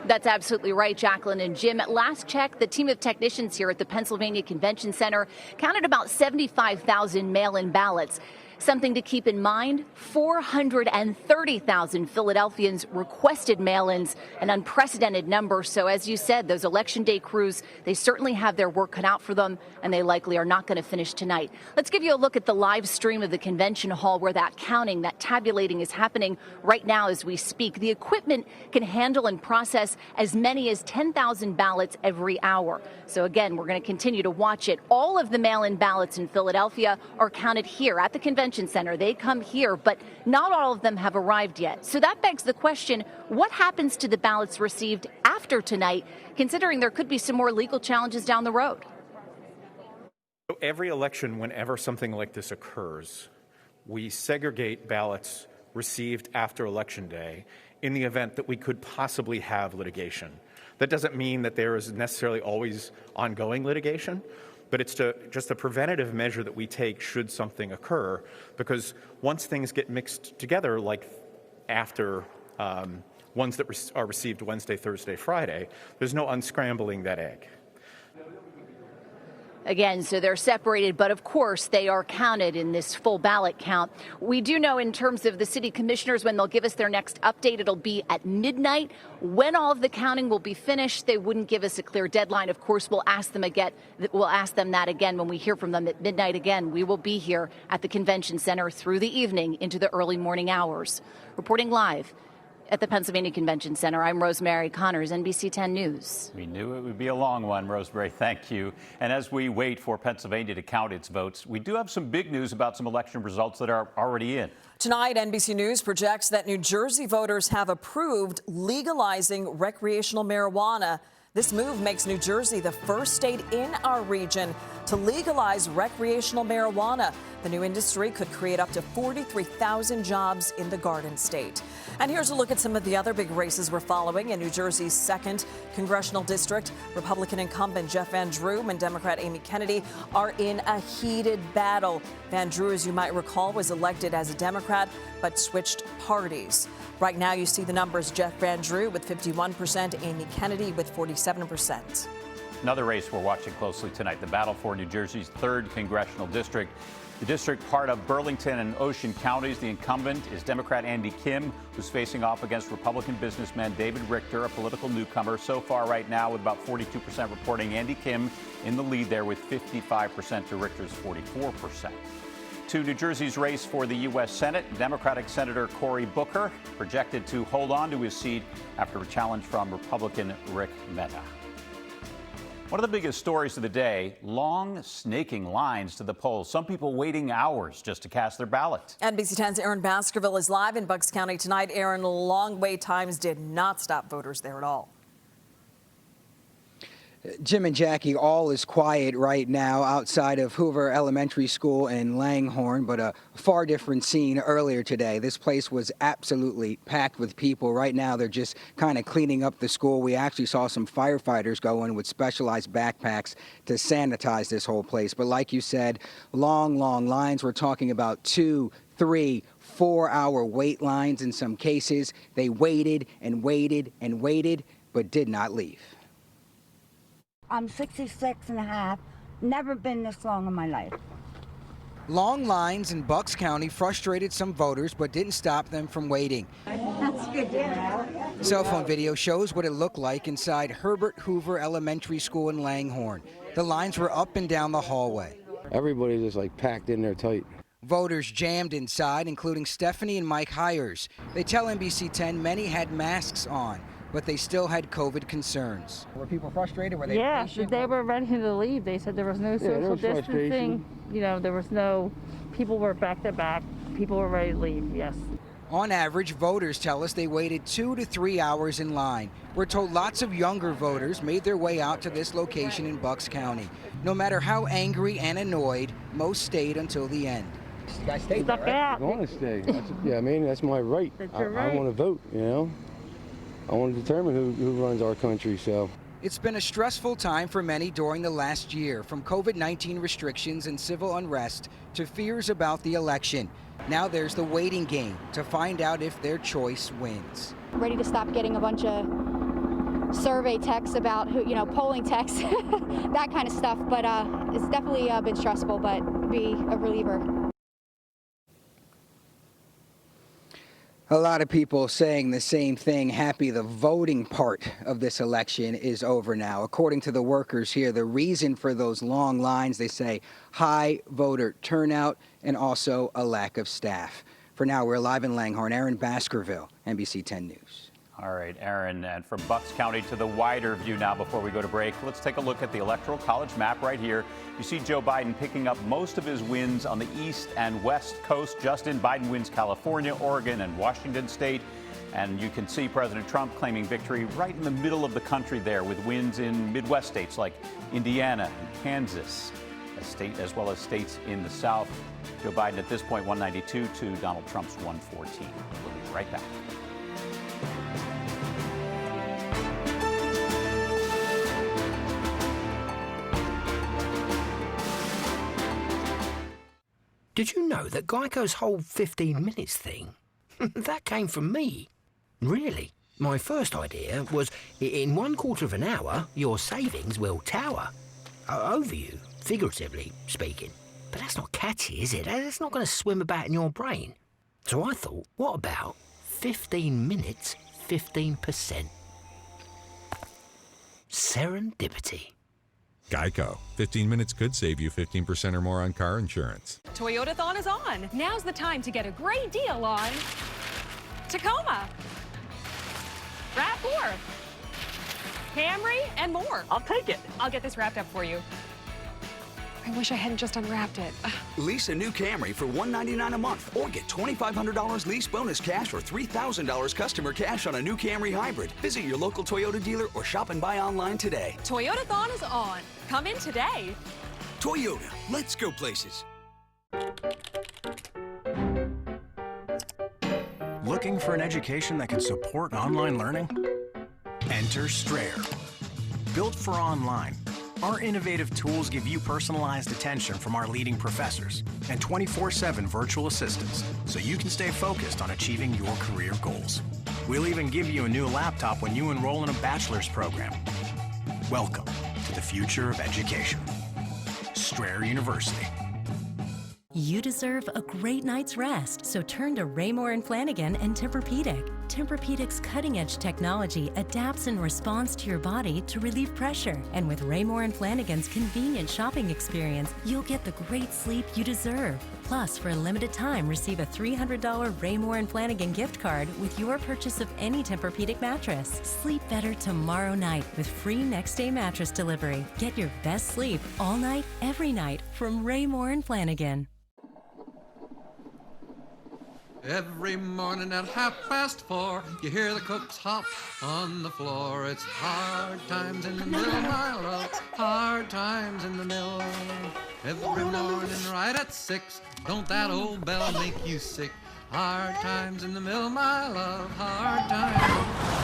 That's absolutely right, Jacqueline and Jim. At last check, the team of technicians here at the Pennsylvania Convention Center counted about 75,000 mail-in ballots. Something to keep in mind, 430,000 Philadelphians requested mail-ins, an unprecedented number. So as you said, those Election Day crews, they certainly have their work cut out for them, and they likely are not going to finish tonight. Let's give you a look at the live stream of the convention hall where that counting, that tabulating is happening right now as we speak. The equipment can handle and process as many as 10,000 ballots every hour. So again, we're going to continue to watch it. All of the mail-in ballots in Philadelphia are counted here at the convention center. They come here, but not all of them have arrived yet. So that begs the question, what happens to the ballots received after tonight, considering there could be some more legal challenges down the road? Every election, whenever something like this occurs, we segregate ballots received after Election Day in the event that we could possibly have litigation. That doesn't mean that there is necessarily always ongoing litigation, but it's just a preventative measure that we take should something occur, because once things get mixed together, like after ones that are received Wednesday, Thursday, Friday, there's no unscrambling that egg. Again, so they're separated, but of course they are counted in this full ballot count. We do know in terms of the city commissioners, when they'll give us their next update, it'll be at midnight. When all of the counting will be finished, they wouldn't give us a clear deadline. Of course, we'll ask them that again when we hear from them at midnight again. We will be here at the convention center through the evening into the early morning hours. Reporting live at the Pennsylvania Convention Center, I'm Rosemary Connors, NBC10 News. We knew it would be a long one, Rosemary. Thank you. And as we wait for Pennsylvania to count its votes, we do have some big news about some election results that are already in. Tonight, NBC News projects that New Jersey voters have approved legalizing recreational marijuana. This move makes New Jersey the first state in our region to legalize recreational marijuana. The new industry could create up to 43,000 jobs in the Garden State. And here's a look at some of the other big races we're following in New Jersey's 2nd congressional district. Republican incumbent Jeff Van Drew and Democrat Amy Kennedy are in a heated battle. Van Drew, as you might recall, was elected as a Democrat but switched parties. Right now, you see the numbers: Jeff Van Drew with 51%, Amy Kennedy with 47%. Another race we're watching closely tonight, the battle for New Jersey's 3rd congressional district. The district part of Burlington and Ocean counties. The incumbent is Democrat Andy Kim, who's facing off against Republican businessman David Richter, a political newcomer. So far right now, with about 42% reporting Andy Kim in the lead there with 55% to Richter's 44%. To New Jersey's race for the U.S. Senate, Democratic Senator Cory Booker projected to hold on to his seat after a challenge from Republican Rick Mehta. One of the biggest stories of the day, long snaking lines to the polls. Some people waiting hours just to cast their ballot. NBC 10's Aaron Baskerville is live in Bucks County tonight. Aaron, long wait times did not stop voters there at all. Jim and Jackie, all is quiet right now outside of Hoover Elementary School in Langhorne, but a far different scene earlier today. This place was absolutely packed with people. Right now, they're just kind of cleaning up the school. We actually saw some firefighters go in with specialized backpacks to sanitize this whole place. But like you said, long lines. We're talking about 2, 3, 4-hour wait lines in some cases. They waited and waited and waited, but did not leave. I'm 66 and a half, never been this long in my life. Long lines in Bucks County frustrated some voters, but didn't stop them from waiting. That's good to know. Cell phone video shows what it looked like inside Herbert Hoover Elementary School in Langhorne. The lines were up and down the hallway. Everybody's just like packed in there tight. Voters jammed inside, including Stephanie and Mike Hires. They tell NBC10 many had masks on, but they still had COVID concerns. Were people frustrated? Were they patient? They were ready to leave. They said there was no social distancing. You know, there was no, people were back to back. People were ready to leave, yes. On average, voters tell us they waited 2 to 3 hours in line. We're told lots of younger voters made their way out to this location in Bucks County. No matter how angry and annoyed, most stayed until the end. You guys stayed there, right? I'm going to stay. I mean, that's my right. I want to vote, you know. I want to determine who runs our country, so. It's been a stressful time for many during the last year, from COVID-19 restrictions and civil unrest to fears about the election. Now there's the waiting game to find out if their choice wins. Ready to stop getting a bunch of survey texts about who, polling texts, that kind of stuff. But it's definitely been stressful, but be a reliever. A lot of people saying the same thing, happy the voting part of this election is over now. According to the workers here, the reason for those long lines, they say high voter turnout and also a lack of staff. For now, we're live in Langhorne. Aaron Baskerville, NBC 10 News. All right, Aaron, and from Bucks County to the wider view now before we go to break, let's take a look at the Electoral College map right here. You see Joe Biden picking up most of his wins on the east and west coast. Justin Biden wins California, Oregon, and Washington State. And you can see President Trump claiming victory right in the middle of the country there with wins in Midwest states like Indiana and Kansas, as well as states in the South. Joe Biden at this point 192 to Donald Trump's 114. We'll be right back. Did you know that Geico's whole 15 minutes thing, that came from me? Really? My first idea was, in 1/4 of an hour, your savings will tower over you, figuratively speaking. But that's not catchy, is it? That's not going to swim about in your brain. So I thought, what about 15 minutes, 15%? Serendipity. Geico. 15 minutes could save you 15% or more on car insurance. Toyotathon is on. Now's the time to get a great deal on Tacoma, RAV4, Camry, and more. I'll take it. I'll get this wrapped up for you. I wish I hadn't just unwrapped it. Lease a new Camry for $199 a month or get $2,500 lease bonus cash or $3,000 customer cash on a new Camry hybrid. Visit your local Toyota dealer or shop and buy online today. Toyotathon is on. Come in today. Toyota, let's go places. Looking for an education that can support online learning? Enter Strayer. Built for online, our innovative tools give you personalized attention from our leading professors and 24/7 virtual assistants so you can stay focused on achieving your career goals. We'll even give you a new laptop when you enroll in a bachelor's program. Welcome to the future of education. Strayer University. You deserve a great night's rest, so turn to Raymore and Flanigan and Tempur-Pedic. Tempur-Pedic's cutting-edge technology adapts in response to your body to relieve pressure. And with Raymore and Flanigan's convenient shopping experience, you'll get the great sleep you deserve. Plus, for a limited time, receive a $300 Raymore and Flanigan gift card with your purchase of any Tempur-Pedic mattress. Sleep better tomorrow night with free next-day mattress delivery. Get your best sleep all night, every night from Raymore and Flanigan. Every morning at 4:30, you hear the cooks hop on the floor. It's hard times in the mill, my love, hard times in the mill. Every morning right at 6, don't that old bell make you sick? Hard times in the mill, my love, hard times.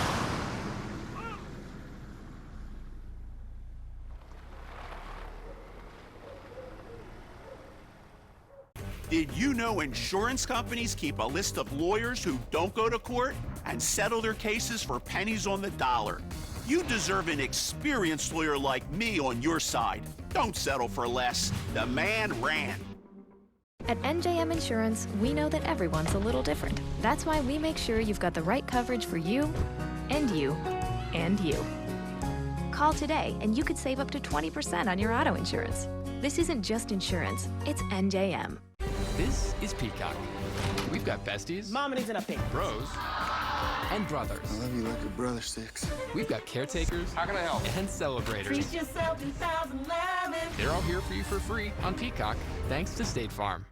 Did you know insurance companies keep a list of lawyers who don't go to court and settle their cases for pennies on the dollar? You deserve an experienced lawyer like me on your side. Don't settle for less. The man ran. At NJM Insurance, we know that everyone's a little different. That's why we make sure you've got the right coverage for you, and you, and you. Call today and you could save up to 20% on your auto insurance. This isn't just insurance, it's NJM. This is Peacock. We've got besties. Mama needs an update. Bros. And brothers. I love you like a brother sticks. We've got caretakers. How can I help? And celebrators. Treat yourself 2011. They're all here for you for free on Peacock, thanks to State Farm.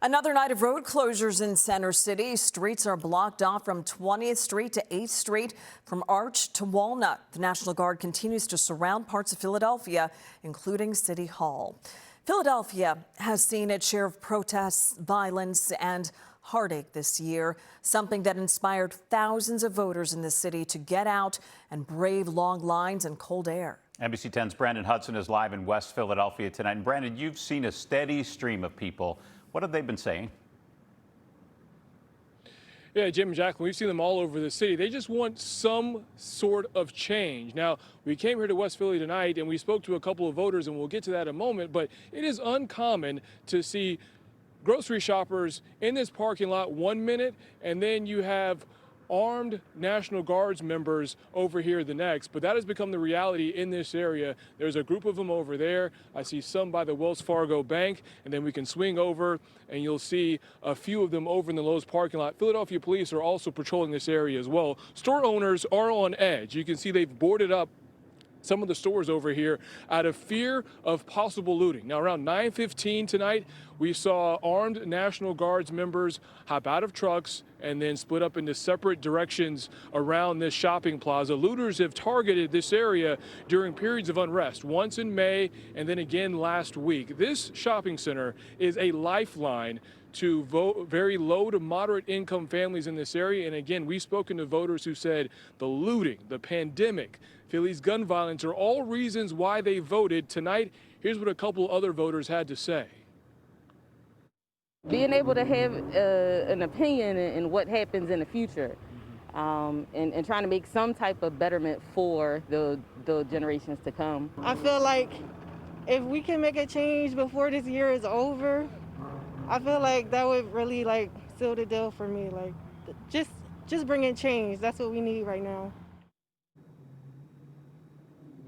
Another night of road closures in Center City. Streets are blocked off from 20th Street to 8th Street, from Arch to Walnut. The National Guard continues to surround parts of Philadelphia, including City Hall. Philadelphia has seen its share of protests, violence, and heartache this year, something that inspired thousands of voters in the city to get out and brave long lines and cold air. NBC 10's Brandon Hudson is live in West Philadelphia tonight. And Brandon, you've seen a steady stream of people. What have they been saying? Yeah, Jim and Jacqueline, we've seen them all over the city. They just want some sort of change. Now, we came here to West Philly tonight and we spoke to a couple of voters, and we'll get to that in a moment, but it is uncommon to see grocery shoppers in this parking lot 1 minute, and then you have armed National Guards members over here the next. But that has become the reality in this area. There's a group of them over there. I see some by the Wells Fargo Bank, and then we can swing over and you'll see a few of them over in the Lowe's parking lot. Philadelphia police are also patrolling this area as well. Store owners are on edge. You can see they've boarded up some of the stores over here out of fear of possible looting. Now, around 9:15 tonight, we saw armed National Guards members hop out of trucks and then split up into separate directions around this shopping plaza. Looters have targeted this area during periods of unrest, once in May and then again last week. This shopping center is a lifeline to very low to moderate income families in this area. And again, we've spoken to voters who said the looting, the pandemic, Philly's gun violence are all reasons why they voted. Tonight, here's what a couple other voters had to say. Being able to have an opinion in what happens in the future, and trying to make some type of betterment for the generations to come. I feel like if we can make a change before this year is over, I feel like that would really seal the deal for me. Just bringing change. That's what we need right now.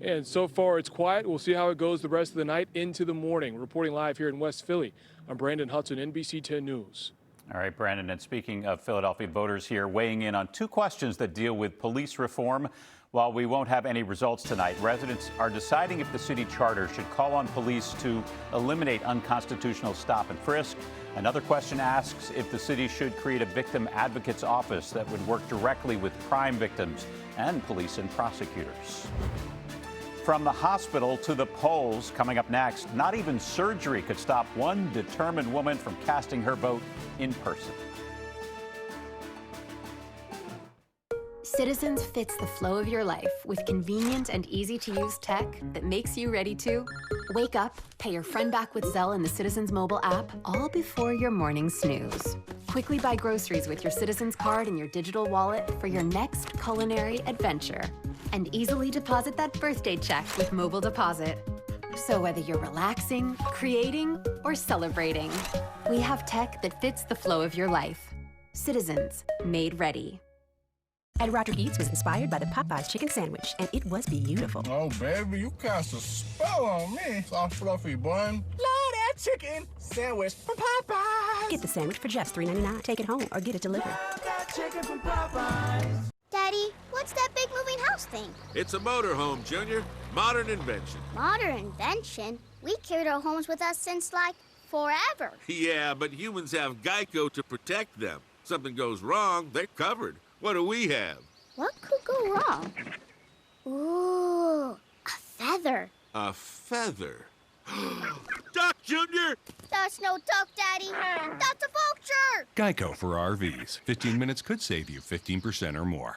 And so far it's quiet. We'll see how it goes the rest of the night into the morning. Reporting live here in West Philly, I'm Brandon Hudson, NBC10 News. All right, Brandon, and speaking of Philadelphia voters here, weighing in on two questions that deal with police reform. While we won't have any results tonight, residents are deciding if the city charter should call on police to eliminate unconstitutional stop and frisk. Another question asks if the city should create a victim advocate's office that would work directly with crime victims and police and prosecutors. From the hospital to the polls, coming up next, not even surgery could stop one determined woman from casting her vote in person. Citizens fits the flow of your life with convenient and easy-to-use tech that makes you ready to wake up, pay your friend back with Zelle in the Citizens mobile app, all before your morning snooze. Quickly buy groceries with your Citizens card and your digital wallet for your next culinary adventure. And easily deposit that birthday check with mobile deposit. So whether you're relaxing, creating, or celebrating, we have tech that fits the flow of your life. Citizens, made ready. Ed Roger Eats was inspired by the Popeyes chicken sandwich, and it was beautiful. Oh, baby, you cast a spell on me. Soft, fluffy bun. Love that chicken sandwich from Popeyes. Get the sandwich for just $3.99. Take it home or get it delivered. Love that chicken from Popeyes. Daddy, what's that big moving house thing? It's a motorhome, Junior. Modern invention. Modern invention? We carried our homes with us since, forever. Yeah, but humans have Geico to protect them. Something goes wrong, they're covered. What do we have? What could go wrong? Ooh, a feather. A feather? Duck, Junior! That's no duck, Daddy. That's a vulture! Geico for RVs. 15 minutes could save you 15% or more.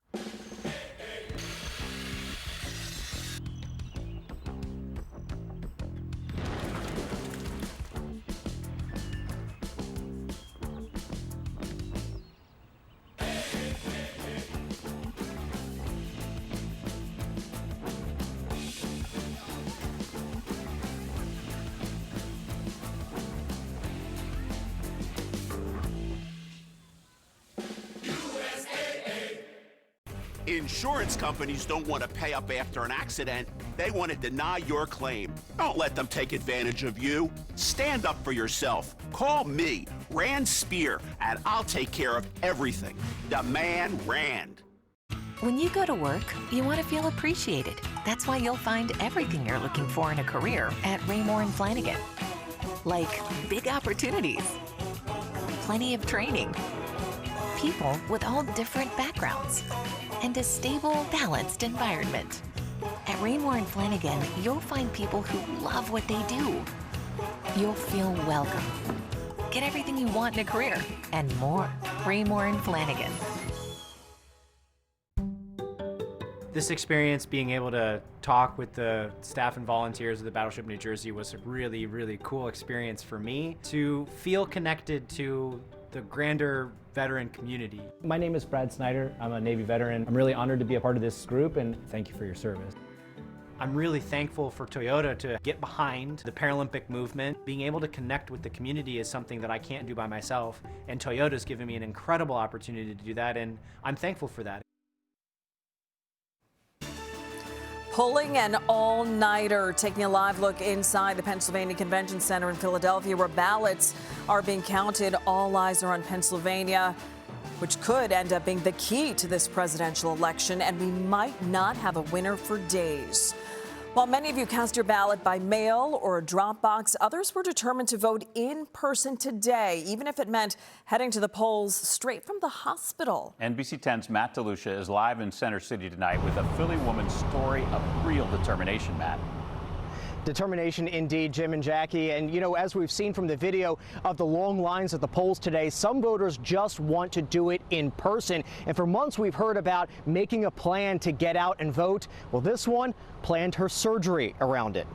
Insurance companies don't want to pay up after an accident. They want to deny your claim. Don't let them take advantage of you. Stand up for yourself. Call me, Rand Spear, and I'll take care of everything. Demand Rand. When you go to work, you want to feel appreciated. That's why you'll find everything you're looking for in a career at Raymore & Flanigan. Like big opportunities, plenty of training, people with all different backgrounds, and a stable, balanced environment. At Raymore & Flanigan, you'll find people who love what they do. You'll feel welcome. Get everything you want in a career and more. Raymore & Flanigan. This experience, being able to talk with the staff and volunteers of the Battleship New Jersey, was a really, really cool experience for me to feel connected to the grander veteran community. My name is Brad Snyder. I'm a Navy veteran. I'm really honored to be a part of this group, and thank you for your service. I'm really thankful for Toyota to get behind the Paralympic movement. Being able to connect with the community is something that I can't do by myself, and Toyota's given me an incredible opportunity to do that, and I'm thankful for that. Pulling an all-nighter, taking a live look inside the Pennsylvania Convention Center in Philadelphia, where ballots are being counted. All eyes are on Pennsylvania, which could end up being the key to this presidential election, and we might not have a winner for days. While many of you cast your ballot by mail or a drop box, others were determined to vote in person today, even if it meant heading to the polls straight from the hospital. NBC10's Matt DeLucia is live in Center City tonight with a Philly woman's story of real determination, Matt. Determination indeed, Jim and Jackie. And, you know, as we've seen from the video of the long lines at the polls today, some voters just want to do it in person. And for months, we've heard about making a plan to get out and vote. Well, this one planned her surgery around it.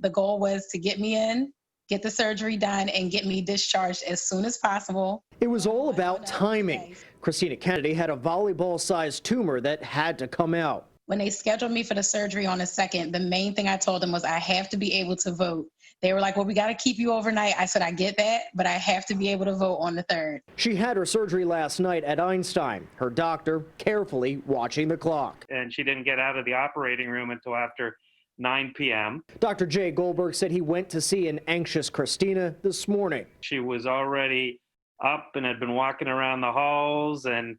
The goal was to get me in, get the surgery done, and get me discharged as soon as possible. It was all about timing. Christina Kennedy had a volleyball-sized tumor that had to come out. When they scheduled me for the surgery on the 2nd, the main thing I told them was I have to be able to vote. They were like, well, we got to keep you overnight. I said, I get that, but I have to be able to vote on the 3rd. She had her surgery last night at Einstein, her doctor carefully watching the clock. And she didn't get out of the operating room until after 9 p.m. Dr. Jay Goldberg said he went to see an anxious Christina this morning. She was already up and had been walking around the halls and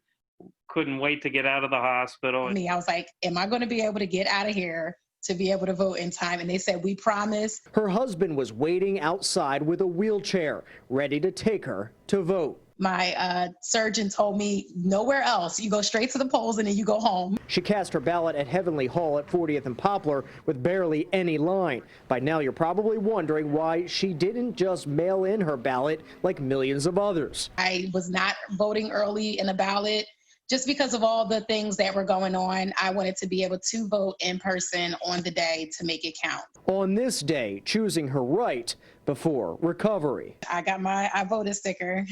couldn't wait to get out of the hospital. I was like, am I going to be able to get out of here to be able to vote in time? And they said, we promise. Her husband was waiting outside with a wheelchair, ready to take her to vote. My surgeon told me nowhere else. You go straight to the polls and then you go home. She cast her ballot at Heavenly Hall at 40th and Poplar with barely any line. By now, you're probably wondering why she didn't just mail in her ballot like millions of others. I was not voting early in the ballot. Just because of all the things that were going on, I wanted to be able to vote in person on the day to make it count. On this day, choosing her right before recovery. I got my I voted sticker.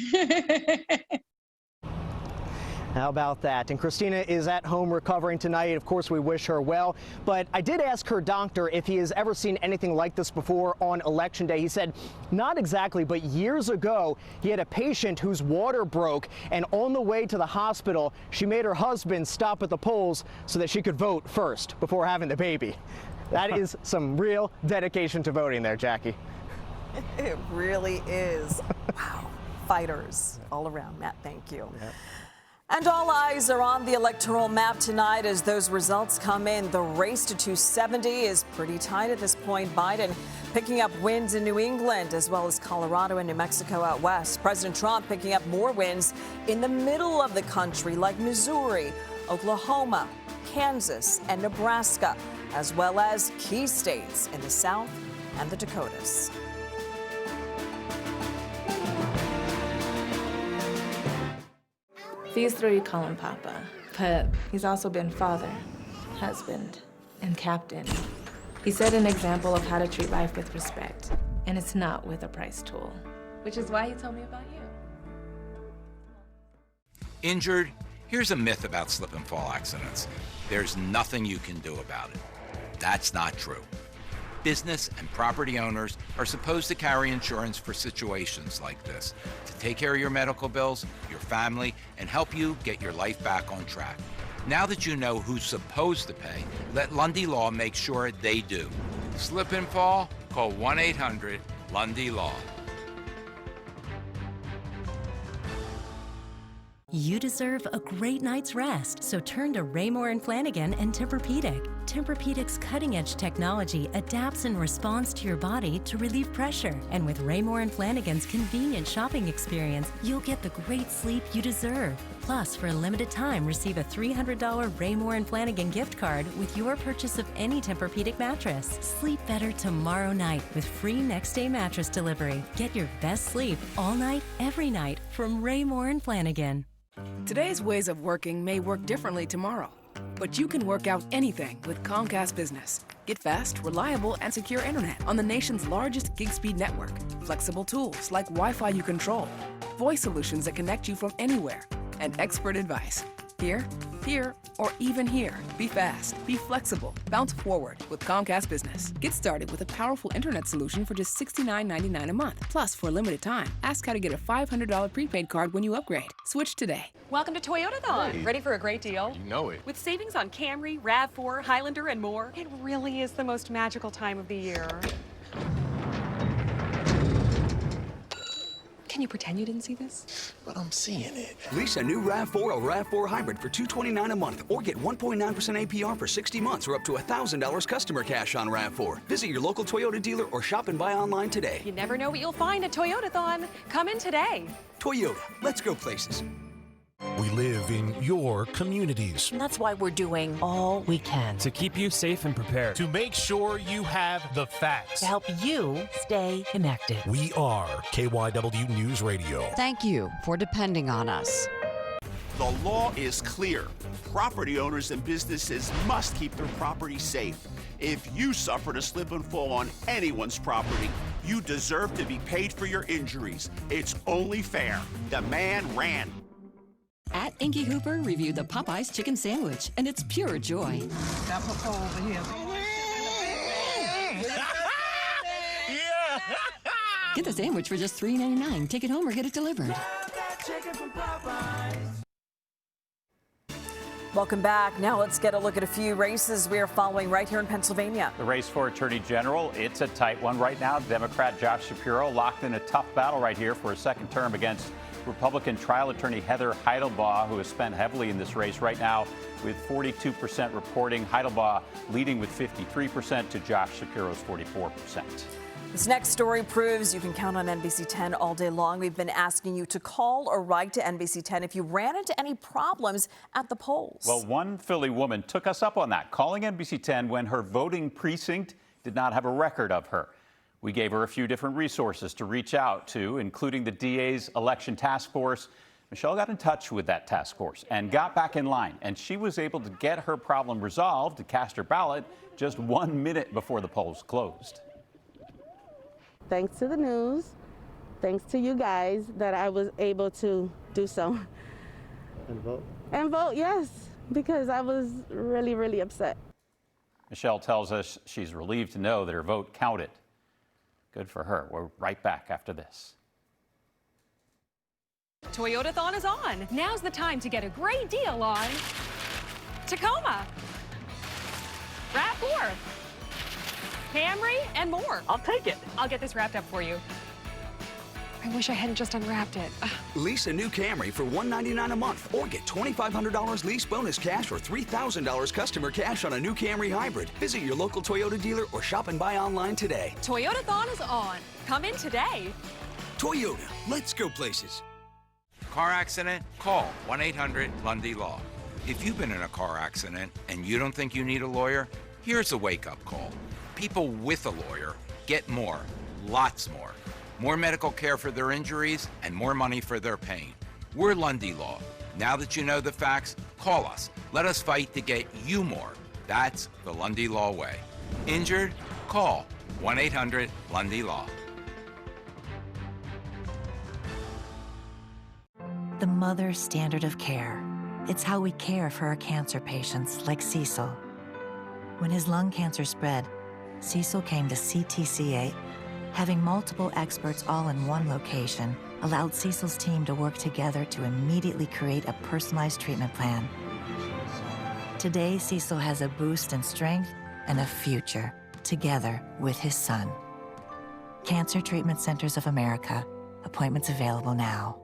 How about that? And Christina is at home recovering tonight. Of course, we wish her well. But I did ask her doctor if he has ever seen anything like this before on Election Day. He said not exactly, but years ago, he had a patient whose water broke. And on the way to the hospital, she made her husband stop at the polls so that she could vote first before having the baby. That is some real dedication to voting there, Jackie. It really is. Wow. Fighters all around. Matt, thank you. Yeah. And all eyes are on the electoral map tonight as those results come in. The race to 270 is pretty tight at this point. Biden picking up wins in New England as well as Colorado and New Mexico out west. President Trump picking up more wins in the middle of the country like Missouri, Oklahoma, Kansas, and Nebraska, as well as key states in the South and the Dakotas. These three call him Papa, but he's also been father, husband, and captain. He set an example of how to treat life with respect, and it's not with a price tool, which is why he told me about you. Injured? Here's a myth about slip and fall accidents. There's nothing you can do about it. That's not true. Business and property owners are supposed to carry insurance for situations like this, to take care of your medical bills, your family, and help you get your life back on track. Now that you know who's supposed to pay, let Lundy Law make sure they do. Slip and fall? Call 1-800-LUNDY-LAW. You deserve a great night's rest, so turn to Raymore & Flanigan and Tempur-Pedic. Tempur-Pedic's cutting-edge technology adapts in response to your body to relieve pressure. And with Raymore & Flanigan's convenient shopping experience, you'll get the great sleep you deserve. Plus, for a limited time, receive a $300 Raymore & Flanigan gift card with your purchase of any Tempur-Pedic mattress. Sleep better tomorrow night with free next-day mattress delivery. Get your best sleep all night, every night from Raymore & Flanigan. Today's ways of working may work differently tomorrow, but you can work out anything with Comcast Business. Get fast, reliable, and secure internet on the nation's largest gig speed network. Flexible tools like Wi-Fi you control, voice solutions that connect you from anywhere, and expert advice. Here, here, or even here. Be fast, be flexible, bounce forward with Comcast Business. Get started with a powerful internet solution for just $69.99 a month. Plus, for a limited time, ask how to get a $500 prepaid card when you upgrade. Switch today. Welcome to Toyotathon. Hey. Ready for a great deal? You know it. With savings on Camry, RAV4, Highlander, and more, it really is the most magical time of the year. Can you pretend you didn't see this? But I'm seeing it. Lease a new RAV4 or RAV4 Hybrid for $229 a month, or get 1.9% APR for 60 months, or up to $1,000 customer cash on RAV4. Visit your local Toyota dealer or shop and buy online today. You never know what you'll find at Toyotathon. Come in today. Toyota, let's go places. We live in your communities. And that's why we're doing all we can to keep you safe and prepared. To make sure you have the facts. To help you stay connected. We are KYW News Radio. Thank you for depending on us. The law is clear. Property owners and businesses must keep their property safe. If you suffered a slip and fall on anyone's property, you deserve to be paid for your injuries. It's only fair. The man ran. At Inky Hooper reviewed the Popeyes chicken sandwich, and it's pure joy. That papa over here. Get the sandwich for just $3.99. Take it home or get it delivered. Welcome back. Now let's get a look at a few races we are following right here in Pennsylvania. The race for Attorney General, it's a tight one right now. Democrat Josh Shapiro locked in a tough battle right here for a second term against Republican trial attorney Heather Heidelbaugh, who has spent heavily in this race right now with 42% reporting. Heidelbaugh leading with 53% to Josh Shapiro's 44%. This next story proves you can count on NBC10 all day long. We've been asking you to call or write to NBC10 if you ran into any problems at the polls. Well, one Philly woman took us up on that, calling NBC10 when her voting precinct did not have a record of her. We gave her a few different resources to reach out to, including the DA's election task force. Michelle got in touch with that task force and got back in line, and she was able to get her problem resolved to cast her ballot just 1 minute before the polls closed. Thanks to the news, thanks to you guys, that I was able to do so. And vote? And vote, yes, because I was really, really upset. Michelle tells us she's relieved to know that her vote counted. Good for her. We're right back after this. Toyotathon is on. Now's the time to get a great deal on Tacoma, RAV4, Camry, and more. I'll take it. I'll get this wrapped up for you. I wish I hadn't just unwrapped it. Lease a new Camry for $199 a month, or get $2,500 lease bonus cash or $3,000 customer cash on a new Camry Hybrid. Visit your local Toyota dealer or shop and buy online today. Toyotathon is on. Come in today. Toyota, let's go places. Car accident? Call 1-800-LUNDY-LAW. If you've been in a car accident and you don't think you need a lawyer, here's a wake-up call. People with a lawyer get more, lots more. More medical care for their injuries and more money for their pain. We're Lundy Law. Now that you know the facts, call us. Let us fight to get you more. That's the Lundy Law way. Injured? Call 1-800-LUNDY-LAW. The mother's standard of care. It's how we care for our cancer patients like Cecil. When his lung cancer spread, Cecil came to CTCA. Having multiple experts all in one location allowed Cecil's team to work together to immediately create a personalized treatment plan. Today, Cecil has a boost in strength and a future together with his son. Cancer Treatment Centers of America. Appointments available now.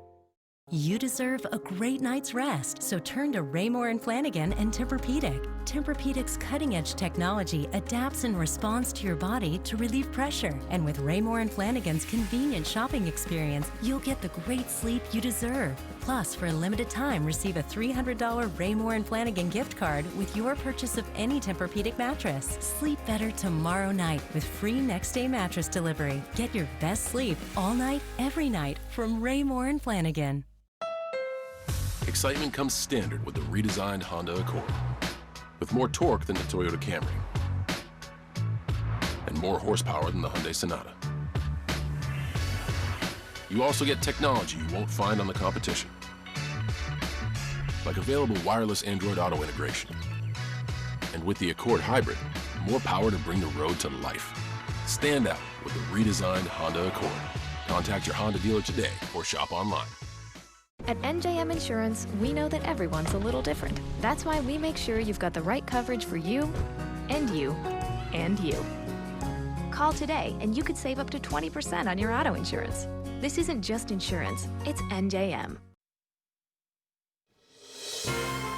You deserve a great night's rest, so turn to Raymore & Flanigan and Tempur-Pedic. Tempur-Pedic's cutting-edge technology adapts in response to your body to relieve pressure. And with Raymore & Flanigan's convenient shopping experience, you'll get the great sleep you deserve. Plus, for a limited time, receive a $300 Raymore & Flanigan gift card with your purchase of any Tempur-Pedic mattress. Sleep better tomorrow night with free next-day mattress delivery. Get your best sleep all night, every night from Raymore & Flanigan. Excitement comes standard with the redesigned Honda Accord. With more torque than the Toyota Camry. And more horsepower than the Hyundai Sonata. You also get technology you won't find on the competition. like available wireless Android Auto integration. And with the Accord Hybrid, more power to bring the road to life. Stand out with the redesigned Honda Accord. Contact your Honda dealer today or shop online. At NJM Insurance, we know that everyone's a little different. That's why we make sure you've got the right coverage for you, and you, and you. Call today and you could save up to 20% on your auto insurance. This isn't just insurance, it's NJM.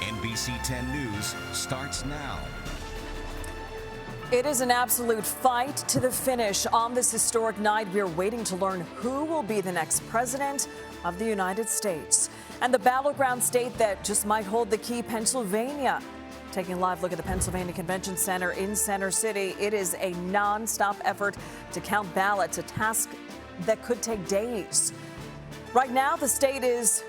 NBC10 News starts now. It is an absolute fight to the finish. On this historic night, we are waiting to learn who will be the next president of the United States. And the battleground state that just might hold the key, Pennsylvania. Taking a live look at the Pennsylvania Convention Center in Center City, it is a non-stop effort to count ballots, a task that could take days. Right now, the state it's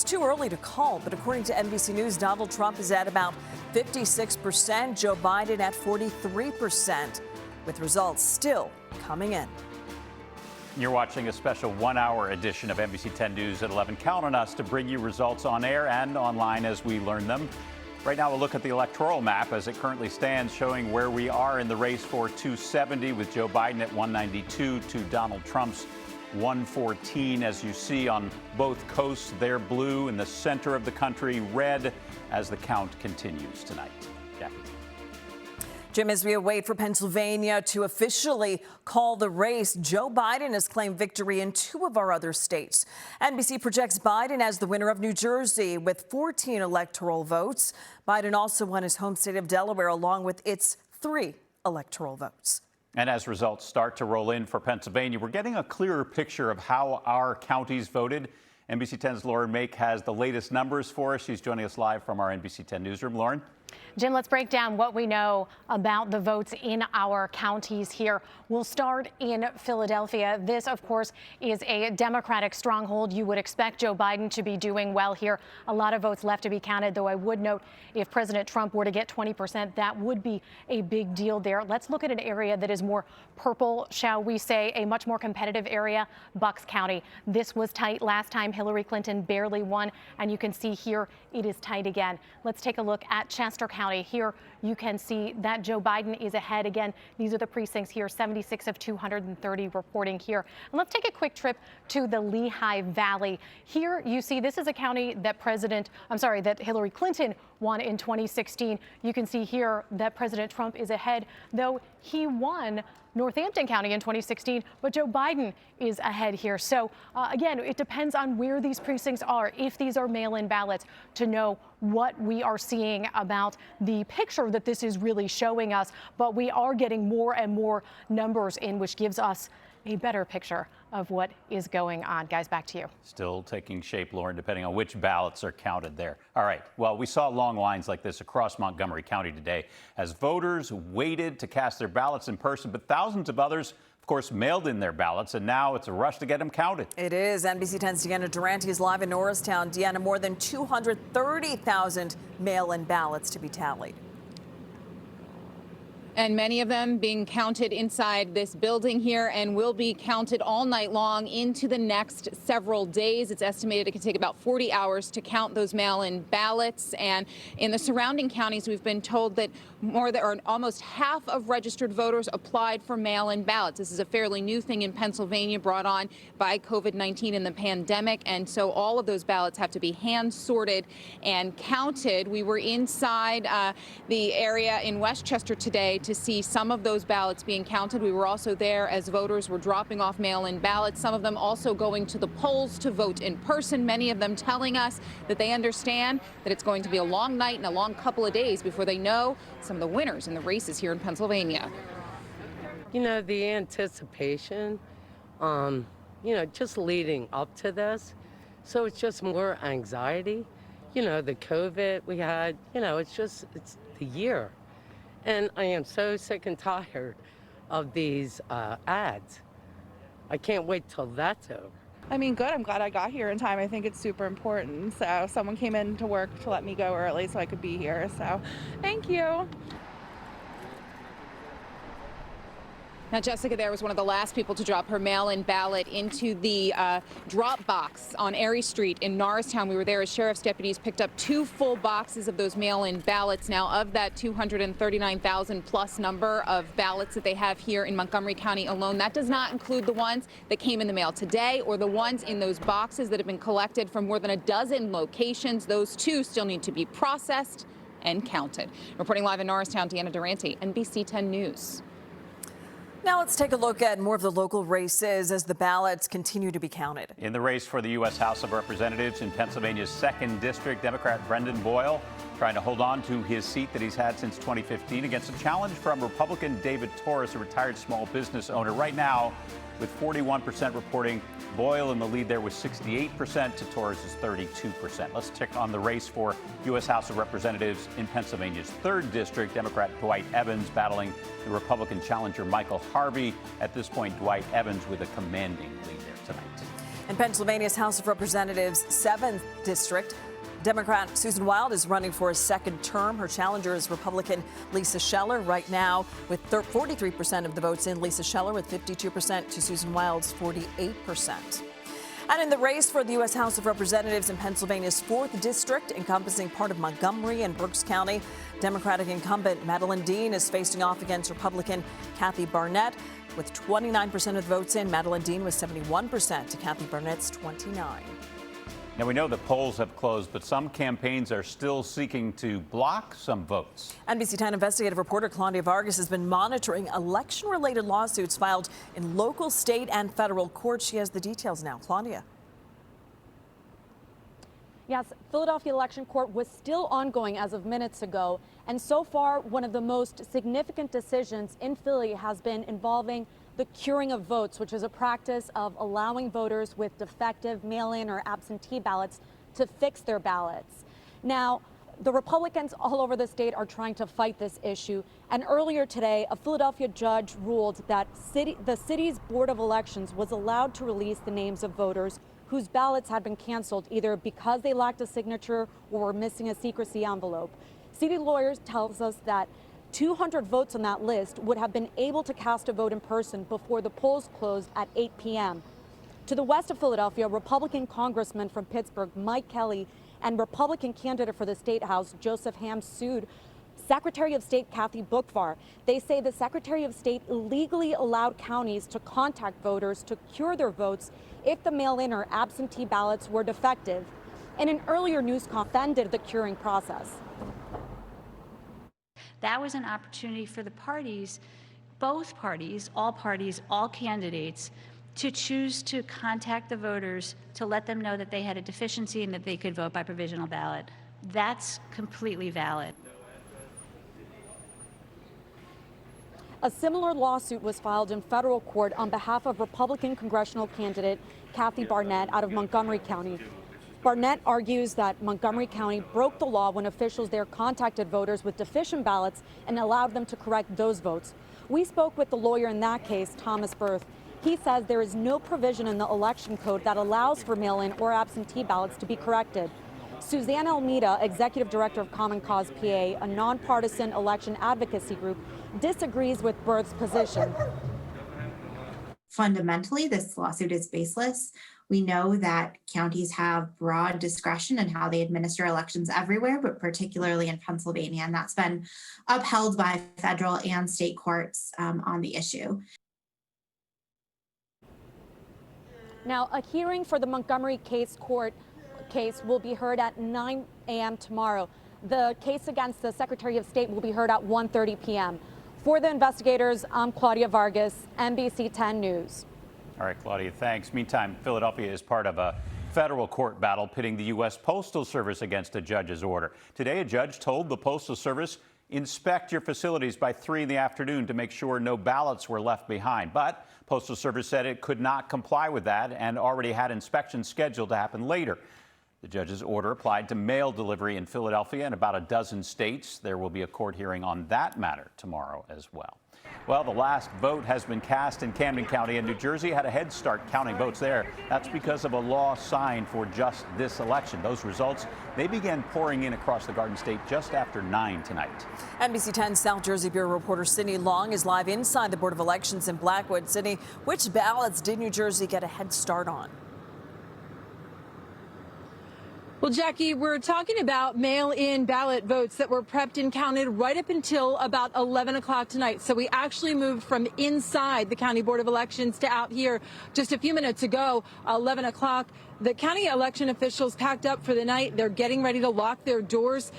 too early to call, but according to NBC News, Donald Trump is at about 56%, Joe Biden at 43%, with results still coming in. You're watching a special one-hour edition of NBC 10 News at 11. Count on us to bring you results on air and online as we learn them. Right now, we'll look at the electoral map as it currently stands, showing where we are in the race for 270, with Joe Biden at 192 to Donald Trump's 114. As you see on both coasts, they're blue. In the center of the country, red, as the count continues tonight. Jackie. Jim, as we await for Pennsylvania to officially call the race, Joe Biden has claimed victory in 2 of our other states. NBC projects Biden as the winner of New Jersey with 14 electoral votes. Biden also won his home state of Delaware along with its 3 electoral votes. And as results start to roll in for Pennsylvania, we're getting a clearer picture of how our counties voted. NBC 10's Lauren Make has the latest numbers for us. She's joining us live from our NBC 10 newsroom. Lauren? Jim, let's break down what we know about the votes in our counties here. We'll start in Philadelphia. This, of course, is a Democratic stronghold. You would expect Joe Biden to be doing well here. A lot of votes left to be counted, though I would note if President Trump were to get 20%, that would be a big deal there. Let's look at an area that is more purple, shall we say, a much more competitive area, Bucks County. This was tight last time. Hillary Clinton barely won, and you can see here it is tight again. Let's take a look at Chester County. Here you can see that Joe Biden is ahead again. These are the precincts here, 76 of 230 reporting here. And let's take a quick trip to the Lehigh Valley. Here you see this is a county that that Hillary Clinton won in 2016. You can see here that President Trump is ahead, though he won Northampton County in 2016, but Joe Biden is ahead here. So again, it depends on where these precincts are, if these are mail-in ballots, to know what we are seeing about the picture that this is really showing us. But we are getting more and more numbers in, which gives us a better picture of what is going on. Guys, back to you. Still taking shape, Lauren, depending on which ballots are counted there. All right. Well, we saw long lines like this across Montgomery County today as voters waited to cast their ballots in person, but thousands of others, of course, mailed in their ballots, and now it's a rush to get them counted. It is. NBC 10's Deanna Durante is live in Norristown. Deanna, more than 230,000 mail-in ballots to be tallied. And many of them being counted inside this building here and will be counted all night long into the next several days. It's estimated it can take about 40 hours to count those mail-in ballots. And in the surrounding counties, we've been told that almost half of registered voters applied for mail-in ballots. This is a fairly new thing in Pennsylvania brought on by COVID-19 and the pandemic. And so all of those ballots have to be hand sorted and counted. We were inside the area in Westchester today to see some of those ballots being counted. We were also there as voters were dropping off mail-in ballots, some of them also going to the polls to vote in person, many of them telling us that they understand that it's going to be a long night and a long couple of days before they know some of the winners in the races here in Pennsylvania. You know, the anticipation, just leading up to this, so it's just more anxiety. You know, the COVID we had, it's the year. And I am so sick and tired of these ads. I can't wait till that's over. I mean, good. I'm glad I got here in time. I think it's super important. So someone came in to work to let me go early so I could be here. So thank you. Now, Jessica there was one of the last people to drop her mail-in ballot into the drop box on Erie Street in Norristown. We were there as sheriff's deputies picked up 2 full boxes of those mail-in ballots. Now, of that 239,000 plus number of ballots that they have here in Montgomery County alone, that does not include the ones that came in the mail today or the ones in those boxes that have been collected from more than a dozen locations. Those 2 still need to be processed and counted. Reporting live in Norristown, Deanna Durante, NBC 10 News. Now let's take a look at more of the local races as the ballots continue to be counted. In the race for the U.S. House of Representatives in Pennsylvania's 2nd District, Democrat Brendan Boyle trying to hold on to his seat that he's had since 2015 against a challenge from Republican David Torres, a retired small business owner. Right now, with 41% reporting Boyle in the lead there with 68% to Torres' 32%. Let's check on the race for U.S. House of Representatives in Pennsylvania's 3rd District. Democrat Dwight Evans battling the Republican challenger Michael Harvey. At this point, Dwight Evans with a commanding lead there tonight. In Pennsylvania's House of Representatives 7th District, Democrat Susan Wild is running for a 2nd term. Her challenger is Republican Lisa Scheller. Right now, with 43% of the votes in, Lisa Scheller with 52% to Susan Wild's 48%. And in the race for the U.S. House of Representatives in Pennsylvania's 4th District, encompassing part of Montgomery and Berks County, Democratic incumbent Madeline Dean is facing off against Republican Kathy Barnett. With 29% of the votes in, Madeline Dean was 71% to Kathy Barnett's 29%. Now, we know the polls have closed, but some campaigns are still seeking to block some votes. NBC 10 investigative reporter Claudia Vargas has been monitoring election-related lawsuits filed in local, state, and federal courts. She has the details now. Claudia. Yes, Philadelphia Election Court was still ongoing as of minutes ago. And so far, one of the most significant decisions in Philly has been involving the curing of votes, which is a practice of allowing voters with defective mail-in or absentee ballots to fix their ballots. Now, the Republicans all over the state are trying to fight this issue. And earlier today, a Philadelphia judge ruled that the city's Board of Elections was allowed to release the names of voters whose ballots had been canceled either because they lacked a signature or were missing a secrecy envelope. City lawyers tells us that 200 votes on that list would have been able to cast a vote in person before the polls closed at 8 p.m. To the west of Philadelphia, Republican Congressman from Pittsburgh, Mike Kelly, and Republican candidate for the State House, Joseph Ham, sued Secretary of State Kathy Boockvar. They say the Secretary of State illegally allowed counties to contact voters to cure their votes if the mail-in or absentee ballots were defective. In an earlier news conference, ended the curing process. That was an opportunity for the parties, both parties, all candidates, to choose to contact the voters to let them know that they had a deficiency and that they could vote by provisional ballot. That's completely valid. A similar lawsuit was filed in federal court on behalf of Republican congressional candidate Kathy Barnett out of Montgomery County. Barnett argues that Montgomery County broke the law when officials there contacted voters with deficient ballots and allowed them to correct those votes. We spoke with the lawyer in that case, Thomas Berth. He says there is no provision in the election code that allows for mail-in or absentee ballots to be corrected. Suzanne Almeida, executive director of Common Cause PA, a nonpartisan election advocacy group, disagrees with Berth's position. Fundamentally, this lawsuit is baseless. We know that counties have broad discretion in how they administer elections everywhere, but particularly in Pennsylvania, and that's been upheld by federal and state courts on the issue. Now, a hearing for the Montgomery case will be heard at 9 a.m. tomorrow. The case against the Secretary of State will be heard at 1:30 p.m. For the investigators, I'm Claudia Vargas, NBC 10 News. All right, Claudia, thanks. Meantime, Philadelphia is part of a federal court battle pitting the U.S. Postal Service against a judge's order. Today, a judge told the Postal Service, inspect your facilities by 3 in the afternoon to make sure no ballots were left behind. But Postal Service said it could not comply with that and already had inspections scheduled to happen later. The judge's order applied to mail delivery in Philadelphia and about a dozen states. There will be a court hearing on that matter tomorrow as well. Well, the last vote has been cast in Camden County, and New Jersey had a head start counting votes there. That's because of a law signed for just this election. Those results, they began pouring in across the Garden State just after 9 tonight. NBC 10 South Jersey Bureau reporter Sydney Long is live inside the Board of Elections in Blackwood. Sydney, which ballots did New Jersey get a head start on? Well, Jackie, we're talking about mail-in ballot votes that were prepped and counted right up until about 11 o'clock tonight. So we actually moved from inside the County Board of Elections to out here just a few minutes ago, 11 o'clock. The county election officials packed up for the night. They're getting ready to lock their doors.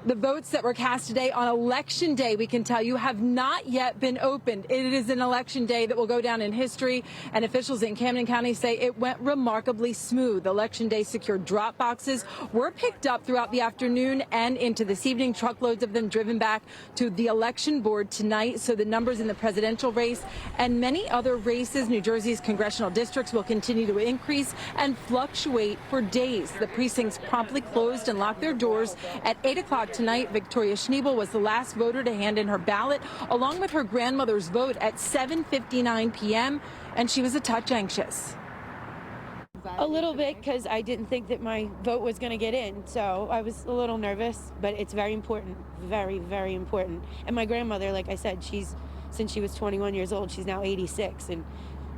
The votes that were cast today on Election Day, we can tell you, have not yet been opened. It is an election day that will go down in history, and officials in Camden County say it went remarkably smooth. Election Day secured drop boxes were picked up throughout the afternoon and into this evening. Truckloads of them driven back to the election board tonight. So the numbers in the presidential race and many other races, New Jersey's congressional districts, will continue to increase and fluctuate for days. The precincts promptly closed and locked their doors at 8 o'clock tonight. Victoria Schneebel was the last voter to hand in her ballot, along with her grandmother's vote at 7:59 p.m., and she was a touch anxious. A little bit, because I didn't think that my vote was going to get in, so I was a little nervous, but it's very important, very, very important. And my grandmother, like I said, since she was 21 years old, she's now 86, and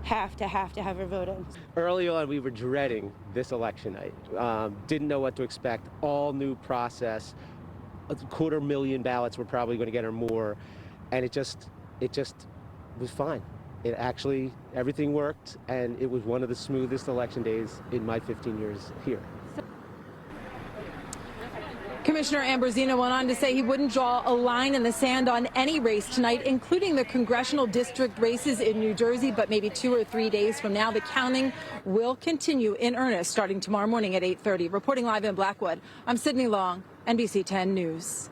have to have her vote in. Early on, we were dreading this election night. Didn't know what to expect. All new process. 250,000 ballots were probably going to get or more, and it just was fine. It actually, everything worked, and it was one of the smoothest election days in my 15 years here. Commissioner Ambrosino went on to say he wouldn't draw a line in the sand on any race tonight, including the congressional district races in New Jersey. But maybe 2 or 3 days from now, the counting will continue in earnest starting tomorrow morning at 8:30. Reporting live in Blackwood, I'm Sydney Long, NBC 10 News.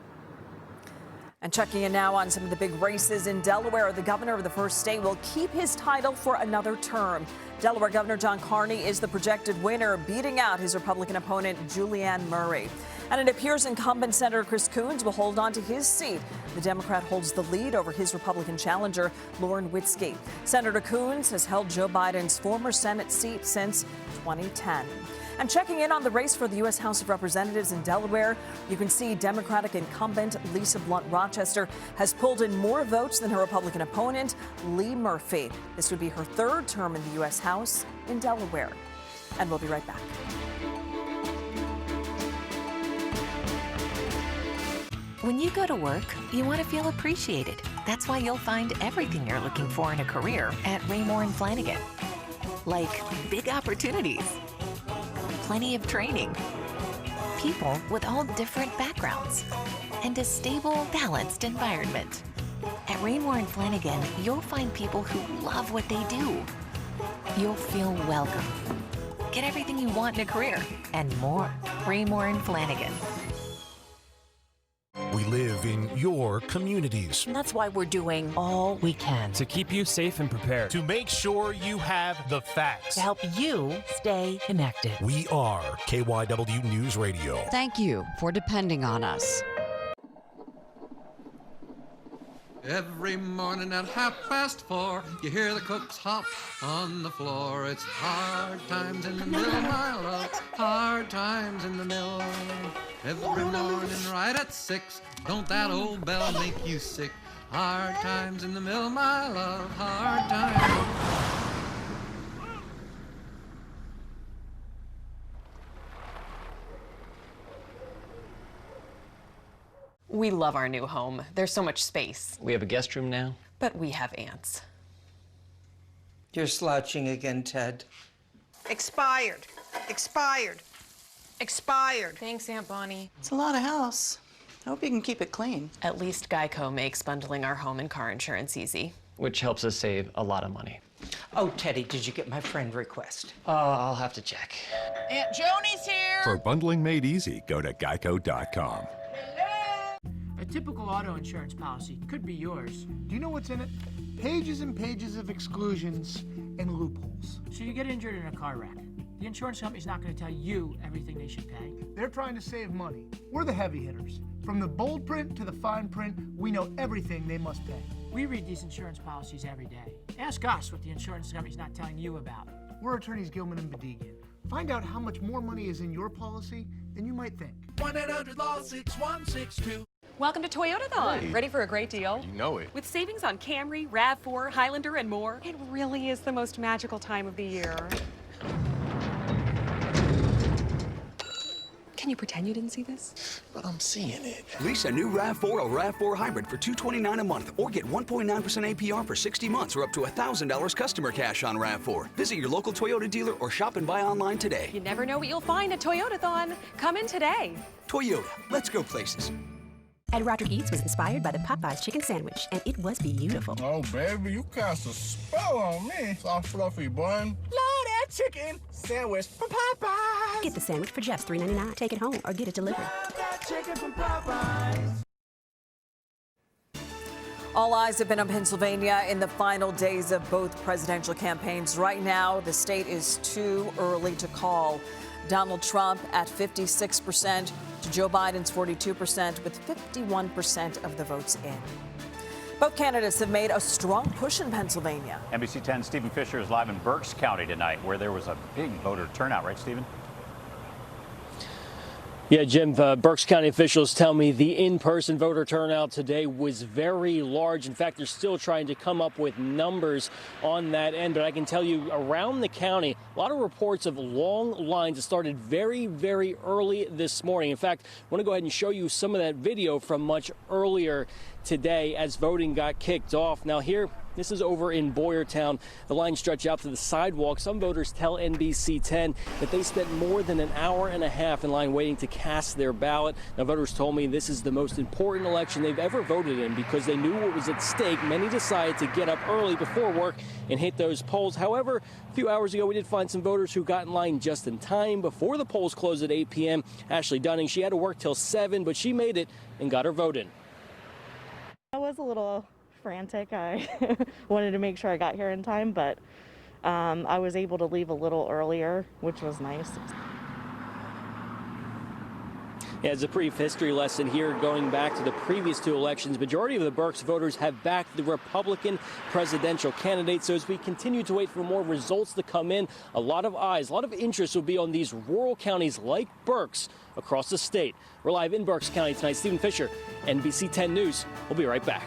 And checking in now on some of the big races in Delaware, the governor of the first state will keep his title for another term. Delaware Governor John Carney is the projected winner, beating out his Republican opponent, Julianne Murray. And it appears incumbent Senator Chris Coons will hold on to his seat. The Democrat holds the lead over his Republican challenger, Lauren Witzke. Senator Coons has held Joe Biden's former Senate seat since 2010. And checking in on the race for the U.S. House of Representatives in Delaware, you can see Democratic incumbent Lisa Blunt Rochester has pulled in more votes than her Republican opponent, Lee Murphy. This would be her third term in the U.S. House in Delaware. And we'll be right back. When you go to work, you want to feel appreciated. That's why you'll find everything you're looking for in a career at Raymore & Flanigan. Like big opportunities, plenty of training, people with all different backgrounds, and a stable, balanced environment. At Raymore & Flanigan, you'll find people who love what they do. You'll feel welcome. Get everything you want in a career and more. Raymore & Flanigan. We live in your communities. That's why we're doing all we can to keep you safe and prepared. To make sure you have the facts. To help you stay connected. We are KYW News Radio. Thank you for depending on us. Every morning at 4:30, you hear the cooks hop on the floor. It's hard times in the mill, my love, hard times in the mill. Every morning right at 6, don't that old bell make you sick? Hard times in the mill, my love, hard times. We love our new home. There's so much space. We have a guest room now. But we have ants. You're slouching again, Ted. Expired. Expired. Expired. Thanks, Aunt Bonnie. It's a lot of house. I hope you can keep it clean. At least Geico makes bundling our home and car insurance easy. Which helps us save a lot of money. Oh, Teddy, did you get my friend request? I'll have to check. Aunt Joni's here. For bundling made easy, go to geico.com. A typical auto insurance policy could be yours. Do you know what's in it? Pages and pages of exclusions and loopholes. So you get injured in a car wreck. The insurance company's not going to tell you everything they should pay. They're trying to save money. We're the heavy hitters. From the bold print to the fine print, we know everything they must pay. We read these insurance policies every day. Ask us what the insurance company's not telling you about. We're attorneys Gilman and Bedigian. Find out how much more money is in your policy than you might think. 1-800-LAW-6162. Welcome to Toyotathon. Hey. Ready for a great deal? You know it. With savings on Camry, RAV4, Highlander, and more, it really is the most magical time of the year. Can you pretend you didn't see this? But I'm seeing it. Lease a new RAV4 or RAV4 Hybrid for $229 a month, or get 1.9% APR for 60 months, or up to $1,000 customer cash on RAV4. Visit your local Toyota dealer or shop and buy online today. You never know what you'll find at Toyotathon. Come in today. Toyota, let's go places. Ed Roderick Eats was inspired by the Popeyes chicken sandwich, and it was beautiful. Oh, baby, you cast a spell on me. Soft, fluffy bun. Love that chicken sandwich from Popeyes. Get the sandwich for just $3.99. Take it home or get it delivered. Love that chicken from Popeyes. All eyes have been on Pennsylvania in the final days of both presidential campaigns. Right now, the state is too early to call. Donald Trump at 56% to Joe Biden's 42%, with 51% of the votes in. Both candidates have made a strong push in Pennsylvania. NBC10 Stephen Fisher is live in Berks County tonight, where there was a big voter turnout, right, Stephen? Yeah, Jim, Berks County officials tell me the in-person voter turnout today was very large. In fact, they're still trying to come up with numbers on that end. But I can tell you, around the county, a lot of reports of long lines that started very, very early this morning. In fact, I want to go ahead and show you some of that video from much earlier today as voting got kicked off. Now here, this is over in Boyertown. The lines stretch out to the sidewalk. Some voters tell NBC10 that they spent more than an hour and a half in line waiting to cast their ballot. Now, voters told me this is the most important election they've ever voted in because they knew what was at stake. Many decided to get up early before work and hit those polls. However, a few hours ago, we did find some voters who got in line just in time before the polls closed at 8 p.m. Ashley Dunning, she had to work till 7, but she made it and got her vote in. I was a little frantic. I wanted to make sure I got here in time, but I was able to leave a little earlier, which was nice. Yeah, it's a brief history lesson here going back to the previous two elections. Majority of the Berks voters have backed the Republican presidential candidate. So as we continue to wait for more results to come in, a lot of eyes, a lot of interest will be on these rural counties like Berks across the state. We're live in Berks County tonight. Stephen Fisher, NBC10 News. We'll be right back.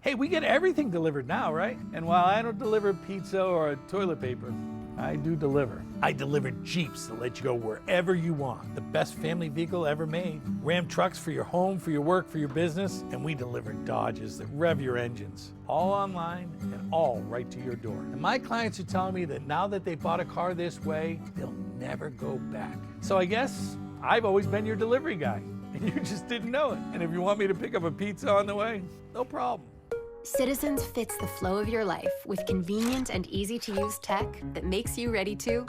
Hey, we get everything delivered now, right? And while I don't deliver pizza or toilet paper, I do deliver. I deliver Jeeps that let you go wherever you want. The best family vehicle ever made. Ram trucks for your home, for your work, for your business. And we deliver Dodges that rev your engines. All online and all right to your door. And my clients are telling me that now that they bought a car this way, they'll never go back. So I guess I've always been your delivery guy. And you just didn't know it. And if you want me to pick up a pizza on the way, no problem. Citizens fits the flow of your life with convenient and easy-to-use tech that makes you ready to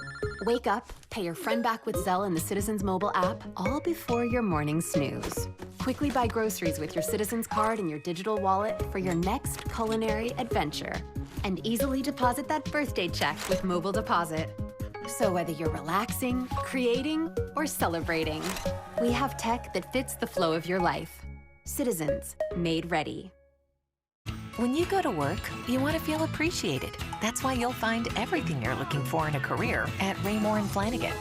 wake up, pay your friend back with Zelle in the Citizens mobile app, all before your morning snooze. Quickly buy groceries with your Citizens card and your digital wallet for your next culinary adventure. And easily deposit that birthday check with mobile deposit. So whether you're relaxing, creating, or celebrating, we have tech that fits the flow of your life. Citizens, made ready. When you go to work, you want to feel appreciated. That's why you'll find everything you're looking for in a career at Raymore & Flanigan.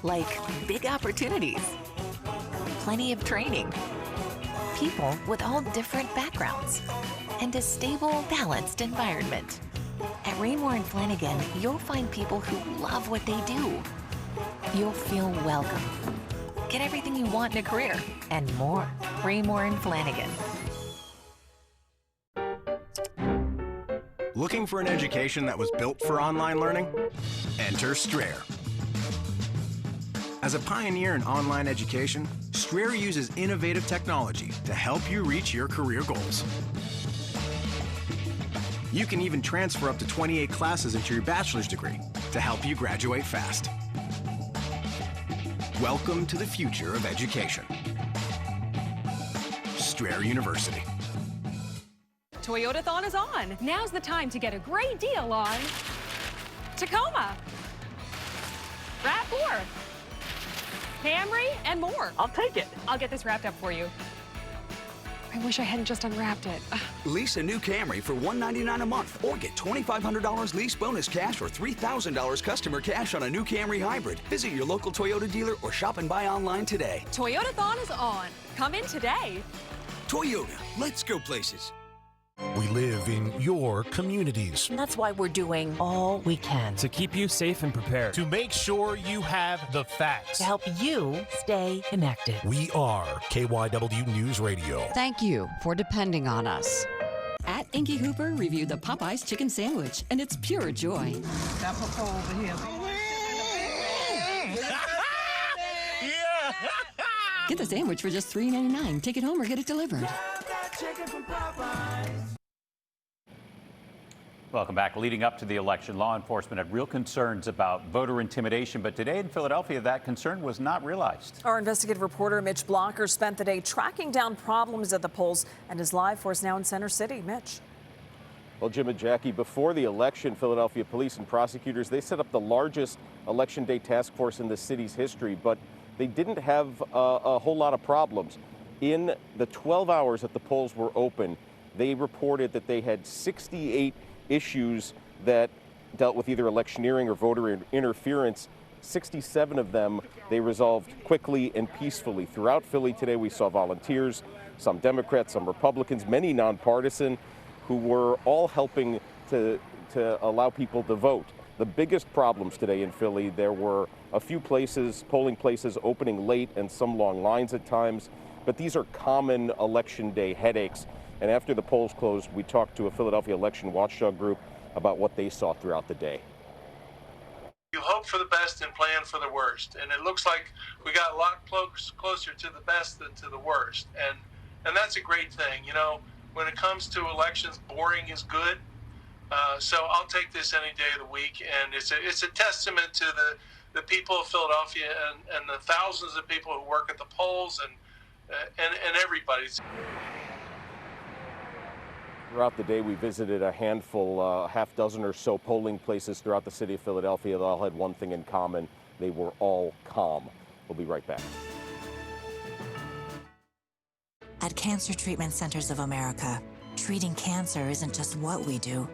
Like big opportunities, plenty of training, people with all different backgrounds, and a stable, balanced environment. At Raymore & Flanigan, you'll find people who love what they do. You'll feel welcome. Get everything you want in a career and more. Raymore & Flanigan. Looking for an education that was built for online learning? Enter Strayer. As a pioneer in online education, Strayer uses innovative technology to help you reach your career goals. You can even transfer up to 28 classes into your bachelor's degree to help you graduate fast. Welcome to the future of education. Strayer University. Toyotathon is on. Now's the time to get a great deal on Tacoma, RAV4, Camry, and more. I'll take it. I'll get this wrapped up for you. I wish I hadn't just unwrapped it. Lease a new Camry for $199 a month or get $2,500 lease bonus cash or $3,000 customer cash on a new Camry hybrid. Visit your local Toyota dealer or shop and buy online today. Toyotathon is on. Come in today. Toyota, let's go places. We live in your communities. And that's why we're doing all we can to keep you safe and prepared. To make sure you have the facts. To help you stay connected. We are KYW News Radio. Thank you for depending on us. At Inky Hooper reviewed the Popeyes chicken sandwich, and it's pure joy. Apropos over here. Get the sandwich for just $3.99. Take it home or get it delivered. Welcome back. Leading up to the election, law enforcement had real concerns about voter intimidation, but today in Philadelphia, that concern was not realized. Our investigative reporter Mitch Blocker spent the day tracking down problems at the polls and is live for us now in Center City. Mitch. Well, Jim and Jackie, before the election, Philadelphia police and prosecutors, they set up the largest election day task force in the city's history, but they didn't have a whole lot of problems. In the 12 hours that the polls were open, they reported that they had 68 issues that dealt with either electioneering or voter interference. 67 of them they resolved quickly and peacefully. Throughout Philly today, we saw volunteers, some Democrats, some Republicans, many nonpartisan, who were all helping to allow people to vote. The biggest problems today in Philly, there were a few places, polling places opening late and some long lines at times, but these are common election day headaches. And after the polls closed, we talked to a Philadelphia election watchdog group about what they saw throughout the day. You hope for the best and plan for the worst, and it looks like we got a lot closer to the best than to the worst, and that's a great thing. You know, when it comes to elections, boring is good. So I'll take this any day of the week, and it's a testament to the people of Philadelphia and the thousands of people who work at the polls and everybody. Throughout the day, we visited a handful, half dozen or so polling places throughout the city of Philadelphia. They all had one thing in common. They were all calm. We'll be right back. At Cancer Treatment Centers of America, treating cancer isn't just what we do,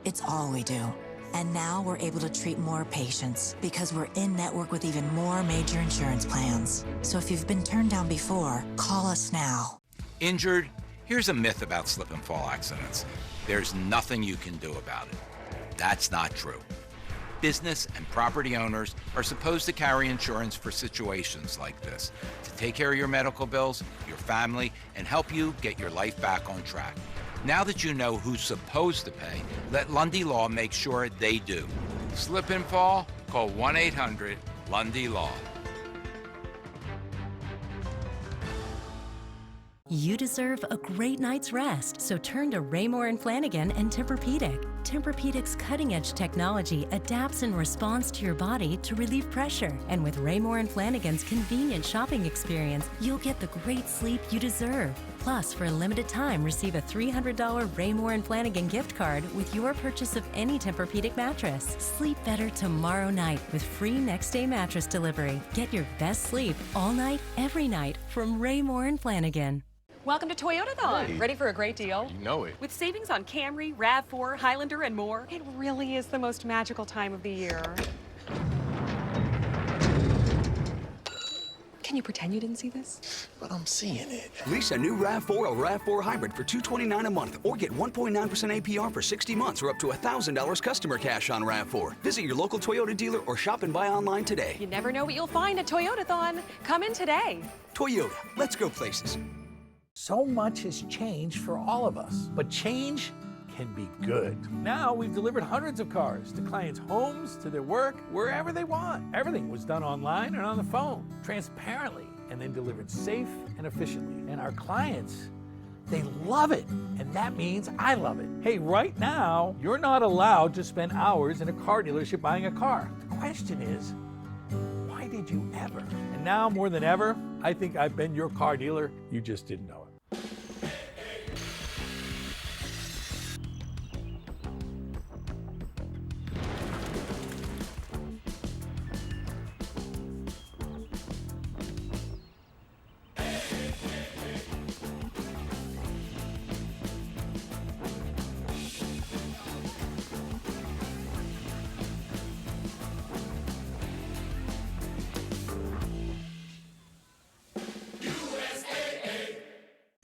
it's all we do. And now we're able to treat more patients because we're in network with even more major insurance plans. So if you've been turned down before, call us now. Injured? Here's a myth about slip and fall accidents. There's nothing you can do about it. That's not true. Business and property owners are supposed to carry insurance for situations like this, to take care of your medical bills, your family, and help you get your life back on track. Now that you know who's supposed to pay, let Lundy Law make sure they do. Slip and fall? Call 1-800-LUNDY-LAW. You deserve a great night's rest, so turn to Raymore and Flanigan and Tempur-Pedic. Tempur-Pedic's cutting-edge technology adapts and responds to your body to relieve pressure. And with Raymore and Flanigan's convenient shopping experience, you'll get the great sleep you deserve. Plus, for a limited time, receive a $300 Raymore and Flanigan gift card with your purchase of any Tempur-Pedic mattress. Sleep better tomorrow night with free next-day mattress delivery. Get your best sleep all night, every night from Raymore and Flanigan. Welcome to Toyotathon. Hey. Ready for a great deal? You know it. With savings on Camry, RAV4, Highlander, and more, it really is the most magical time of the year. Can you pretend you didn't see this? But I'm seeing it. Lease a new RAV4 or RAV4 hybrid for $229 a month or get 1.9% APR for 60 months or up to $1,000 customer cash on RAV4. Visit your local Toyota dealer or shop and buy online today. You never know what you'll find at Toyotathon. Come in today. Toyota, let's go places. So much has changed for all of us, but change can be good. Now we've delivered hundreds of cars to clients' homes, to their work, wherever they want. Everything was done online and on the phone, transparently, and then delivered safe and efficiently. And our clients, they love it, and that means I love it. Hey, right now, you're not allowed to spend hours in a car dealership buying a car. The question is, why did you ever? And now more than ever, I think I've been your car dealer. You just didn't know it.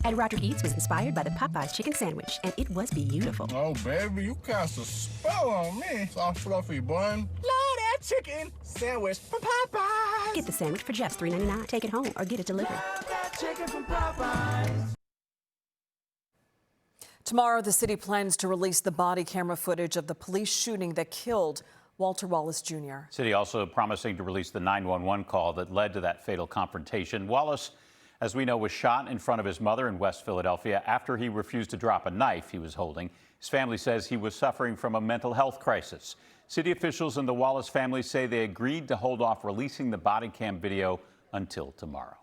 And Roger Eats was inspired by the Popeyes chicken sandwich, and it was beautiful. Oh, baby, you cast a spell on me. Soft, fluffy bun. Love that chicken sandwich from Popeyes. Get the sandwich for just $3.99. Take it home or get it delivered. Love that chicken from Popeyes. Tomorrow, the city plans to release the body camera footage of the police shooting that killed Walter Wallace Jr. City also promising to release the 911 call that led to that fatal confrontation. Wallace, as we know, was shot in front of his mother in West Philadelphia after he refused to drop a knife he was holding. His family says he was suffering from a mental health crisis. City officials and the Wallace family say they agreed to hold off releasing the body cam video until tomorrow.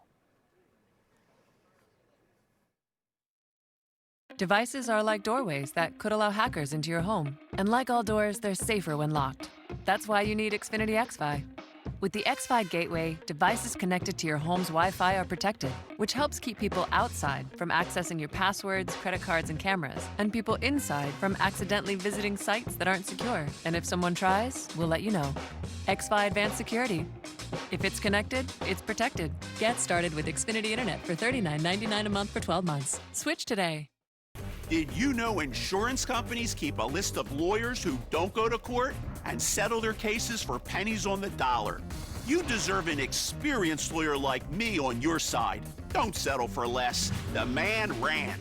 Devices are like doorways that could allow hackers into your home. And like all doors, they're safer when locked. That's why you need Xfinity XFi. With the XFi gateway, devices connected to your home's Wi-Fi are protected, which helps keep people outside from accessing your passwords, credit cards, and cameras, and people inside from accidentally visiting sites that aren't secure. And if someone tries, we'll let you know. XFi Advanced Security. If it's connected, it's protected. Get started with Xfinity Internet for $39.99 a month for 12 months. Switch today. Did you know insurance companies keep a list of lawyers who don't go to court and settle their cases for pennies on the dollar? You deserve an experienced lawyer like me on your side. Don't settle for less. The man ran.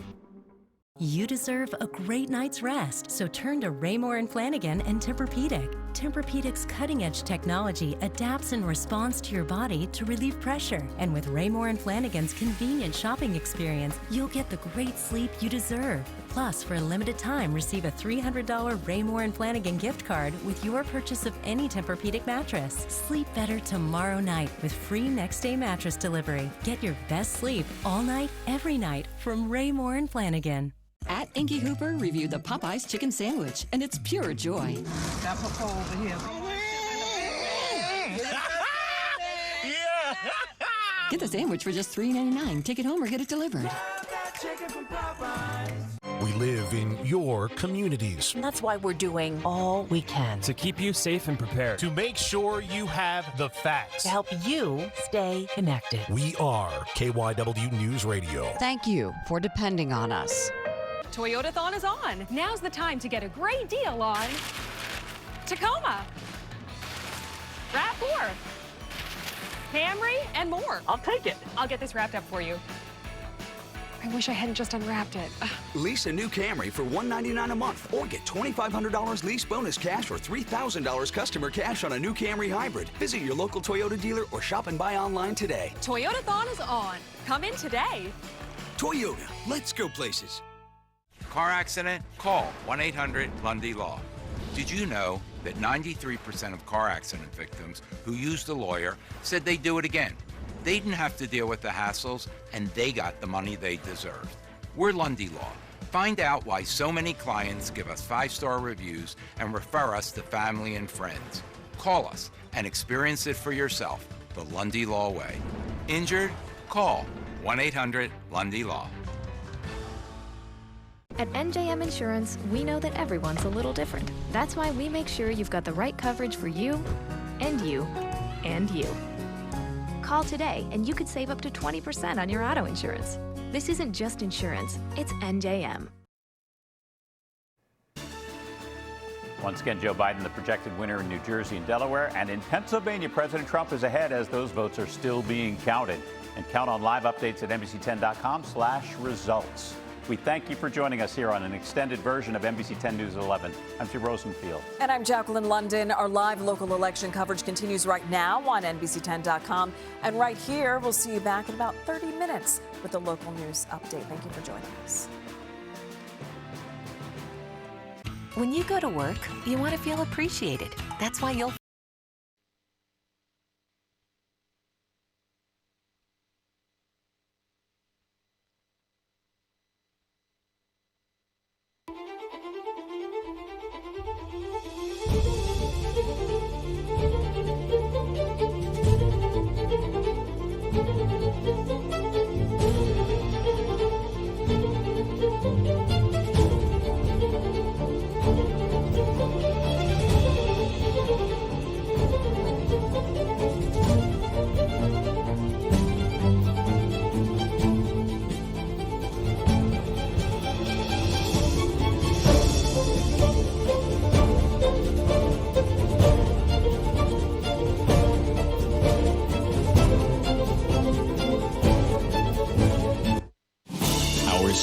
You deserve a great night's rest, so turn to Raymore & Flanigan and Tempur-Pedic. Tempur-Pedic's cutting-edge technology adapts and responds to your body to relieve pressure. And with Raymore & Flanigan's convenient shopping experience, you'll get the great sleep you deserve. Plus, for a limited time, receive a $300 Raymore & Flanigan gift card with your purchase of any Tempur-Pedic mattress. Sleep better tomorrow night with free next-day mattress delivery. Get your best sleep all night, every night from Raymore & Flanigan. At Inky Hooper reviewed the Popeyes chicken sandwich, and it's pure joy. Got Popo over here. Get the sandwich for just $3.99. Take it home or get it delivered. We live in your communities. That's why we're doing all we can to keep you safe and prepared. To make sure you have the facts. to help you stay connected. We are KYW News Radio. Thank you for depending on us. Toyotathon is on. Now's the time to get a great deal on Tacoma, RAV4, Camry, and more. I'll take it. I'll get this wrapped up for you. I wish I hadn't just unwrapped it. Lease a new Camry for $199 a month or get $2,500 lease bonus cash or $3,000 customer cash on a new Camry hybrid. Visit your local Toyota dealer or shop and buy online today. Toyotathon is on. Come in today. Toyota, let's go places. Car accident? Call 1-800-LUNDY-LAW. Did you know that 93% of car accident victims who used a lawyer said they'd do it again? They didn't have to deal with the hassles, and they got the money they deserved. We're Lundy Law. Find out why so many clients give us 5-star reviews and refer us to family and friends. Call us and experience it for yourself the Lundy Law way. Injured? Call 1-800-LUNDY-LAW. At NJM Insurance, we know that everyone's a little different. That's why we make sure you've got the right coverage for you, and you, and you. Call today and you could save up to 20% on your auto insurance. This isn't just insurance, it's NJM. Once again, Joe Biden, the projected winner in New Jersey and Delaware. And in Pennsylvania, President Trump is ahead as those votes are still being counted. And count on live updates at NBC10.com/results. We thank you for joining us here on an extended version of NBC 10 News at 11. I'm Steve Rosenfield. And I'm Jacqueline London. Our live local election coverage continues right now on NBC10.com. And right here, we'll see you back in about 30 minutes with the local news update. Thank you for joining us. When you go to work, you want to feel appreciated. That's why you'll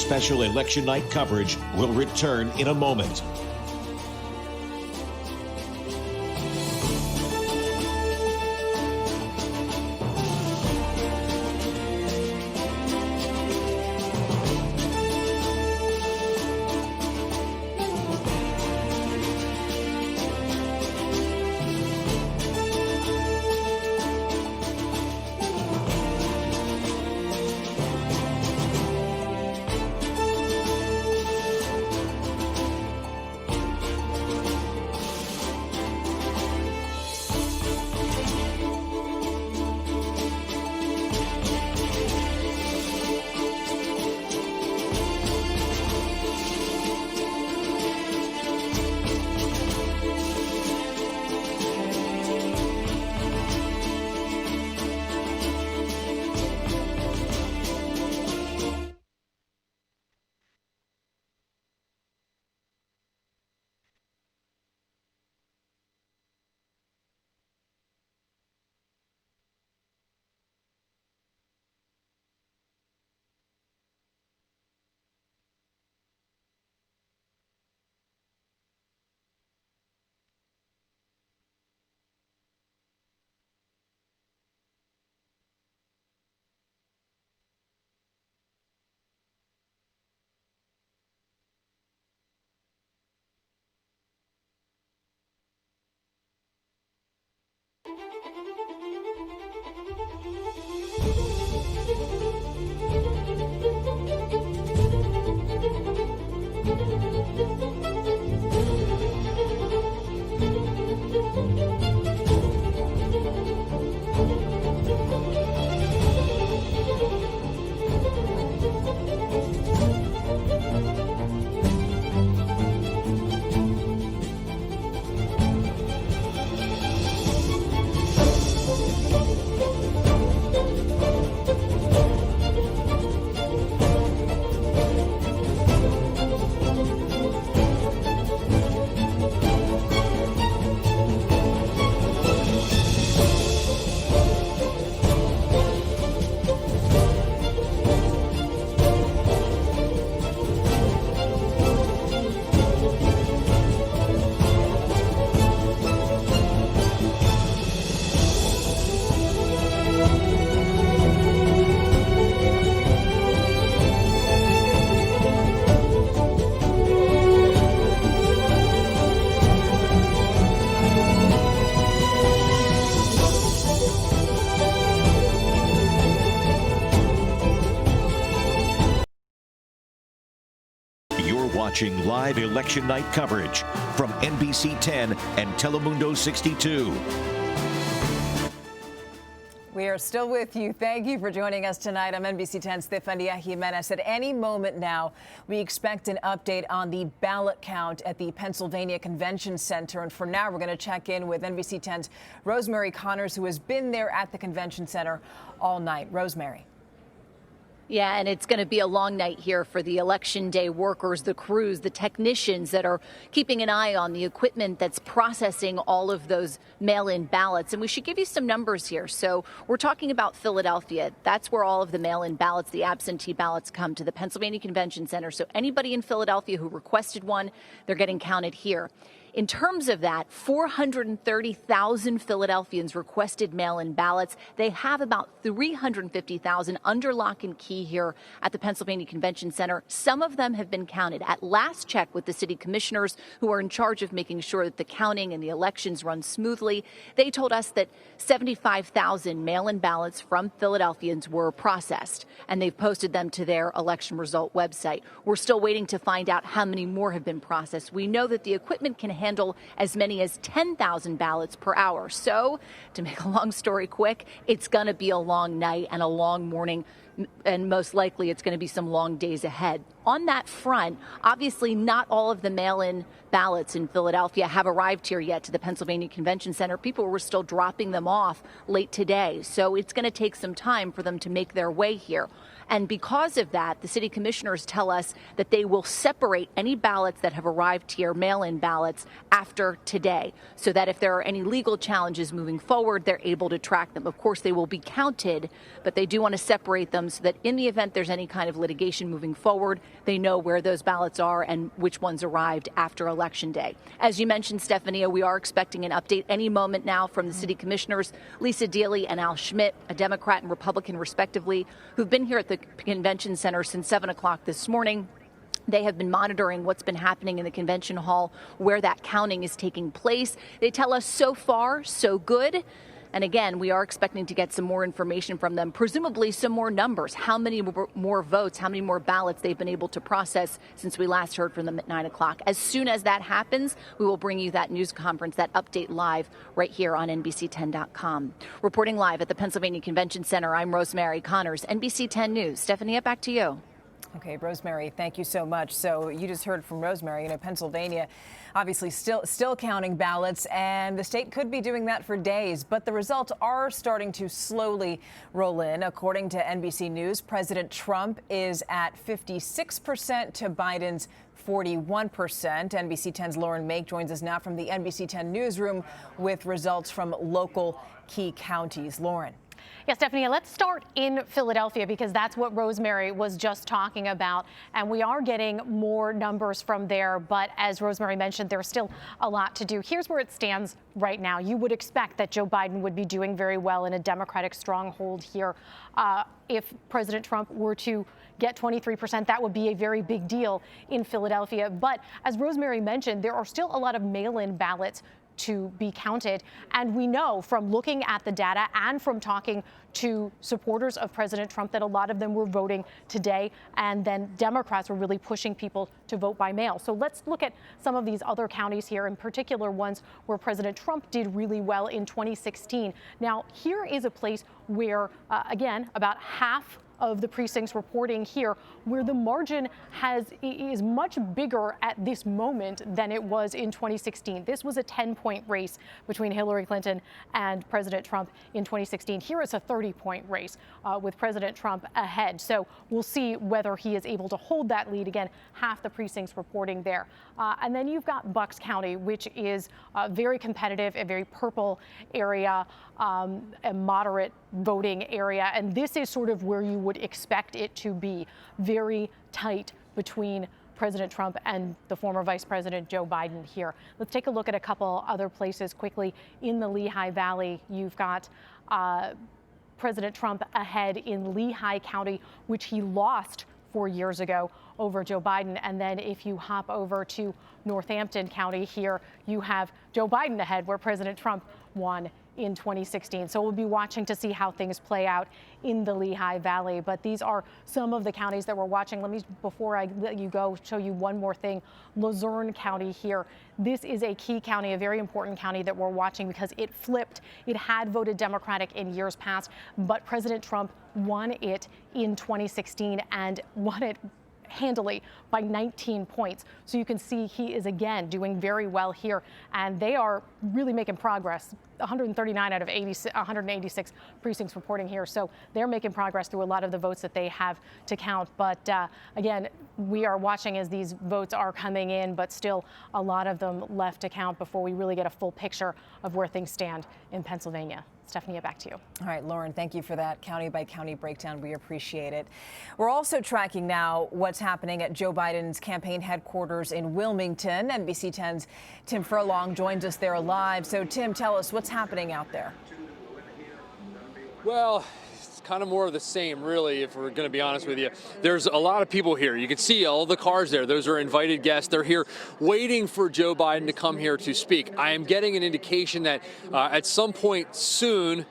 special election night coverage will return in a moment. Watching live election night coverage from NBC10 and Telemundo 62. We are still with you. Thank you for joining us tonight. I'm NBC10's Stefania Jimenez. At any moment now, we expect an update on the ballot count at the Pennsylvania Convention Center. And for now, we're going to check in with NBC10's Rosemary Connors, who has been there at the Convention Center all night. Rosemary. Yeah, and it's going to be a long night here for the Election Day workers, the crews, the technicians that are keeping an eye on the equipment that's processing all of those mail-in ballots. And we should give you some numbers here. So we're talking about Philadelphia. That's where all of the mail-in ballots, the absentee ballots, come to the Pennsylvania Convention Center. So anybody in Philadelphia who requested one, they're getting counted here. In terms of that, 430,000 Philadelphians requested mail-in ballots. They have about 350,000 under lock and key here at the Pennsylvania Convention Center. Some of them have been counted. At last check with the city commissioners who are in charge of making sure that the counting and the elections run smoothly, they told us that 75,000 mail-in ballots from Philadelphians were processed, and they've posted them to their election result website. We're still waiting to find out how many more have been processed. We know that the equipment can handle as many as 10,000 ballots per hour. So, to make a long story quick, it's going to be a long night and a long morning, and most likely it's going to be some long days ahead. On that front, obviously not all of the mail-in ballots in Philadelphia have arrived here yet to the Pennsylvania Convention Center. People were still dropping them off late today, so it's going to take some time for them to make their way here. And because of that, the city commissioners tell us that they will separate any ballots that have arrived here, mail-in ballots, after today, so that if there are any legal challenges moving forward, they're able to track them. Of course, they will be counted, but they do want to separate them so that in the event there's any kind of litigation moving forward, they know where those ballots are and which ones arrived after Election Day. As you mentioned, Stephanie, we are expecting an update any moment now from the city commissioners, Lisa Dealey and Al Schmidt, a Democrat and Republican respectively, who've been here at the convention center since 7 o'clock this morning. They have been monitoring what's been happening in the convention hall where that counting is taking place. They tell us so far, so good. And again, we are expecting to get some more information from them, presumably some more numbers, how many more votes, how many more ballots they've been able to process since we last heard from them at 9 o'clock. As soon as that happens, we will bring you that news conference, that update live right here on NBC10.com. Reporting live at the Pennsylvania Convention Center, I'm Rosemary Connors, NBC 10 News. Stephanie, back to you. Okay, Rosemary, thank you so much. So you just heard from Rosemary, Pennsylvania obviously still counting ballots, and the state could be doing that for days, but the results are starting to slowly roll in. According to NBC News, President Trump is at 56% to Biden's 41%. NBC 10's Lauren Make joins us now from the NBC 10 newsroom with results from local key counties. Lauren. Yeah, Stephanie, let's start in Philadelphia because that's what Rosemary was just talking about. And we are getting more numbers from there. But as Rosemary mentioned, there's still a lot to do. Here's where it stands right now. You would expect that Joe Biden would be doing very well in a Democratic stronghold here. If President Trump were to get 23%, that would be a very big deal in Philadelphia. But as Rosemary mentioned, there are still a lot of mail-in ballots to be counted. And we know from looking at the data and from talking to supporters of President Trump that a lot of them were voting today, and then Democrats were really pushing people to vote by mail. So let's look at some of these other counties here, in particular ones where President Trump did really well in 2016. Now, here is a place where, again, about half of the precincts reporting here where the margin is much bigger at this moment than it was in 2016. This was a 10-point race between Hillary Clinton and President Trump in 2016. Here it's a 30-point race with President Trump ahead. So we'll see whether he is able to hold that lead. Again, half the precincts reporting there. And then you've got Bucks County, which is very competitive, a very purple area, a moderate voting area. And this is sort of where you would expect it to be, very tight between President Trump and the former Vice President Joe Biden here. Let's take a look at a couple other places quickly. In the Lehigh Valley, you've got President Trump ahead in Lehigh County, which he lost 4 years ago over Joe Biden. And then if you hop over to Northampton County here, you have Joe Biden ahead where President Trump won in 2016. So we'll be watching to see how things play out in the Lehigh Valley. But these are some of the counties that we're watching. Let me, before I let you go, show you one more thing. Luzerne County here. This is a key county, a very important county that we're watching because it flipped. It had voted Democratic in years past, but President Trump won it in 2016 and won it handily by 19 points. So you can see he is again doing very well here, and they are really making progress. 139 out of 186 precincts reporting here. So they're making progress through a lot of the votes that they have to count. But again, we are watching as these votes are coming in, but still a lot of them left to count before we really get a full picture of where things stand in Pennsylvania. Stephanie, back to you. All right, Lauren, thank you for that county by county breakdown. We appreciate it. We're also tracking now what's happening at Joe Biden's campaign headquarters in Wilmington. NBC 10's Tim Furlong joins us there live. So, Tim, tell us what's happening out there. Well, it's kind of more of the same, really, if we're going to be honest with you. There's a lot of people here. You can see all the cars there. Those are invited guests. They're here waiting for Joe Biden to come here to speak. I am getting an indication that at some point soon,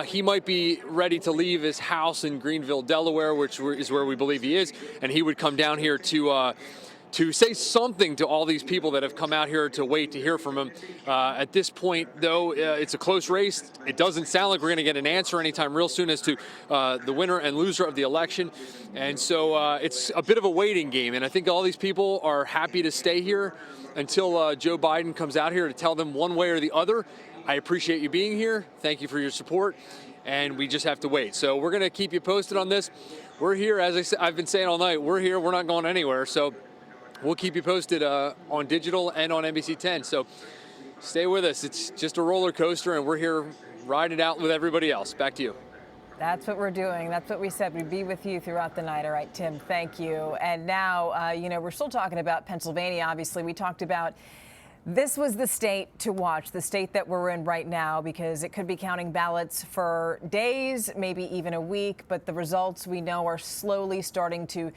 he might be ready to leave his house in Greenville, Delaware, which is where we believe he is, and he would come down here to say something to all these people that have come out here to wait to hear from him. At this point, though, it's a close race. It doesn't sound like we're going to get an answer anytime real soon as to the winner and loser of the election. And so it's a bit of a waiting game. And I think all these people are happy to stay here until Joe Biden comes out here to tell them one way or the other. I appreciate you being here. Thank you for your support. And we just have to wait. So we're going to keep you posted on this. We're here, as I've been saying all night, we're here. We're not going anywhere. So we'll keep you posted on digital and on NBC 10. So stay with us. It's just a roller coaster, and we're here riding it out with everybody else. Back to you. That's what we're doing. That's what we said. We'd be with you throughout the night. All right, Tim, thank you. And now, we're still talking about Pennsylvania. Obviously, we talked about this was the state to watch, the state that we're in right now, because it could be counting ballots for days, maybe even a week. But the results we know are slowly starting to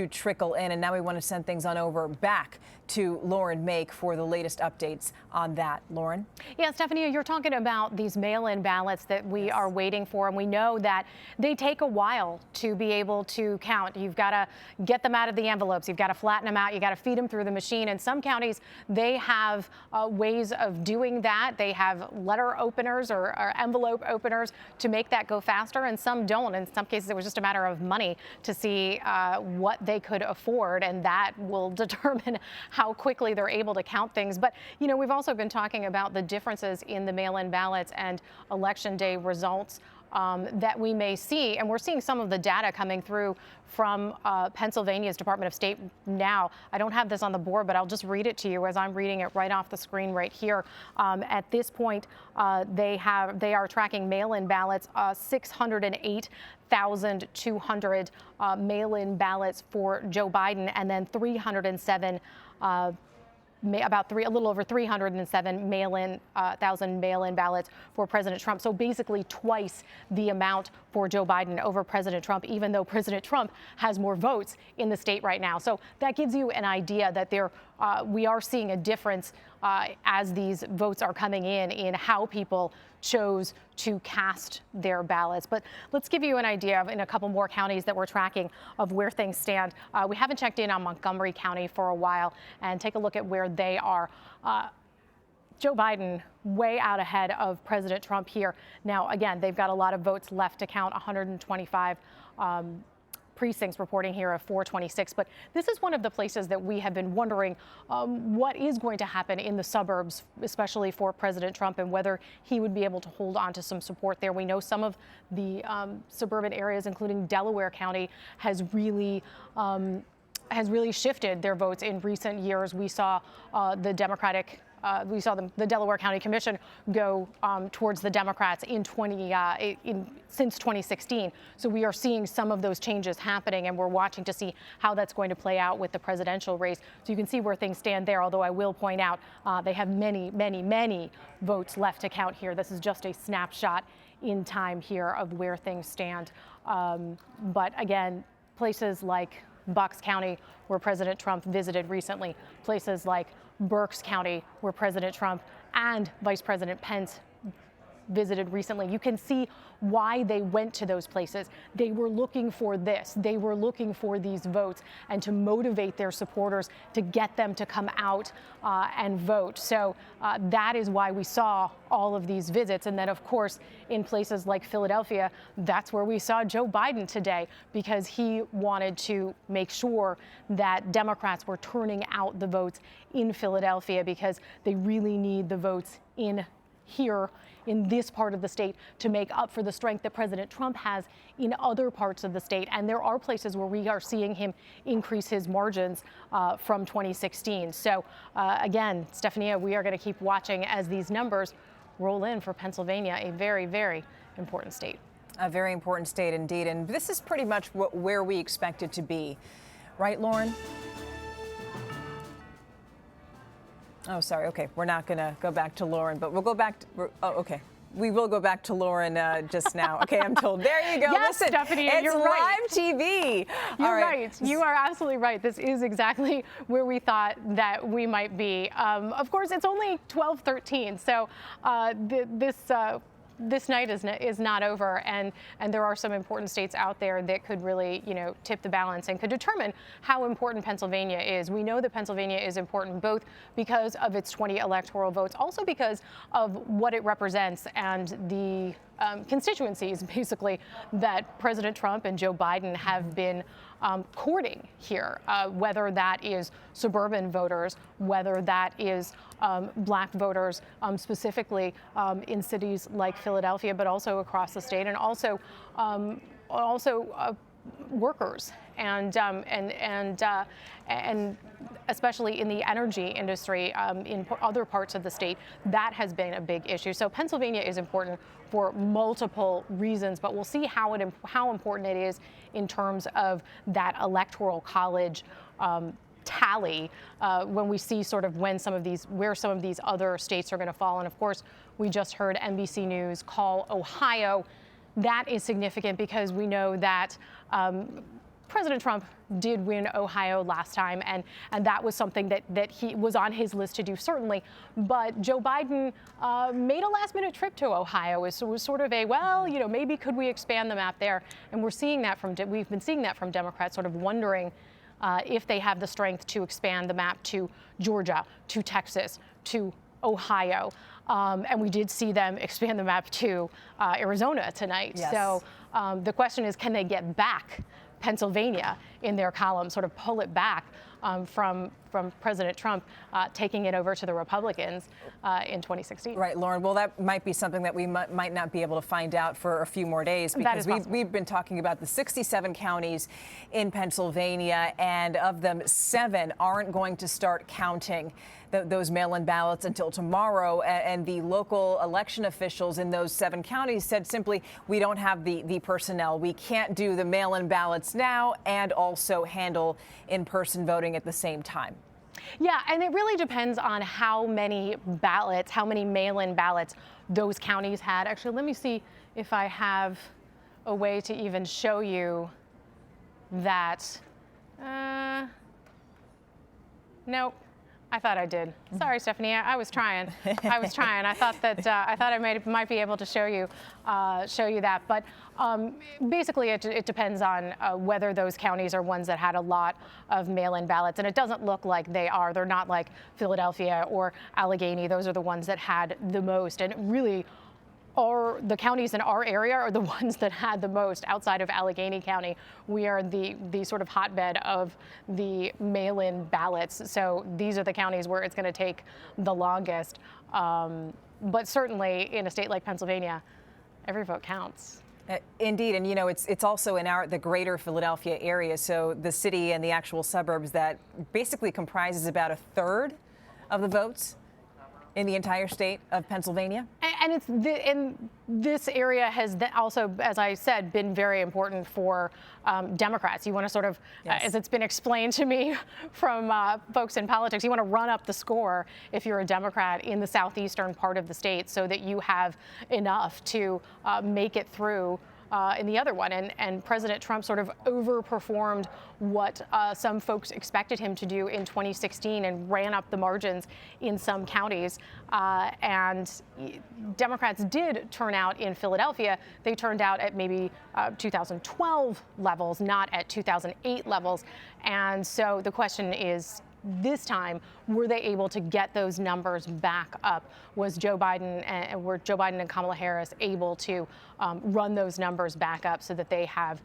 trickle in. And now we want to send things on over back to Lauren Make for the latest updates on that. Lauren? Yeah, Stephanie, you're talking about these mail-in ballots that we are waiting for, and we know that they take a while to be able to count. You've got to get them out of the envelopes. You've got to flatten them out. You got to feed them through the machine. In some counties, they have ways of doing that. They have letter openers or envelope openers to make that go faster, and some don't. In some cases, it was just a matter of money to see what they could afford, and that will determine how quickly they're able to count things. But, we've also been talking about the differences in the mail-in ballots and election day results that we may see. And we're seeing some of the data coming through from Pennsylvania's Department of State now. I don't have this on the board, but I'll just read it to you as I'm reading it right off the screen right here. At this point, they are tracking mail-in ballots, 608,200 mail-in ballots for Joe Biden, and then 307 a little over 307 thousand mail-in ballots for President Trump. So basically twice the amount for Joe Biden over President Trump, even though President Trump has more votes in the state right now. So that gives you an idea that we are seeing a difference as these votes are coming in how people chose to cast their ballots. But let's give you an idea in a couple more counties that we're tracking of where things stand. We haven't checked in on Montgomery County for a while, and take a look at where they are. Joe Biden way out ahead of President Trump here. Now, again, they've got a lot of votes left to count, 125 precincts reporting here of 426. But this is one of the places that we have been wondering what is going to happen in the suburbs, especially for President Trump, and whether he would be able to hold on to some support there. We know some of the suburban areas, including Delaware County, has really shifted their votes in recent years. We saw the Delaware County Commission go towards the Democrats since 2016. So we are seeing some of those changes happening, and we're watching to see how that's going to play out with the presidential race. So you can see where things stand there, although I will point out they have many, many, many votes left to count here. This is just a snapshot in time here of where things stand. But again, places like Bucks County, where President Trump visited recently, places like Berks County, where President Trump and Vice President Pence visited recently. You can see why they went to those places. They were looking for this. They were looking for these votes and to motivate their supporters to get them to come out and vote. So that is why we saw all of these visits. And then, of course, in places like Philadelphia, that's where we saw Joe Biden today, because he wanted to make sure that Democrats were turning out the votes in Philadelphia, because they really need the votes here in this part of the state to make up for the strength that President Trump has in other parts of the state. And there are places where we are seeing him increase his margins from 2016. So again, Stephania, we are going to keep watching as these numbers roll in for Pennsylvania, a very, very important state. A very important state indeed. And this is pretty much where we expect it to be. Right, Lauren? Oh, sorry. Okay, we're not going to go back to Lauren, but we'll go back to, okay. We will go back to Lauren just now. Okay, I'm told. There you go. Yes, Listen, Stephanie, it's you're live right. TV. You're right. You are absolutely right. This is exactly where we thought that we might be. Of course, it's only 12:13, so this night is not over, and there are some important states out there that could really, tip the balance and could determine how important Pennsylvania is. We know that Pennsylvania is important both because of its 20 electoral votes, also because of what it represents and the constituencies, basically, that President Trump and Joe Biden have been courting here, whether that is suburban voters, whether that is black voters, specifically in cities like Philadelphia, but also across the state, and also workers and especially in the energy industry in other parts of the state, that has been a big issue. So Pennsylvania is important for multiple reasons, but we'll see how important it is in terms of that electoral college tally when we see sort of where some of these other states are going to fall. And of course, we just heard NBC News call Ohio. That is significant because we know that President Trump did win Ohio last time, and that was something that he was on his list to do, certainly. But Joe Biden made a last-minute trip to Ohio. It was sort of a, well, you know, maybe could we expand the map there? And we've been seeing that from Democrats, sort of wondering if they have the strength to expand the map to Georgia, to Texas, to Ohio. And we did see them expand the map to Arizona tonight. Yes. So the question is, can they get back Pennsylvania in their column, sort of pull it back from President Trump taking it over to the Republicans in 2016. Right, Lauren. Well, that might be something that we might not be able to find out for a few more days, because we've been talking about the 67 counties in Pennsylvania, and of them, 7 aren't going to start counting those mail-in ballots until tomorrow. And the local election officials in those 7 counties said simply, we don't have the personnel. We can't do the mail-in ballots now and also handle in-person voting at the same time. Yeah, and it really depends on how many mail-in ballots those counties had. Actually, let me see if I have a way to even show you that. Nope. I thought I did. Sorry, Stephanie. I was trying. I thought that I might be able to show you that. But basically, it depends on whether those counties are ones that had a lot of mail-in ballots, and it doesn't look like they are. They're not like Philadelphia or Allegheny. Those are the ones that had the most, and really, the counties in our area are the ones that had the most. Outside of Allegheny County, we are the sort of hotbed of the mail-in ballots. So these are the counties where it's going to take the longest. But certainly in a state like Pennsylvania, every vote counts. Indeed, and you know, it's also in the greater Philadelphia area, so the city and the actual suburbs that basically comprises about 1/3 of the votes in the entire state of Pennsylvania. And this area has also, as I said, been very important for Democrats. You want to sort of, as it's been explained to me from folks in politics, you want to run up the score if you're a Democrat in the southeastern part of the state so that you have enough to make it through in the other one. And President Trump sort of overperformed what some folks expected him to do in 2016 and ran up the margins in some counties. And Democrats did turn out in Philadelphia. They turned out at maybe 2012 levels, not at 2008 levels. And so the question is, this time, were they able to get those numbers back up? Were Joe Biden and Kamala Harris able to run those numbers back up so that they have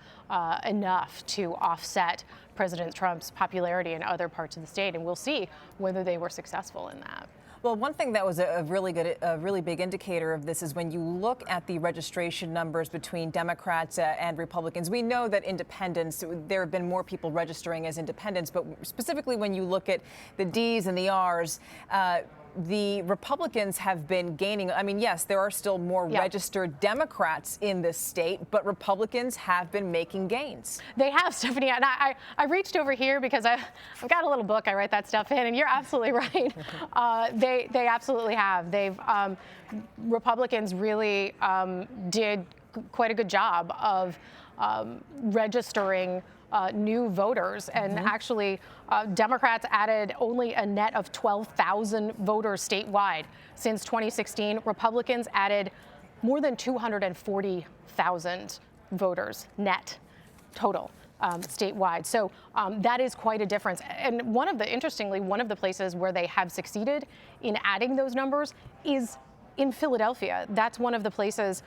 enough to offset President Trump's popularity in other parts of the state? And we'll see whether they were successful in that. Well, one thing that was a really big indicator of this is when you look at the registration numbers between Democrats and Republicans. We know that independents, there have been more people registering as independents, but specifically when you look at the Ds and the Rs, the Republicans have been gaining. I mean, yes, there are still more registered Democrats in this state, but Republicans have been making gains. They have, Stephanie. And I reached over here because I've got a little book. I write that stuff in, and you're absolutely right. They absolutely have. Republicans really did quite a good job of registering new voters, and actually Democrats added only a net of 12,000 voters statewide since 2016. Republicans added more than 240,000 voters net total statewide. So that is quite a difference. And interestingly, one of the places where they have succeeded in adding those numbers is in Philadelphia. That's one of the places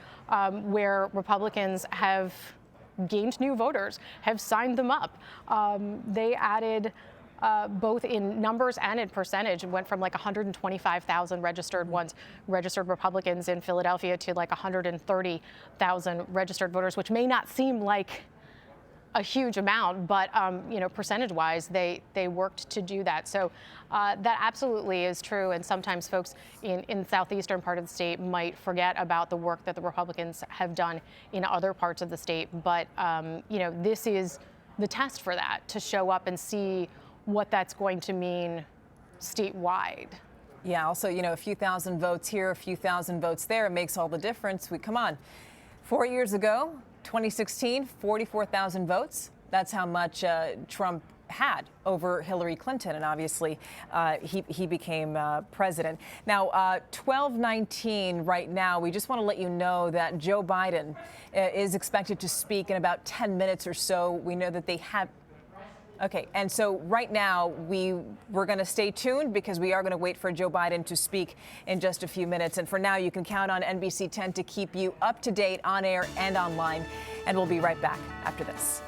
where Republicans have gained new voters, have signed them up. They added both in numbers and in percentage. It went from like 125,000 registered Republicans in Philadelphia to like 130,000 registered voters, which may not seem like a huge amount, but percentage-wise, they worked to do that. So that absolutely is true. And sometimes folks in the southeastern part of the state might forget about the work that the Republicans have done in other parts of the state. But this is the test for that, to show up and see what that's going to mean statewide. Yeah, also, a few thousand votes here, a few thousand votes there, it makes all the difference. Come on. 4 years ago, 2016, 44,000 votes. That's how much Trump had over Hillary Clinton, and obviously he became president. Now, 12:19 right now. We just want to let you know that Joe Biden is expected to speak in about 10 minutes or so. We know that they have. Okay, and so right now we're going to stay tuned because we are going to wait for Joe Biden to speak in just a few minutes. And for now, you can count on NBC 10 to keep you up to date on air and online. And we'll be right back after this.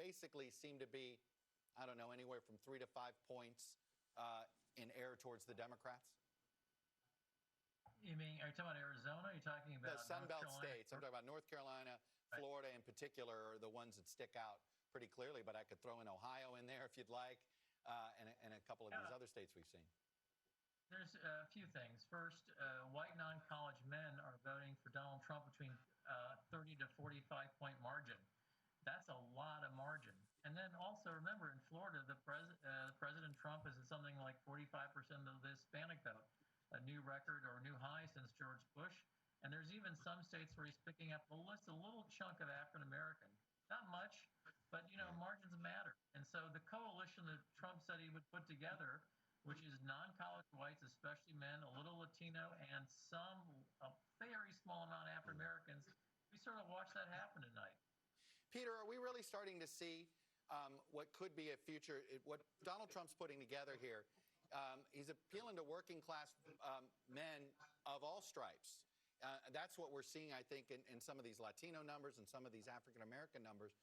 Basically seem to be, I don't know, anywhere from 3 to 5 points in error towards the Democrats? You mean, are you talking about Arizona? Are you talking about the Sun Belt North Carolina? states? I'm talking about North Carolina, Florida in particular are the ones that stick out pretty clearly, but I could throw in Ohio in there if you'd like, and a couple of these other states we've seen. There's a few things. First, white non-college men are voting for Donald Trump between 30 to 45-point margin. That's a lot of margin. And then also remember, in Florida, President Trump is at something like 45% of the Hispanic vote, a new record or a new high since George Bush. And there's even some states where he's picking up a little chunk of African American. Not much, but margins matter. And so the coalition that Trump said he would put together, which is non-college whites, especially men, a little Latino, and a very small amount of African Americans, we sort of watched that happen tonight. Peter, are we really starting to see what could be a future, what Donald Trump's putting together here? He's appealing to working class men of all stripes. That's what we're seeing, I think, in some of these Latino numbers and some of these African American numbers.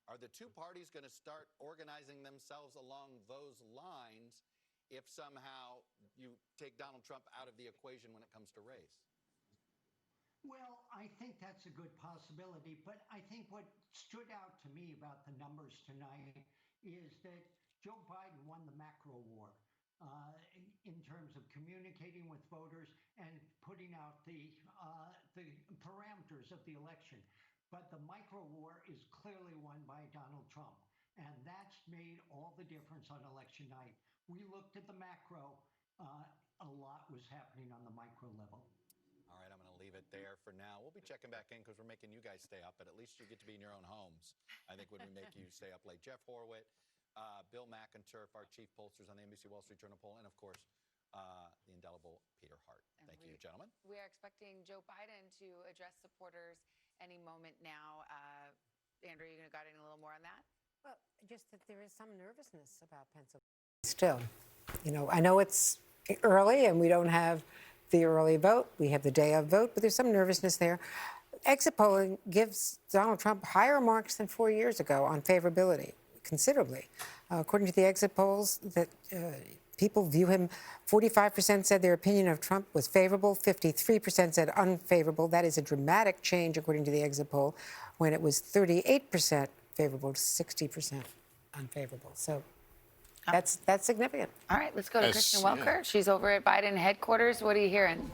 Are the two parties going to start organizing themselves along those lines if somehow you take Donald Trump out of the equation when it comes to race? Well, I think that's a good possibility, but I think what stood out to me about the numbers tonight is that Joe Biden won the macro war in terms of communicating with voters and putting out the parameters of the election. But the micro war is clearly won by Donald Trump, and that's made all the difference on election night. We looked at the macro. A lot was happening on the micro level. All right, I'm going to leave it there for now. We'll be checking back in because we're making you guys stay up, but at least you get to be in your own homes, I think, when we make you stay up late. Jeff Horwitz, Bill McInturf, our chief pollsters on the NBC Wall Street Journal poll, and, of course, the indelible Peter Hart. Thank you, gentlemen. We are expecting Joe Biden to address supporters any moment now. Andrew, you got in a little more on that? Well, just that there is some nervousness about Pennsylvania still. I know it's early, and we don't have the early vote. We have the day of vote, but there's some nervousness there. Exit polling gives Donald Trump higher marks than 4 years ago on favorability, considerably. According to the exit polls, that people view him, 45% said their opinion of Trump was favorable, 53% said unfavorable. That is a dramatic change, according to the exit poll, when it was 38% favorable to 60% unfavorable. So that's significant. All right, let's go to Kristen Welker. She's over at Biden headquarters. What are you hearing?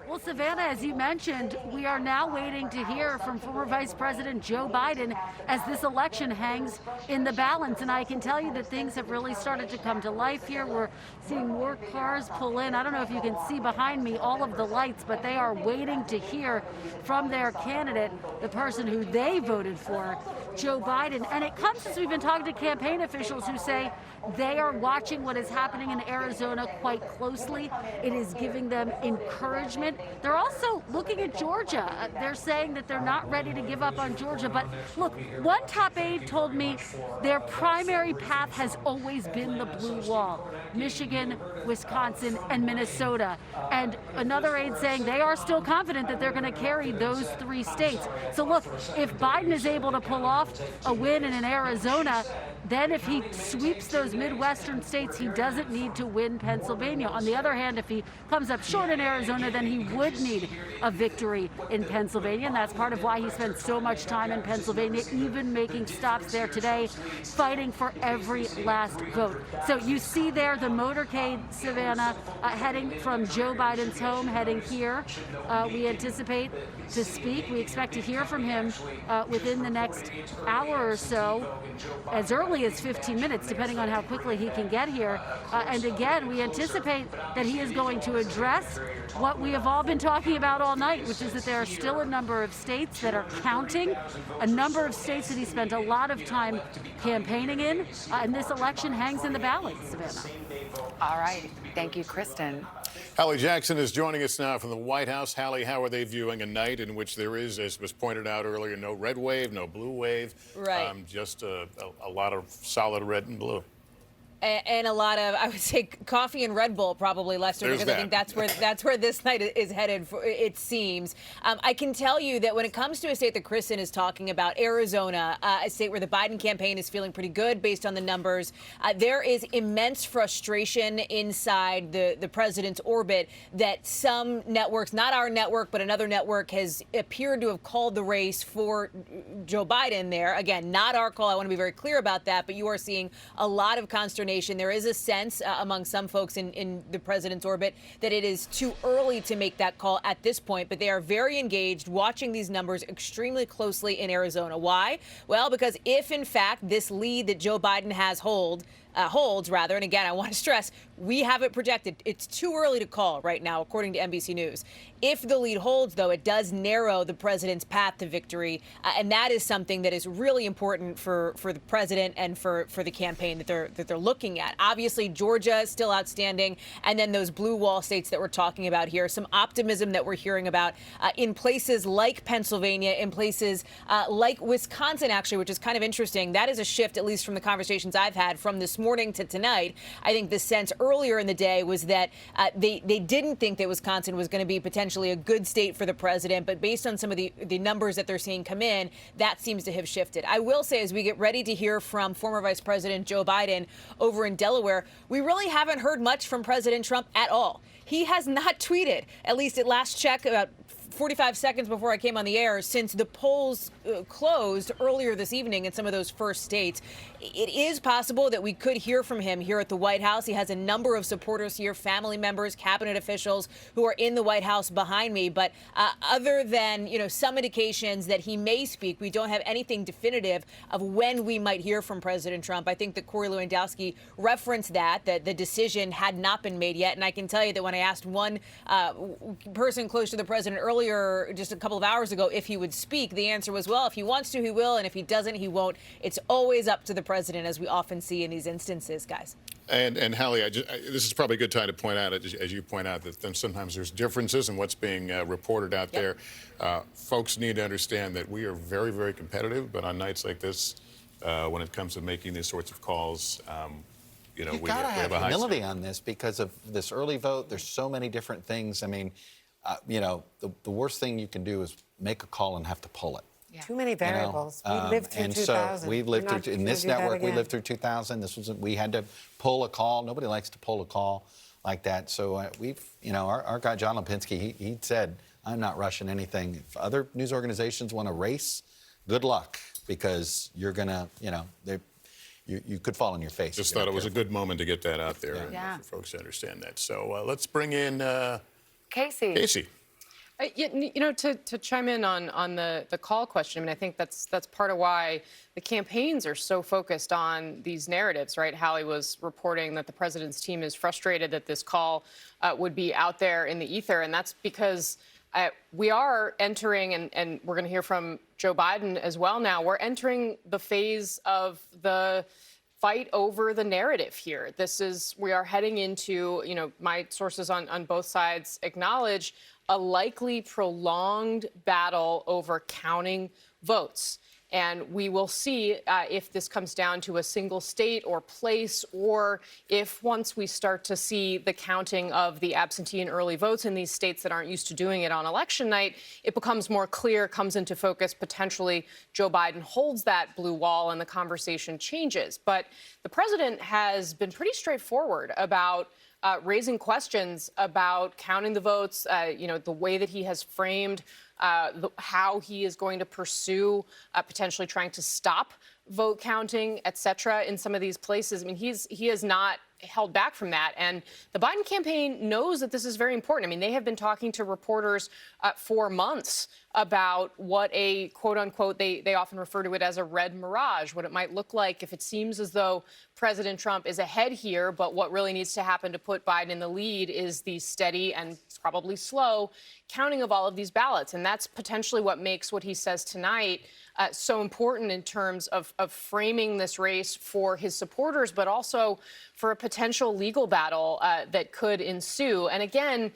Well, Savannah, as you mentioned, we are now waiting to hear from former Vice President Joe Biden as this election hangs in the balance. And I can tell you that things have really started to come to life here. We're seeing more cars pull in. I don't know if you can see behind me all of the lights, but they are waiting to hear from their candidate, the person who they voted for, Joe Biden. And it comes as we've been talking to campaign officials who say they are watching what is happening in Arizona quite closely. It is giving them encouragement. They're also looking at Georgia. They're saying that they're not ready to give up on Georgia. But look, one top aide told me their primary path has always been the blue wall. Michigan, Wisconsin, and Minnesota. And another aide saying they are still confident that they're going to carry those 3 states. So look, if Biden is able to pull off a win in Arizona, then if he sweeps those Midwestern states, he doesn't need to win Pennsylvania. On the other hand, if he comes up short in Arizona, then he would need a victory in Pennsylvania. And that's part of why he spent so much time in Pennsylvania, even making stops there today, fighting for every last vote. So you see there the motorcade, Savannah, heading from Joe Biden's home, heading here. We anticipate to speak. We expect to hear from him within the next hour or so, as early as 15 minutes, depending on how quickly he can get here. And again, we anticipate that he is going to address what we have all been talking about all night, which is that there are still a number of states that are counting, a number of states that he spent a lot of time campaigning in, and this election hangs in the balance, Savannah. All right. Thank you, Kristen. Hallie Jackson is joining us now from the White House. Hallie, how are they viewing a night in which there is, as was pointed out earlier, no red wave, no blue wave, just a lot of solid red and blue? And a lot of, I would say, coffee and Red Bull, probably, Lester, because I think that's where this night is headed, it seems. I can tell you that when it comes to a state that Kristen is talking about, Arizona, a state where the Biden campaign is feeling pretty good based on the numbers, there is immense frustration inside the president's orbit that some networks, not our network, but another network, has appeared to have called the race for Joe Biden there. Again, not our call. I want to be very clear about that, but you are seeing a lot of consternation. There is a sense among some folks in the president's orbit that it is too early to make that call at this point, but they are very engaged, watching these numbers extremely closely in Arizona. Why? Well, because if, in fact, this lead that Joe Biden has holds, and again, I want to stress, we have it projected. It's too early to call right now, according to NBC News. If the lead holds, though, it does narrow the president's path to victory, and that is something that is really important for the president and for the campaign that they're looking at. Obviously, Georgia is still outstanding, and then those blue wall states that we're talking about here. Some optimism that we're hearing about in places like Pennsylvania, in places like Wisconsin, actually, which is kind of interesting. That is a shift, at least from the conversations I've had from this morning to tonight. I think the sense earlier in the day was that they didn't think that Wisconsin was going to be potentially a good state for the president, but based on some of the numbers that they're seeing come in, that seems to have shifted. I will say, as we get ready to hear from former Vice President Joe Biden over in Delaware, we really haven't heard much from President Trump at all. He has not tweeted, at least at last check, about 45 seconds before I came on the air, since the polls closed earlier this evening in some of those first states. It is possible that we could hear from him here at the White House. He has a number of supporters here, family members, cabinet officials who are in the White House behind me. But other than, some indications that he may speak, we don't have anything definitive of when we might hear from President Trump. I think that Corey Lewandowski referenced that the decision had not been made yet. And I can tell you that when I asked one person close to the president earlier, just a couple of hours ago, if he would speak, the answer was, well, if he wants to, he will, and if he doesn't, he won't. It's always up to the president, as we often see in these instances, guys. And Hallie, this is probably a good time to point out, as you point out, that then sometimes there's differences in what's being reported out there. Folks need to understand that we are very, very competitive, but on nights like this, when it comes to making these sorts of calls, you know, You've we got to have have a high humility standard. on this because of this early vote. There's so many different things. I mean, you know, the worst thing you can do is make a call and have to pull it. Yeah. Too many variables. We lived through and 2000. so we've lived We're not through, in gonna this do that network, we again. lived through 2000. We had to pull a call. Nobody likes to pull a call like that. So you know, our guy, John Lipinski, he said, I'm not rushing anything. If other news organizations want to race, good luck, because you're going to, you know, you could fall on your face. Just thought it was a good moment to get that out there and for folks to understand that. So let's bring in Casey. Casey. You know, to chime in on the call question, I mean, I think that's part of why the campaigns are so focused on these narratives, right? Hallie was reporting that the president's team is frustrated that this call would be out there in the ether, and that's because we are entering, and we're going to hear from Joe Biden as well now, we're entering the phase of the fight over the narrative here. We are heading into, you know, my sources on both sides acknowledge a likely prolonged battle over counting votes. And we will see if this comes down to a single state or place, or if once we start to see the counting of the absentee and early votes in these states that aren't used to doing it on election night, it becomes more clear, comes into focus, potentially Joe Biden holds that blue wall and the conversation changes. But the president has been pretty straightforward about raising questions about counting the votes, you know, the way that he has framed how he is going to pursue potentially trying to stop vote counting, et cetera, in some of these places. I mean, he has not held back from that. And the Biden campaign knows that this is very important. I mean, they have been talking to reporters for months about what a quote unquote, they often refer to it as a red mirage, what it might look like if it seems as though President Trump is ahead here, but what really needs to happen to put Biden in the lead is the steady and probably slow counting of all of these ballots. And that's potentially what makes what he says tonight so important in terms of framing this race for his supporters, but also for a potential legal battle that could ensue. And again,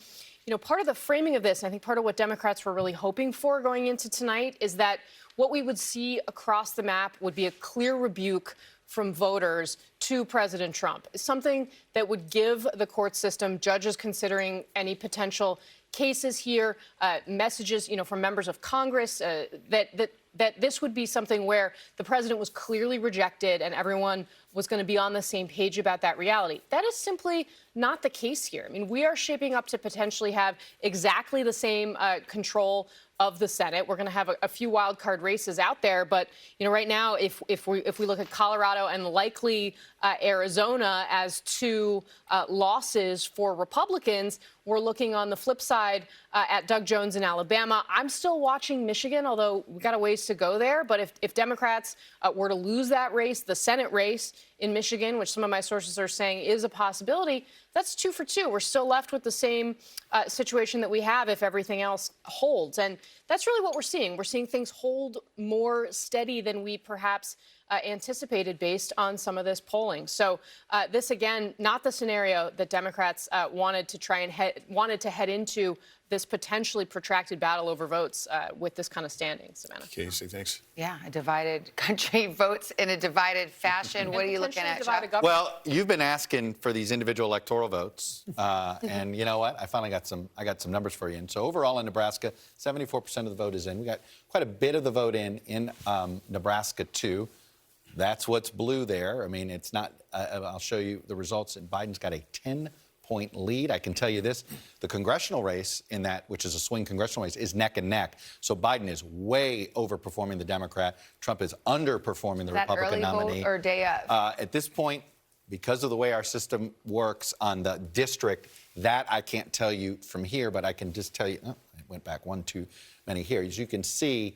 you know, part of the framing of this, and I think part of what Democrats were really hoping for going into tonight, is that what we would see across the map would be a clear rebuke from voters to President Trump. Something that would give the court system, judges considering any potential cases here, messages, you know, from members of Congress, that this would be something where the president was clearly rejected and everyone was going to be on the same page about that reality. That is simply not the case here. I mean, we are shaping up to potentially have exactly the same control of the Senate. We're going to have a few wild card races out there, but you know, right now, if we look at Colorado and likely Arizona as two losses for Republicans, we're looking on the flip side at Doug Jones in Alabama. I'm still watching Michigan, although we've got a ways to go there. But if Democrats were to lose that race, the Senate race in Michigan, which some of my sources are saying is a possibility, that's 2 for 2. We're still left with the same situation that we have if everything else holds. And that's really what we're seeing. We're seeing things hold more steady than we perhaps anticipated based on some of this polling. So this, again, not the scenario that Democrats wanted to try and head into this potentially protracted battle over votes with this kind of standing, Savannah. Casey, thanks. Yeah, a divided country votes in a divided fashion. What are you looking at, Chuck? Well, you've been asking for these individual electoral votes, and you know what? I finally got some numbers for you. And so overall in Nebraska, 74% of the vote is in. We got quite a bit of the vote in Nebraska too. That's what's blue there. I mean, it's not. I'll show you the results. And Biden's got a 10-point lead. I can tell you this: the congressional race in that, which is a swing congressional race, is neck and neck. So Biden is way overperforming the Democrat. Trump is underperforming the Republican nominee. Early vote or day of? At this point, because of the way our system works on the district, that I can't tell you from here, but I can just tell you. Oh, I went back one too many here. As you can see,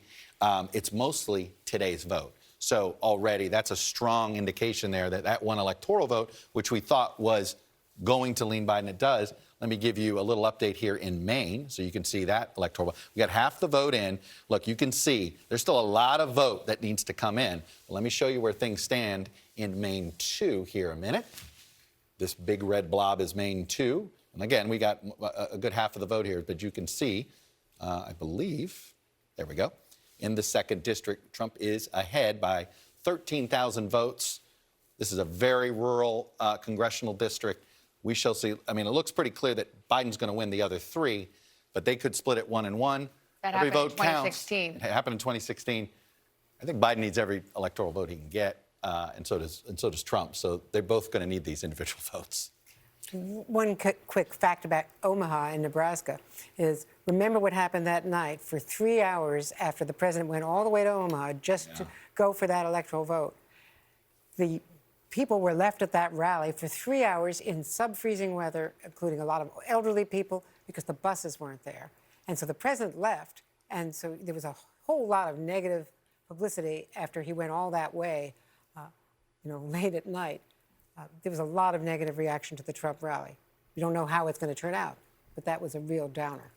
it's mostly today's vote. So already that's a strong indication there that one electoral vote, which we thought was going to lean Biden, it does. Let me give you a little update here in Maine so you can see that electoral vote. We got half the vote in. Look, you can see there's still a lot of vote that needs to come in. But let me show you where things stand in Maine 2 here a minute. This big red blob is Maine 2. And again, we got a good half of the vote here, but you can see, I believe, there we go. In the 2nd district, Trump is ahead by 13,000 votes. This is a very rural congressional district. We shall see. I mean, it looks pretty clear that Biden's going to win the other 3, but they could split it 1-1. That Every happened vote in counts. 2016. It happened in 2016. I think Biden needs every electoral vote he can get, and so does Trump. So they're both going to need these individual votes. One quick fact about Omaha in Nebraska is, remember what happened that night for 3 hours after the president went all the way to Omaha just to go for that electoral vote. The people were left at that rally for 3 hours in sub-freezing weather, including a lot of elderly people, because the buses weren't there. And so the president left, and so there was a whole lot of negative publicity after he went all that way, late at night. There was a lot of negative reaction to the Trump rally. We don't know how it's going to turn out, but that was a real downer.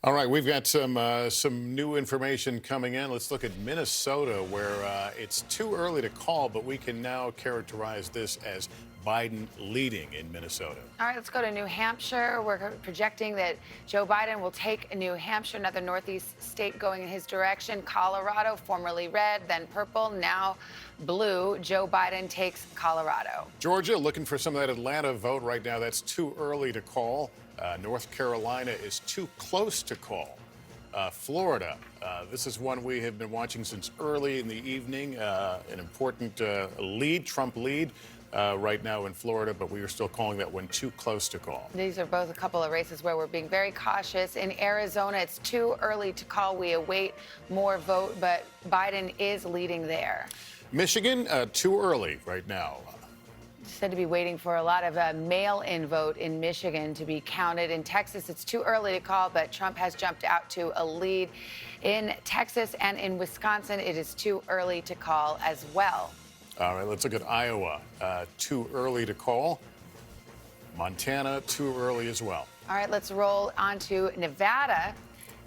All right, we've got some new information coming in. Let's look at Minnesota, where it's too early to call, but we can now characterize this as Biden leading in Minnesota. All right, let's go to New Hampshire. We're projecting that Joe Biden will take New Hampshire, another Northeast state going in his direction. Colorado, formerly red, then purple, now blue. Joe Biden takes Colorado. Georgia, looking for some of that Atlanta vote right now. That's too early to call. North Carolina is too close to call. Florida, this is one we have been watching since early in the evening. An important lead, Trump lead. Right now in Florida, but we are still calling that one too close to call. These are both a couple of races where we're being very cautious. In Arizona, it's too early to call. We await more vote, but Biden is leading there. Michigan, too early right now. Said to be waiting for a lot of mail-in vote in Michigan to be counted. In Texas, it's too early to call, but Trump has jumped out to a lead. In Texas and in Wisconsin, it is too early to call as well. All right, let's look at Iowa. Too early to call. Montana, too early as well. All right, let's roll on to Nevada.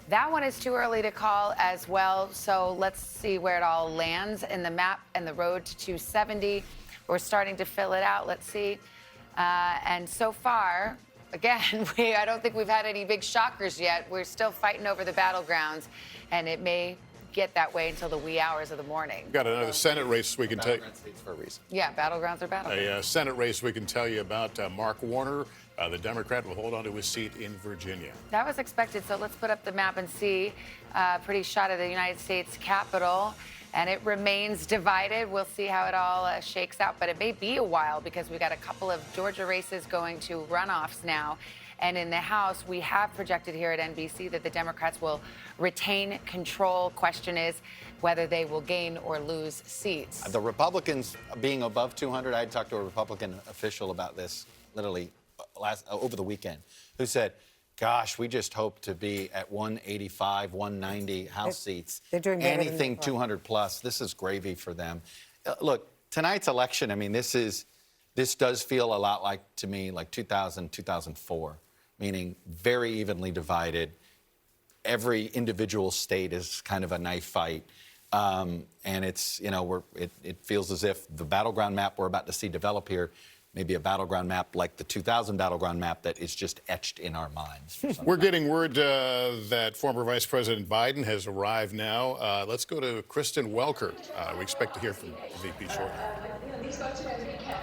That one is too early to call as well. So let's see where it all lands in the map and the road to 270. We're starting to fill it out. Let's see. And so far, again, I don't think we've had any big shockers yet. We're still fighting over the battlegrounds, and it may get that way until the wee hours of the morning. Got another Senate race we can tell you. For a reason. Yeah, battlegrounds are battlegrounds. A Senate race we can tell you about. Mark Warner, the Democrat, will hold on to his seat in Virginia. That was expected, so let's put up the map and see. Pretty shot of the United States Capitol, and it remains divided. We'll see how it all shakes out, but it may be a while because we got a couple of Georgia races going to runoffs now. And in the House, we have projected here at NBC that the Democrats will retain control. Question is whether they will gain or lose seats. The Republicans being above 200, I talked to a Republican official about this literally over the weekend, who said, gosh, we just hope to be at 185, 190 House seats. They're doing better anything 200 plus. This is gravy for them. Look, tonight's election, I mean, this does feel a lot like, to me, like 2000, 2004. Meaning very evenly divided. Every individual state is kind of a knife fight. And it's, it feels as if the battleground map we're about to see develop here may be a battleground map like the 2000 battleground map that is just etched in our minds. We're getting word that former Vice President Biden has arrived now. Let's go to Kristen Welker. We expect to hear from the VP shortly.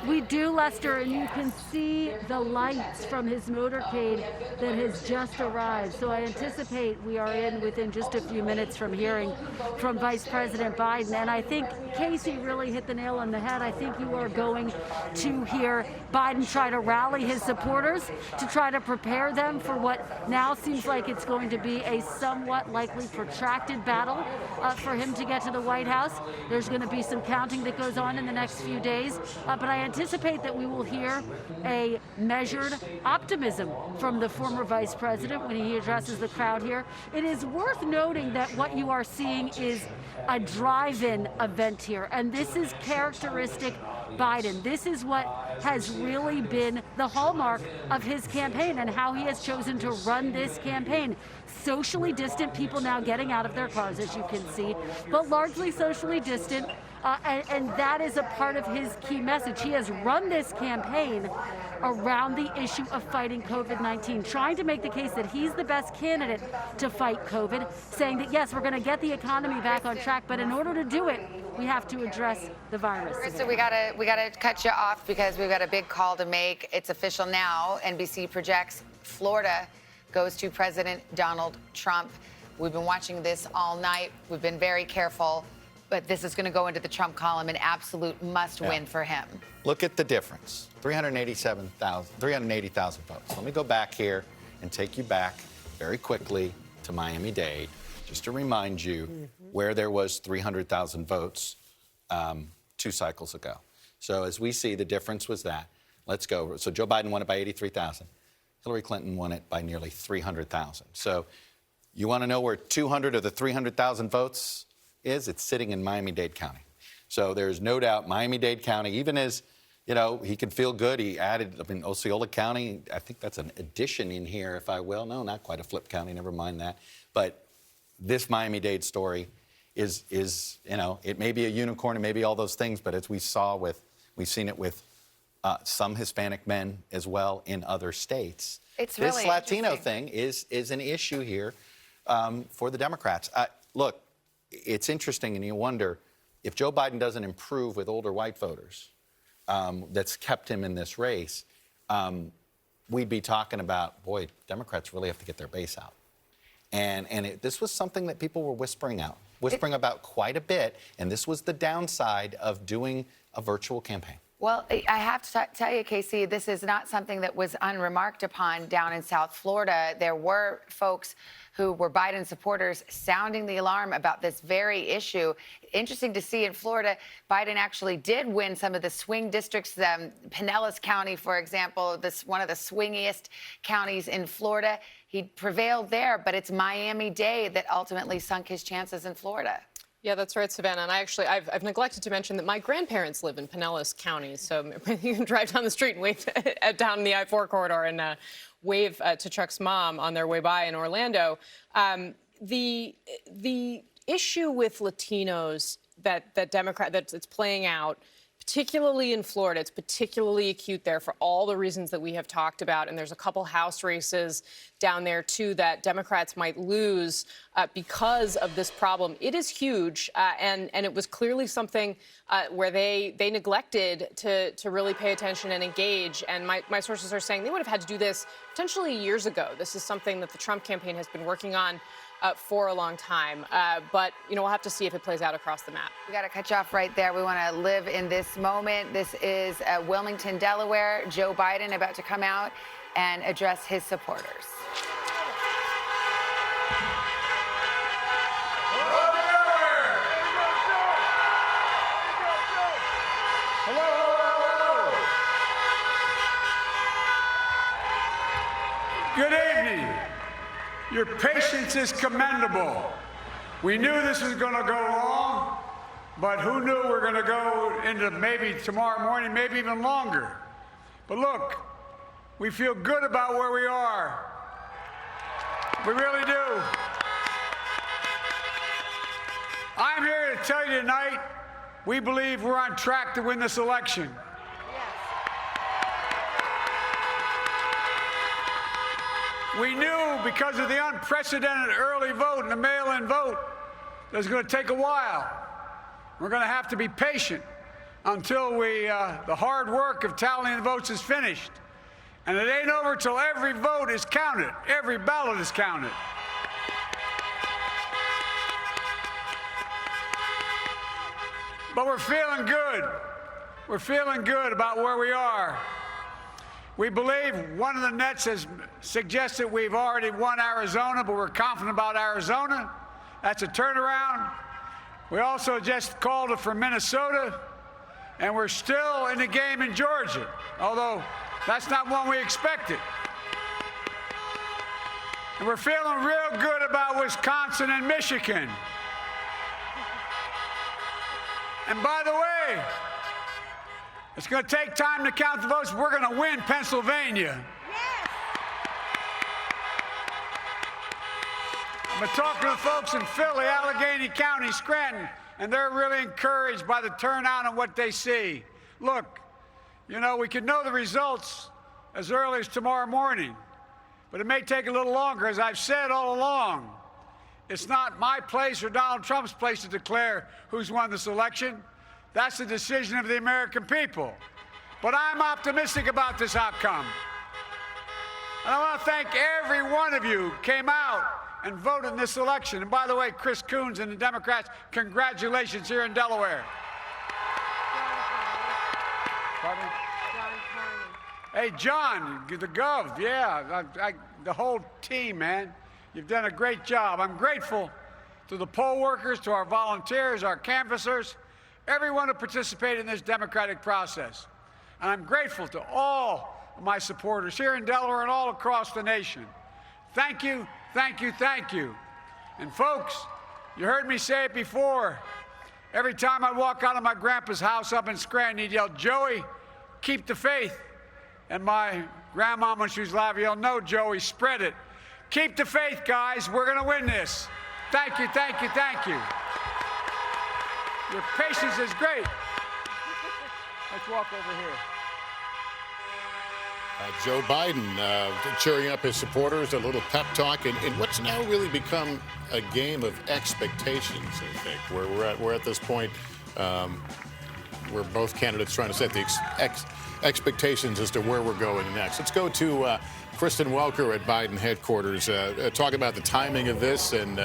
We do, Lester, and you can see the lights from his motorcade that has just arrived. So I anticipate we are in within just a few minutes from hearing from Vice President Biden. And I think Casey really hit the nail on the head. I think you are going to hear Biden try to rally his supporters to try to prepare them for what now seems like it's going to be a somewhat likely protracted battle for him to get to the White House. There's going to be some counting that goes on in the next few days, but I anticipate that we will hear a measured optimism from the former vice president when he addresses the crowd here. It is worth noting that what you are seeing is a drive-in event here, and this is characteristic Biden. This is what has really been the hallmark of his campaign and how he has chosen to run this campaign. Socially distant people now getting out of their cars, as you can see, but largely socially distant. And that is a part of his key message. He has run this campaign around the issue of fighting COVID-19, trying to make the case that he's the best candidate to fight COVID, saying that, yes, we're going to get the economy back on track, but in order to do it, we have to address the virus. Krista, we gotta cut you off because we've got a big call to make. It's official now. NBC projects Florida goes to President Donald Trump. We've been watching this all night. We've been very careful, but this is going to go into the Trump column, an absolute must-win for him. Look at the difference, 380,000 votes. Let me go back here and take you back very quickly to Miami-Dade, just to remind you where there was 300,000 votes 2 cycles ago. So as we see, the difference was that. Let's go. So Joe Biden won it by 83,000. Hillary Clinton won it by nearly 300,000. So you want to know where 200 of the 300,000 votes is? It's sitting in Miami-Dade County. So there's no doubt Miami-Dade County, even as, you know, he can feel good. He added, I mean, Osceola County, I think that's an addition in here, if I will. No, not quite a flip county, never mind that. But this Miami-Dade story is, you know, it may be a unicorn, it may be all those things, but as we've seen it with some Hispanic men as well in other states. It's really this Latino thing is an issue here for the Democrats. Look, it's interesting, and you wonder if Joe Biden doesn't improve with older white voters, that's kept him in this race, we'd be talking about, boy, Democrats really have to get their base out. And this was something that people were whispering about quite a bit, and this was the downside of doing a virtual campaign. Well, I have to tell you, Casey, this is not something that was unremarked upon down in South Florida. There were folks who were Biden supporters sounding the alarm about this very issue. Interesting to see in Florida, Biden actually did win some of the swing districts. Pinellas County, for example, one of the swingiest counties in Florida. He prevailed there, but it's Miami-Dade that ultimately sunk his chances in Florida. Yeah, that's right, Savannah. And I've neglected to mention that my grandparents live in Pinellas County, so you can drive down the street and wave down the I-4 corridor and wave to Chuck's mom on their way by in Orlando. The issue with Latinos that it's playing out, particularly in Florida, it's particularly acute there for all the reasons that we have talked about. And there's a couple House races down there, too, that Democrats might lose because of this problem. It is huge, and it was clearly something where they neglected to really pay attention and engage. And my sources are saying they would have had to do this potentially years ago. This is something that the Trump campaign has been working on for a long time. But, you know, we'll have to see if it plays out across the map. We got to cut you off right there. We want to live in this moment. This is Wilmington, Delaware. Joe Biden about to come out and address his supporters. Good evening. Your patience is commendable. We knew this was going to go long, but who knew we're going to go into maybe tomorrow morning, maybe even longer. But look, we feel good about where we are. We really do. I'm here to tell you tonight, we believe we're on track to win this election. We knew because of the unprecedented early vote and the mail-in vote that it was going to take a while. We're going to have to be patient until the hard work of tallying the votes is finished. And it ain't over till every vote is counted, every ballot is counted. But we're feeling good. We're feeling good about where we are. We believe one of the nets has suggested we've already won Arizona, but we're confident about Arizona. That's a turnaround. We also just called it for Minnesota, and we're still in the game in Georgia, although that's not one we expected. And we're feeling real good about Wisconsin and Michigan. And by the way, it's going to take time to count the votes. We're going to win Pennsylvania. Yes. I've been talking to folks in Philly, Allegheny County, Scranton, and they're really encouraged by the turnout and what they see. Look, you know, we could know the results as early as tomorrow morning, but it may take a little longer. As I've said all along, It's not my place or Donald Trump's place to declare who's won this election. That's the decision of the American people. But I'm optimistic about this outcome. And I want to thank every one of you who came out and voted in this election. And by the way, Chris Coons and the Democrats, congratulations here in Delaware. Pardon? Hey, John, the Gov, yeah, the whole team, man. You've done a great job. I'm grateful to the poll workers, to our volunteers, our canvassers, everyone who participated in this democratic process. And I'm grateful to all of my supporters here in Delaware and all across the nation. Thank you, thank you, thank you. And folks, you heard me say it before. Every time I walk out of my grandpa's house up in Scranton, he'd yell, "Joey, keep the faith." And my grandma, when she was alive, yelled, "No, Joey, spread it. Keep the faith, guys. We're going to win this." Thank you, thank you, thank you. Your patience is great. Let's walk over here. Joe Biden cheering up his supporters, a little pep talk, and what's now really become a game of expectations, I think, where we're at this point where both candidates trying to set the expectations as to where we're going next. Let's go to Kristen Welker at Biden headquarters. Talk about the timing of this and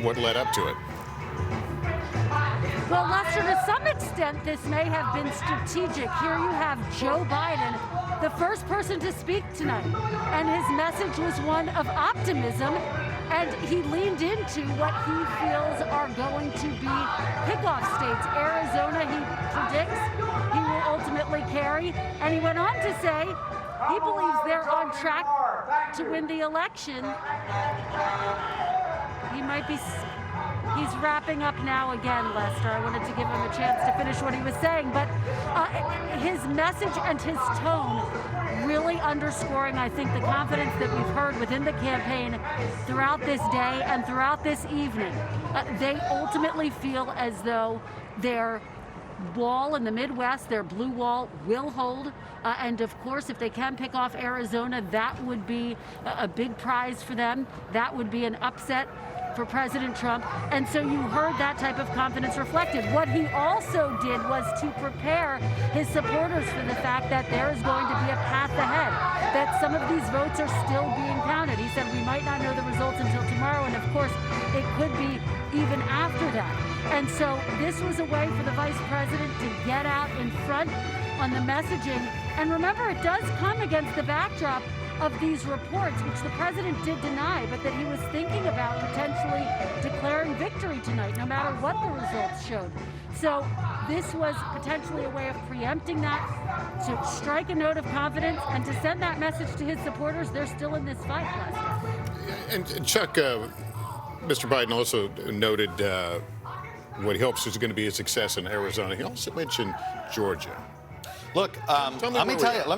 what led up to it. Well, Lester, to some extent, this may have been strategic. Here you have Joe Biden, the first person to speak tonight, and his message was one of optimism, and he leaned into what he feels are going to be pickoff states. Arizona, he predicts, he will ultimately carry, and he went on to say he believes they're on track to win the election. He might be... He's wrapping up now again, Lester. I wanted to give him a chance to finish what he was saying, but his message and his tone really underscoring, I think, the confidence that we've heard within the campaign throughout this day and throughout this evening. They ultimately feel as though their wall in the Midwest, their blue wall, will hold. And of course, if they can pick off Arizona, that would be a big prize for them. That would be an upset for President Trump. And so you heard that type of confidence reflected. What he also did was to prepare his supporters for the fact that there is going to be a path ahead, that some of these votes are still being counted. He said we might not know the results until tomorrow, and of course, it could be even after that. And so this was a way for the vice president to get out in front on the messaging. And remember, it does come against the backdrop of these reports, which the president did deny, but that he was thinking about potentially declaring victory tonight, no matter what the results showed. So this was potentially a way of preempting that, to strike a note of confidence and to send that message to his supporters. They're still in this fight, Lester. And Chuck, Mr. Biden also noted what he hopes is going to be a success in Arizona. He also mentioned Georgia. Look, let me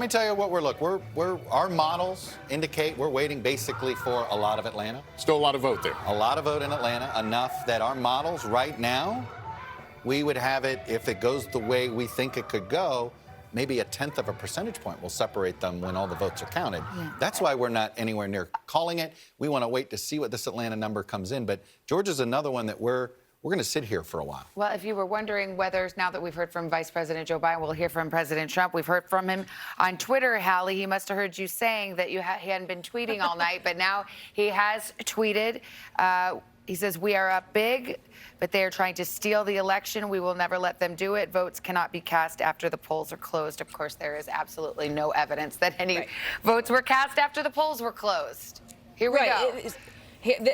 tell you what our models indicate we're waiting basically for a lot of Atlanta. Still a lot of vote there. A lot of vote in Atlanta, enough that our models right now, we would have it, if it goes the way we think it could go, maybe 1/10 of a percentage point will separate them when all the votes are counted. Yeah. That's why we're not anywhere near calling it. We want to wait to see what this Atlanta number comes in. But Georgia's another one that we're going to sit here for a while. Well, if you were wondering whether, now that we've heard from Vice President Joe Biden, we'll hear from President Trump. We've heard from him on Twitter, Hallie. He must have heard you saying that he hadn't been tweeting all night, but now he has tweeted. He says, "We are up big, but they are trying to steal the election. We will never let them do it. Votes cannot be cast after the polls are closed." Of course, there is absolutely no evidence that any votes were cast after the polls were closed. Here we go.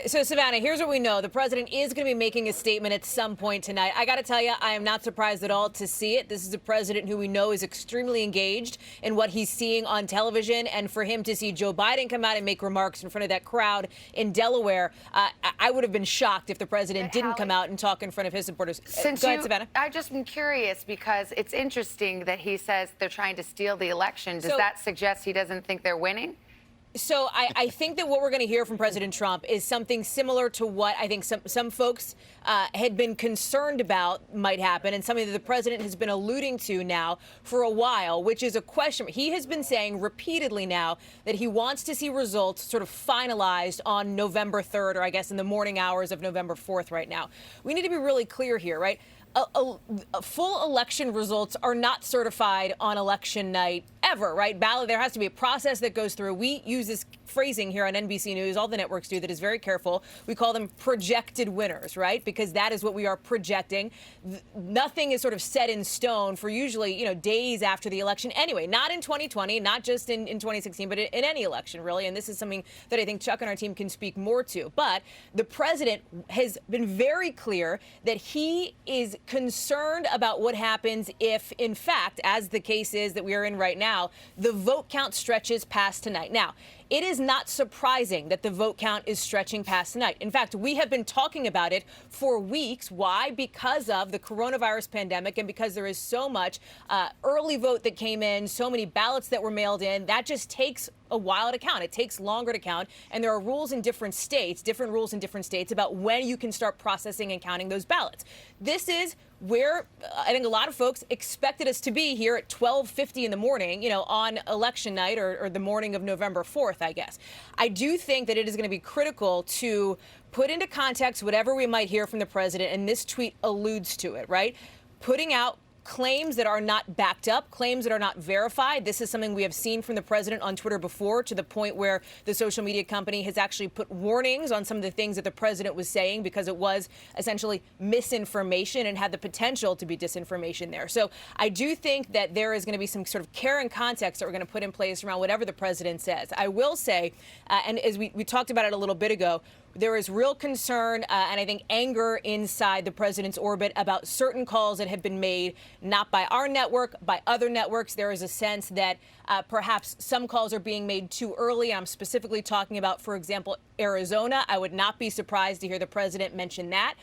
So, Savannah, here's what we know. The president is going to be making a statement at some point tonight. I got to tell you, I am not surprised at all to see it. This is a president who we know is extremely engaged in what he's seeing on television. And for him to see Joe Biden come out and make remarks in front of that crowd in Delaware, I would have been shocked if the president didn't come out and talk in front of his supporters. Go ahead, Savannah. I've just been curious because it's interesting that he says they're trying to steal the election. Does that suggest he doesn't think they're winning? So I think that what we're going to hear from President Trump is something similar to what I think some folks had been concerned about might happen, and something that the president has been alluding to now for a while, which is a question. He has been saying repeatedly now that he wants to see results sort of finalized on November 3rd, or I guess in the morning hours of November 4th right now. We need to be really clear here, right? Full election results are not certified on election night ever, right? There has to be a process that goes through. We use this phrasing here on NBC News, all the networks do, that is very careful. We call them projected winners, right? Because that is what we are projecting. Nothing is sort of set in stone for usually, days after the election. Anyway, not in 2020, not just in 2016, but in any election, really. And this is something that I think Chuck and our team can speak more to. But the president has been very clear that he is concerned about what happens if, in fact, as the case is that we are in right now, the vote count stretches past tonight. Now, it is not surprising that the vote count is stretching past tonight. In fact, we have been talking about it for weeks. Why? Because of the coronavirus pandemic and because there is so much early vote that came in, so many ballots that were mailed in. That just takes a while to count. It takes longer to count. And there are rules in different states, different rules in different states about when you can start processing and counting those ballots. This is where I think a lot of folks expected us to be here at 12:50 in the morning, on election night or the morning of November 4th, I guess. I do think that it is going to be critical to put into context whatever we might hear from the president, and this tweet alludes to it, right? Putting out claims that are not backed up, claims that are not verified. This is something we have seen from the president on Twitter before, to the point where the social media company has actually put warnings on some of the things that the president was saying because it was essentially misinformation and had the potential to be disinformation there. So I do think that there is going to be some sort of care and context that we're going to put in place around whatever the president says. I will say, and as we talked about it a little bit ago, there is real concern and I think anger inside the president's orbit about certain calls that have been made, not by our network, by other networks. There is a sense that perhaps some calls are being made too early. I'm specifically talking about, for example, Arizona. I would not be surprised to hear the president mention that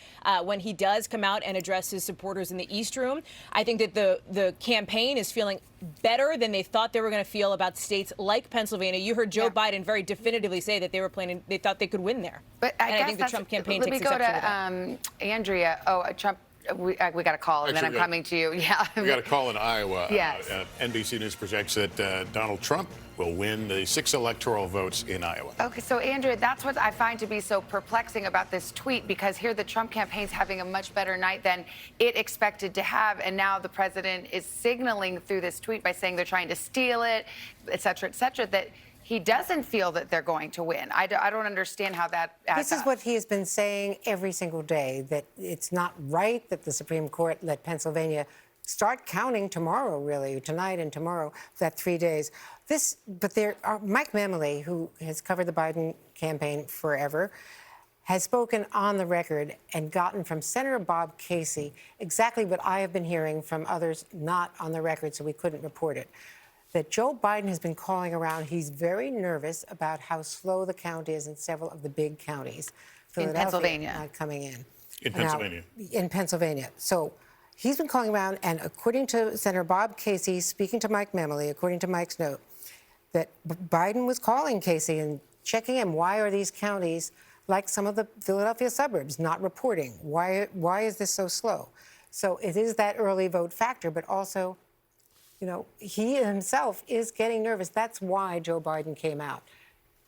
when he does come out and address his supporters in the East Room. I think that the campaign is feeling better than they thought they were going to feel about states like Pennsylvania. You heard Joe Biden very definitively say that they thought they could win there. But I think the Trump campaign takes exception to that. Let me go to Andrea. Trump. We got a call, and then I'm coming to you. Yeah. We got a call in Iowa. Yes. NBC News projects that Donald Trump will win the 6 electoral votes in Iowa. Okay, so Andrea, that's what I find to be so perplexing about this tweet, because here the Trump campaign's having a much better night than it expected to have, and now the president is signaling through this tweet by saying they're trying to steal it, et cetera, that he doesn't feel that they're going to win. I don't understand how that adds This is up. what he has been saying every single day, that it's not right that the Supreme Court let Pennsylvania start counting tomorrow, really, tonight and tomorrow, that 3 days. Mike Memoli, who has covered the Biden campaign forever, has spoken on the record and gotten from Senator Bob Casey exactly what I have been hearing from others not on the record, so we couldn't report it. That Joe Biden has been calling around. He's very nervous about how slow the count is in several of the big counties. In Pennsylvania. Not coming in. In Pennsylvania. In Pennsylvania. So he's been calling around, and according to Senator Bob Casey, speaking to Mike Memoli, according to Mike's note, that Biden was calling Casey and checking in. Why are these counties, like some of the Philadelphia suburbs, not reporting? Why is this so slow? So it is that early vote factor, but also, he himself is getting nervous. That's why Joe Biden came out,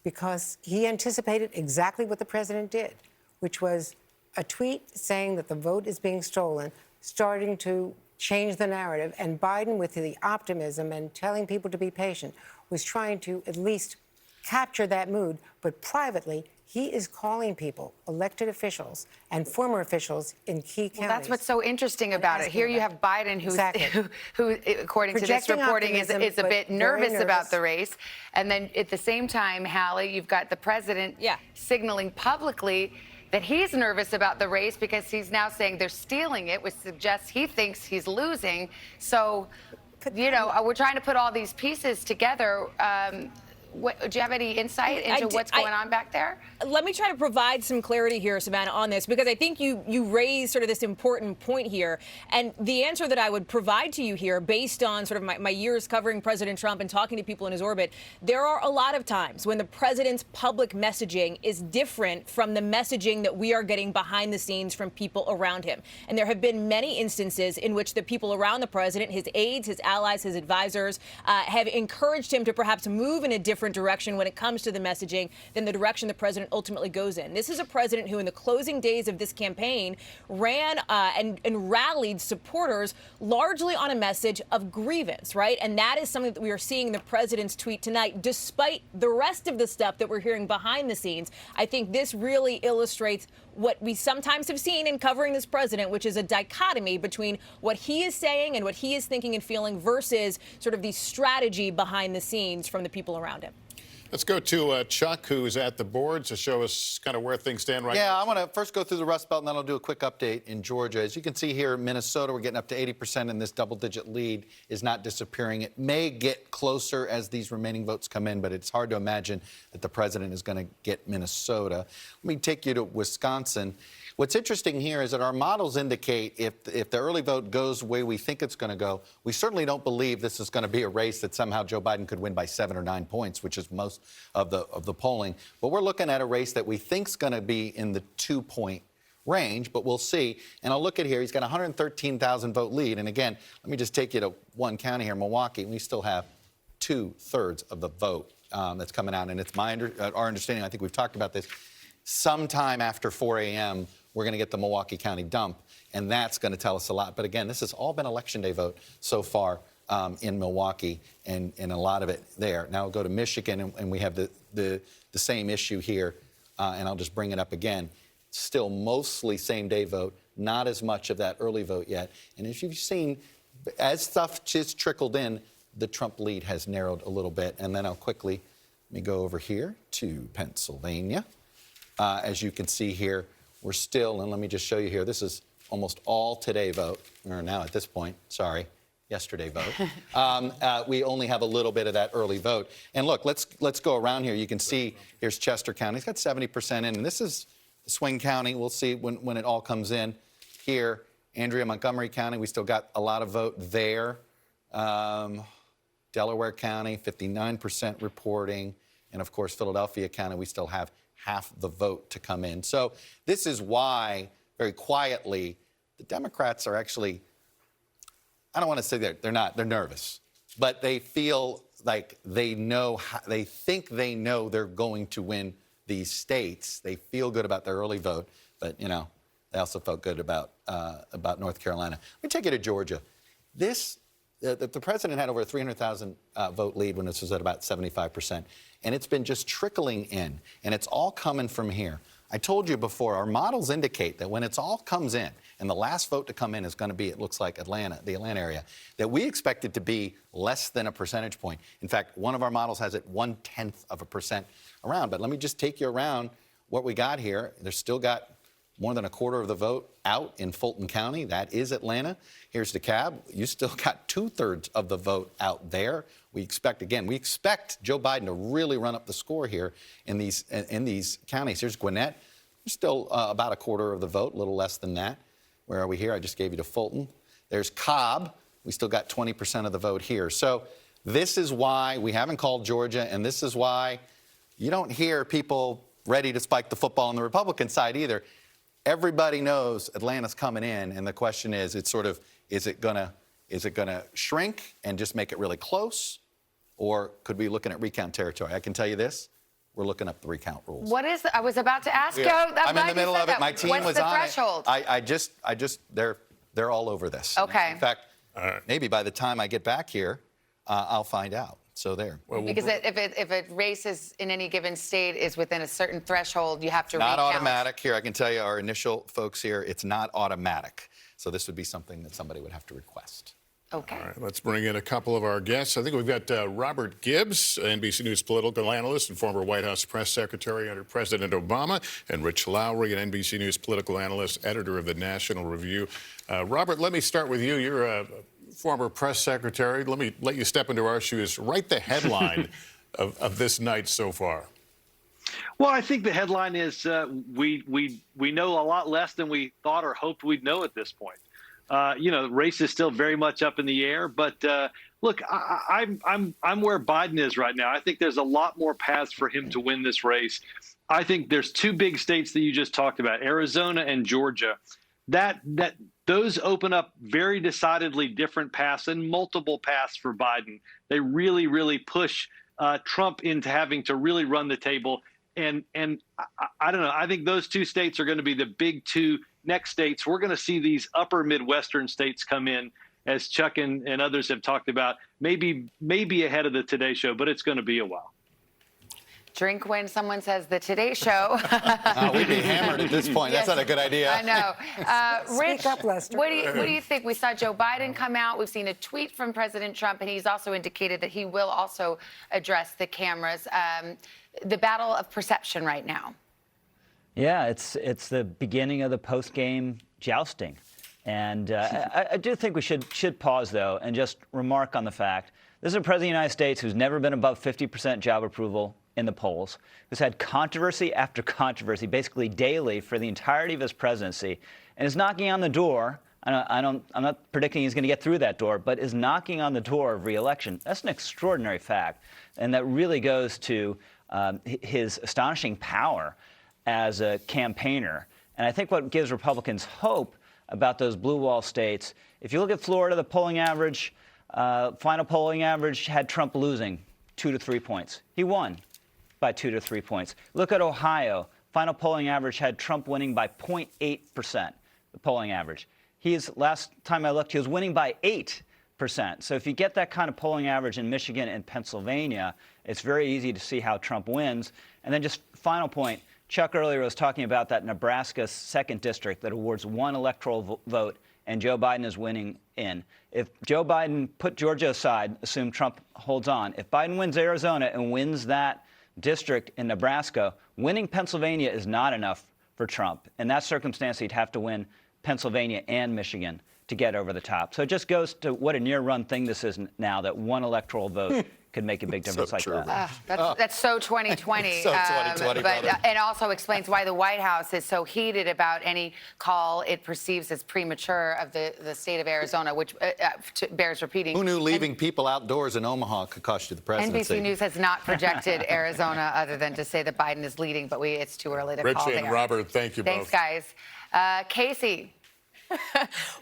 because he anticipated exactly what the president did, which was a tweet saying that the vote is being stolen, starting to change the narrative. And Biden, with the optimism and telling people to be patient, was trying to at least capture that mood. But privately, he is calling people, elected officials and former officials in key counties. Well, that's what's so interesting about it. Here you have Biden, who according to this reporting, is a bit nervous about the race. And then at the same time, Hallie, you've got the president signaling publicly that he's nervous about the race because he's now saying they're stealing it, which suggests he thinks he's losing. So, we're trying to put all these pieces together. do you have any insight into what's going on back there? Let me try to provide some clarity here, Savannah, on this, because I think you raised sort of this important point here. And the answer that I would provide to you here, based on sort of my years covering President Trump and talking to people in his orbit, there are a lot of times when the president's public messaging is different from the messaging that we are getting behind the scenes from people around him. And there have been many instances in which the people around the president, his aides, his allies, his advisors, have encouraged him to perhaps move in a different direction when it comes to the messaging than the direction the president ultimately goes in. This is a president who, in the closing days of this campaign, ran and rallied supporters largely on a message of grievance, right? And that is something that we are seeing in the president's tweet tonight, despite the rest of the stuff that we're hearing behind the scenes. I think this really illustrates what we sometimes have seen in covering this president, which is a dichotomy between what he is saying and what he is thinking and feeling versus sort of the strategy behind the scenes from the people around him. Let's go to Chuck, who's at the board, to show us kind of where things stand right now. Yeah, I want to first go through the Rust Belt, and then I'll do a quick update in Georgia. As you can see here in Minnesota, we're getting up to 80%, and this double-digit lead is not disappearing. It may get closer as these remaining votes come in, but it's hard to imagine that the president is going to get Minnesota. Let me take you to Wisconsin. What's interesting here is that our models indicate if the early vote goes the way we think it's going to go, we certainly don't believe this is going to be a race that somehow Joe Biden could win by 7 or 9 points, which is most of the polling. But we're looking at a race that we think is going to be in the 2-point range, but we'll see. And I'll look at here. He's got a 113,000 vote lead. And again, let me just take you to one county here, Milwaukee. We still have 2/3 of the vote that's coming out. And it's our understanding, I think we've talked about this, sometime after 4 a.m., we're going to get the Milwaukee County dump, and that's going to tell us a lot. But again, this has all been Election Day vote so far in Milwaukee, and a lot of it there. Now we'll go to Michigan, and we have the same issue here, and I'll just bring it up again. Still mostly same-day vote, not as much of that early vote yet. And as you've seen, as stuff just trickled in, the Trump lead has narrowed a little bit. And then I'll quickly, let me go over here to Pennsylvania. As you can see here, we're still, and let me just show you here, this is almost all today vote, or now at this point, sorry, yesterday vote. We only have a little bit of that early vote. And look, let's go around here. You can see here's Chester County. It's got 70% in, and this is Swing County. We'll see when it all comes in. Here, Andrea, Montgomery County, we still got a lot of vote there. Delaware County, 59% reporting. And of course, Philadelphia County, we still have half the vote to come in. So this is why, very quietly, the Democrats are actually, I don't want to say they're not, they're nervous, but they feel like they know, they think they know they're going to win these states. They feel good about their early vote, but, you know, they also felt good about North Carolina. Let me take you to Georgia. The president had over a 300,000 vote lead when this was at about 75%. And it's been just trickling in, and it's all coming from here. I told you before, our models indicate that when it's all comes in, and the last vote to come in is going to be, it looks like Atlanta, the Atlanta area, that we expect it to be less than a percentage point. In fact, one of our models has it 0.1% around. But let me just take you around what we got here. There's still got more than a quarter of the vote out in Fulton County. That is Atlanta. Here's DeKalb. You still got 2/3 of the vote out there. We expect Joe Biden to really run up the score here in these counties. Here's Gwinnett. There's still about a quarter of the vote, a little less than that. Where are we here? I just gave you to Fulton. There's Cobb. We still got 20% of the vote here. So this is why we haven't called Georgia, and this is why you don't hear people ready to spike the football on the Republican side either. Everybody knows Atlanta's coming in, and the question is, it's sort of, is it gonna shrink and just make it really close, or could we be looking at recount territory? I can tell you this: we're looking up the recount rules. What is? I was about to ask you. I'm in the middle of it. My team was on it. What's the threshold? They're all over this. Okay. In fact, maybe by the time I get back here, I'll find out. So there. Because if a race is in any given state is within a certain threshold, you have to recount. Not automatic. Here, I can tell you, our initial folks here, it's not automatic. So this would be something that somebody would have to request. Okay. All right, let's bring in a couple of our guests. I think we've got Robert Gibbs, NBC News political analyst and former White House press secretary under President Obama, and Rich Lowry, an NBC News political analyst, editor of the National Review. Robert, let me start with you. You're a former press secretary. Let me let you step into our shoes. Write the headline of this night so far? Well, I think the headline is we know a lot less than we thought or hoped we'd know at this point. The race is still very much up in the air, but look, I'm where Biden is right now. I think there's a lot more paths for him to win this race. I think there's two big states that you just talked about, Arizona and Georgia. Those open up very decidedly different paths and multiple paths for Biden. They really, really push Trump into having to really run the table. And I don't know. I think those two states are going to be the big two next states. We're going to see these upper Midwestern states come in, as Chuck and others have talked about, maybe ahead of the Today Show, but it's going to be a while. Drink when someone says the Today Show. We'd be hammered at this point. Yes. That's not a good idea. I know. Rich, Speak up, Lester. what do you think? We saw Joe Biden come out. We've seen a tweet from President Trump, and he's also indicated that he will also address the cameras. The battle of perception right now. Yeah, it's the beginning of the post-game jousting. And I do think we should pause, though, and just remark on the fact this is a president of the United States who's never been above 50% job approval in the polls, who's had controversy after controversy basically daily for the entirety of his presidency, and is knocking on the door. I'm not predicting he's going to get through that door, but is knocking on the door of re-election. That's an extraordinary fact, and that really goes to his astonishing power as a campaigner. And I think what gives Republicans hope about those blue wall states, if you look at Florida, the polling average, final polling average had Trump losing 2 to 3 points. He won by 2 to 3 points. Look at Ohio. Final polling average had Trump winning by 0.8%, the polling average. Last time I looked, he was winning by 8%. So if you get that kind of polling average in Michigan and Pennsylvania, it's very easy to see how Trump wins. And then just final point, Chuck earlier was talking about that Nebraska 2nd district that awards one electoral vote, and Joe Biden is winning in. If Joe Biden, put Georgia aside, assume Trump holds on, if Biden wins Arizona and wins that district in Nebraska, winning Pennsylvania is not enough for Trump. In that circumstance, he'd have to win Pennsylvania and Michigan to get over the top. So it just goes to what a near-run thing this is now, that one electoral vote could make a big difference like that. That's so 2020. So 2020, and also explains why the White House is so heated about any call it perceives as premature of the state of Arizona, which bears repeating. Who knew leaving people outdoors in Omaha could cost you the presidency? NBC News has not projected Arizona other than to say that Biden is leading, but it's too early to call there. Richie and Robert, thank you both. Thanks, guys. Casey.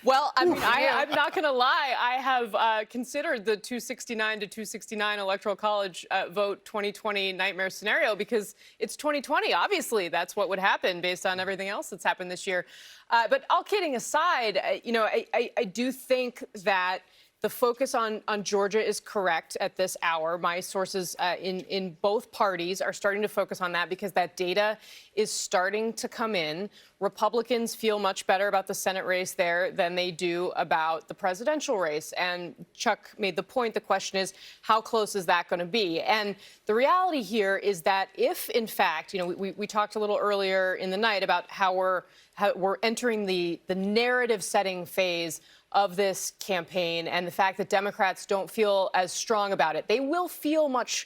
Well, I mean, I'm not going to lie. I have considered the 269 to 269 Electoral College vote 2020 nightmare scenario because it's 2020. Obviously, that's what would happen based on everything else that's happened this year. But all kidding aside, I do think that the focus on Georgia is correct at this hour. My sources in both parties are starting to focus on that because that data is starting to come in. Republicans feel much better about the Senate race there than they do about the presidential race. And Chuck made the point. The question is, how close is that going to be? And the reality here is that if, in fact, we talked a little earlier in the night about how we're entering the narrative setting phase of this campaign and the fact that Democrats don't feel as strong about it. They will feel much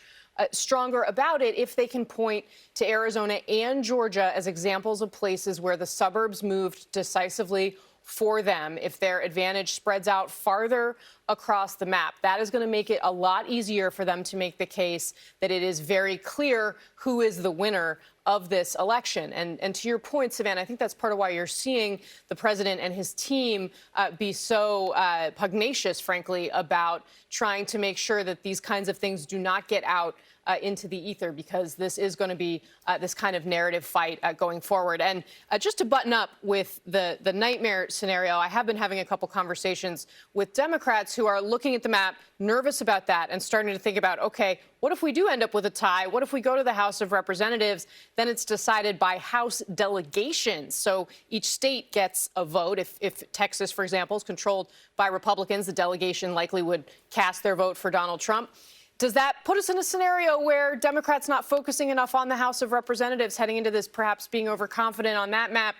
stronger about it if they can point to Arizona and Georgia as examples of places where the suburbs moved decisively for them. If their advantage spreads out farther across the map, that is going to make it a lot easier for them to make the case that it is very clear who is the winner of this election. And to your point, Savannah, I think that's part of why you're seeing the president and his team be so pugnacious, frankly, about trying to make sure that these kinds of things do not get out into the ether, because this is going to be this kind of narrative fight going forward. And just to button up with the nightmare scenario, I have been having a couple conversations with Democrats who are looking at the map, nervous about that, and starting to think about, OK, what if we do end up with a tie? What if we go to the House of Representatives? Then it's decided by House delegations. So each state gets a vote. If Texas, for example, is controlled by Republicans, the delegation likely would cast their vote for Donald Trump. Does that put us in a scenario where Democrats not focusing enough on the House of Representatives heading into this, perhaps being overconfident on that map,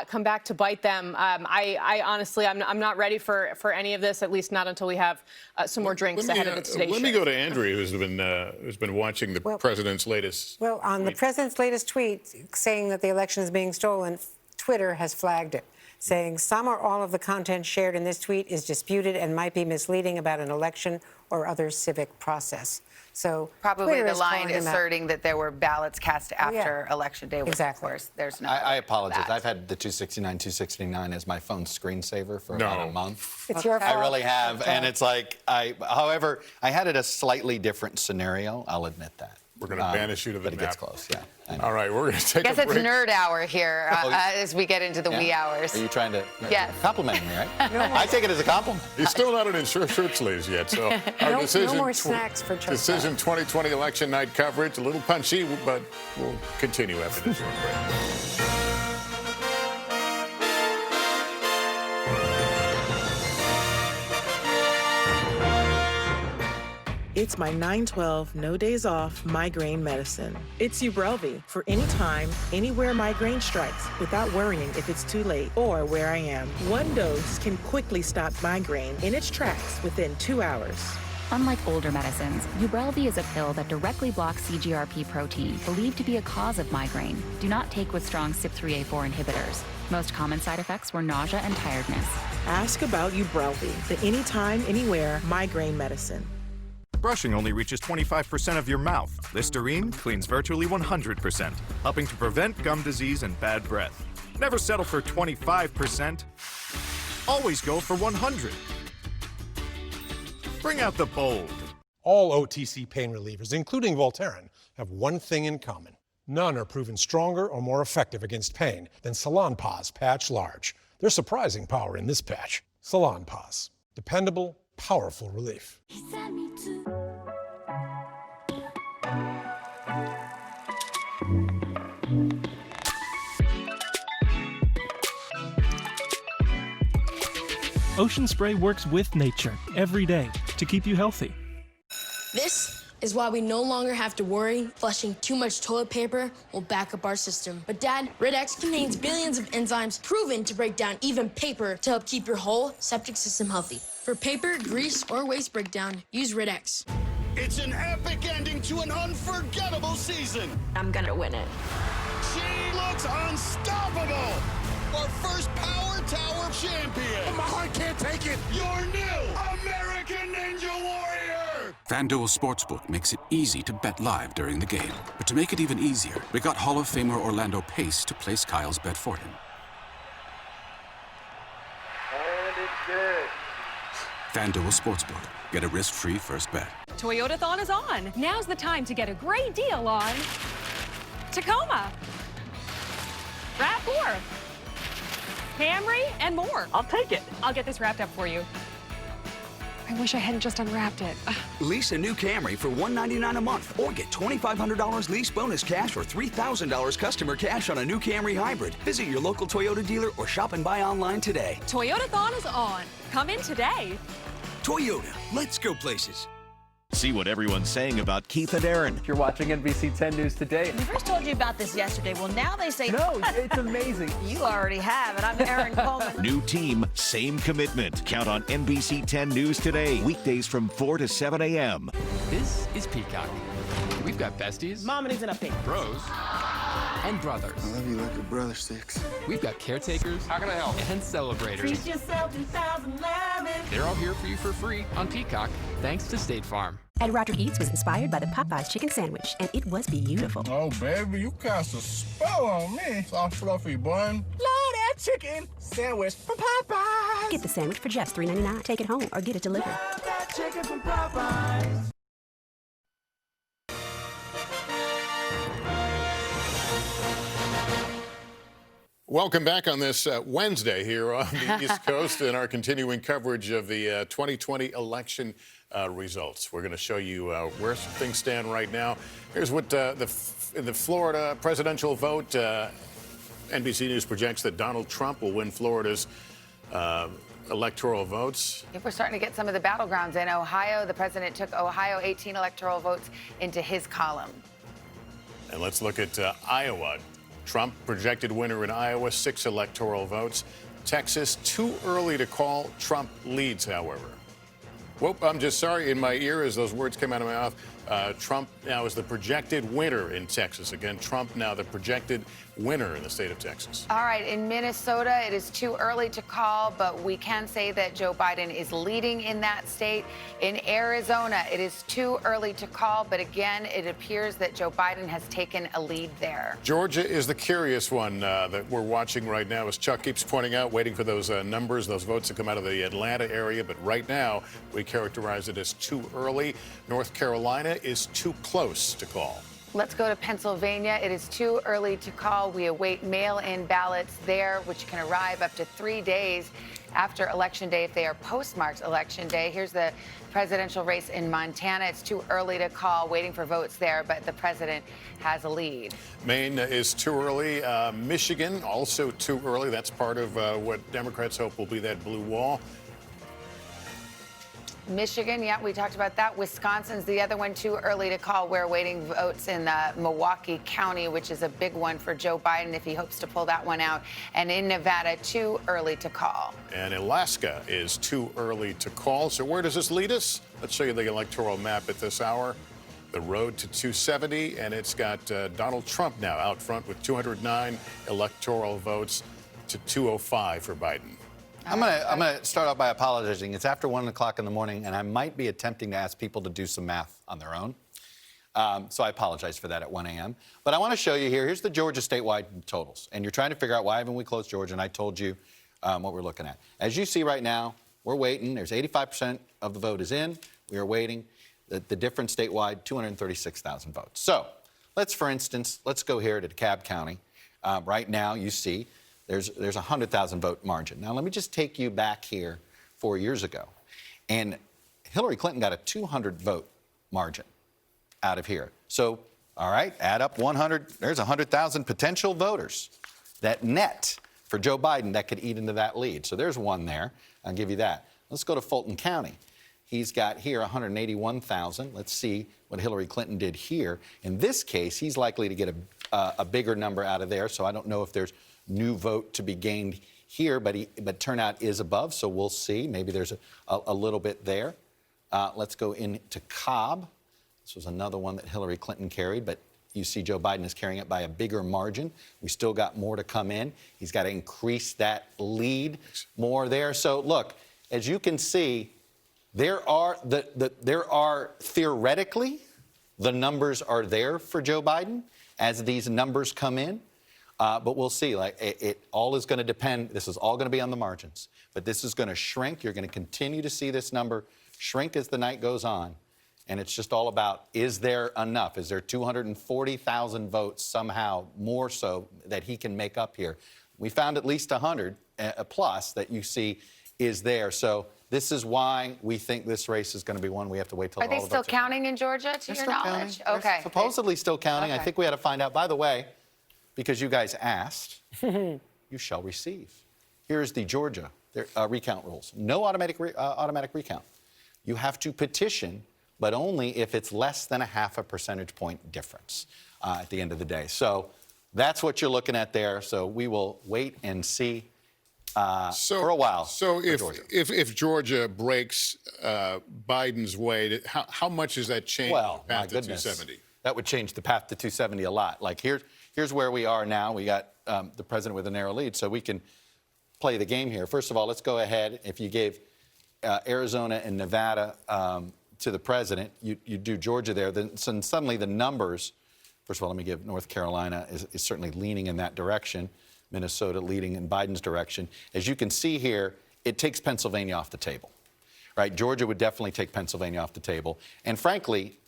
come back to bite them. I honestly, I'm not ready for any of this, at least not until we have some more drinks ahead of the Today Show. Let me go to Andrea, who's been watching the president's latest. Well, on the president's latest tweet saying that the election is being stolen, Twitter has flagged it, saying some or all of the content shared in this tweet is disputed and might be misleading about an election or other civic process. So probably Twitter the is line calling him out. asserting that there were ballots cast after yeah. Election Day, which Exactly. of course there's no. I apologize. I've had the 269 as my phone screensaver for about a month. It's your fault. I really have, Okay. and it's like however, I had it a slightly different scenario. I'll admit that. We're going to banish you to the but it map. gets close. Yeah. All right, we're going to take I guess a it's break. nerd hour here as we get into the wee hours. Are you trying to Yes. compliment me, right? I take it as a compliment. He's still not in shirt sleeves yet, so our No decision, more snacks for Chuck. Decision 2020 election night coverage, a little punchy, but we'll continue after this short break. It's my 912 no days off migraine medicine. It's Ubrelvy for anytime, anywhere migraine strikes without worrying if it's too late or where I am. One dose can quickly stop migraine in its tracks within 2 hours. Unlike older medicines, Ubrelvy is a pill that directly blocks CGRP protein, believed to be a cause of migraine. Do not take with strong CYP3A4 inhibitors. Most common side effects were nausea and tiredness. Ask about Ubrelvy, the anytime, anywhere migraine medicine. Brushing only reaches 25% of your mouth. Listerine cleans virtually 100%, helping to prevent gum disease and bad breath. Never settle for 25%. Always go for 100. Bring out the bold. All OTC pain relievers, including Voltaren, have one thing in common. None are proven stronger or more effective against pain than Salonpas Patch Large. There's surprising power in this patch. Salonpas. Dependable, powerful relief. Ocean Spray works with nature every day to keep you healthy. This is why we no longer have to worry flushing too much toilet paper will back up our system. But Dad, Red X contains billions of enzymes proven to break down even paper to help keep your whole septic system healthy. For paper, grease, or waste breakdown, use Red X. It's an epic ending to an unforgettable season. I'm gonna win it. She looks unstoppable. Our first Power Tower champion. My heart can't take it. Your new American Ninja Warrior. FanDuel Sportsbook makes it easy to bet live during the game. But to make it even easier, we got Hall of Famer Orlando Pace to place Kyle's bet for him. And it's good. FanDuel Sportsbook. Get a risk-free first bet. Toyotathon is on. Now's the time to get a great deal on Tacoma, RAV4, Camry, and more. I'll take it. I'll get this wrapped up for you. I wish I hadn't just unwrapped it. Lease a new Camry for $199 a month or get $2,500 lease bonus cash or $3,000 customer cash on a new Camry hybrid. Visit your local Toyota dealer or shop and buy online today. Toyotathon is on. Come in today. Toyota, let's go places. See what everyone's saying about Keith and Aaron. You're watching NBC10 News Today. We first told you about this yesterday. Well, now they say... No, it's amazing. You already have, and I'm Aaron Coleman. New team, same commitment. Count on NBC10 News Today. Weekdays from 4 to 7 a.m. This is Peacock. We've got besties. Mama needs an update. Bros. And brothers. I love you like a brother, Six. We've got caretakers. How can I help? And celebrators. Treat yourself 2011. They're all here for you for free on Peacock, thanks to State Farm. And Roger Eats was inspired by the Popeyes chicken sandwich, and it was beautiful. Oh, baby, you cast a spell on me. Soft, fluffy bun. Love that chicken sandwich from Popeyes. Get the sandwich for just $3.99. Take it home or get it delivered. Love that chicken from Popeyes. Welcome back on this Wednesday here on the East Coast in our continuing coverage of the 2020 election results. We're going to show you where things stand right now. Here's what in the Florida presidential vote, NBC News projects that Donald Trump will win Florida's electoral votes. If we're starting to get some of the battlegrounds in Ohio, the president took Ohio 18 electoral votes into his column. And let's look at Iowa. Trump, projected winner in Iowa, 6 electoral votes. Texas, too early to call. Trump leads, however. Whoop, I'm just sorry. In my ear, as those words came out of my mouth, Trump now is the projected winner in Texas. Again, Trump now the projected winner in the state of Texas. All right, in Minnesota, it is too early to call, but we can say that Joe Biden is leading in that state. In Arizona, it is too early to call, but again, it appears that Joe Biden has taken a lead there. Georgia is the curious one that we're watching right now, as Chuck keeps pointing out, waiting for those numbers, those votes to come out of the Atlanta area. But right now, we characterize it as too early. North Carolina is too close to call. Let's go to Pennsylvania. It is too early to call. We await mail-in ballots there, which can arrive up to 3 days after Election Day if they are postmarked Election Day. Here's the presidential race in Montana. It's too early to call, waiting for votes there, but the president has a lead. Maine is too early. Michigan, also too early. That's part of what Democrats hope will be that blue wall. Michigan, yeah, we talked about that. Wisconsin's the other one, too early to call. We're awaiting votes in Milwaukee County, which is a big one for Joe Biden if he hopes to pull that one out. And in Nevada, too early to call. And Alaska is too early to call. So where does this lead us? Let's show you the electoral map at this hour. The road to 270, and it's got Donald Trump now out front with 209 electoral votes to 205 for Biden. I'm gonna start off by apologizing. It's after 1 o'clock in the morning, and I might be attempting to ask people to do some math on their own. So I apologize for that at 1 a.m. But I want to show you here. Here's the Georgia statewide totals. And you're trying to figure out why haven't we closed Georgia, and I told you what we're looking at. As you see right now, we're waiting. There's 85% of the vote is in. We are waiting. The difference statewide, 236,000 votes. So let's, for instance, let's go here to DeKalb County. Right now, you see, there's a 100,000 vote margin. Now, let me just take you back here 4 years ago. And Hillary Clinton got a 200 vote margin out of here. So, all right, add up 100. There's 100,000 potential voters that net for Joe Biden that could eat into that lead. So there's one there. I'll give you that. Let's go to Fulton County. He's got here 181,000. Let's see what Hillary Clinton did here. In this case, he's likely to get a bigger number out of there. So I don't know if there's new vote to be gained here, but turnout is above, so we'll see. Maybe there's a little bit there. Let's go into Cobb. This was another one that Hillary Clinton carried, but you see Joe Biden is carrying it by a bigger margin. We still got more to come in. He's got to increase that lead more there. So look, as you can see, there are theoretically, the numbers are there for Joe Biden as these numbers come in. But we'll see. Like it all is going to depend. This is all going to be on the margins. But this is going to shrink. You're going to continue to see this number shrink as the night goes on. And it's just all about, is there enough? Is there 240,000 votes somehow more so that he can make up here? We found at least 100 plus that you see is there. So this is why we think this race is going to be one we have to wait till all the votes are they still counting in Georgia, to your knowledge? Counting. Okay. They're supposedly still counting. Okay. I think we had to find out. By the way, because you guys asked, you shall receive. Here's the Georgia recount rules. No automatic recount. You have to petition, but only if it's less than a half a percentage point difference at the end of the day. So that's what you're looking at there. So we will wait and see for a while. So if Georgia breaks Biden's way, how much does that change the path to 270? That would change the path to 270 a lot. Like here's where we are now. We got the president with a narrow lead, so we can play the game here. First of all, let's go ahead. If you gave Arizona and Nevada to the president, you do Georgia there, then suddenly the numbers, first of all, let me give North Carolina is certainly leaning in that direction. Minnesota leading in Biden's direction. As you can see here, it takes Pennsylvania off the table, right? Georgia would definitely take Pennsylvania off the table. And frankly,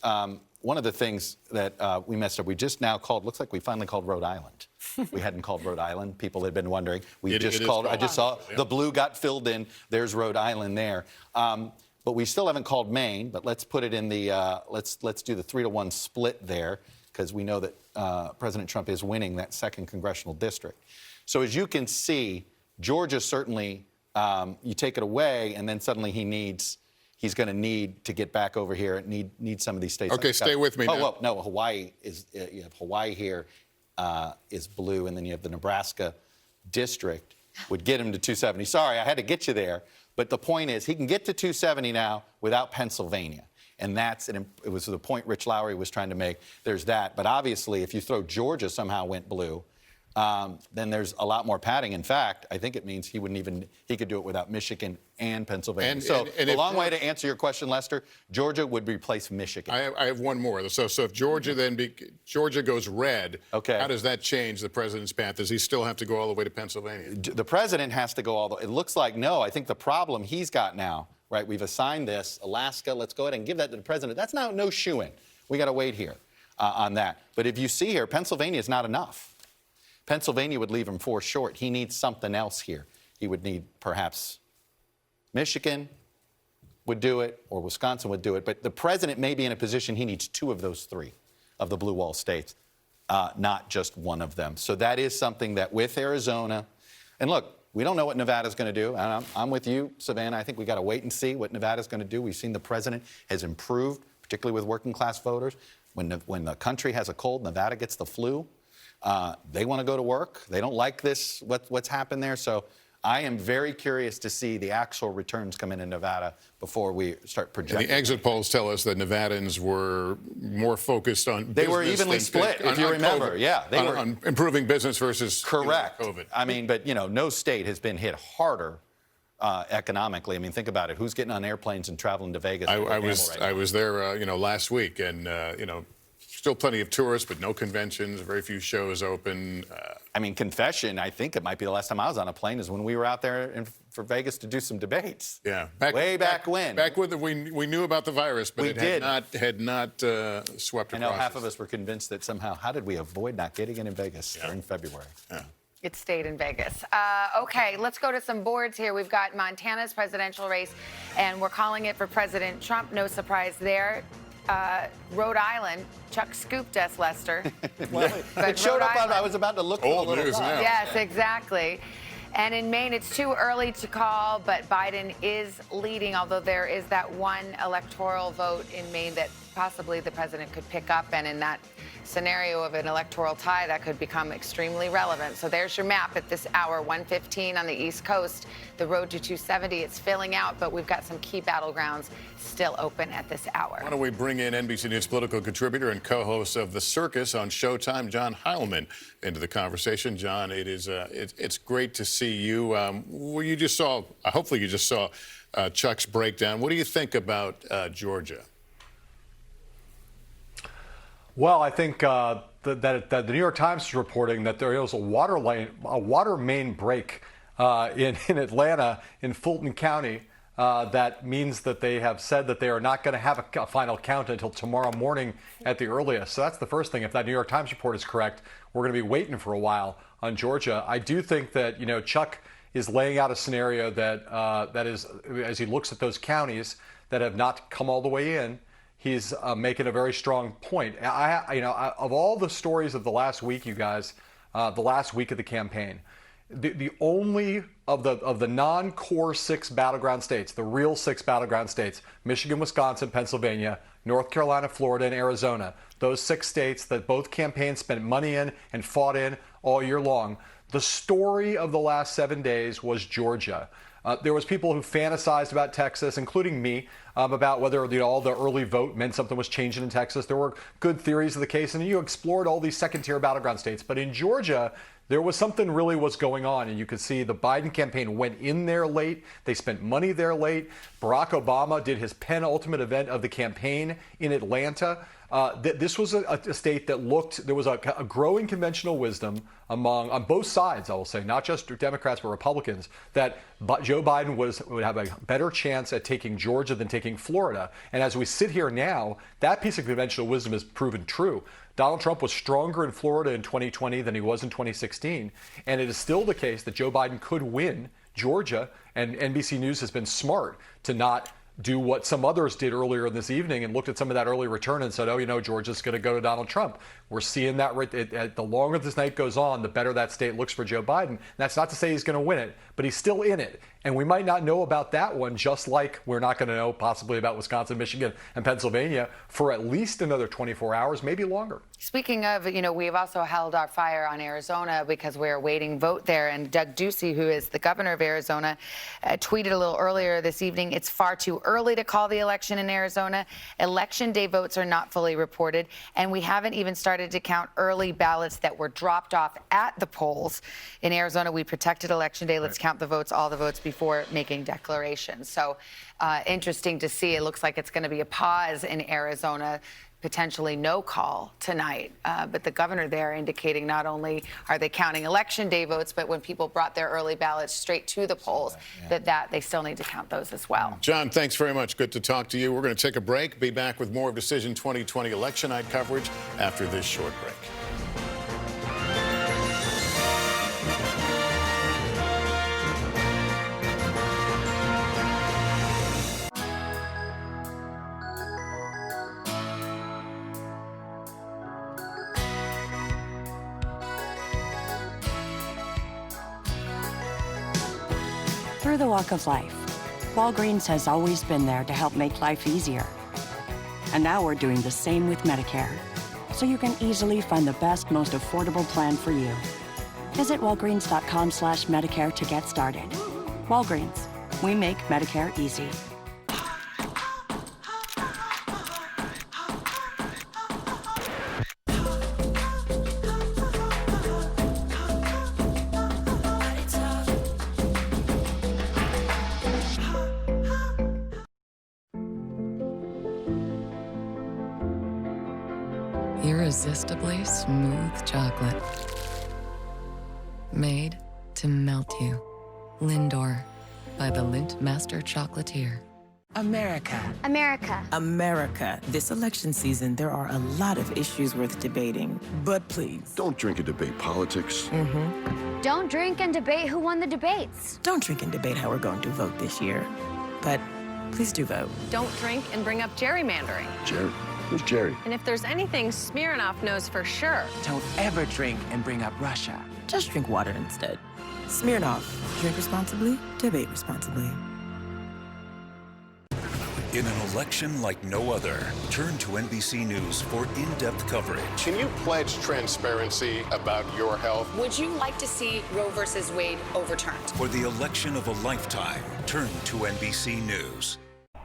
one of the things that we messed up, we just now called, looks like we finally called Rhode Island. We hadn't called Rhode Island. People had been wondering. I just saw the blue got filled in. There's Rhode Island there. But we still haven't called Maine, but let's put it in the, let's do the 3-to-1 split there, because we know that President Trump is winning that 2nd congressional district. So as you can see, Georgia certainly, you take it away, and then suddenly he's going to need to get back over here and need some of these states. Okay, stay with me now. Oh, well, no, Hawaii is, you have Hawaii here. is blue, and then you have the Nebraska district would get him to 270. Sorry, I had to get you there. But the point is, he can get to 270 now without Pennsylvania. And it was the point Rich Lowry was trying to make. There's that. But obviously, if you throw Georgia somehow went blue, then there's a lot more padding. In fact, I think it means he could do it without Michigan and Pennsylvania. The long way to answer your question, Lester, Georgia would replace Michigan. I have one more. So if Georgia Georgia goes red, how does that change the president's path? Does he still have to go all the way to Pennsylvania? The president has to go all the way. It looks like no. I think the problem he's got now, right, we've assigned this, Alaska, let's go ahead and give that to the president. That's now no shoo-in. We got to wait here on that. But if you see here, Pennsylvania is not enough. Pennsylvania would leave him 4 short. He needs something else here. He would need perhaps Michigan would do it, or Wisconsin would do it. But the president may be in a position he needs 2 of those 3 of the blue wall states, not just one of them. So that is something that with Arizona, and look, we don't know what Nevada's going to do. And I'm with you, Savannah. I think we got to wait and see what Nevada's going to do. We've seen the president has improved, particularly with working class voters. When the country has a cold, Nevada gets the flu. They want to go to work. They don't like this, what's happened there. So I am very curious to see the actual returns come in Nevada before we start projecting. And the exit polls tell us that Nevadans were more focused on They were evenly split, if you remember. COVID. Yeah, they were on improving business versus correct. COVID. I mean, but, no state has been hit harder economically. I mean, think about it. Who's getting on airplanes and traveling to Vegas? I was there, last week, and, still plenty of tourists, but no conventions, very few shows open. I mean, confession, I think it might be the last time I was on a plane is when we were out there for Vegas to do some debates. Yeah. Way back when. Back when we knew about the virus, but had not swept across. I know half of us were convinced that somehow, how did we avoid not getting it in Vegas during February? Yeah. It stayed in Vegas. Okay, let's go to some boards here. We've got Montana's presidential race, and we're calling it for President Trump. No surprise there. Rhode Island, Chuck scooped us, Lester. It showed up I was about to look for a little news now. Yes, exactly. And in Maine, it's too early to call, but Biden is leading, although there is that one electoral vote in Maine that possibly the president could pick up. And in that scenario of an electoral tie, that could become extremely relevant. So there's your map at this hour, 1:15 on the East Coast. The road to 270, it's filling out, but we've got some key battlegrounds still open at this hour. Why don't we bring in NBC News political contributor and co-host of The Circus on Showtime, John Heilman, into the conversation. John, it's great to see you. Well, you just saw, hopefully you just saw Chuck's breakdown. What do you think about Georgia? Well, I think that the New York Times is reporting that there is a water main break in Atlanta, in Fulton County. That means that they have said that they are not going to have a final count until tomorrow morning at the earliest. So that's the first thing. If that New York Times report is correct, we're going to be waiting for a while on Georgia. I do think that, Chuck is laying out a scenario that is, as he looks at those counties that have not come all the way in, he's making a very strong point. Of all the stories of the last week, you guys, the last week of the campaign, the only of the non-core 6 battleground states, the real 6 battleground states, Michigan, Wisconsin, Pennsylvania, North Carolina, Florida, and Arizona, those 6 states that both campaigns spent money in and fought in all year long. The story of the last 7 days was Georgia. There was people who fantasized about Texas, including me, about whether all the early vote meant something was changing in Texas. There were good theories of the case, and you explored all these second-tier battleground states. But in Georgia, there was something really was going on, and you could see the Biden campaign went in there late. They spent money there late. Barack Obama did his penultimate event of the campaign in Atlanta. This was a state that there was a growing conventional wisdom on both sides, I will say, not just Democrats but Republicans, that Joe Biden would have a better chance at taking Georgia than taking Florida. And as we sit here now, that piece of conventional wisdom is proven true. Donald Trump was stronger in Florida in 2020 than he was in 2016. And it is still the case that Joe Biden could win Georgia. And NBC News has been smart to not do what some others did earlier this evening and looked at some of that early return and said, Georgia's going to go to Donald Trump. We're seeing that the longer this night goes on, the better that state looks for Joe Biden. And that's not to say he's going to win it, but he's still in it. And we might not know about that one, just like we're not going to know possibly about Wisconsin, Michigan, and Pennsylvania for at least another 24 hours, maybe longer. Speaking of, we've also held our fire on Arizona because we're awaiting vote there. And Doug Ducey, who is the governor of Arizona, tweeted a little earlier this evening, it's far too early to call the election in Arizona. Election day votes are not fully reported, and we haven't even started to count early ballots that were dropped off at the polls. In Arizona, we protected Election Day. Let's count the votes, all the votes, before making declarations. So interesting to see. It looks like it's going to be a pause in Arizona, potentially no call tonight. But the governor there indicating not only are they counting Election Day votes, but when people brought their early ballots straight to the polls, that they still need to count those as well. John, thanks very much. Good to talk to you. We're going to take a break. Be back with more of Decision 2020 election night coverage after this short break. Through the walk of life, Walgreens has always been there to help make life easier. And now we're doing the same with Medicare, so you can easily find the best, most affordable plan for you. Visit walgreens.com/Medicare to get started. Walgreens, we make Medicare easy. Irresistibly smooth chocolate. Made to melt you. Lindor, by the Lindt Master Chocolatier. America. America. America. This election season, there are a lot of issues worth debating. But please. Don't drink and debate politics. Don't drink and debate who won the debates. Don't drink and debate how we're going to vote this year. But please do vote. Don't drink and bring up gerrymandering. Jerry? Who's Jerry? And if there's anything Smirnoff knows for sure. Don't ever drink and bring up Russia. Just drink water instead. Smirnoff. Drink responsibly, debate responsibly. In an election like no other, turn to NBC News for in-depth coverage. Can you pledge transparency about your health? Would you like to see Roe versus Wade overturned? For the election of a lifetime, turn to NBC News.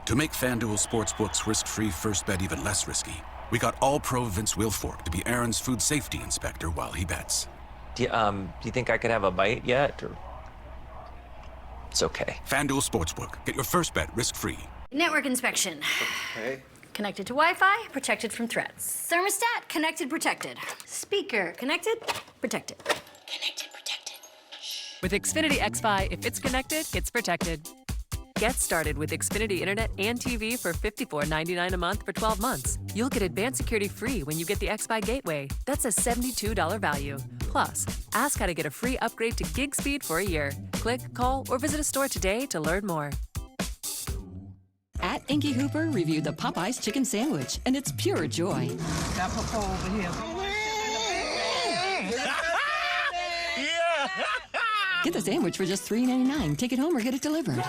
To make FanDuel Sportsbook's risk-free first bet even less risky, we got All-Pro Vince Wilfork to be Aaron's food safety inspector while he bets. Do you think I could have a bite yet? Or... It's okay. FanDuel Sportsbook. Get your first bet risk-free. Network inspection. Okay. Connected to Wi-Fi, protected from threats. Thermostat, connected, protected. Speaker, connected, protected. Connected, protected. With Xfinity X5, if it's connected, it's protected. Get started with Xfinity Internet and TV for $54.99 a month for 12 months. You'll get advanced security free when you get the X5 Gateway. That's a $72 value. Plus, ask how to get a free upgrade to gig speed for a year. Click, call, or visit a store today to learn more. At Inky Hooper reviewed the Popeyes chicken sandwich, and it's pure joy. Got Popo over here. Get the sandwich for just $3.99. Take it home or get it delivered.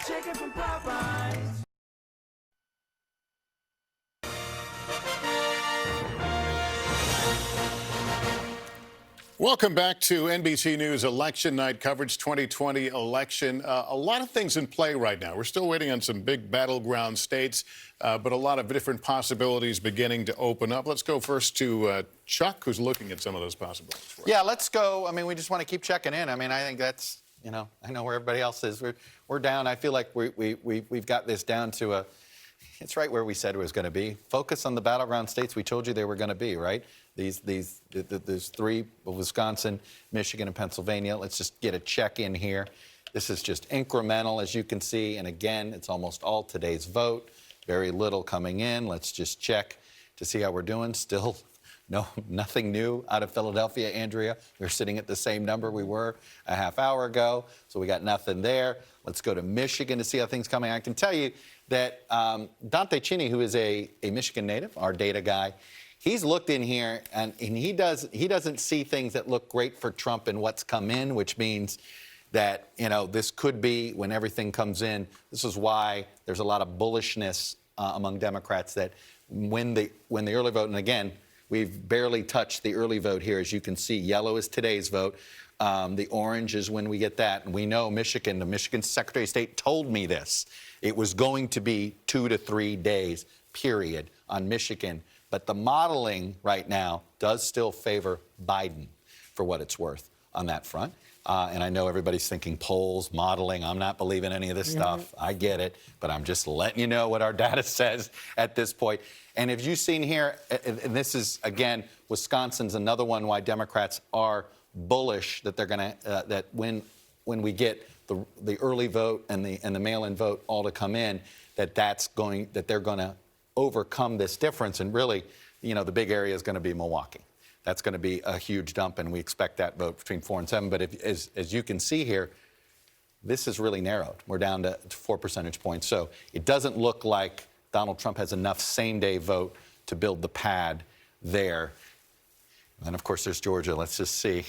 Chicken from Popeyes. Welcome back to NBC News Election Night coverage, 2020 election. A lot of things in play right now. We're still waiting on some big battleground states, but a lot of different possibilities beginning to open up. Let's go first to Chuck, who's looking at some of those possibilities. Yeah, let's go. I mean, we just want to keep checking in. I mean, I think that's, I know where everybody else is. We're down. I feel like we've got this down to it's right where we said it was going to be. Focus on the battleground states we told you they were going to be, right? There's three, Wisconsin, Michigan, and Pennsylvania. Let's just get a check in here. This is just incremental, as you can see. And again, it's almost all today's vote. Very little coming in. Let's just check to see how we're doing. Still nothing new out of Philadelphia, Andrea. We're sitting at the same number we were a half hour ago. So we got nothing there. Let's go to Michigan to see how things coming. I can tell you that Dante Cini, who is a Michigan native, our data guy, he's looked in here, and he doesn't see things that look great for Trump in what's come in, which means that, you know, this could be, when everything comes in, this is why there's a lot of bullishness among Democrats that when the early vote, and again, we've barely touched the early vote here, as you can see. Yellow is today's vote. The orange is when we get that. And we know Michigan, the Michigan Secretary of State told me this. It was going to be 2 to 3 days, period, on Michigan. But the modeling right now does still favor Biden, for what it's worth, on that front. And I know everybody's thinking polls, modeling. I'm not believing any of this stuff. I get it. But I'm just letting you know what our data says at this point. And if you've seen here, and this is, again, Wisconsin's another one why Democrats are bullish that they're going to, that when we get the early vote and the mail-in vote all to come in, that they're going to overcome this difference. And really, you know, the big area is going to be Milwaukee. That's going to be a huge dump, and we expect that vote between 4 and 7. But as you can see here, this is really narrowed. We're down to 4 percentage points. So it doesn't look like Donald Trump has enough same-day vote to build the pad there. And then, of course, there's Georgia. Let's just see.